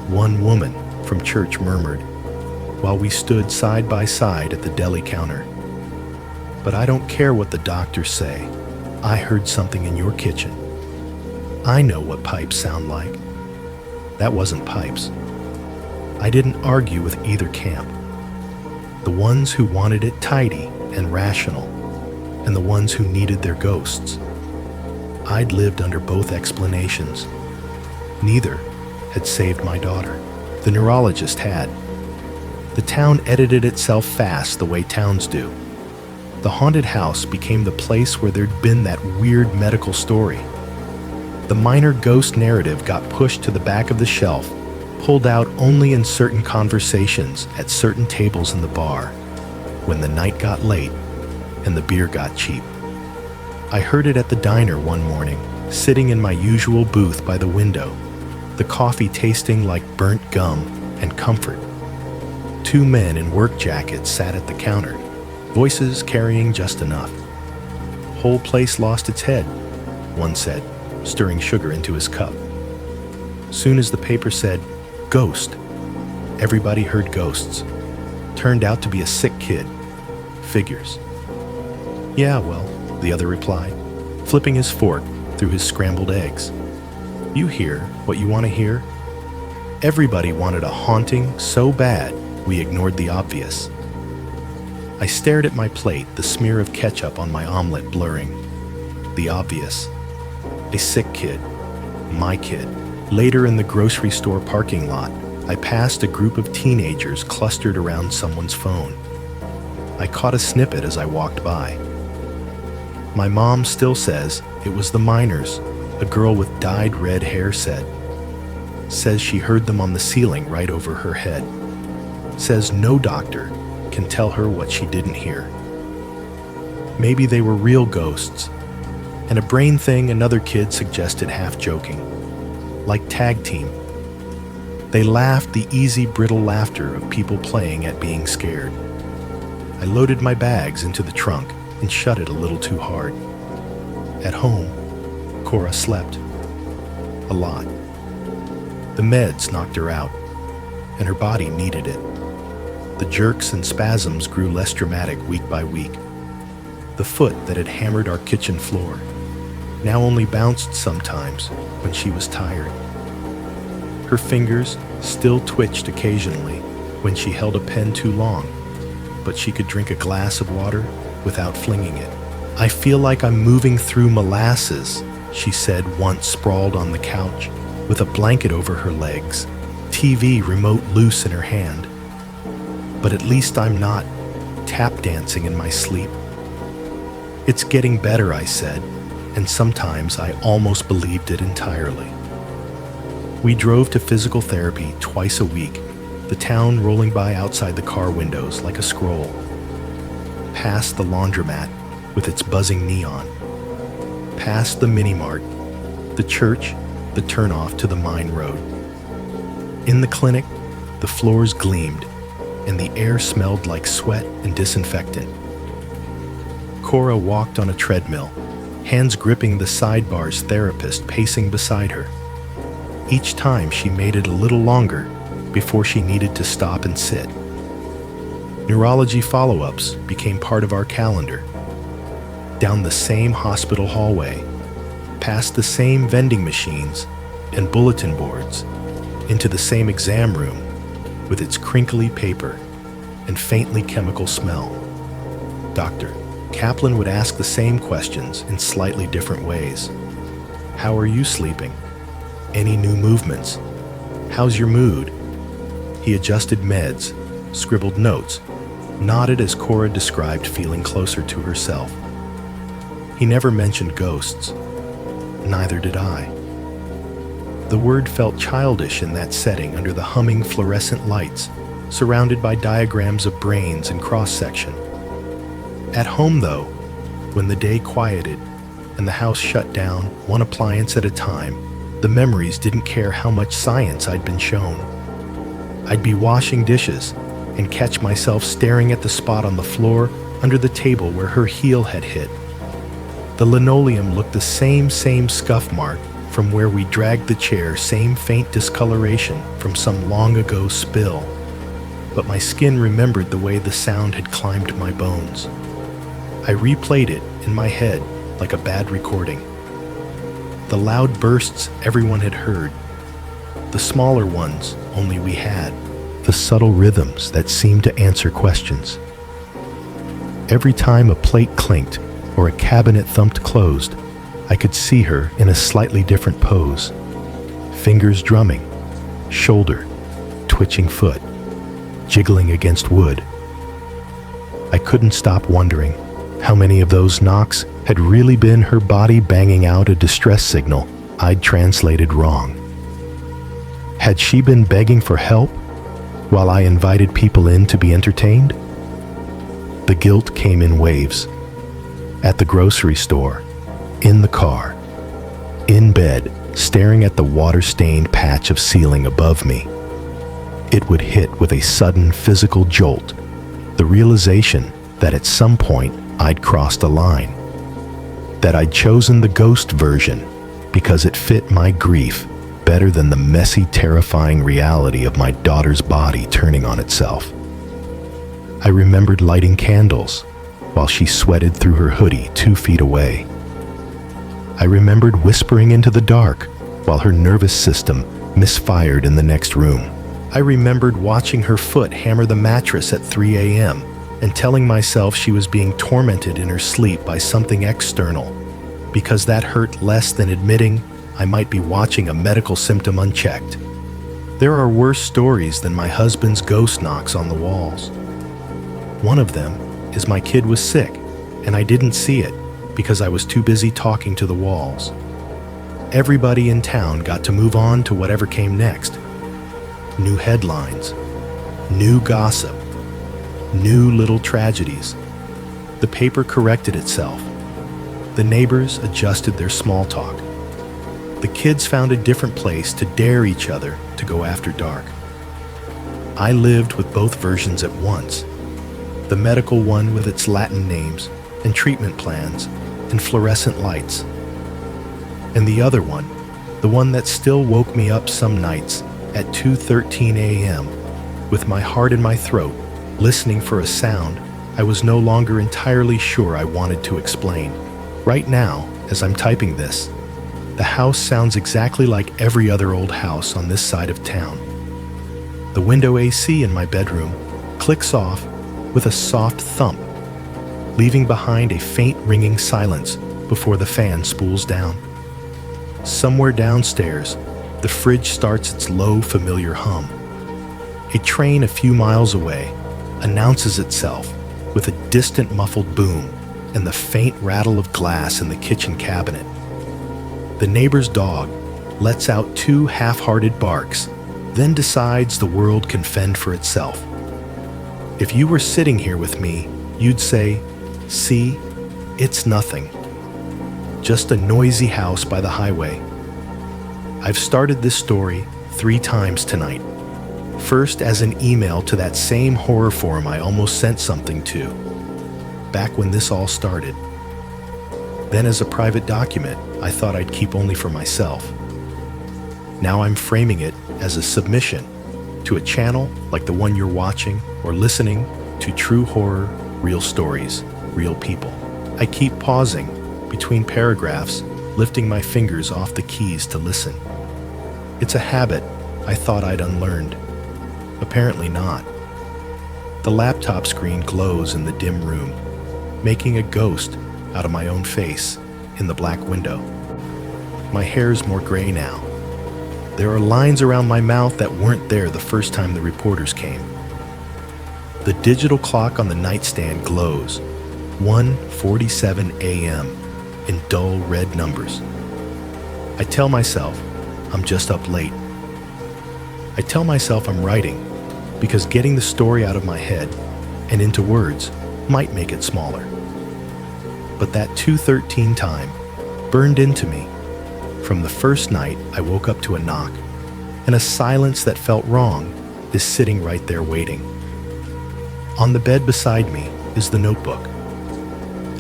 one woman from church murmured, while we stood side by side at the deli counter. "But I don't care what the doctors say. I heard something in your kitchen. I know what pipes sound like." That wasn't pipes. I didn't argue with either camp. The ones who wanted it tidy and rational, and the ones who needed their ghosts. I'd lived under both explanations. Neither had saved my daughter. The neurologist had. The town edited itself fast the way towns do. The haunted house became the place where there'd been that weird medical story. The minor ghost narrative got pushed to the back of the shelf, pulled out only in certain conversations at certain tables in the bar, when the night got late and the beer got cheap. I heard it at the diner one morning, sitting in my usual booth by the window, the coffee tasting like burnt gum and comfort. 2 men in work jackets sat at the counter, voices carrying just enough. "Whole place lost its head," one said, stirring sugar into his cup. Soon as the paper said, "Ghost," everybody heard ghosts. Turned out to be a sick kid. Figures. "Yeah, well," the other replied, flipping his fork through his scrambled eggs. "You hear what you want to hear." Everybody wanted a haunting so bad we ignored the obvious. I stared at my plate, the smear of ketchup on my omelet blurring. The obvious. A sick kid. My kid. Later in the grocery store parking lot, I passed a group of teenagers clustered around someone's phone. I caught a snippet as I walked by. My mom still says it was the miners, a girl with dyed red hair said. Says she heard them on the ceiling right over her head. Says no doctor can tell her what she didn't hear. Maybe they were real ghosts. And a brain thing another kid suggested half-joking. Like tag team. They laughed the easy, brittle laughter of people playing at being scared. I loaded my bags into the trunk and shut it a little too hard. At home, Cora slept. A lot. The meds knocked her out, and her body needed it. The jerks and spasms grew less dramatic week by week. the foot that had hammered our kitchen floor, now only bounced sometimes when she was tired. Her fingers still twitched occasionally when she held a pen too long, but she could drink a glass of water without flinging it. "I feel like I'm moving through molasses," she said once, sprawled on the couch with a blanket over her legs, TV remote loose in her hand. "But at least I'm not tap dancing in my sleep." "It's getting better," I said, and sometimes I almost believed it entirely. We drove to physical therapy twice a week, the town rolling by outside the car windows like a scroll. Past the laundromat with its buzzing neon. Past the mini-mart, the church, the turnoff to the mine road. In the clinic, the floors gleamed, and the air smelled like sweat and disinfectant. Cora walked on a treadmill, hands gripping the sidebars, therapist pacing beside her. Each time she made it a little longer before she needed to stop and sit. Neurology follow-ups became part of our calendar. Down the same hospital hallway, past the same vending machines and bulletin boards, into the same exam room with its crinkly paper and faintly chemical smell. Dr. Kaplan would ask the same questions in slightly different ways. "How are you sleeping? Any new movements? How's your mood?" He adjusted meds, scribbled notes, nodded as Cora described feeling closer to herself. He never mentioned ghosts. Neither did I. The word felt childish in that setting under the humming fluorescent lights, surrounded by diagrams of brains and cross-section. At home, though, when the day quieted and the house shut down one appliance at a time, the memories didn't care how much science I'd been shown. I'd be washing dishes and catch myself staring at the spot on the floor under the table where her heel had hit. The linoleum looked the same scuff mark from where we dragged the chair, same faint discoloration from some long ago spill. But my skin remembered the way the sound had climbed my bones. I replayed it in my head like a bad recording. The loud bursts everyone had heard, the smaller ones only we had, the subtle rhythms that seemed to answer questions. Every time a plate clinked or a cabinet thumped closed, I could see her in a slightly different pose. Fingers drumming, shoulder, twitching foot, jiggling against wood. I couldn't stop wondering how many of those knocks had really been her body banging out a distress signal I'd translated wrong. Had she been begging for help while I invited people in to be entertained? The guilt came in waves. At the grocery store, in the car, in bed, staring at the water-stained patch of ceiling above me. It would hit with a sudden physical jolt, the realization that at some point I'd crossed a line, that I'd chosen the ghost version because it fit my grief better than the messy, terrifying reality of my daughter's body turning on itself. I remembered lighting candles while she sweated through her hoodie 2 feet away. I remembered whispering into the dark while her nervous system misfired in the next room. I remembered watching her foot hammer the mattress at 3 a.m. and telling myself she was being tormented in her sleep by something external, because that hurt less than admitting I might be watching a medical symptom unchecked. There are worse stories than my husband's ghost knocks on the walls. One of them is my kid was sick, and I didn't see it because I was too busy talking to the walls. Everybody in town got to move on to whatever came next. New headlines, new gossip, new little tragedies. The paper corrected itself. The neighbors adjusted their small talk. The kids found a different place to dare each other to go after dark. I lived with both versions at once. The medical one with its Latin names and treatment plans and fluorescent lights. And the other one, the one that still woke me up some nights at 2:13 a.m. with my heart in my throat, listening for a sound I was no longer entirely sure I wanted to explain. Right now, as I'm typing this, the house sounds exactly like every other old house on this side of town. The window AC in my bedroom clicks off with a soft thump, leaving behind a faint ringing silence before the fan spools down. Somewhere downstairs, the fridge starts its low, familiar hum. A train a few miles away announces itself with a distant muffled boom and the faint rattle of glass in the kitchen cabinet. The neighbor's dog lets out 2 half-hearted barks, then decides the world can fend for itself. If you were sitting here with me, you'd say, "See, it's nothing. Just a noisy house by the highway." I've started this story 3 times tonight. First as an email to that same horror forum I almost sent something to, back when this all started. Then as a private document I thought I'd keep only for myself. Now I'm framing it as a submission to a channel like the one you're watching or listening to. True horror, real stories, real people. I keep pausing between paragraphs, lifting my fingers off the keys to listen. It's a habit I thought I'd unlearned. Apparently not. The laptop screen glows in the dim room, making a ghost out of my own face in the black window. My hair's more gray now. There are lines around my mouth that weren't there the first time the reporters came. The digital clock on the nightstand glows, 1:47 a.m. in dull red numbers. I tell myself I'm just up late. I tell myself I'm writing because getting the story out of my head and into words might make it smaller. But that 2:13 time burned into me. From the first night I woke up to a knock, and a silence that felt wrong is sitting right there waiting. On the bed beside me is the notebook.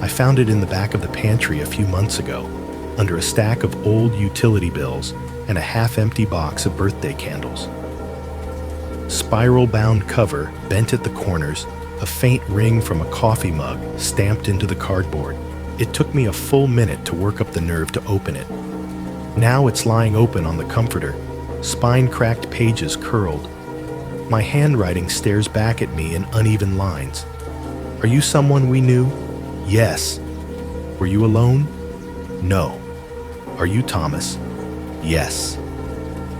I found it in the back of the pantry a few months ago, under a stack of old utility bills and a half-empty box of birthday candles. Spiral-bound cover bent at the corners, a faint ring from a coffee mug stamped into the cardboard. It took me a full minute to work up the nerve to open it. Now it's lying open on the comforter, spine-cracked pages curled. My handwriting stares back at me in uneven lines. Are you someone we knew? Yes. Were you alone? No. Are you Thomas? Yes.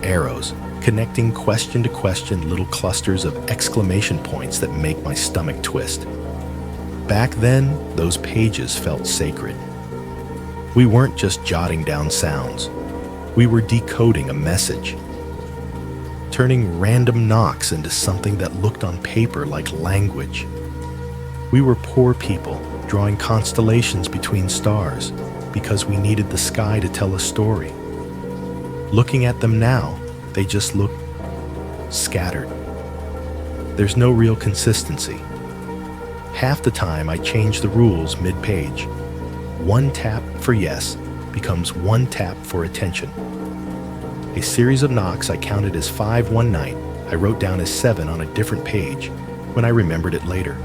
Arrows, connecting question to question, little clusters of exclamation points that make my stomach twist. Back then, those pages felt sacred. We weren't just jotting down sounds. We were decoding a message, turning random knocks into something that looked on paper like language. We were poor people, drawing constellations between stars because we needed the sky to tell a story. Looking at them now, they just look scattered. There's no real consistency. Half the time I change the rules mid-page. 1 tap for yes becomes 1 tap for attention. A series of knocks I counted as 5 one night, I wrote down as 7 on a different page when I remembered it later.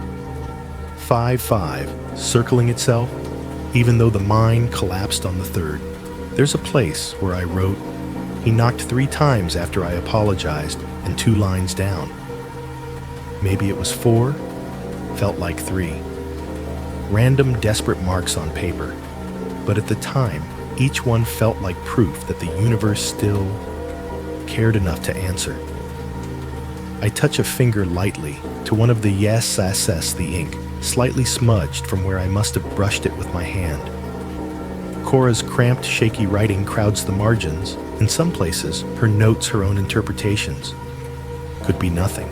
5-5, circling itself, even though the mine collapsed on the 3rd. There's a place where I wrote, "He knocked 3 times after I apologized," and 2 lines down. Maybe it was 4, felt like 3. Random desperate marks on paper, but at the time, each one felt like proof that the universe still cared enough to answer. I touch a finger lightly to one of the yes SS, the ink, slightly smudged from where I must have brushed it with my hand. Cora's cramped, shaky writing crowds the margins. In some places, her notes her own interpretations. Could be nothing.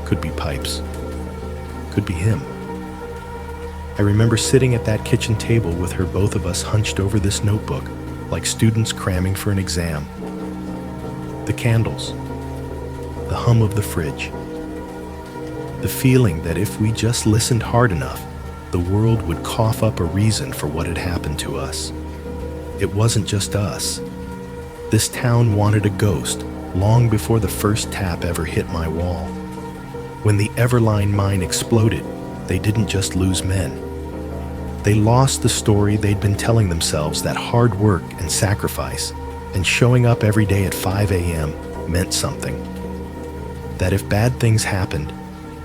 Could be pipes. Could be him. I remember sitting at that kitchen table with her, both of us hunched over this notebook, like students cramming for an exam. The candles. The hum of the fridge. The feeling that if we just listened hard enough, the world would cough up a reason for what had happened to us. It wasn't just us. This town wanted a ghost long before the first tap ever hit my wall. When the Everline mine exploded, they didn't just lose men. They lost the story they'd been telling themselves that hard work and sacrifice and showing up every day at 5 a.m. meant something. That if bad things happened,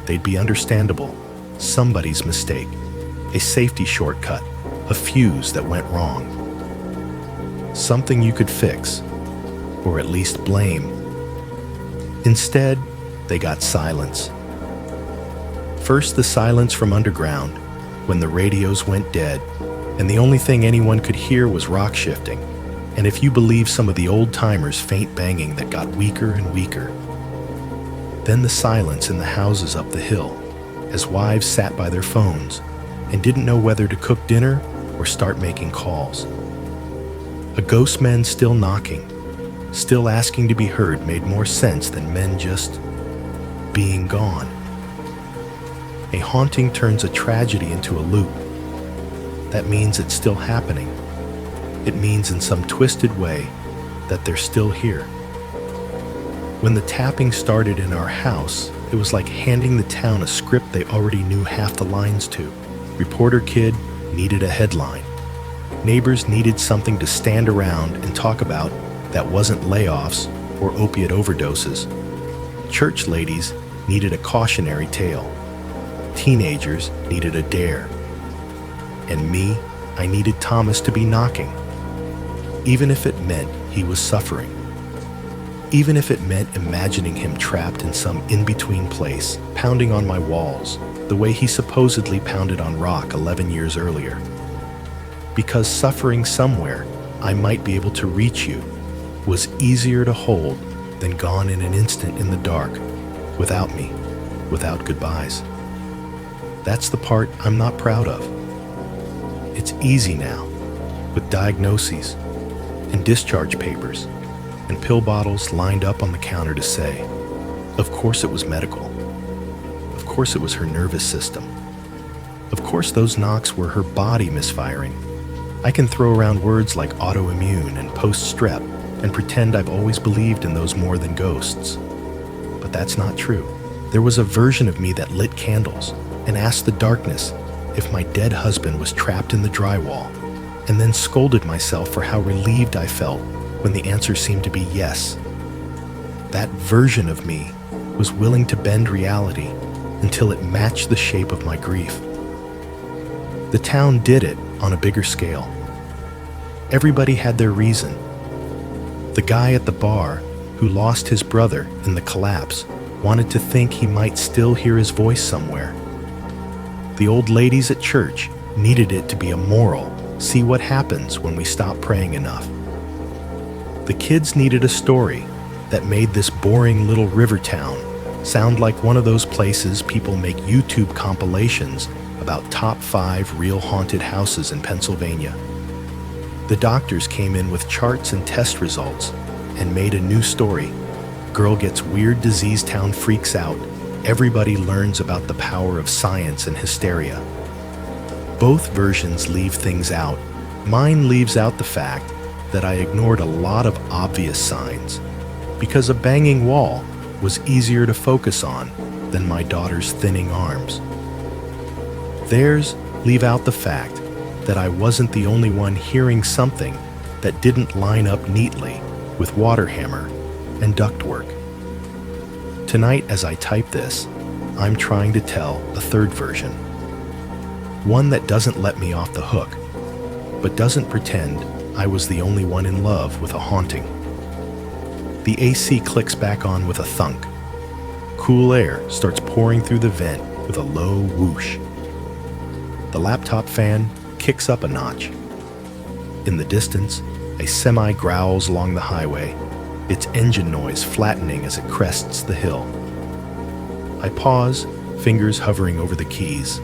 they'd be understandable, somebody's mistake, a safety shortcut, a fuse that went wrong. Something you could fix, or at least blame. Instead, they got silence. First, the silence from underground, when the radios went dead, and the only thing anyone could hear was rock shifting, and if you believe some of the old-timers, faint banging that got weaker and weaker. Then the silence in the houses up the hill, as wives sat by their phones and didn't know whether to cook dinner or start making calls. A ghost men still knocking, still asking to be heard made more sense than men just being gone. A haunting turns a tragedy into a loop. That means it's still happening. It means in some twisted way that they're still here. When the tapping started in our house, it was like handing the town a script they already knew half the lines to. Reporter kid needed a headline. Neighbors needed something to stand around and talk about that wasn't layoffs or opiate overdoses. Church ladies needed a cautionary tale. Teenagers needed a dare. And me, I needed Thomas to be knocking. Even if it meant he was suffering. Even if it meant imagining him trapped in some in-between place, pounding on my walls, the way he supposedly pounded on rock 11 years earlier. Because suffering somewhere, I might be able to reach you, was easier to hold than gone in an instant in the dark, without me, without goodbyes. That's the part I'm not proud of. It's easy now, with diagnoses and discharge papers and pill bottles lined up on the counter to say, of course it was medical. Of course it was her nervous system. Of course those knocks were her body misfiring. I can throw around words like autoimmune and post-strep and pretend I've always believed in those more than ghosts. But that's not true. There was a version of me that lit candles and asked the darkness if my dead husband was trapped in the drywall, and then scolded myself for how relieved I felt when the answer seemed to be yes. That version of me was willing to bend reality until it matched the shape of my grief. The town did it on a bigger scale. Everybody had their reason. The guy at the bar who lost his brother in the collapse wanted to think he might still hear his voice somewhere. The old ladies at church needed it to be a moral, see what happens when we stop praying enough. The kids needed a story that made this boring little river town sound like one of those places people make YouTube compilations about top 5 real haunted houses in Pennsylvania. The doctors came in with charts and test results and made a new story. Girl gets weird disease town freaks out. Everybody learns about the power of science and hysteria. Both versions leave things out. Mine leaves out the fact that I ignored a lot of obvious signs because a banging wall was easier to focus on than my daughter's thinning arms. Theirs leave out the fact that I wasn't the only one hearing something that didn't line up neatly with water hammer and ductwork. Tonight, as I type this, I'm trying to tell a third version. One that doesn't let me off the hook, but doesn't pretend I was the only one in love with a haunting. The AC clicks back on with a thunk. Cool air starts pouring through the vent with a low whoosh. The laptop fan kicks up a notch. In the distance, a semi growls along the highway, its engine noise flattening as it crests the hill. I pause, fingers hovering over the keys.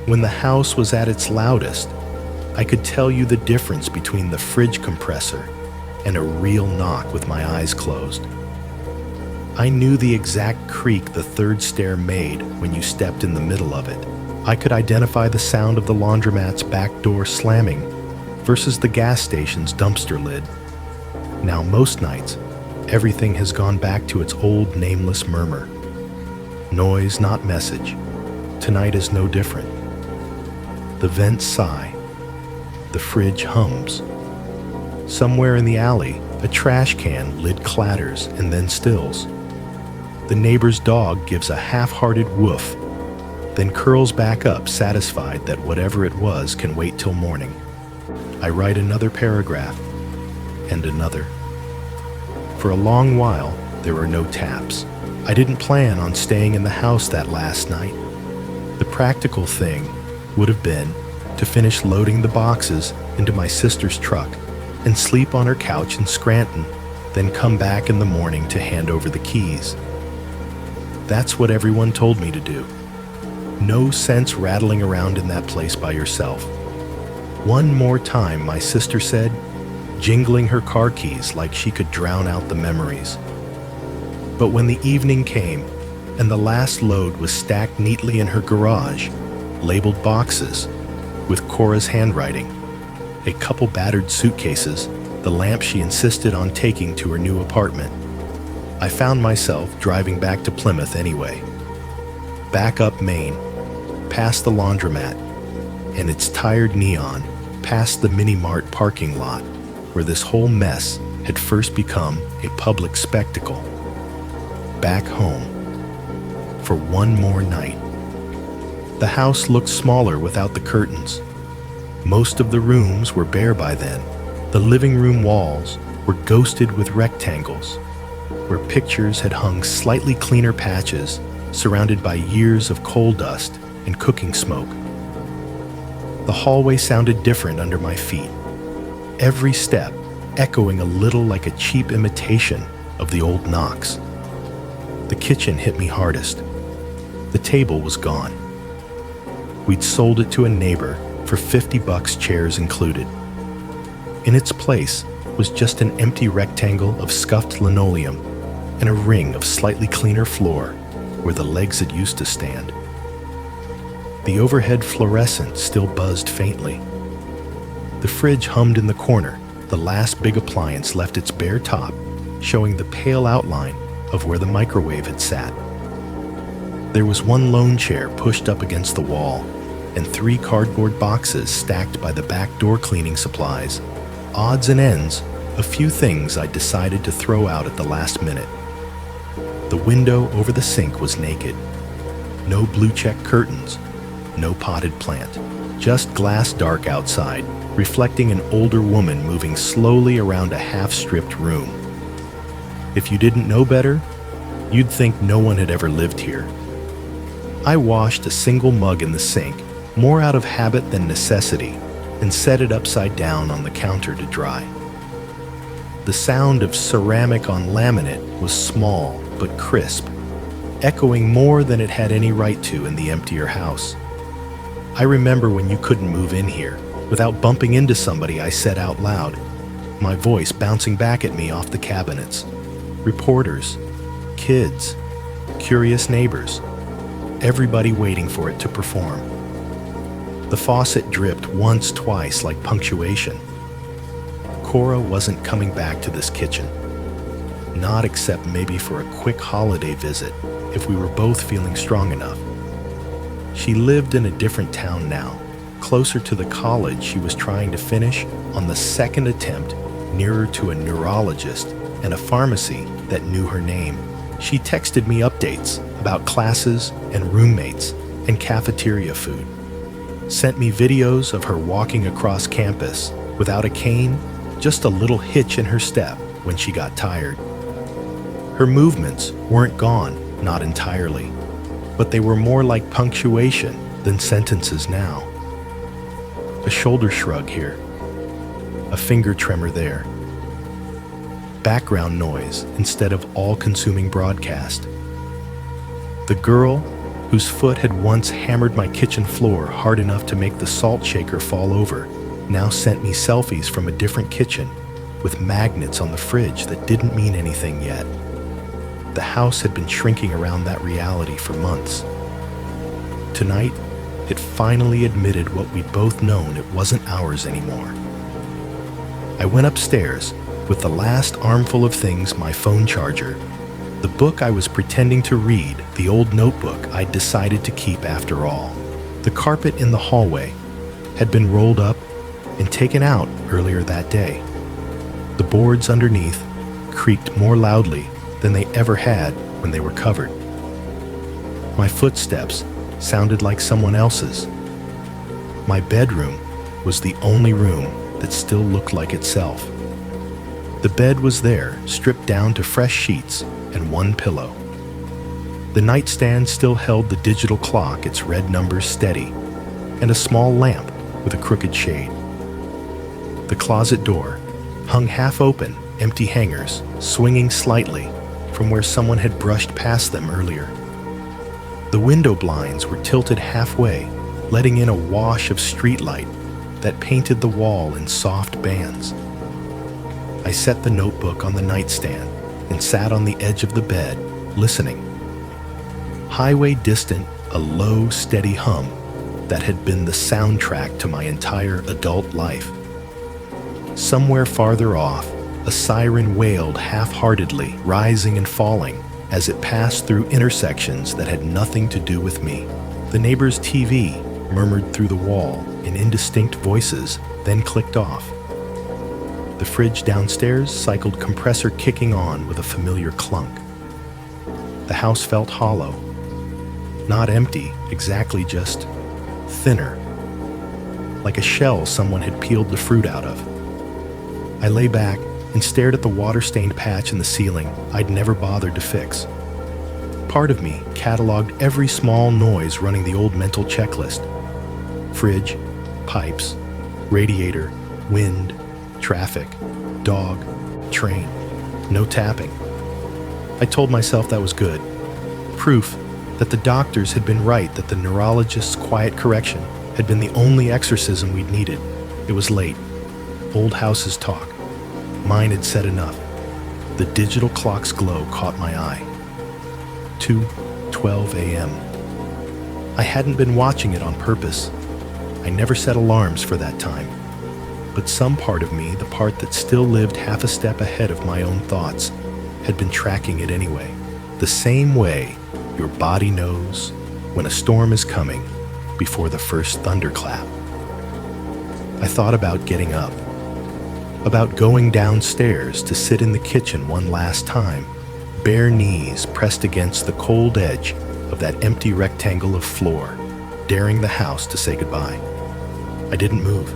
When the house was at its loudest, I could tell you the difference between the fridge compressor and a real knock with my eyes closed. I knew the exact creak the third stair made when you stepped in the middle of it. I could identify the sound of the laundromat's back door slamming versus the gas station's dumpster lid. Now most nights, everything has gone back to its old nameless murmur. Noise, not message. Tonight is no different. The vents sigh. The fridge hums. Somewhere in the alley, a trash can lid clatters and then stills. The neighbor's dog gives a half-hearted woof, then curls back up, satisfied that whatever it was can wait till morning. I write another paragraph, and another. For a long while, there were no taps. I didn't plan on staying in the house that last night. The practical thing would have been to finish loading the boxes into my sister's truck and sleep on her couch in Scranton, then come back in the morning to hand over the keys. That's what everyone told me to do. No sense rattling around in that place by yourself. One more time, my sister said, jingling her car keys like she could drown out the memories. But when the evening came and the last load was stacked neatly in her garage, labeled boxes with Cora's handwriting, a couple battered suitcases, the lamp she insisted on taking to her new apartment, I found myself driving back to Plymouth anyway. Back up Main, past the laundromat and its tired neon, past the mini-mart parking lot where this whole mess had first become a public spectacle. Back home for one more night. The house looked smaller without the curtains. Most of the rooms were bare by then. The living room walls were ghosted with rectangles, where pictures had hung slightly cleaner patches surrounded by years of coal dust and cooking smoke. The hallway sounded different under my feet, every step echoing a little like a cheap imitation of the old knocks. The kitchen hit me hardest. The table was gone. We'd sold it to a neighbor for $50, chairs included. In its place was just an empty rectangle of scuffed linoleum and a ring of slightly cleaner floor where the legs had used to stand. The overhead fluorescent still buzzed faintly. The fridge hummed in the corner. The last big appliance left its bare top, showing the pale outline of where the microwave had sat. There was one lone chair pushed up against the wall, and 3 cardboard boxes stacked by the back door cleaning supplies. Odds and ends, a few things I decided to throw out at the last minute. The window over the sink was naked. No blue check curtains, no potted plant, just glass dark outside, reflecting an older woman moving slowly around a half-stripped room. If you didn't know better, you'd think no one had ever lived here. I washed a single mug in the sink, more out of habit than necessity, and set it upside down on the counter to dry. The sound of ceramic on laminate was small but crisp, echoing more than it had any right to in the emptier house. I remember when you couldn't move in here. Without bumping into somebody, I said out loud, my voice bouncing back at me off the cabinets. Reporters, kids, curious neighbors, everybody waiting for it to perform. The faucet dripped once, twice, like punctuation. Cora wasn't coming back to this kitchen. Not except maybe for a quick holiday visit, if we were both feeling strong enough. She lived in a different town now, closer to the college she was trying to finish on the second attempt, nearer to a neurologist and a pharmacy that knew her name. She texted me updates about classes and roommates and cafeteria food. Sent me videos of her walking across campus without a cane, just a little hitch in her step when she got tired. Her movements weren't gone, not entirely, but they were more like punctuation than sentences now. A shoulder shrug here, a finger tremor there. Background noise instead of all-consuming broadcast. The girl whose foot had once hammered my kitchen floor hard enough to make the salt shaker fall over now sent me selfies from a different kitchen with magnets on the fridge that didn't mean anything yet. The house had been shrinking around that reality for months. Tonight, it finally admitted what we'd both known it wasn't ours anymore. I went upstairs with the last armful of things, my phone charger, The book I was pretending to read, the old notebook I'd decided to keep after all. The carpet in the hallway had been rolled up and taken out earlier that day. The boards underneath creaked more loudly than they ever had when they were covered. My footsteps sounded like someone else's. My bedroom was the only room that still looked like itself. The bed was there, stripped down to fresh sheets and one pillow. The nightstand still held the digital clock, its red numbers steady, and a small lamp with a crooked shade. The closet door hung half open, empty hangers swinging slightly from where someone had brushed past them earlier. The window blinds were tilted halfway, letting in a wash of streetlight that painted the wall in soft bands. I set the notebook on the nightstand and sat on the edge of the bed, listening. Highway distant, a low, steady hum that had been the soundtrack to my entire adult life. Somewhere farther off, a siren wailed half-heartedly, rising and falling as it passed through intersections that had nothing to do with me. The neighbor's TV murmured through the wall in indistinct voices, then clicked off. The fridge downstairs cycled compressor kicking on with a familiar clunk. The house felt hollow. Not empty, exactly, just thinner. Like a shell someone had peeled the fruit out of. I lay back and stared at the water-stained patch in the ceiling I'd never bothered to fix. Part of me cataloged every small noise running the old mental checklist. Fridge, pipes, radiator, wind, traffic, dog, train, no tapping. I told myself that was good. Proof that the doctors had been right, that the neurologist's quiet correction had been the only exorcism we'd needed. It was late. Old houses talk. Mine had said enough. The digital clock's glow caught my eye. 2:12 a.m. I hadn't been watching it on purpose. I never set alarms for that time. But some part of me, the part that still lived half a step ahead of my own thoughts, had been tracking it anyway. The same way your body knows when a storm is coming before the first thunderclap. I thought about getting up, about going downstairs to sit in the kitchen one last time, bare knees pressed against the cold edge of that empty rectangle of floor, daring the house to say goodbye. I didn't move.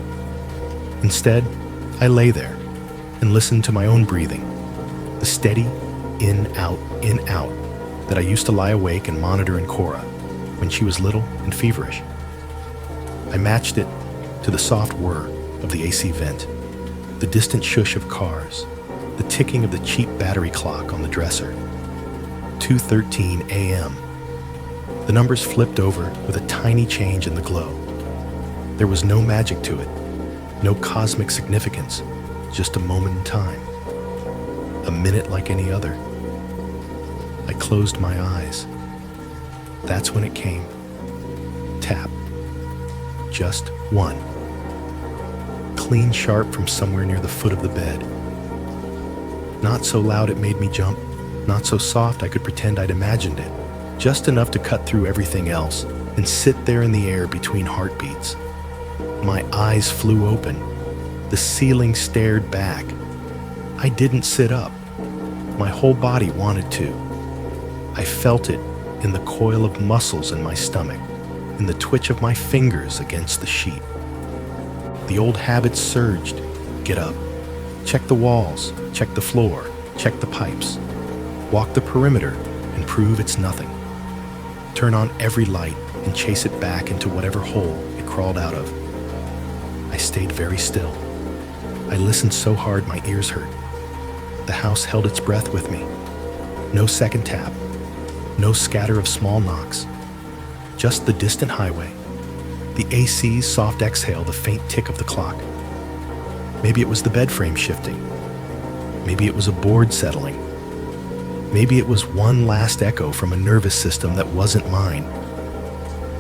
Instead, I lay there and listened to my own breathing, the steady in, out, that I used to lie awake and monitor in Cora when she was little and feverish. I matched it to the soft whir of the AC vent, the distant shush of cars, the ticking of the cheap battery clock on the dresser. 2:13 a.m. The numbers flipped over with a tiny change in the glow. There was no magic to it, no cosmic significance, just a moment in time. A minute like any other. I closed my eyes. That's when it came. Tap. Just one. Clean sharp from somewhere near the foot of the bed. Not so loud it made me jump, not so soft I could pretend I'd imagined it. Just enough to cut through everything else and sit there in the air between heartbeats. My eyes flew open. The ceiling stared back. I didn't sit up. My whole body wanted to. I felt it in the coil of muscles in my stomach, in the twitch of my fingers against the sheet. The old habits surged. Get up. Check the walls. Check the floor. Check the pipes. Walk the perimeter and prove it's nothing. Turn on every light and chase it back into whatever hole it crawled out of. I stayed very still. I listened so hard my ears hurt. The house held its breath with me. No second tap. No scatter of small knocks. Just the distant highway. The AC's soft exhale, the faint tick of the clock. Maybe it was the bed frame shifting. Maybe it was a board settling. Maybe it was one last echo from a nervous system that wasn't mine.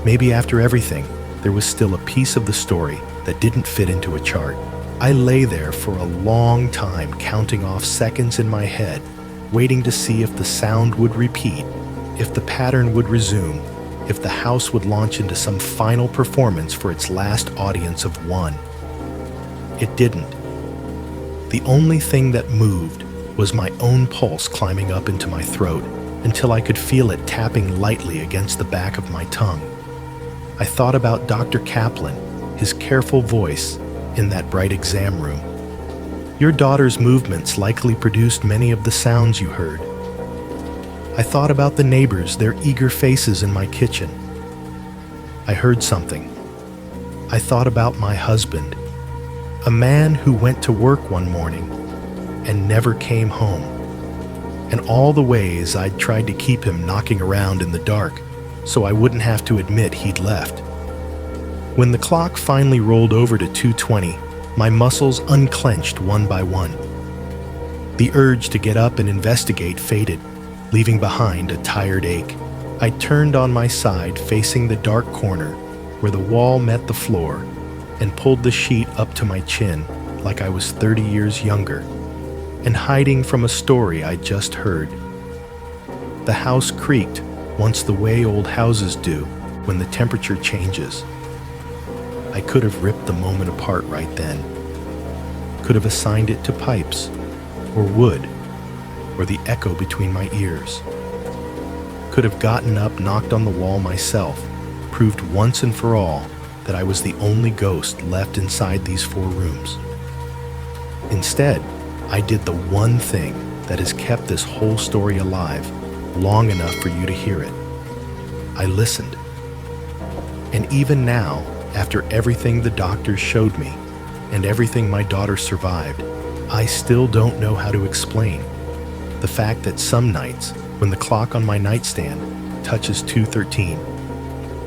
Maybe after everything, there was still a piece of the story that didn't fit into a chart. I lay there for a long time, counting off seconds in my head waiting to see if the sound would repeat, if the pattern would resume, if the house would launch into some final performance for its last audience of one. It didn't. The only thing that moved was my own pulse climbing up into my throat until I could feel it tapping lightly against the back of my tongue. I thought about Dr. Kaplan, his careful voice in that bright exam room. Your daughter's movements likely produced many of the sounds you heard. I thought about the neighbors, their eager faces in my kitchen. I heard something. I thought about my husband, a man who went to work one morning and never came home, and all the ways I'd tried to keep him knocking around in the dark so I wouldn't have to admit he'd left. When the clock finally rolled over to 2:20, my muscles unclenched one by one. The urge to get up and investigate faded, leaving behind a tired ache. I turned on my side, facing the dark corner where the wall met the floor, and pulled the sheet up to my chin like I was 30 years younger and hiding from a story I'd just heard. The house creaked once the way old houses do when the temperature changes. I could have ripped the moment apart right then. Could have assigned it to pipes, or wood, or the echo between my ears. Could have gotten up, knocked on the wall myself, proved once and for all that I was the only ghost left inside these 4 rooms. Instead, I did the one thing that has kept this whole story alive long enough for you to hear it. I listened. And even now, after everything the doctors showed me and everything my daughter survived, I still don't know how to explain the fact that some nights, when the clock on my nightstand touches 2:13,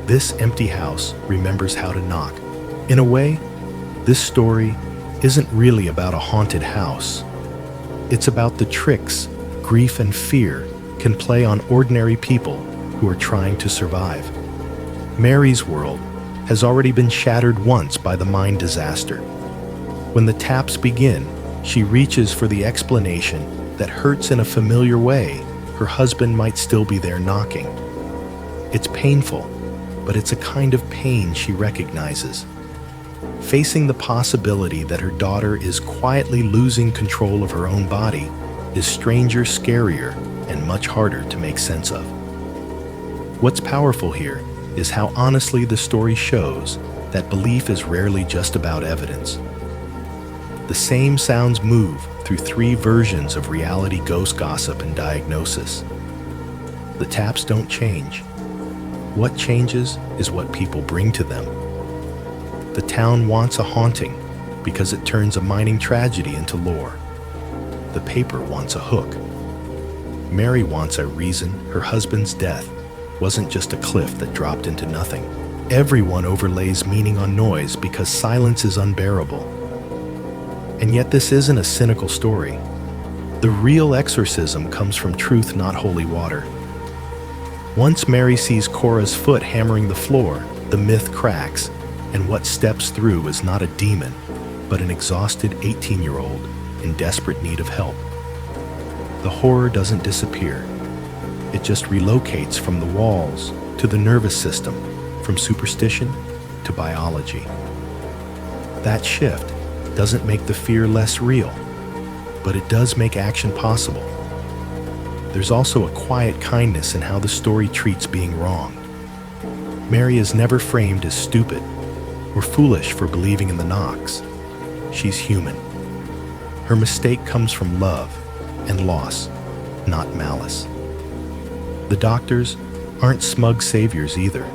this empty house remembers how to knock. In a way, this story isn't really about a haunted house. It's about the tricks grief and fear can play on ordinary people who are trying to survive. Mary's world has already been shattered once by the mine disaster. When the taps begin, she reaches for the explanation that hurts in a familiar way. Her husband might still be there knocking. It's painful, but it's a kind of pain she recognizes. Facing the possibility that her daughter is quietly losing control of her own body is stranger, scarier, and much harder to make sense of. What's powerful here is how honestly the story shows that belief is rarely just about evidence. The same sounds move through 3 versions of reality ghost gossip and diagnosis. The taps don't change. What changes is what people bring to them. The town wants a haunting because it turns a mining tragedy into lore. The paper wants a hook. Mary wants a reason her husband's death wasn't just a cliff that dropped into nothing. Everyone overlays meaning on noise because silence is unbearable. And yet this isn't a cynical story. The real exorcism comes from truth, not holy water. Once Mary sees Cora's foot hammering the floor, the myth cracks, and what steps through is not a demon, but an exhausted 18-year-old in desperate need of help. The horror doesn't disappear. It just relocates from the walls to the nervous system, from superstition to biology. That shift doesn't make the fear less real, but it does make action possible. There's also a quiet kindness in how the story treats being wrong. Mary is never framed as stupid or foolish for believing in the knocks. She's human. Her mistake comes from love and loss, not malice. The doctors aren't smug saviors either.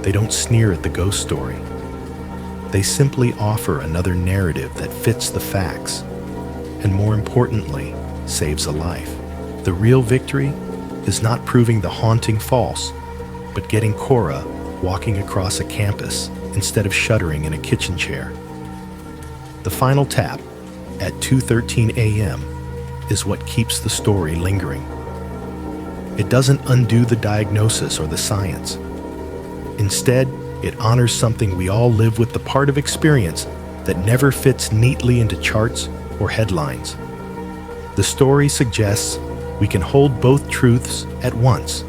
They don't sneer at the ghost story. They simply offer another narrative that fits the facts, and more importantly, saves a life. The real victory is not proving the haunting false, but getting Cora walking across a campus instead of shuddering in a kitchen chair. The final tap at 2:13 a.m. is what keeps the story lingering. It doesn't undo the diagnosis or the science. Instead, it honors something we all live with, the part of experience that never fits neatly into charts or headlines. The story suggests we can hold both truths at once.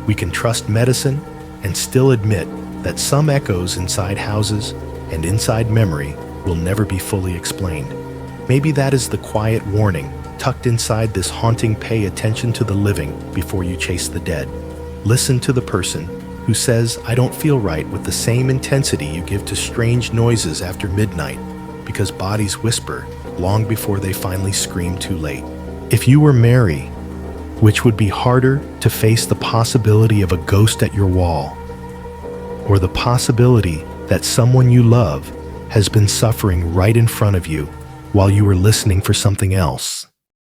We can trust medicine and still admit that some echoes inside houses and inside memory will never be fully explained. Maybe that is the quiet warning tucked inside this haunting "pay attention to the living before you chase the dead." Listen to the person who says, "I don't feel right," with the same intensity you give to strange noises after midnight, because bodies whisper long before they finally scream too late. If you were Mary, which would be harder to face, the possibility of a ghost at your wall, or the possibility that someone you love has been suffering right in front of you while you were listening for something else?